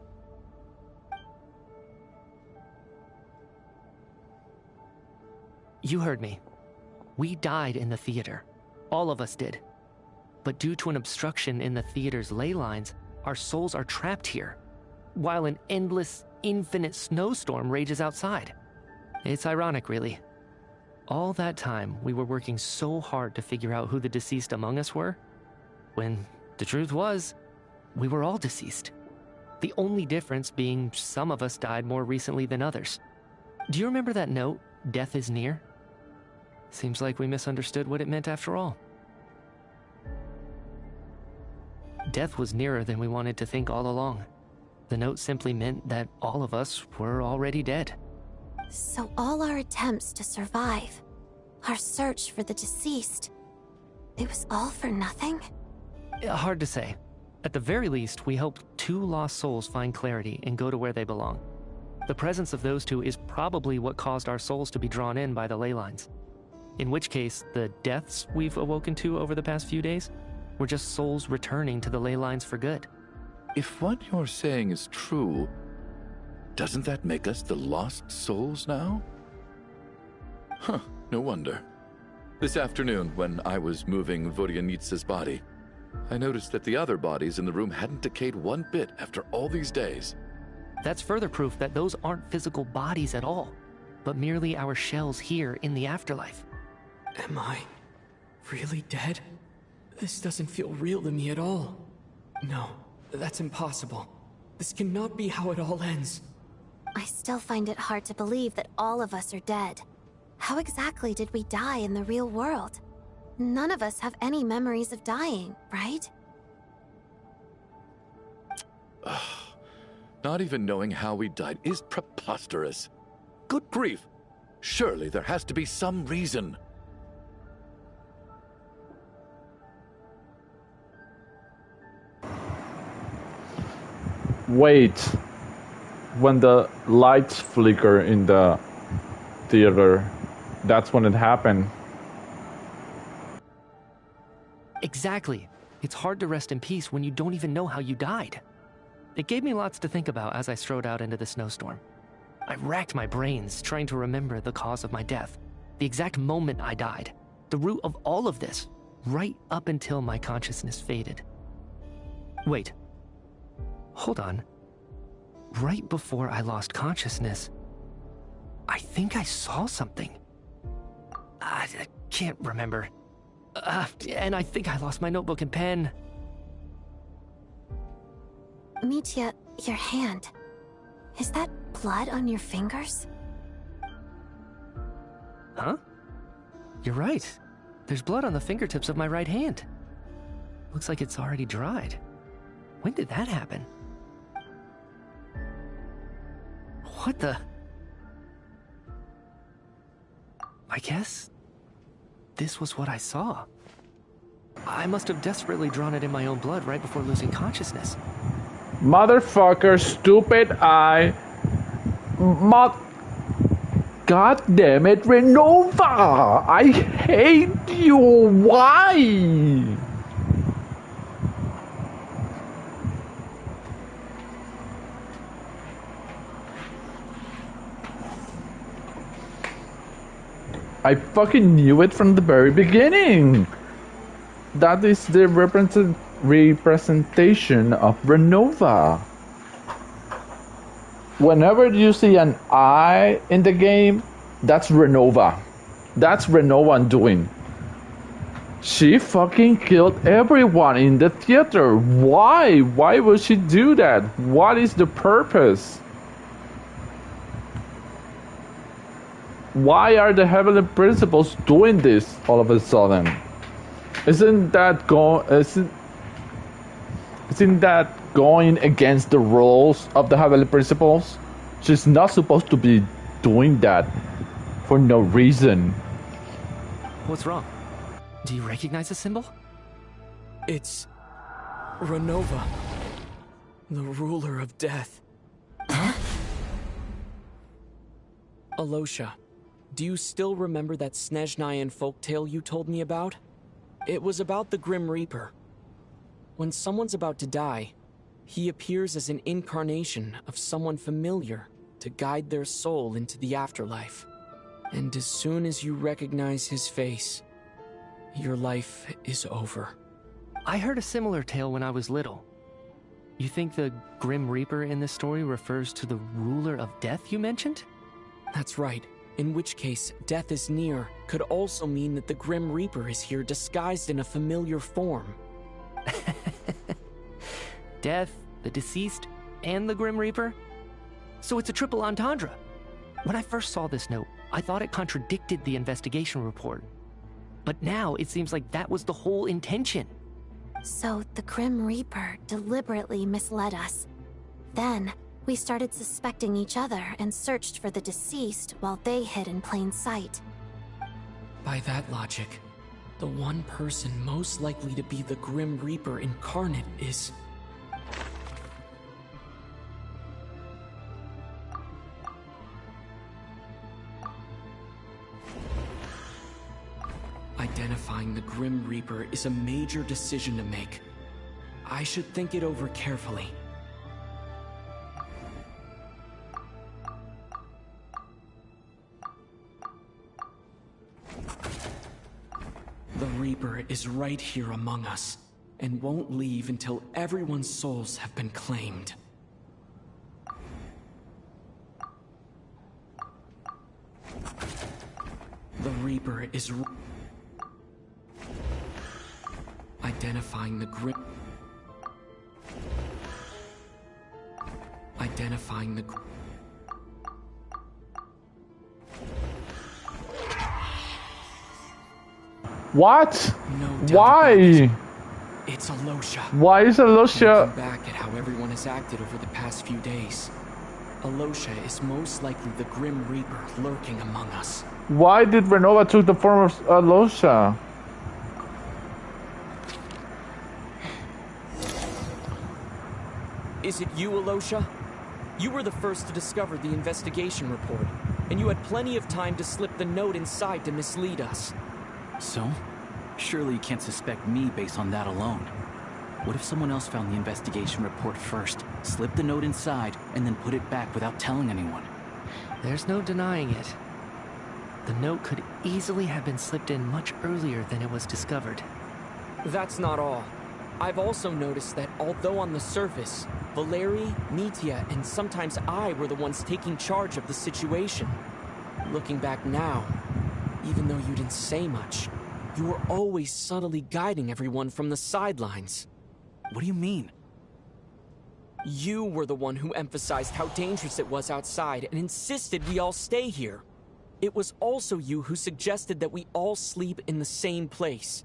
You heard me. We died in the theater. All of us did. But due to an obstruction in the theater's ley lines, our souls are trapped here. while an endless, infinite snowstorm rages outside. It's ironic, really. All that time, we were working so hard to figure out who the deceased among us were, when the truth was, we were all deceased. The only difference being some of us died more recently than others. Do you remember that note, "Death is near"? Seems like we misunderstood what it meant after all. Death was nearer than we wanted to think all along. The note simply meant that all of us were already dead. So all our attempts to survive, our search for the deceased, it was all for nothing? Hard to say. At the very least, we helped 2 lost souls find clarity and go to where they belong. The presence of those 2 is probably what caused our souls to be drawn in by the ley lines. In which case, the deaths we've awoken to over the past few days were just souls returning to the ley lines for good. If what you're saying is true, doesn't that make us the lost souls now? Huh, no wonder. This afternoon, when I was moving Vodyanitsa's body, I noticed that the other bodies in the room hadn't decayed one bit after all these days. That's further proof that those aren't physical bodies at all, but merely our shells here in the afterlife. Am I really dead? This doesn't feel real to me at all. No, that's impossible. This cannot be how it all ends. I still find it hard to believe that all of us are dead. How exactly did we die in the real world? None of us have any memories of dying, right? Not even knowing how we died is preposterous. Good grief! Surely there has to be some reason. Wait. When the lights flicker in the theater, that's when it happened. Exactly. It's hard to rest in peace when you don't even know how you died. It gave me lots to think about as I strode out into the snowstorm. I racked my brains trying to remember the cause of my death, the exact moment I died, the root of all of this, right up until my consciousness faded. Wait. Hold on. Right before I lost consciousness, I think I saw something. I can't remember. And I think I lost my notebook and pen. Mitya, your hand. Is that blood on your fingers? Huh? You're right. There's blood on the fingertips of my right hand. Looks like it's already dried. When did that happen? What the? I guess this was what I saw. I must have desperately drawn it in my own blood right before losing consciousness. Motherfucker, stupid eye. God damn it, Renova! I hate you! Why? I fucking knew it from the very beginning! That is the representation of Renova. Whenever you see an eye in the game, that's Renova. That's Renova doing. She fucking killed everyone in the theater. Why? Why would she do that? What is the purpose? Why are the Heavenly Principles doing this all of a sudden? Isn't that going against the rules of the Heavenly Principles? She's not supposed to be doing that for no reason. What's wrong? Do you recognize the symbol? It's Renova, the ruler of death. Huh? Alosha, do you still remember that Snezhnayan folktale you told me about? It was about the Grim Reaper. When someone's about to die, he appears as an incarnation of someone familiar to guide their soul into the afterlife. And as soon as you recognize his face, your life is over. I heard a similar tale when I was little. You think the Grim Reaper in this story refers to the ruler of death you mentioned? That's right. In which case, death is near could also mean that the Grim Reaper is here disguised in a familiar form. Death, the deceased, and the Grim Reaper? So it's a triple entendre. When I first saw this note, I thought it contradicted the investigation report. But now it seems like that was the whole intention. So the Grim Reaper deliberately misled us. Then, we started suspecting each other and searched for the deceased while they hid in plain sight. By that logic, the one person most likely to be the Grim Reaper incarnate is... Identifying the Grim Reaper is a major decision to make. I should think it over carefully. The Reaper is right here among us, and won't leave until everyone's souls have been claimed. The Reaper is... Identifying the Grim... Identifying the... What? No doubt Why? about it. It's Alosha. Why is Alosha? Looking back at how everyone has acted over the past few days, Alosha is most likely the Grim Reaper lurking among us. Why did Renova took the form of Alosha? Is it you, Alosha? You were the first to discover the investigation report, and you had plenty of time to slip the note inside to mislead us. So? Surely you can't suspect me based on that alone. What if someone else found the investigation report first, slipped the note inside, and then put it back without telling anyone? There's no denying it. The note could easily have been slipped in much earlier than it was discovered. That's not all. I've also noticed that although on the surface, Valeri, Mitya, and sometimes I were the ones taking charge of the situation. Looking back now, even though you didn't say much, you were always subtly guiding everyone from the sidelines. What do you mean? You were the one who emphasized how dangerous it was outside and insisted we all stay here. It was also you who suggested that we all sleep in the same place.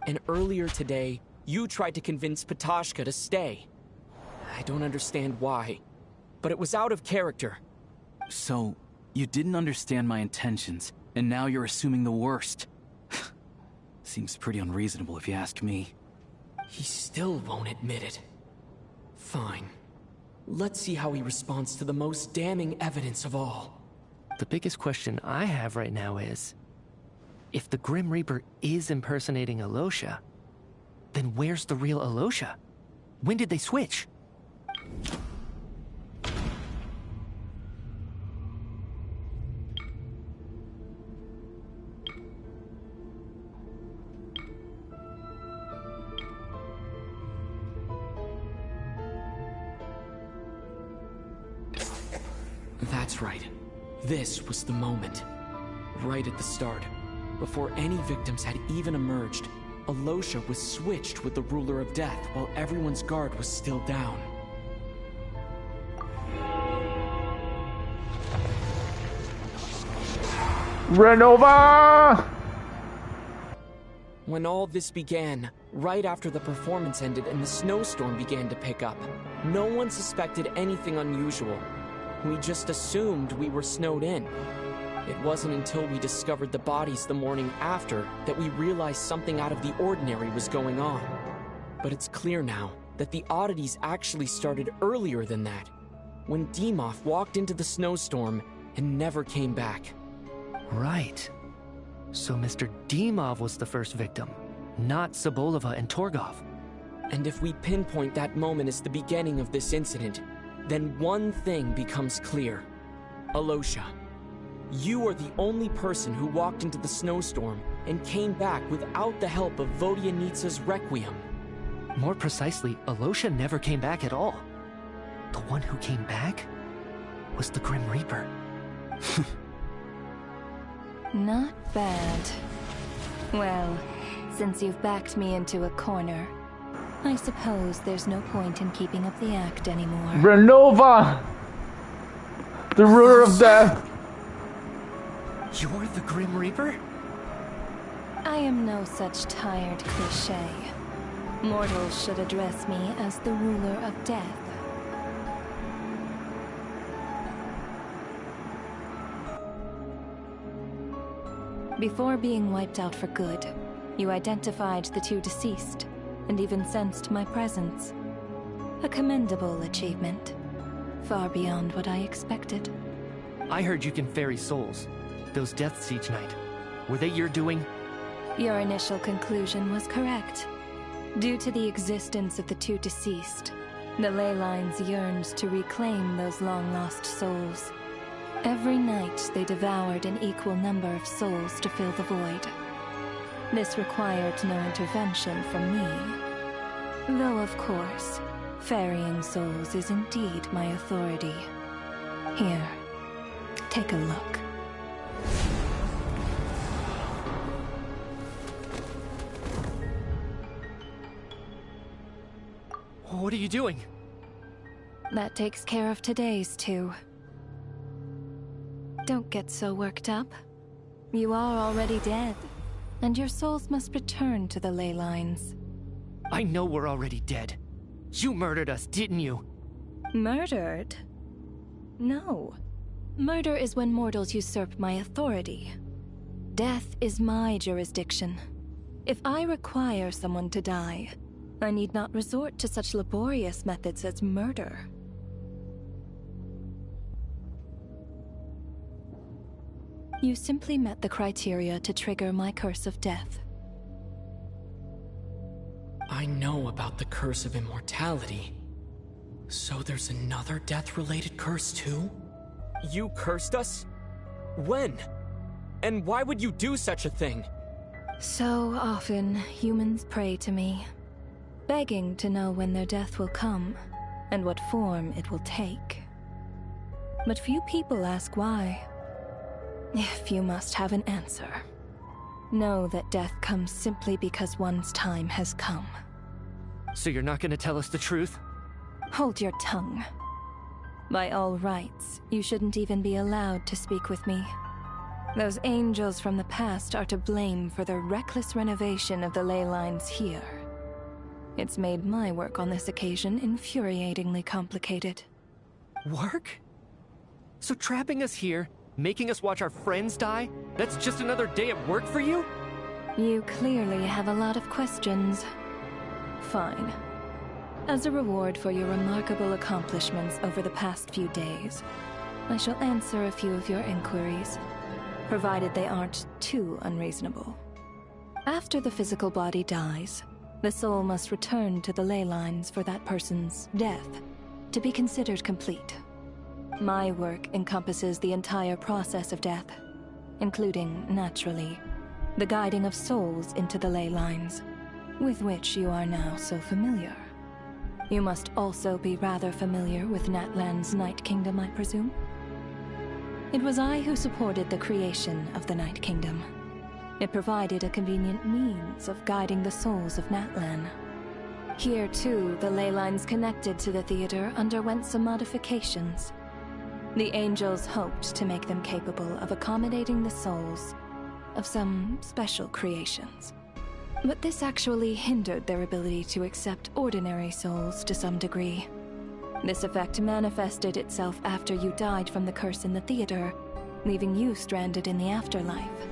And earlier today, you tried to convince Patashka to stay. I don't understand why, but it was out of character. So, you didn't understand my intentions, and now you're assuming the worst. Seems pretty unreasonable if you ask me. He still won't admit it. Fine. Let's see how he responds to the most damning evidence of all. The biggest question I have right now is, if the Grim Reaper is impersonating Alosha, then where's the real Alosha? When did they switch? That's right. This was the moment. Right at the start. Before any victims had even emerged, Alosha was switched with the Ruler of Death while everyone's guard was still down. Renova! When all this began, right after the performance ended and the snowstorm began to pick up, no one suspected anything unusual. We just assumed we were snowed in. It wasn't until we discovered the bodies the morning after that we realized something out of the ordinary was going on. But it's clear now that the oddities actually started earlier than that, when Dimov walked into the snowstorm and never came back. Right. So Mr. Dimov was the first victim, not Sobolova and Torgov. And if we pinpoint that moment as the beginning of this incident, then one thing becomes clear. Alosha, you are the only person who walked into the snowstorm and came back without the help of Vodyanitsa's Requiem. More precisely, Alosha never came back at all. The one who came back was the Grim Reaper. Not bad. Well, since you've backed me into a corner, I suppose there's no point in keeping up the act anymore. Renova! The ruler of death! You're the Grim Reaper? I am no such tired cliché. Mortals should address me as the ruler of death. Before being wiped out for good, you identified the two deceased, and even sensed my presence. A commendable achievement. Far beyond what I expected. I heard you can ferry souls. Those deaths each night. Were they your doing? Your initial conclusion was correct. Due to the existence of the two deceased, the ley lines yearned to reclaim those long-lost souls. Every night they devoured an equal number of souls to fill the void. This required no intervention from me. Though of course, ferrying souls is indeed my authority. Here, take a look. What are you doing? That takes care of today's two. Don't get so worked up. You are already dead, and your souls must return to the ley lines. I know we're already dead. You murdered us, didn't you? Murdered? No. Murder is when mortals usurp my authority. Death is my jurisdiction. If I require someone to die, I need not resort to such laborious methods as murder. You simply met the criteria to trigger my curse of death. I know about the curse of immortality. So there's another death-related curse too? You cursed us? When? And why would you do such a thing? So often, humans pray to me, begging to know when their death will come, and what form it will take. But few people ask why. If you must have an answer, know that death comes simply because one's time has come. So you're not gonna tell us the truth? Hold your tongue. By all rights, you shouldn't even be allowed to speak with me. Those angels from the past are to blame for the reckless renovation of the ley lines here. It's made my work on this occasion infuriatingly complicated. Work? So trapping us here, making us watch our friends die, that's just another day at work for you? You clearly have a lot of questions. Fine. As a reward for your remarkable accomplishments over the past few days, I shall answer a few of your inquiries, provided they aren't too unreasonable. After the physical body dies, the soul must return to the ley lines for that person's death to be considered complete. My work encompasses the entire process of death, including, naturally, the guiding of souls into the ley lines, with which you are now so familiar. You must also be rather familiar with Natlan's Night Kingdom, I presume? It was I who supported the creation of the Night Kingdom. It provided a convenient means of guiding the souls of Natlan. Here, too, the ley lines connected to the theater underwent some modifications. The angels hoped to make them capable of accommodating the souls of some special creations. But this actually hindered their ability to accept ordinary souls to some degree. This effect manifested itself after you died from the curse in the theater, leaving you stranded in the afterlife,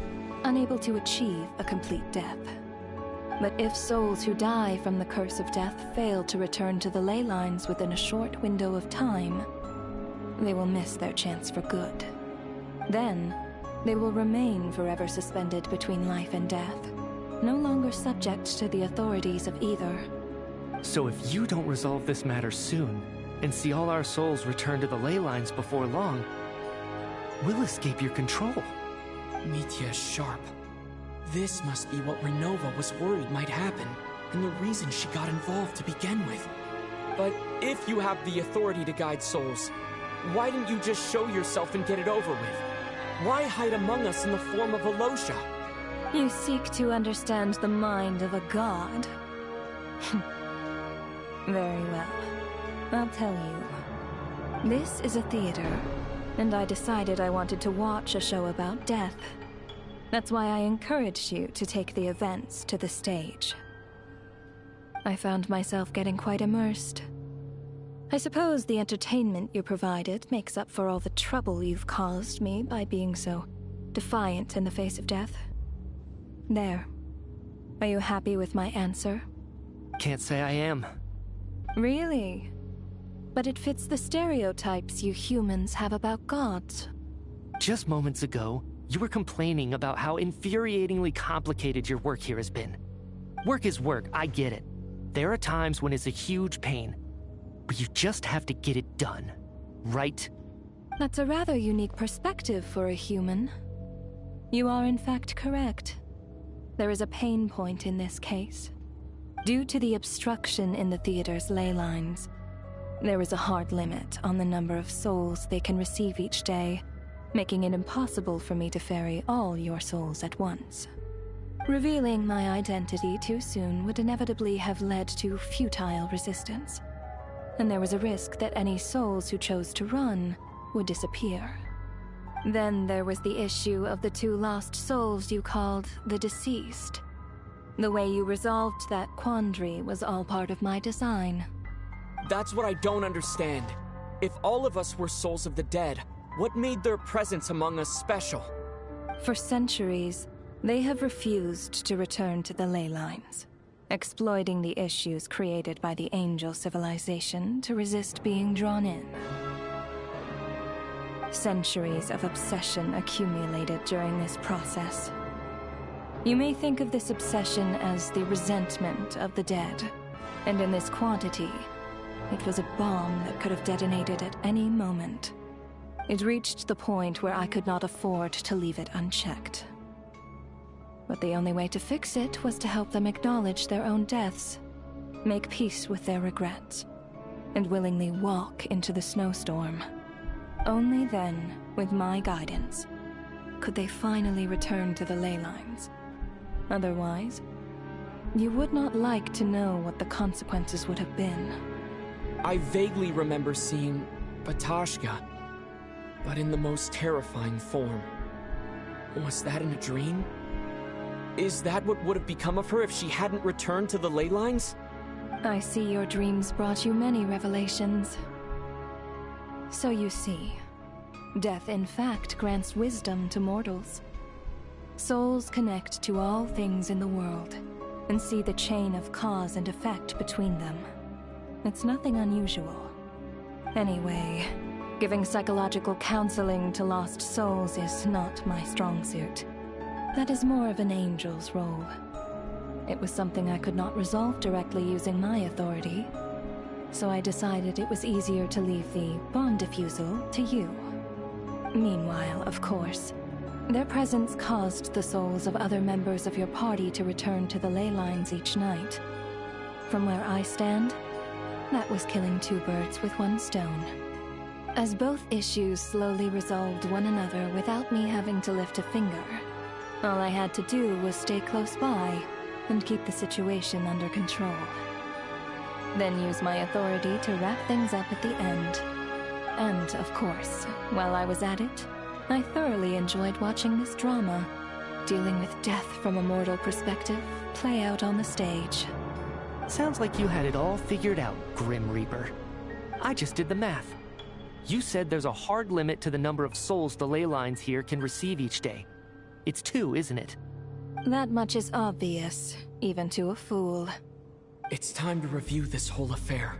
unable to achieve a complete death. But if souls who die from the curse of death fail to return to the ley lines within a short window of time, they will miss their chance for good. Then, they will remain forever suspended between life and death, no longer subject to the authorities of either. So if you don't resolve this matter soon, and see all our souls return to the ley lines before long, we'll escape your control. Mitya is sharp. This must be what Renova was worried might happen. and the reason she got involved to begin with. But if you have the authority to guide souls, why didn't you just show yourself and get it over with? Why hide among us in the form of a Losha? You seek to understand the mind of a god. Very well. I'll tell you. This is a theater, and I decided I wanted to watch a show about death. That's why I encouraged you to take the events to the stage. I found myself getting quite immersed. I suppose the entertainment you provided makes up for all the trouble you've caused me by being so defiant in the face of death. There. Are you happy with my answer? Can't say I am. Really? But it fits the stereotypes you humans have about gods. Just moments ago, you were complaining about how infuriatingly complicated your work here has been. Work is work, I get it. There are times when it's a huge pain, but you just have to get it done, right? That's a rather unique perspective for a human. You are in fact correct. There is a pain point in this case. Due to the obstruction in the theater's ley lines, there is a hard limit on the number of souls they can receive each day, making it impossible for me to ferry all your souls at once. Revealing my identity too soon would inevitably have led to futile resistance, and there was a risk that any souls who chose to run would disappear. Then there was the issue of the 2 lost souls you called the deceased. The way you resolved that quandary was all part of my design. That's what I don't understand. If all of us were souls of the dead, what made their presence among us special? For centuries, they have refused to return to the ley lines, exploiting the issues created by the angel civilization to resist being drawn in. Centuries of obsession accumulated during this process. You may think of this obsession as the resentment of the dead, and in this quantity, it was a bomb that could have detonated at any moment. It reached the point where I could not afford to leave it unchecked. But the only way to fix it was to help them acknowledge their own deaths, make peace with their regrets, and willingly walk into the snowstorm. Only then, with my guidance, could they finally return to the ley lines. Otherwise, you would not like to know what the consequences would have been. I vaguely remember seeing Batashka, but in the most terrifying form. Was that in a dream? Is that what would have become of her if she hadn't returned to the ley lines? I see your dreams brought you many revelations. So you see, death in fact grants wisdom to mortals. Souls connect to all things in the world, and see the chain of cause and effect between them. It's nothing unusual. Anyway, giving psychological counseling to lost souls is not my strong suit. That is more of an angel's role. It was something I could not resolve directly using my authority, so I decided it was easier to leave the bomb defusal to you. Meanwhile, of course, their presence caused the souls of other members of your party to return to the ley lines each night. From where I stand, that was killing 2 birds with 1 stone. As both issues slowly resolved one another without me having to lift a finger, all I had to do was stay close by and keep the situation under control. Then use my authority to wrap things up at the end. And, of course, while I was at it, I thoroughly enjoyed watching this drama, dealing with death from a mortal perspective, play out on the stage. Sounds like you had it all figured out, Grim Reaper. I just did the math. You said there's a hard limit to the number of souls the ley lines here can receive each day. It's 2, isn't it? That much is obvious, even to a fool. It's time to review this whole affair.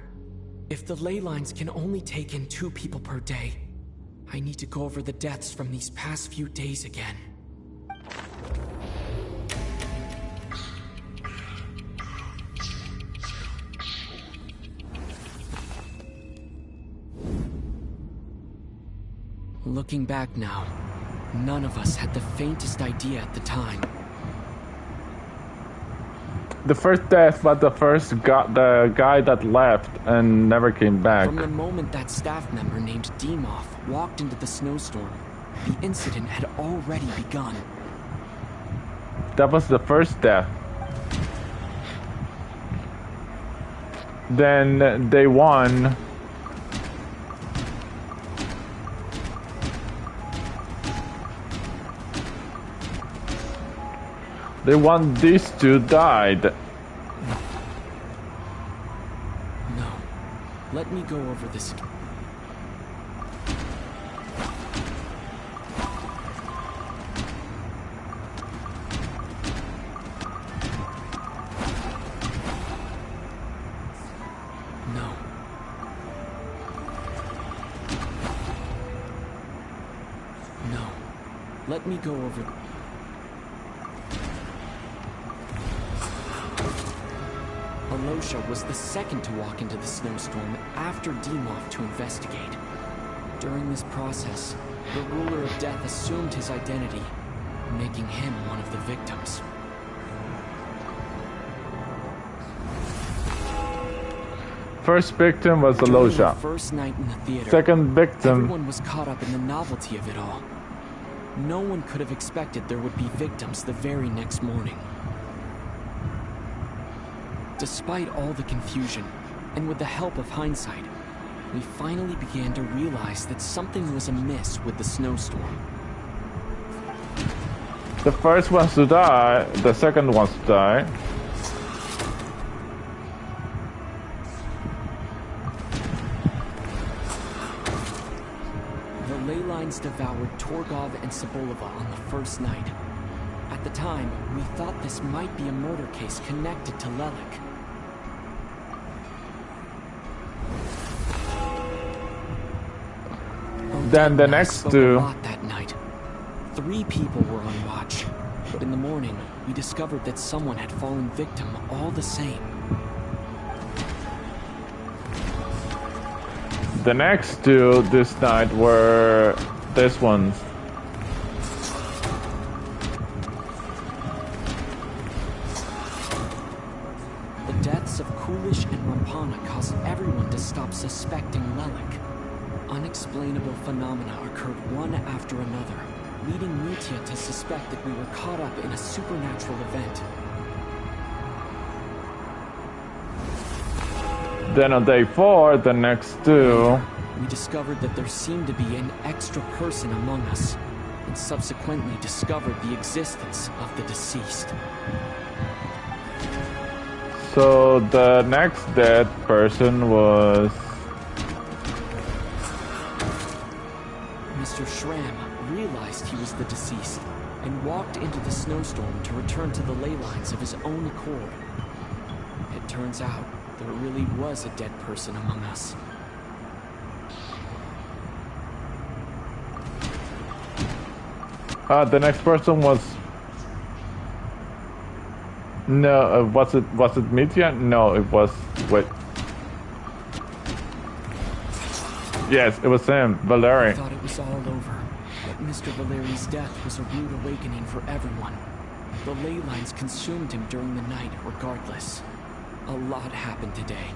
If the ley lines can only take in 2 people per day, I need to go over the deaths from these past few days again. Looking back now, none of us had the faintest idea at the time. The first death, but the guy that left and never came back. From the moment that staff member named Demoff walked into the snowstorm, the incident had already begun. That was the first death. Then day one. Day one, these two died. No. Let me go over this again. No. No. Let me go over... Alosha was the second to walk into the snowstorm after Demoff to investigate. During this process, the ruler of death assumed his identity, making him one of the victims. First victim was Alosha. First night in the theater, second victim. Everyone was caught up in the novelty of it all. No one could have expected there would be victims the very next morning. Despite all the confusion, and with the help of hindsight, we finally began to realize that something was amiss with the snowstorm. The first ones to die, the second ones to die. The ley lines devoured Torgov and Sobolova on the first night. At the time, we thought this might be a murder case connected to Lelik. Then the next two. That night, 3 people were on watch, but in the morning, we discovered that someone had fallen victim all the same. The next two this night were this ones. The deaths of Kulish and Rampana caused everyone to stop suspecting Lelik. Unexplainable phenomena occurred one after another, leading Mitya to suspect that we were caught up in a supernatural event. Then on day 4, the next two. We discovered that there seemed to be an extra person among us, and subsequently discovered the existence of the deceased. So the next dead person was... Mr. Schramm realized he was the deceased, and walked into the snowstorm to return to the ley lines of his own accord. It turns out, there really was a dead person among us. The next person was... No, was it Mitya? No, it was... Wait. Yes, it was him, Valeri. I thought it was all over, but Mr. Valeri's death was a rude awakening for everyone. The ley lines consumed him during the night, regardless. A lot happened today.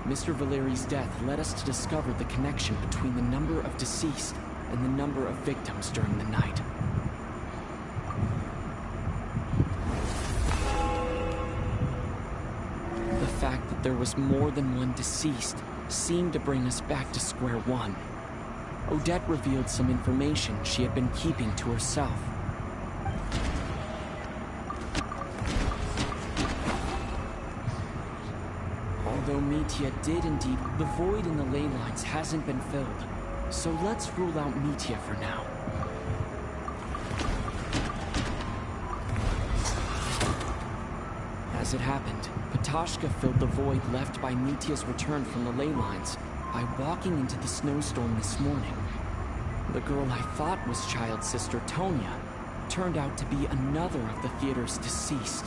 Mr. Valeri's death led us to discover the connection between the number of deceased and the number of victims during the night. The fact that there was more than one deceased seemed to bring us back to square one. Odette revealed some information she had been keeping to herself. Although Mitya did indeed, the void in the ley lines hasn't been filled, so let's rule out Mitya for now. As it happened, Patashka filled the void left by Mitya's return from the ley lines by walking into the snowstorm this morning. The girl I thought was child sister Tonya turned out to be another of the theater's deceased.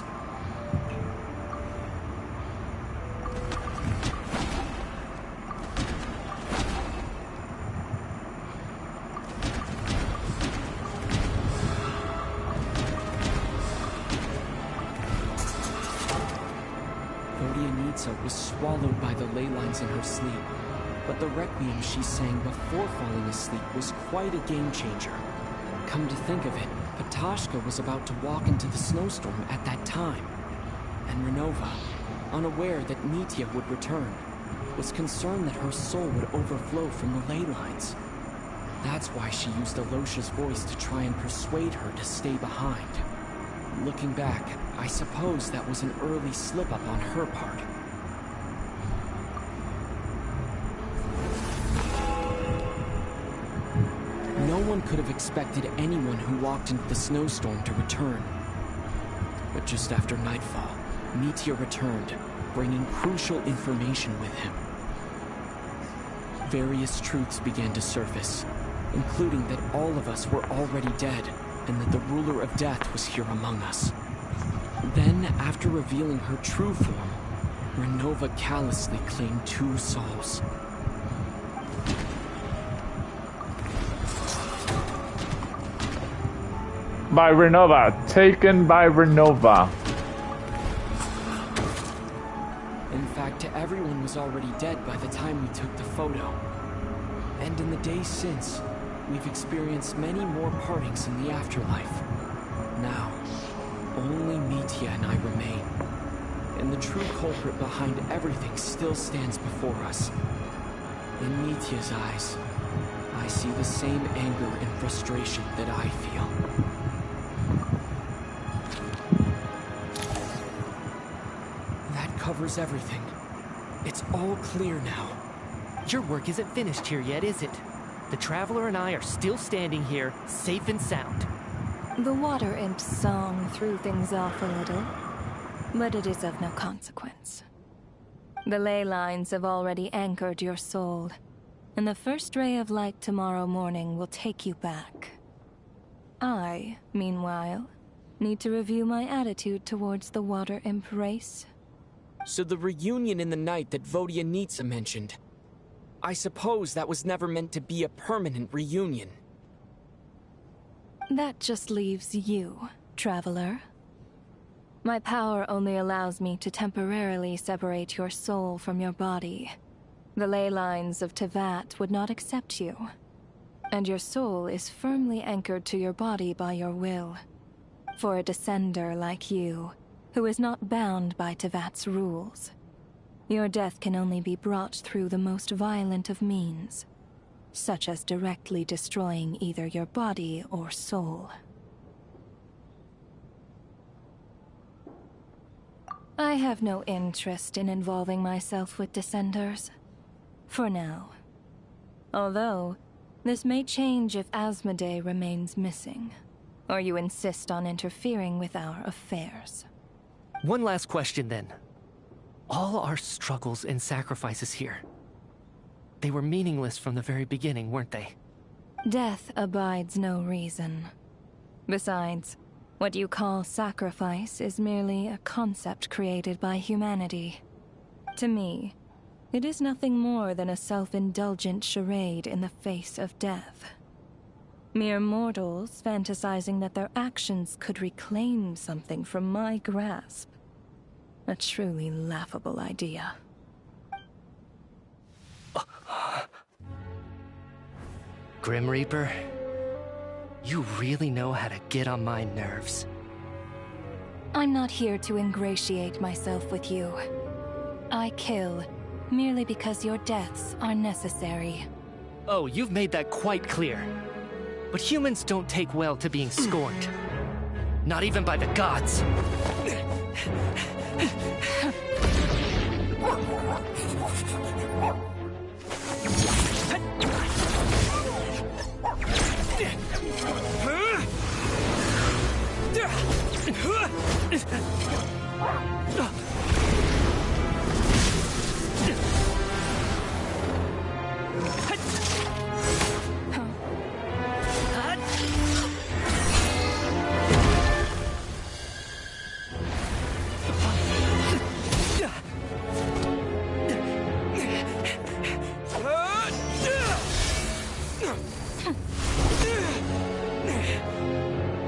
Vodyanitsa was swallowed by the ley lines in her sleep, but the requiem she sang before falling asleep was quite a game changer. Come to think of it, Patashka was about to walk into the snowstorm at that time, and Renova, unaware that Mitya would return, was concerned that her soul would overflow from the ley lines. That's why she used Alosha's voice to try and persuade her to stay behind. Looking back, I suppose that was an early slip-up on her part. No one could have expected anyone who walked into the snowstorm to return. But just after nightfall, Mitya returned, bringing crucial information with him. Various truths began to surface, including that all of us were already dead, and that the ruler of death was here among us. Then, after revealing her true form, Renova callously claimed 2 souls. By Renova, taken by Renova. In fact, everyone was already dead by the time we took the photo. And in the days since, we've experienced many more partings in the afterlife. Now, only Mitya and I remain. And the true culprit behind everything still stands before us. In Mitya's eyes, I see the same anger and frustration that I feel. That covers everything. It's all clear now. Your work isn't finished here yet, is it? The Traveler and I are still standing here, safe and sound. The water imp's song threw things off a little, but it is of no consequence. The ley lines have already anchored your soul, and the first ray of light tomorrow morning will take you back. I, meanwhile, need to review my attitude towards the water imp race. So the reunion in the night that Vodyanitsa mentioned, I suppose that was never meant to be a permanent reunion. That just leaves you, Traveler. My power only allows me to temporarily separate your soul from your body. The ley lines of Tevat would not accept you, and your soul is firmly anchored to your body by your will. For a descender like you, who is not bound by Tevat's rules, your death can only be brought through the most violent of means, such as directly destroying either your body or soul. I have no interest in involving myself with Descenders. For now. Although, this may change if Asmodee remains missing, or you insist on interfering with our affairs. One last question then. All our struggles and sacrifices here, they were meaningless from the very beginning, weren't they? Death abides no reason. Besides, what you call sacrifice is merely a concept created by humanity. To me, it is nothing more than a self-indulgent charade in the face of death. Mere mortals fantasizing that their actions could reclaim something from my grasp. A truly laughable idea. Grim Reaper, you really know how to get on my nerves. I'm not here to ingratiate myself with you. I kill merely because your deaths are necessary. Oh, you've made that quite clear. But humans don't take well to being scorned. Not even by the gods.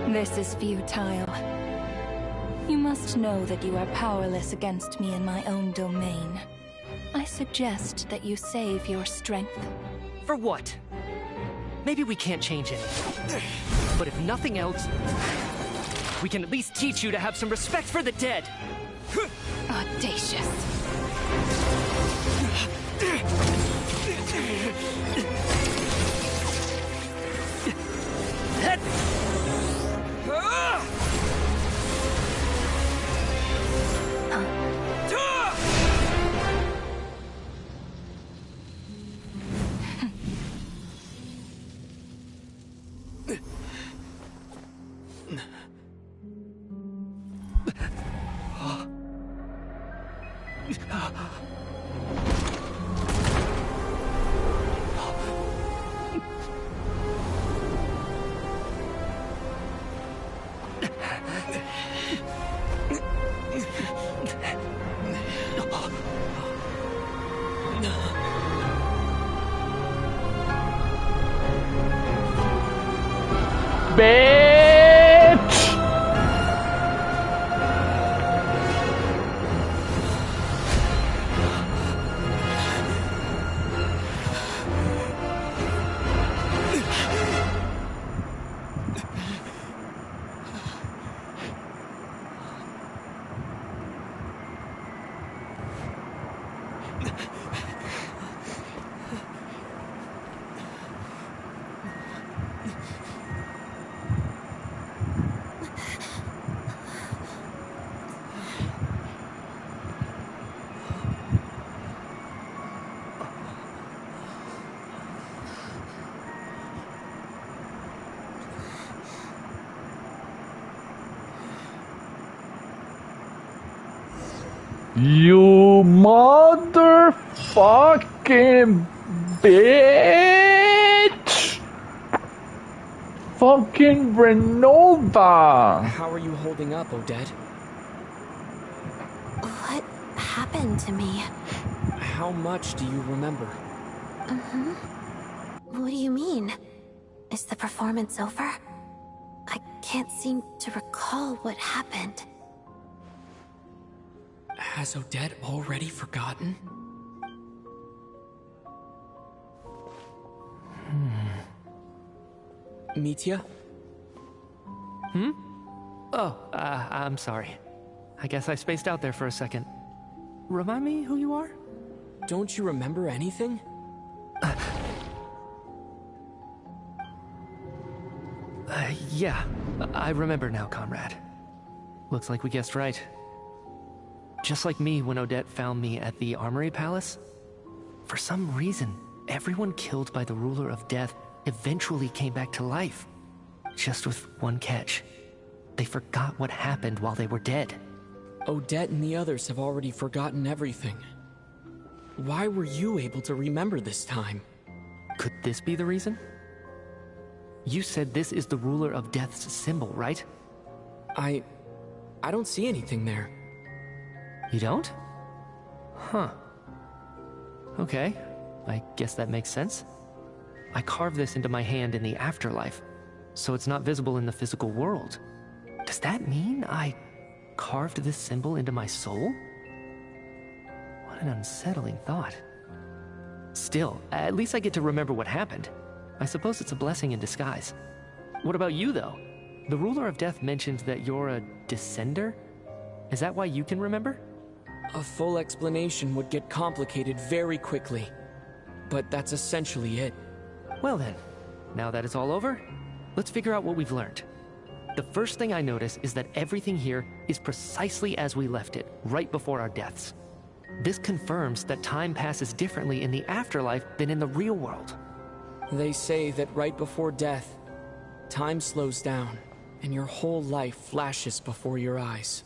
This is futile. You must must know that you are powerless against me in my own domain. I suggest that you save your strength. For what? Maybe we can't change anything. But if nothing else, we can at least teach you to have some respect for the dead. Audacious. Bitch! You motherfucking bitch! Fucking Renova! How are you holding up, Odette? What happened to me? How much do you remember? What do you mean? Is the performance over? I can't seem to recall what happened. Has Odette already forgotten? Mitya? Oh, I'm sorry. I guess I spaced out there for a second. Remind me who you are? Don't you remember anything? Yeah, I remember now, comrade. Looks like we guessed right. Just like me when Odette found me at the Armory Palace, for some reason, everyone killed by the Ruler of Death eventually came back to life. Just with one catch. They forgot what happened while they were dead. Odette and the others have already forgotten everything. Why were you able to remember this time? Could this be the reason? You said this is the Ruler of Death's symbol, right? I don't see anything there. You don't? Huh. Okay, I guess that makes sense. I carved this into my hand in the afterlife, so it's not visible in the physical world. Does that mean I carved this symbol into my soul? What an unsettling thought. Still, at least I get to remember what happened. I suppose it's a blessing in disguise. What about you, though? The Ruler of Death mentioned that you're a descender? Is that why you can remember? A full explanation would get complicated very quickly. But that's essentially it. Well then, now that it's all over, let's figure out what we've learned. The first thing I notice is that everything here is precisely as we left it, right before our deaths. This confirms that time passes differently in the afterlife than in the real world. They say that right before death, time slows down, and your whole life flashes before your eyes.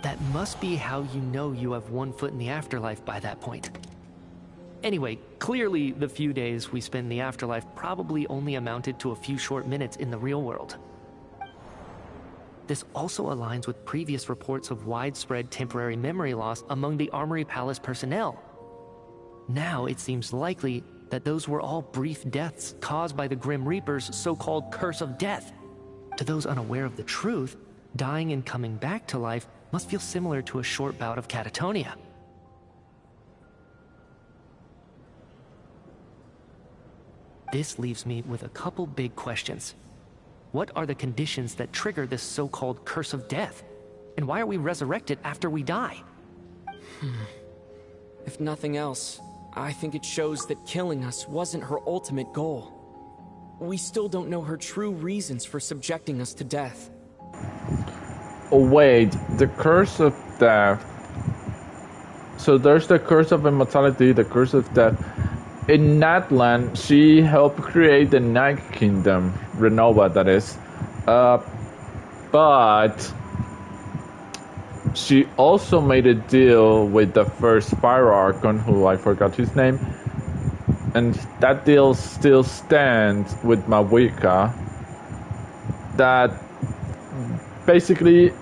That must be how you know you have one foot in the afterlife by that point. Anyway, clearly the few days we spend in the afterlife probably only amounted to a few short minutes in the real world. This also aligns with previous reports of widespread temporary memory loss among the Armory Palace personnel. Now it seems likely that those were all brief deaths caused by the Grim Reaper's so-called curse of death. To those unaware of the truth, dying and coming back to life Must feel similar to a short bout of catatonia. This leaves me with a couple big questions. What are the conditions that trigger this so-called curse of death? And why are we resurrected after we die? If nothing else, I think it shows that killing us wasn't her ultimate goal. We still don't know her true reasons for subjecting us to death. Oh wait, the curse of death. So there's the curse of immortality, the curse of death. In Natlan, she helped create the Night Kingdom, Renova that is. But she also made a deal with the first Spyro Archon, who I forgot his name. And that deal still stands with Mawika. That basically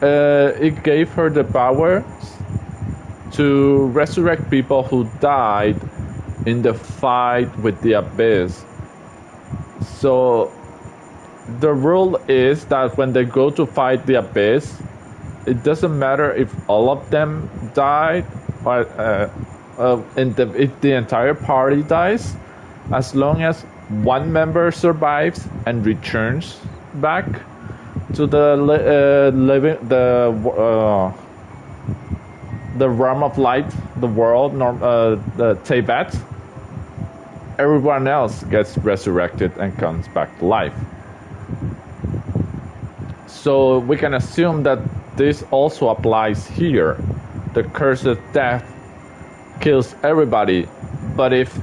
it gave her the power to resurrect people who died in the fight with the Abyss. So the rule is that when they go to fight the Abyss, it doesn't matter if all of them died or if the entire party dies, as long as one member survives and returns back to the realm of light, the world, the Teyvat, everyone else gets resurrected and comes back to life. So we can assume that this also applies here. The curse of death kills everybody, but if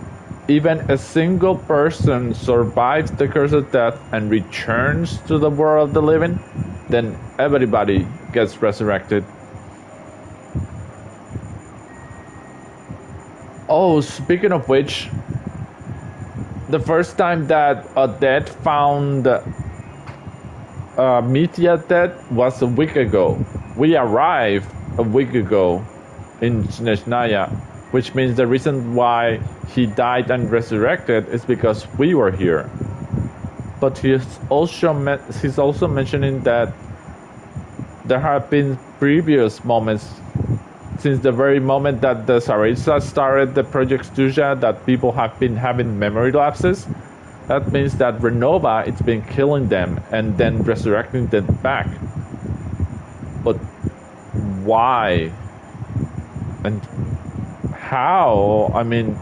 even a single person survives the curse of death and returns to the world of the living, then everybody gets resurrected. Oh, speaking of which, the first time that Odette found Mitya dead was a week ago. We arrived a week ago in Snezhnaya, which means the reason why he died and resurrected is because we were here. But he's also mentioning that there have been previous moments since the very moment that the Tsaritsa started the Project Stuja that people have been having memory lapses. That means that Renova, it's been killing them and then resurrecting them back. But why? And how? I mean,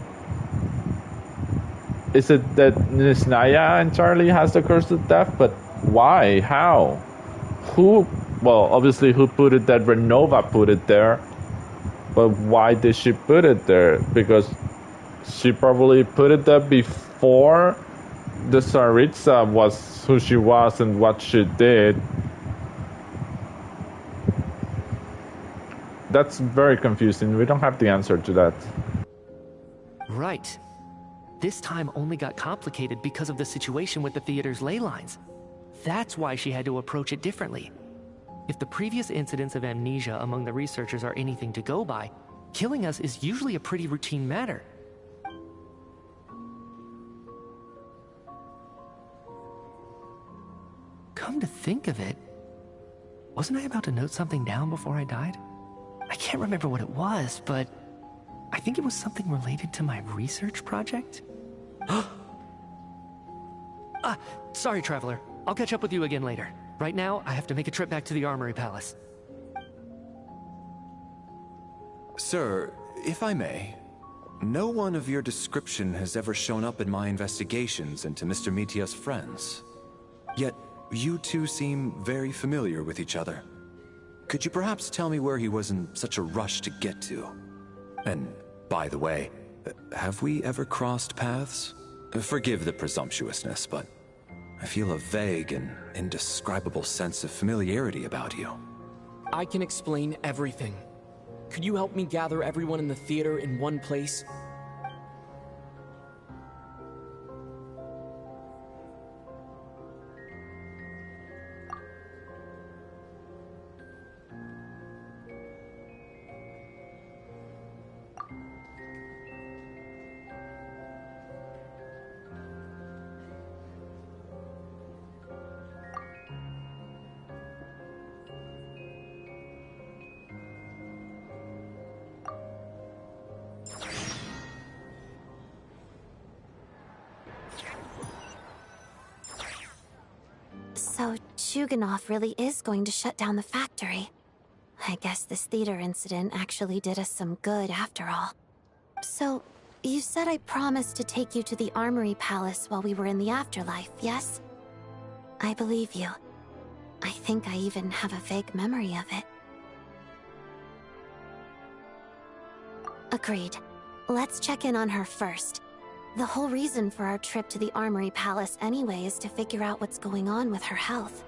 is it that Snezhnaya entirely has the curse of death? But why? How? Who? Well, obviously who put it there? Renova put it there. But why did she put it there? Because she probably put it there before the Tsaritsa was who she was and what she did. That's very confusing. We don't have the answer to that. Right. This time only got complicated because of the situation with the theater's ley lines. That's why she had to approach it differently. If the previous incidents of amnesia among the researchers are anything to go by, killing us is usually a pretty routine matter. Come to think of it, wasn't I about to note something down before I died? I can't remember what it was, but I think it was something related to my research project. Sorry, Traveler. I'll catch up with you again later. Right now, I have to make a trip back to the Armory Palace. Sir, if I may, no one of your description has ever shown up in my investigations into Mr. Mitya's friends. Yet, you two seem very familiar with each other. Could you perhaps tell me where he was in such a rush to get to? And, by the way, have we ever crossed paths? Forgive the presumptuousness, but I feel a vague and indescribable sense of familiarity about you. I can explain everything. Could you help me gather everyone in the theater in one place? So Chuganov really is going to shut down the factory. I guess this theater incident actually did us some good after all. So, you said I promised to take you to the Armory Palace while we were in the afterlife, yes? I believe you. I think I even have a vague memory of it. Agreed. Let's check in on her first. The whole reason for our trip to the Armory Palace anyway is to figure out what's going on with her health.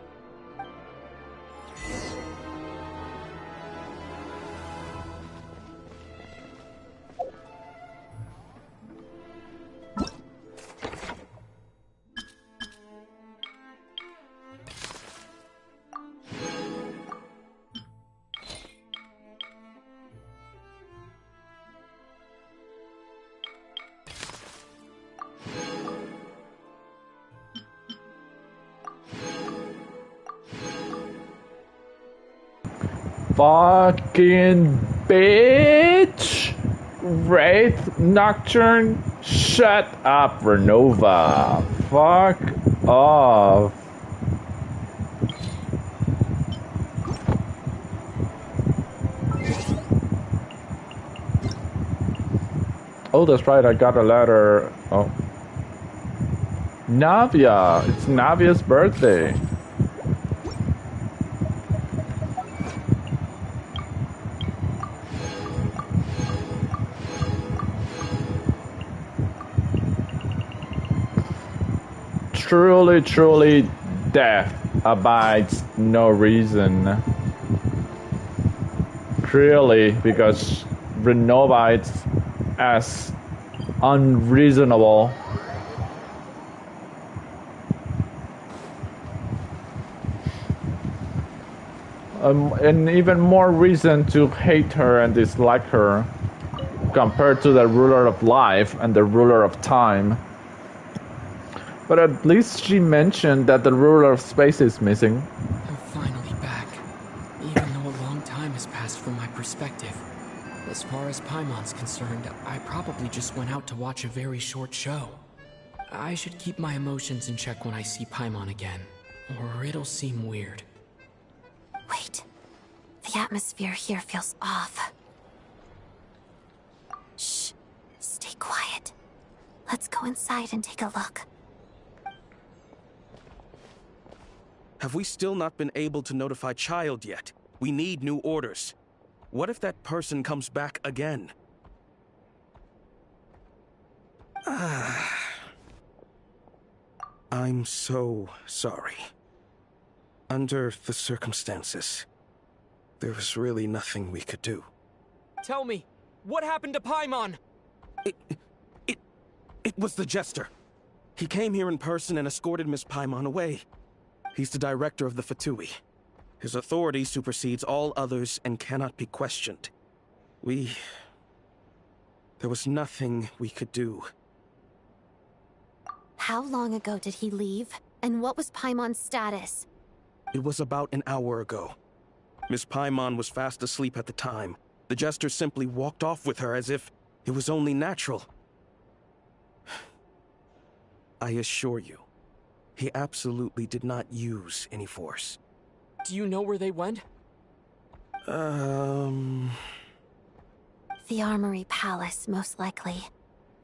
Fucking bitch! Wraith Nocturne? Shut up, Renova. Fuck off. Oh, that's right, I got a letter. Oh. Navia! It's Navia's birthday. Truly, truly, death abides no reason. Clearly, because Renovites as unreasonable. And even more reason to hate her and dislike her compared to the ruler of life and the ruler of time. But at least she mentioned that the ruler of space is missing. I'm finally back, even though a long time has passed from my perspective. As far as Paimon's concerned, I probably just went out to watch a very short show. I should keep my emotions in check when I see Paimon again, or it'll seem weird. Wait. The atmosphere here feels off. Shh. Stay quiet. Let's go inside and take a look. Have we still not been able to notify Child yet? We need new orders. What if that person comes back again? I'm so sorry. Under the circumstances, there was really nothing we could do. Tell me, what happened to Paimon? It was the Jester. He came here in person and escorted Miss Paimon away. He's the director of the Fatui. His authority supersedes all others and cannot be questioned. There was nothing we could do. How long ago did he leave? And what was Paimon's status? It was about an hour ago. Miss Paimon was fast asleep at the time. The Jester simply walked off with her as if it was only natural. I assure you, he absolutely did not use any force. Do you know where they went? The Armory Palace, most likely.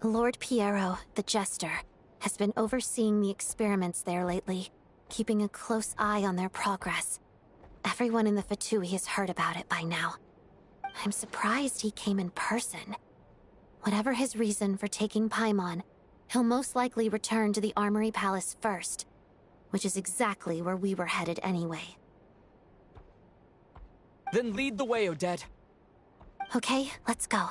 Lord Piero, the Jester, has been overseeing the experiments there lately, keeping a close eye on their progress. Everyone in the Fatui has heard about it by now. I'm surprised he came in person. Whatever his reason for taking Paimon, he'll most likely return to the Armory Palace first, which is exactly where we were headed anyway. Then lead the way, Odette. Okay, let's go.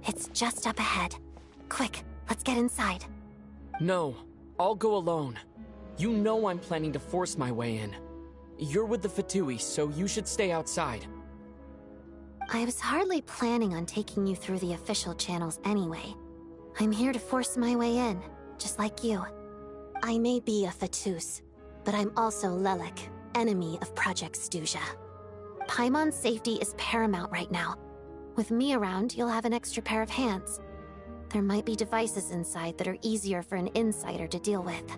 It's just up ahead. Quick, let's get inside. No, I'll go alone. You know I'm planning to force my way in. You're with the Fatui, so you should stay outside. I was hardly planning on taking you through the official channels anyway. I'm here to force my way in, just like you. I may be a Fatus, but I'm also Lelek, enemy of Project Stuja. Paimon's safety is paramount right now. With me around, you'll have an extra pair of hands. There might be devices inside that are easier for an insider to deal with.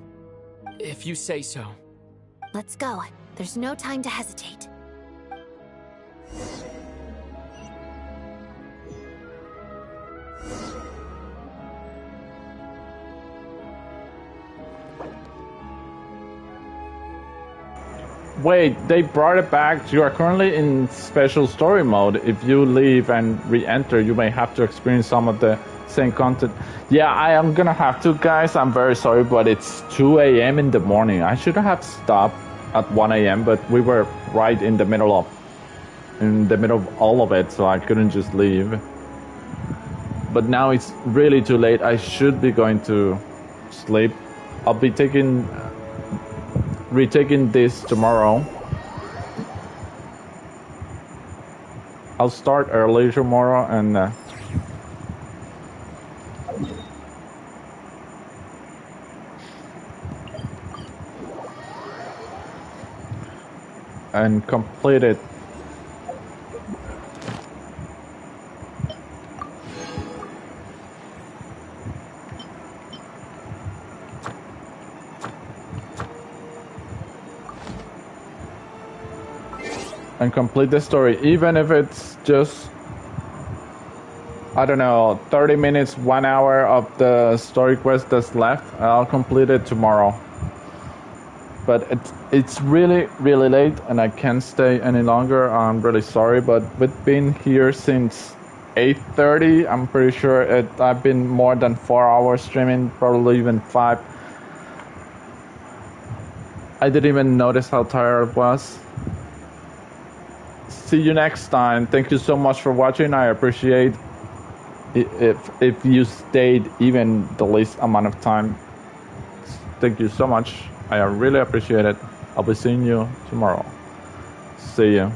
If you say so. Let's go. There's no time to hesitate. Wait, they brought it back. You are currently in special story mode. If you leave and re-enter, you may have to experience some of the same content. Yeah, I am gonna have to, guys. I'm very sorry, but it's 2 a.m. in the morning. I should have stopped at 1 a.m., but we were right in the middle of all of it, so I couldn't just leave. But now it's really too late. I should be going to sleep. I'll be retaking this tomorrow. I'll start early tomorrow and complete it. And complete the story, even if it's just, I don't know, 30 minutes, 1 hour of the story quest that's left. I'll complete it tomorrow. But it's really, really late and I can't stay any longer. I'm really sorry, but we've been here since 8:30. I'm pretty sure I've been more than 4 hours streaming, probably even 5. I didn't even notice how tired I was. See you next time. Thank you so much for watching. I appreciate if you stayed even the least amount of time. Thank you so much. I really appreciate it. I'll be seeing you tomorrow. See you.